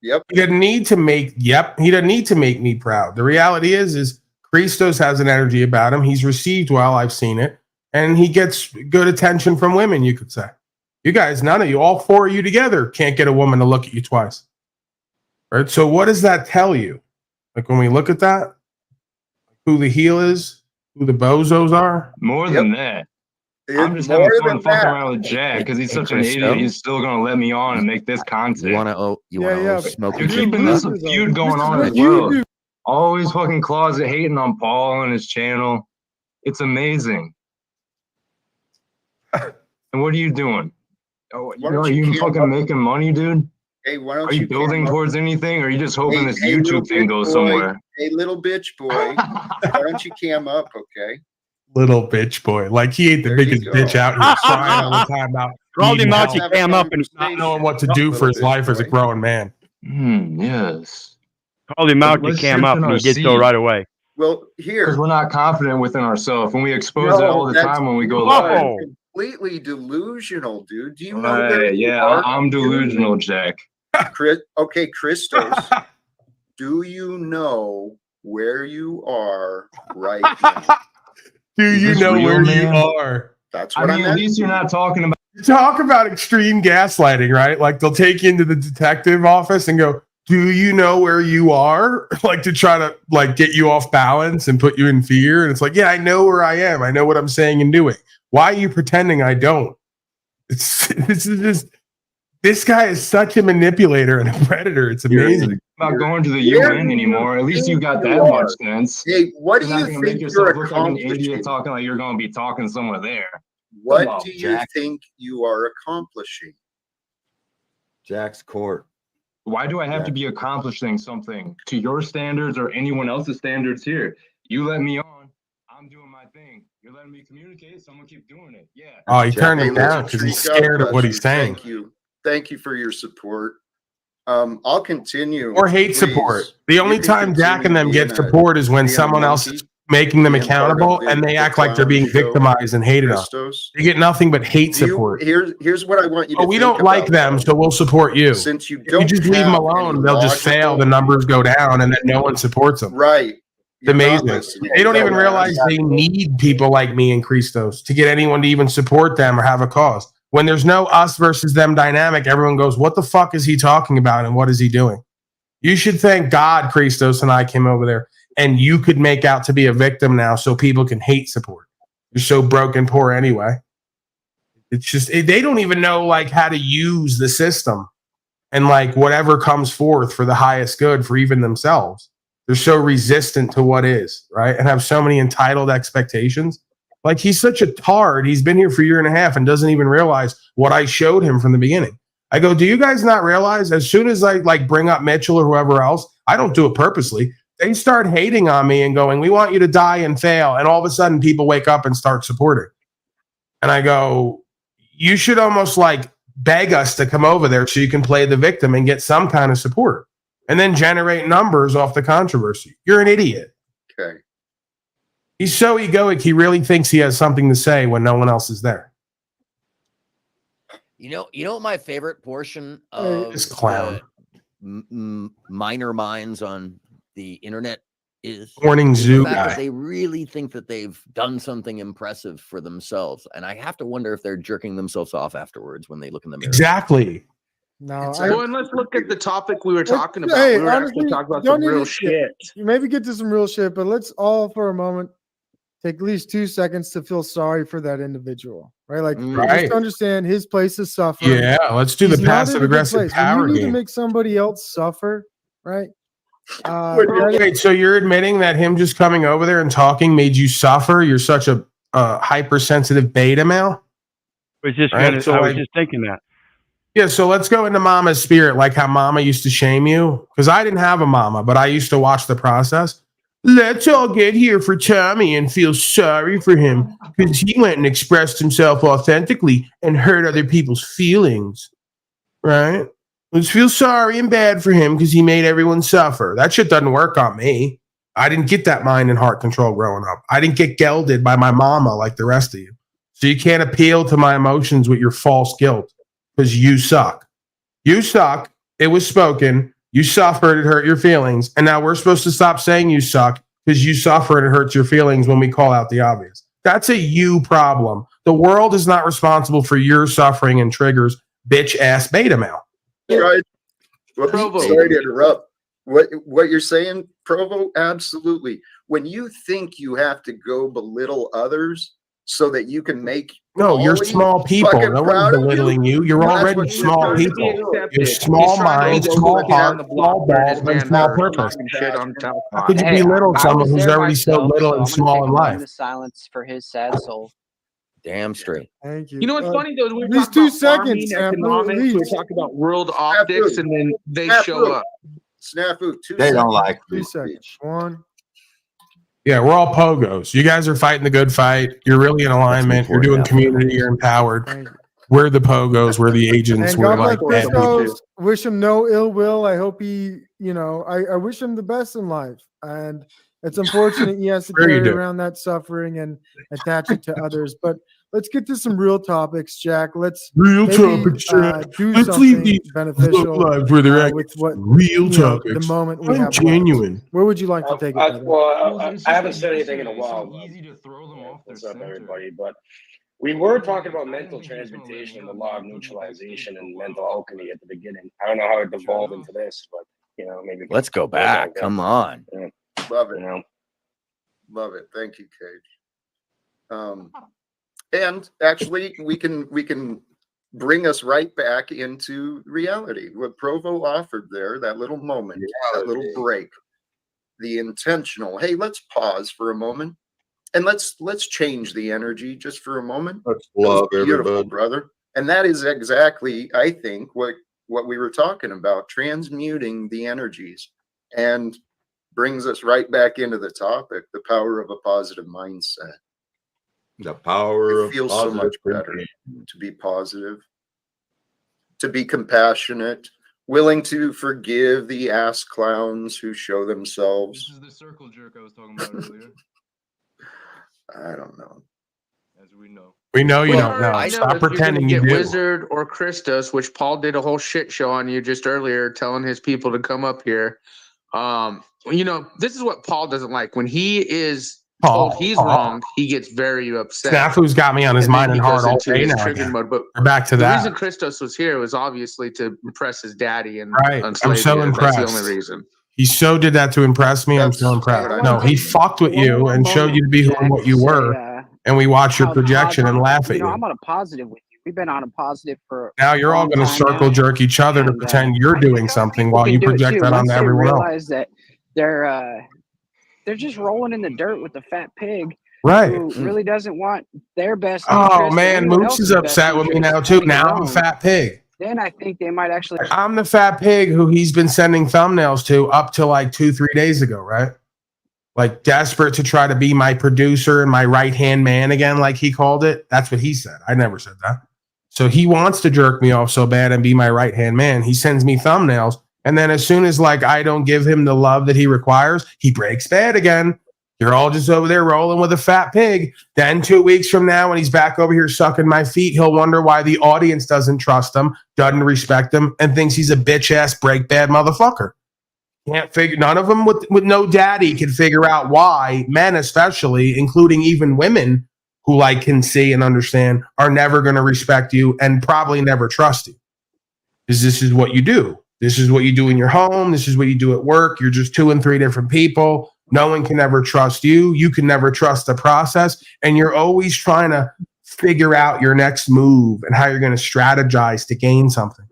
Yep. He doesn't need to make me proud. The reality is Christos has an energy about him. He's received well, I've seen it, and he gets good attention from women, you could say. You guys, none of you, all four of you together can't get a woman to look at you twice. Right? So what does that tell you? Like when we look at that, who the heel is, who the bozos are? More than that. I'm just having fun fucking around with Jack because he's such an idiot. He's still gonna let me on and make this content. You wanna smoke? You're keeping this feud going on as well. Always fucking closet hating on Paul and his channel. It's amazing. And what are you doing? Oh, are you fucking making money, dude? Hey, why don't Are you building towards anything, or are you just hoping this YouTube thing goes somewhere? Hey, little bitch boy, why don't you cam up, okay? Little bitch boy. Like he ain't the biggest bitch out here crying all the time about Called him out to help, cam up and not knowing what to do for his life as a growing man. Yes. Called him out to cam up, and he did so right away. Well, here. Because we're not confident within ourselves, and we expose it all the time when we go live. Completely delusional, dude. Do you know Right, where you yeah, are? I'm delusional, Jack. Okay, Christos, do you know where you are right now? Do you know where you are? That's I what mean, at least you're not talking about. Talk about extreme gaslighting, right? Like they'll take you into the detective office and go, "Do you know where you are?" Like to try to like get you off balance and put you in fear. And it's like, yeah, I know where I am. I know what I'm saying and doing. Why are you pretending I don't? This guy is such a manipulator and a predator. It's amazing. Not going to the UN anymore. At least you got that much sense. Hey, what do You're you not gonna think make yourself you're look like an accomplishing? idiot talking like you're going to be talking somewhere there? What Come on, do you Jack. think you are accomplishing? Jack's court. Why do I have to be accomplishing something to your standards or anyone else's standards here? You let me on. I'm doing my thing. You're letting me communicate, so I'm gonna keep doing it. Yeah. Oh, he turned it Hey, down listen, because he's God scared of bless what you. he's saying. Thank you for your support. I'll continue. Or hate Please. support. The only You can time Jack and them continue get being support is when being a someone else monkey, is making them being part of accountable the- and they the act like they're clown being show, victimized and hated on. Christos. You get nothing but hate support. Here's what I want you to Oh, we think don't like about, them, though. so we'll support you. Since you If you don't just leave them have alone, any they'll just fail, the numbers go down, and then no one supports them. Right. It's amazing. They don't even realize they need people like me and Christos to get anyone to even support them or have a cause. When there's no us versus them dynamic, everyone goes, what the fuck is he talking about and what is he doing? You should thank God Christos and I came over there and you could make out to be a victim now so people can hate support. You're so broken poor anyway. It's just, they don't even know like how to use the system and like whatever comes forth for the highest good for even themselves. They're so resistant to what is, right? And have so many entitled expectations. Like he's such a tard. He's been here for a year and a half and doesn't even realize what I showed him from the beginning. I go, do you guys not realize as soon as I like bring up Mitchell or whoever else, I don't do it purposely. They start hating on me and going, we want you to die and fail. And all of a sudden people wake up and start supporting. And I go, you should almost like beg us to come over there so you can play the victim and get some kind of support and then generate numbers off the controversy. You're an idiot. Okay. He's so egoic, he really thinks he has something to say when no one else is there. You know what my favorite portion of This clown. minor minds on the internet is Morning Zoo the fact guy. that they really think that they've done something impressive for themselves, and I have to wonder if they're jerking themselves off afterwards when they look in the mirror. Exactly. No, Well, and let's look at the topic we were talking about. Hey, We were honestly, actually talking about y'all some need real to- shit. You maybe get to some real shit, but let's all for a moment take at least 2 seconds to feel sorry for that individual, right? Like Right. just understand his place is suffering. Yeah, let's do the He's not in a passive good aggressive place. power When you need game. to make somebody else suffer, right? Wait, so you're admitting that him just coming over there and talking made you suffer? You're such a hypersensitive beta male? I was just thinking that. Yeah, so let's go into mama's spirit, like how mama used to shame you. Because I didn't have a mama, but I used to watch the process. Let's all get here for Tommy and feel sorry for him because he went and expressed himself authentically and hurt other people's feelings. Right? Let's feel sorry and bad for him because he made everyone suffer. That shit doesn't work on me. I didn't get that mind and heart control growing up. I didn't get gelded by my mama like the rest of you. So you can't appeal to my emotions with your false guilt because you suck. You suck. It was spoken. You suffered. It hurt your feelings. And now we're supposed to stop saying you suck because you suffer and it hurts your feelings when we call out the obvious. That's a you problem. The world is not responsible for your suffering and triggers bitch ass beta male. Right. Well, sorry to interrupt. What you're saying, Provo, absolutely. When you think you have to go belittle others so that you can make No, you're Ollie small people. fucking No one's proud of you? belittling you. You're That's already what you're small trying to people. do. You're He's small trying to mind, go small looking down heart, the small block for his balls, and man small for purpose. talking shit on How telecom. could you Hey, belittle I someone was who's there already so myself, little so and I'm gonna small take in a life? moment of silence for his sad soul. Damn straight. Thank you. You know what's funny though? We were These talking 2 about farming, seconds, Sam, economics. We were please. talking about world optics, and then they show up. Snafu. 2 They don't seconds. like 2 me. seconds. 1. Yeah, we're all pogos. You guys are fighting the good fight. You're really in alignment. You're doing community. You're empowered. Thank you. We're the pogos. We're the agents. And We're God like bless bad people. Briscoes. Wish him no ill will. I hope he, I wish him the best in life. And it's unfortunate he has to Sure you carry do. around that suffering and attach it to others. But let's get to some real topics, Jack. Let's Real maybe, topics, Jack. do Let's something leave these beneficial lives where they're at. with what Real the topics. moment we I'm have genuine. left. Where would you like to take it, brother? I haven't said anything in a while. What's up, everybody? But we were talking about mental transmutation, the law of neutralization, and mental alchemy at the beginning. I don't know how it devolved into this, but maybe Let's go back. Come on. Yeah. Love it. Love it. Thank you, Cage. And actually, we can bring us right back into reality. What Provo offered there, that little moment, that little break, the intentional. Hey, let's pause for a moment, and let's change the energy just for a moment. Let's love Beautiful, everybody. brother. And that is exactly, I think, what we were talking about, transmuting the energies, and brings us right back into the topic, the power of a positive mindset. The power It of feels so positive much better thinking. to be positive, to be compassionate, willing to forgive the ass clowns who show themselves. This is the circle jerk I was talking about earlier. I don't know. As we know. We know you Well, don't know. I Stop if you're pretending gonna you get do. Wizard or Christos, which Paul did a whole shit show on you just earlier, telling his people to come up here. This is what Paul doesn't like. When he is told he's wrong, he gets very upset. Snafu's got me on his And then mind and he goes heart all into day his now triggered again. mode. But We're back to the that. reason Christos was here was obviously to impress his daddy and Right. I'm enslave so you. impressed. That's the only reason. He so did that to impress me. I'm so impressed. No, he fucked with you and showed you to be who and what you were. And we watch your projection and laugh at you. I'm on a positive with you. We've been on a positive for Now you're all going to circle jerk each other to pretend you're doing something while you project that onto everyone else. Realize that they're just rolling in the dirt with the fat pig, Right. who really doesn't want their best Oh interest or man, anyone Mooch is else's best upset with me interest, now too. having Now his I'm a own. fat pig. Then I think they might actually. I'm the fat pig who he's been sending thumbnails to up to like 2-3 days ago, right? Like desperate to try to be my producer and my right-hand man again, like he called it. That's what he said. I never said that. So he wants to jerk me off so bad and be my right-hand man. He sends me thumbnails. And then as soon as like I don't give him the love that he requires, he breaks bad again. You're all just over there rolling with a fat pig. Then 2 weeks from now, when he's back over here sucking my feet, he'll wonder why the audience doesn't trust him, doesn't respect him, and thinks he's a bitch-ass break bad motherfucker. Can't figure. None of them with no daddy can figure out why men, especially, including even women who like can see and understand, are never going to respect you and probably never trust you. Because this is what you do. This is what you do in your home. This is what you do at work. You're just 2 and 3 different people. No one can ever trust you. You can never trust the process. And you're always trying to figure out your next move and how you're going to strategize to gain something.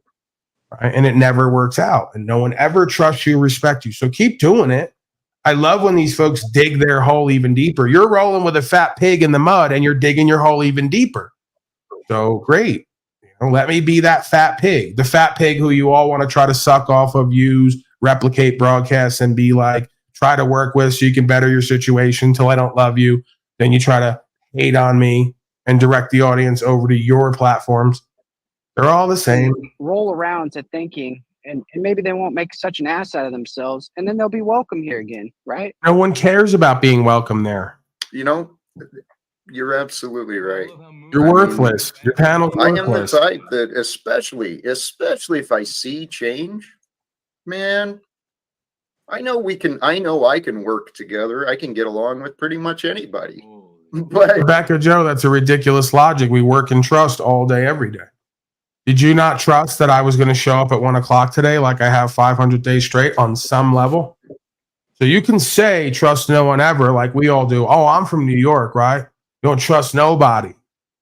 Right? And it never works out. And no one ever trusts you or respects you. So keep doing it. I love when these folks dig their hole even deeper. You're rolling with a fat pig in the mud and you're digging your hole even deeper. So great. Let me be that fat pig. The fat pig who you all want to try to suck off of, use, replicate broadcasts, and be like, try to work with so you can better your situation till I don't love you. Then you try to hate on me and direct the audience over to your platforms. They're all the same. Roll around to thinking, and maybe they won't make such an ass out of themselves, and then they'll be welcome here again, right? No one cares about being welcome there. You're absolutely right. You're worthless. Your panel's I am the worthless. type that, especially if I see change, man, I know I can work together. I can get along with pretty much anybody. But Rebecca Joe, that's a ridiculous logic. We work in trust all day, every day. Did you not trust that I was going to show up at 1 o'clock today like I have 500 days straight on some level? So you can say trust no one ever like we all do. Oh, I'm from New York, right? You don't trust nobody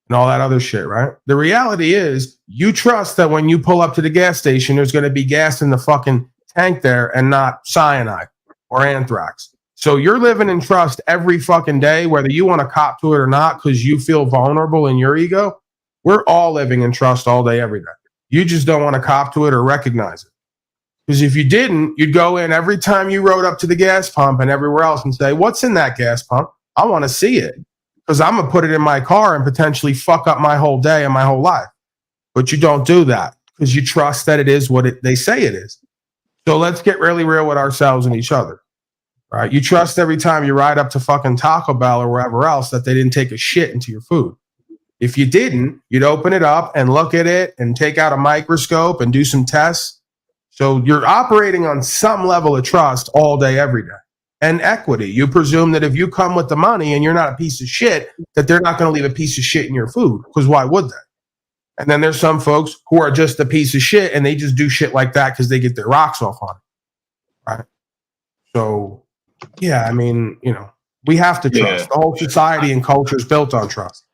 and all that other shit, right? The reality is you trust that when you pull up to the gas station, there's going to be gas in the fucking tank there and not cyanide or anthrax. So you're living in trust every fucking day, whether you want to cop to it or not, because you feel vulnerable in your ego. We're all living in trust all day, every day. You just don't want to cop to it or recognize it. Because if you didn't, you'd go in every time you rode up to the gas pump and everywhere else and say, what's in that gas pump? I want to see it. Because I'm going to put it in my car and potentially fuck up my whole day and my whole life. But you don't do that because you trust that it is what they say it is. So let's get really real with ourselves and each other. Right? You trust every time you ride up to fucking Taco Bell or wherever else that they didn't take a shit into your food. If you didn't, you'd open it up and look at it and take out a microscope and do some tests. So you're operating on some level of trust all day, every day. And equity. You presume that if you come with the money and you're not a piece of shit, that they're not going to leave a piece of shit in your food. Because why would they? And then there's some folks who are just a piece of shit and they just do shit like that because they get their rocks off on it. Right? So, yeah, I mean, you know, we have to trust. The whole society and culture is built on trust.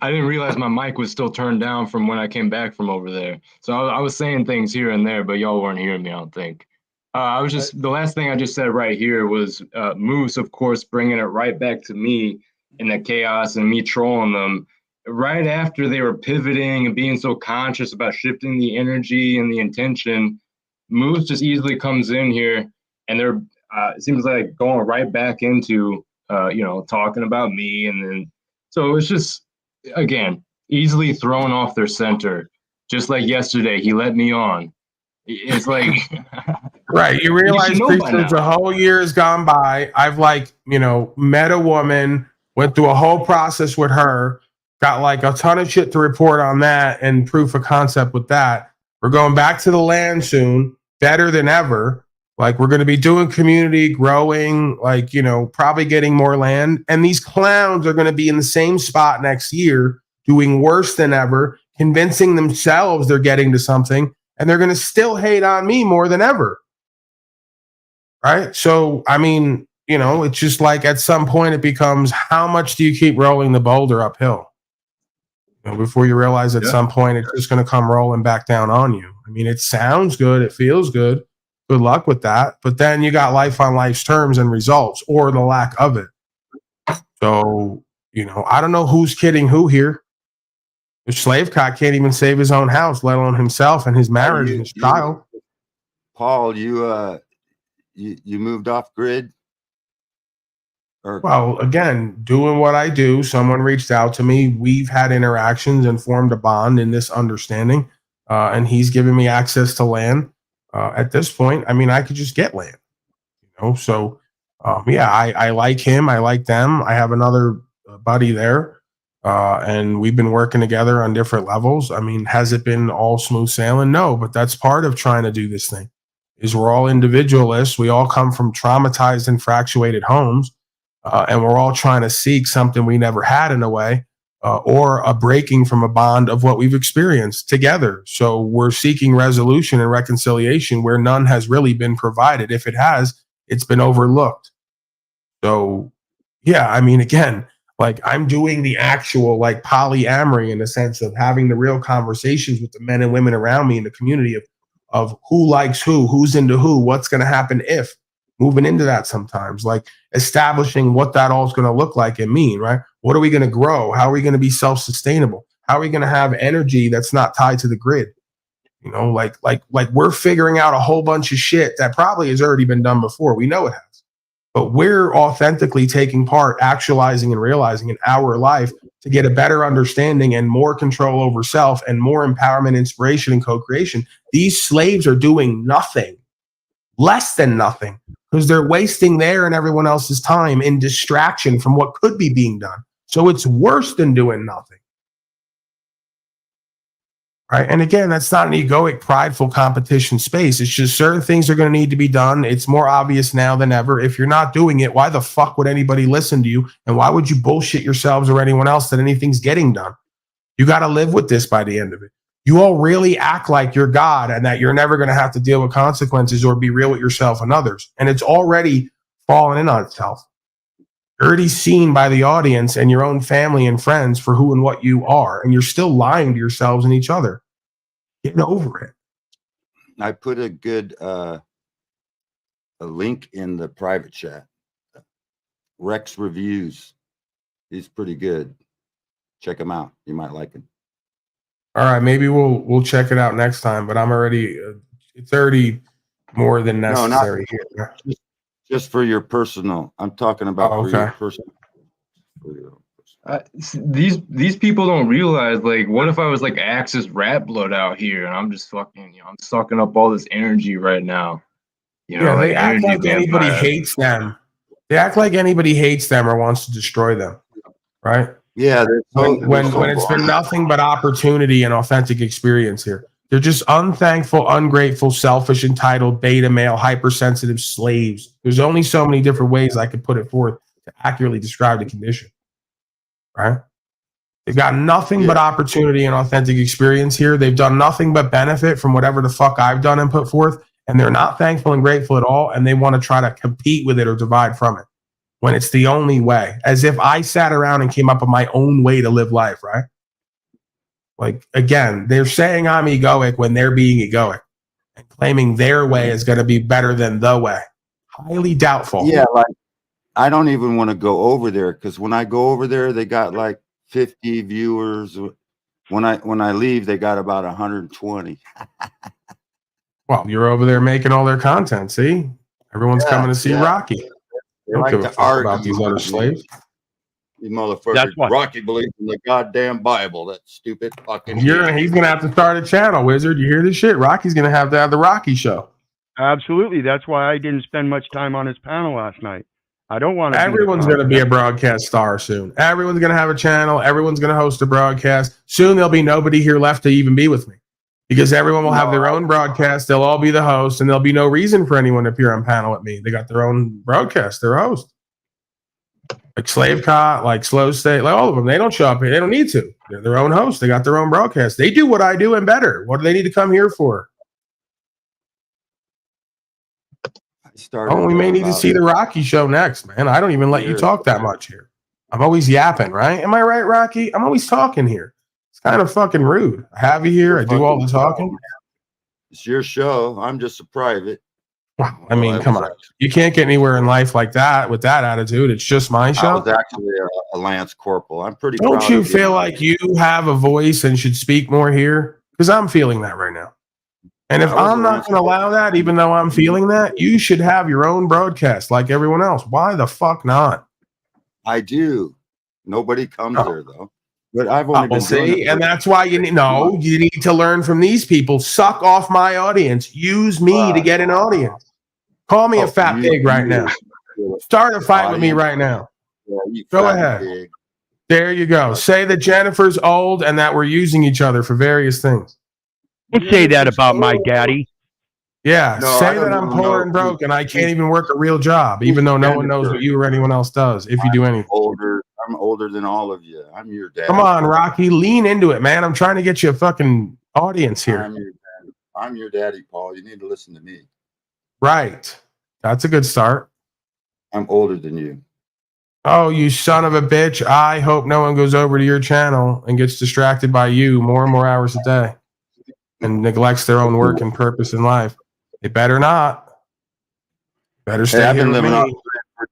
I didn't realize my mic was still turned down from when I came back from over there. So I was saying things here and there, but y'all weren't hearing me, I don't think. The last thing I just said right here was Moose, of course, bringing it right back to me in the chaos and me trolling them. Right after they were pivoting and being so conscious about shifting the energy and the intention, Moose just easily comes in here and they're, it seems like going right back into, talking about me. And then, so it's just, again, easily thrown off their center. Just like yesterday, he let me on. It's like, right. You realize there's a whole year has gone by. I've met a woman, went through a whole process with her, got like a ton of shit to report on that and proof of concept with that. We're going back to the land soon, better than ever. Like we're going to be doing community growing, probably getting more land. And these clowns are going to be in the same spot next year, doing worse than ever, convincing themselves they're getting to something. And they're going to still hate on me more than ever. Right. So, I mean, it's just like at some point it becomes, how much do you keep rolling the boulder uphill? Before you realize at some point it's just going to come rolling back down on you. I mean, it sounds good. It feels good. Good luck with that. But then you got life on life's terms and results, or the lack of it. So, I don't know who's kidding who here. The slave cock can't even save his own house, let alone himself and his marriage and his child. Paul, you moved off grid? Well, again, doing what I do, someone reached out to me. We've had interactions and formed a bond in this understanding. And he's given me access to land. At this point, I mean, I could just get land, So, I like him. I like them. I have another buddy there, and we've been working together on different levels. I mean, has it been all smooth sailing? No, but that's part of trying to do this thing. Is we're all individualists. We all come from traumatized and fractuated homes, and we're all trying to seek something we never had in a way. Or a breaking from a bond of what we've experienced together. So we're seeking resolution and reconciliation where none has really been provided. If it has, it's been overlooked. So, yeah, I mean, again, like I'm doing the actual like polyamory in the sense of having the real conversations with the men and women around me in the community of who likes who's into who, what's going to happen if. Moving into that sometimes, like establishing what that all is going to look like and mean, right? What are we going to grow? How are we going to be self-sustainable? How are we going to have energy that's not tied to the grid? Like we're figuring out a whole bunch of shit that probably has already been done before. We know it has, but we're authentically taking part, actualizing and realizing in our life to get a better understanding and more control over self and more empowerment, inspiration, and co-creation. These slaves are doing nothing, less than nothing. Because they're wasting their and everyone else's time in distraction from what could be being done. So it's worse than doing nothing. Right. And again, that's not an egoic, prideful competition space. It's just certain things are going to need to be done. It's more obvious now than ever. If you're not doing it, why the fuck would anybody listen to you? And why would you bullshit yourselves or anyone else that anything's getting done? You got to live with this by the end of it. You all really act like you're God and that you're never going to have to deal with consequences or be real with yourself and others. And it's already fallen in on itself. You're already seen by the audience and your own family and friends for who and what you are, and you're still lying to yourselves and each other. Get over it. I put a good a link in the private chat. Rex Reviews. He's pretty good. Check him out. You might like him. All right, maybe we'll check it out next time. But I'm already it's already more than necessary here. Just for your personal. I'm talking about for your personal. These people don't realize, like, what if I was like Axis rat blood out here and I'm just fucking, I'm sucking up all this energy right now. Yeah, they act like anybody hates them. They act like anybody hates them or wants to destroy them, right? Yeah, when it's been nothing but opportunity and authentic experience here. They're just unthankful, ungrateful, selfish, entitled, beta male, hypersensitive slaves. There's only so many different ways I could put it forth to accurately describe the condition, right? They've got nothing but opportunity and authentic experience here. They've done nothing but benefit from whatever the fuck I've done and put forth, and they're not thankful and grateful at all, and they want to try to compete with it or divide from it when it's the only way, as if I sat around and came up with my own way to live life, right? Like, again, they're saying I'm egoic when they're being egoic and claiming their way is going to be better than the way. Highly doubtful. Yeah, like, I don't even want to go over there because when I go over there, they got like 50 viewers. When I leave, they got about 120. Well, you're over there making all their content. See, everyone's coming to see Rocky. They don't give a fuck about these other slaves. You motherfucker. Rocky believes in the goddamn Bible. That stupid fucking. He's gonna have to start a channel, Wizard. You hear this shit? Rocky's gonna have to have the Rocky show. Absolutely. That's why I didn't spend much time on his panel last night. I don't want to. Everyone's going to be a broadcast star soon. Everyone's going to have a channel. Everyone's going to host a broadcast. Soon there'll be nobody here left to even be with me because everyone will have their own broadcast. They'll all be the host, and there'll be no reason for anyone to appear on panel with me. They got their own broadcast, their host. Like Slave Cot, like Slow State, like all of them. They don't show up here. They don't need to. They're their own host. They got their own broadcast. They do what I do and better. What do they need to come here for? We may need to see the Rocky show next, man. I don't even let you talk that much here. I'm always yapping, right? Am I right, Rocky? I'm always talking here. It's kind of fucking rude. I have you here. I do all the talking. It's your show. I'm just a private. Wow. I mean, come on. You can't get anywhere in life like that with that attitude. It's just my show. I was actually a Lance Corporal. I'm pretty proud. Don't you feel like you have a voice and should speak more here? Because I'm feeling that right now. And if I'm not going to allow that, even though I'm feeling that, you should have your own broadcast like everyone else. Why the fuck not? I do. Nobody comes there, though. But I've only been doing it. And that's why you need to learn from these people. Suck off my audience. Use me to get an audience. Call me a fat pig right now. Start a fight with me right now. Go ahead. Pig. There you go. Say that Jennifer's old and that we're using each other for various things. Don't say that about my daddy. Yeah, say that I'm poor and broke and I can't even work a real job, even though no one knows what you or anyone else does, if you do anything. I'm older than all of you. I'm your dad. Come on, Rocky, lean into it, man. I'm trying to get you a fucking audience here. I'm your daddy, Paul. You need to listen to me. Right. That's a good start. I'm older than you. Oh, you son of a bitch. I hope no one goes over to your channel and gets distracted by you more and more hours a day and neglects their own work and purpose in life. They better not. Better stay I've here been with living me. off grid for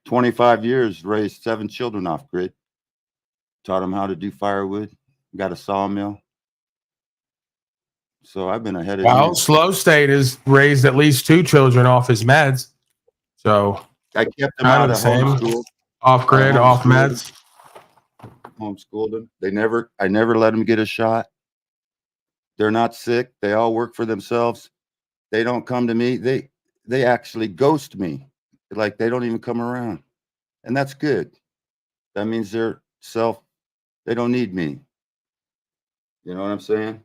25 years, raised 7 children off grid. Taught them how to do firewood. Got a sawmill. So I've been ahead of you. Well, Slow State has raised at least 2 children off his meds. So I kept them out of homeschool. Off grid, off meds. Homeschooled them. I never let them get a shot. They're not sick. They all work for themselves. They don't come to me. They actually ghost me. Like they don't even come around. And that's good. That means they don't need me. You know what I'm saying?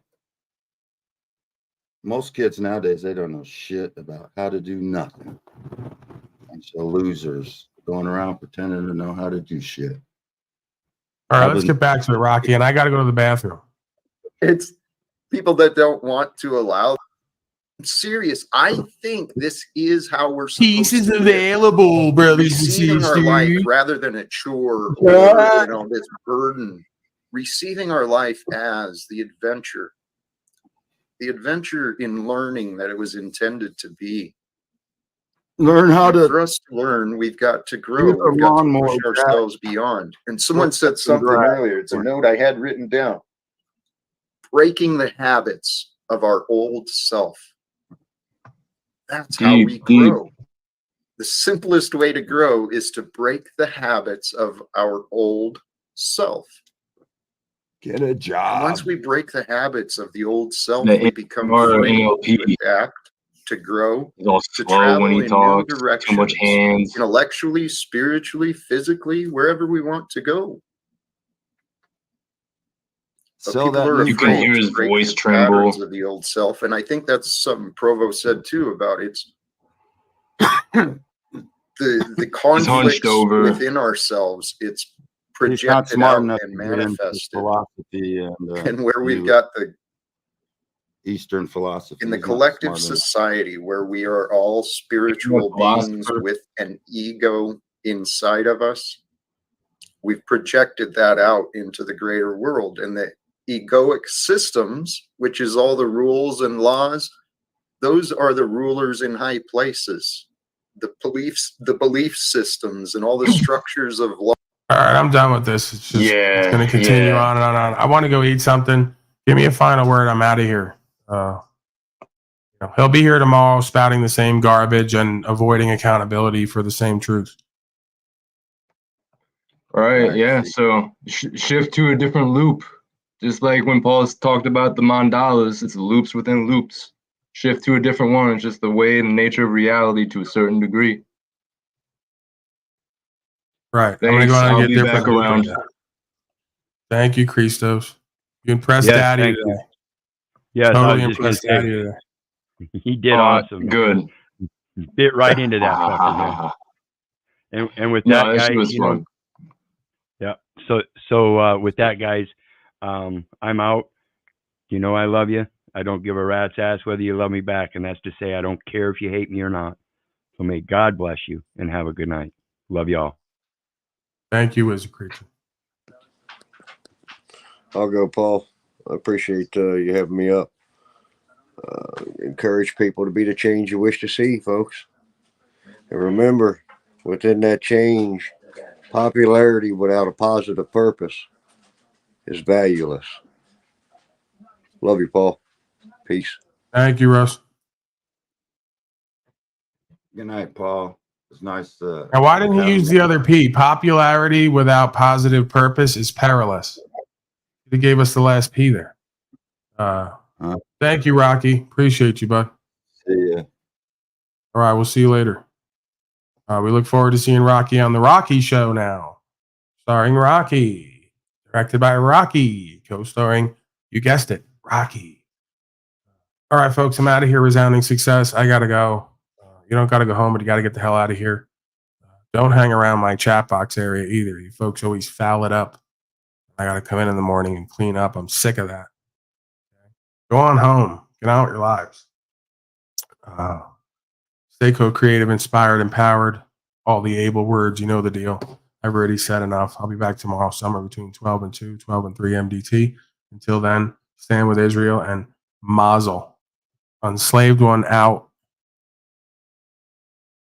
Most kids nowadays, they don't know shit about how to do nothing. Bunch of losers going around pretending to know how to do shit. All right, let's get back to it, Rocky. And I got to go to the bathroom. It's people that don't want to allow I'm serious. I think this is how we're supposed Peace is to live. available, brothers and Receiving our life sisters. rather than a chore Yeah. or this burden. Receiving our life as the adventure in learning that it was intended to be. Learn how And to for us to learn, we've got to grow. use a We've got to lawnmower, push Jack. ourselves beyond. And someone said Cut some something grass. earlier. It's a note I had written down. Breaking the habits of our old self. That's how we grow. The simplest way to grow is to break the habits of our old self. Get a And job. once we break the habits of the old self, The we become NLP. free to adapt, to grow, He's all to slow travel when he in talks. new directions, Too much hands. intellectually, spiritually, physically, wherever we want to go. But Sell people that are new You can afraid hear to his break voice the tremble. patterns of the old self, and I think that's something Provo said too about it's the He's hunched conflicts over. within ourselves. It's He's not projected smart out enough and to get into manifested, philosophy and where we've new got the Eastern philosophy. in the He's not collective smart enough. society where we are all spiritual beings with an ego inside of us, we've projected that out into the greater world. And the egoic systems, which is all the rules and laws, those are the rulers in high places. The belief systems and all the structures of law. All right, I'm done with this. It's just it's going to continue yeah. on and on and on. I want to go eat something. Give me a final word. I'm out of here. He'll be here tomorrow spouting the same garbage and avoiding accountability for the same truth. Right. Yeah. So shift to a different loop. Just like when Paul's talked about the mandalas, it's loops within loops. Shift to a different one. It's just the way and nature of reality to a certain degree. Right. Thanks. I'm going to go on I'll and be get back different. around. Thank you, Christos. You impressed Yes, Daddy thank today. you. Yes, Totally I was just impressed gonna Daddy say today. he did awesome. Good. He bit right into that fucker, man. And with No, that, that guys, shit was fun. yeah. So with that, guys, I'm out. You know I love you. I don't give a rat's ass whether you love me back, and that's to say I don't care if you hate me or not. So may God bless you and have a good night. Love y'all. Thank you, Wizard Creature. I'll go, Paul. I appreciate you having me up. Encourage people to be the change you wish to see, folks. And remember, within that change, popularity without a positive purpose is valueless. Love you, Paul. Peace. Thank you, Russ. Good night, Paul. It's nice to. Now, why didn't he have use him. the other P? Popularity without positive purpose is perilous. He gave us the last P there. Thank you, Rocky. Appreciate you, bud. See ya. All right, we'll see you later. We look forward to seeing Rocky on The Rocky Show now. Starring Rocky. Directed by Rocky. Co-starring, you guessed it, Rocky. All right, folks, I'm out of here. Resounding success. I got to go. You don't got to go home, but you got to get the hell out of here. Don't hang around my chat box area either. You folks always foul it up. I got to come in the morning and clean up. I'm sick of that. Go on home. Get on with your lives. Stay co-creative, inspired, empowered. All the able words. You know the deal. I've already said enough. I'll be back tomorrow, somewhere between 12 and 2, 12 and 3 MDT. Until then, stand with Israel and mazel. Enslaved one out.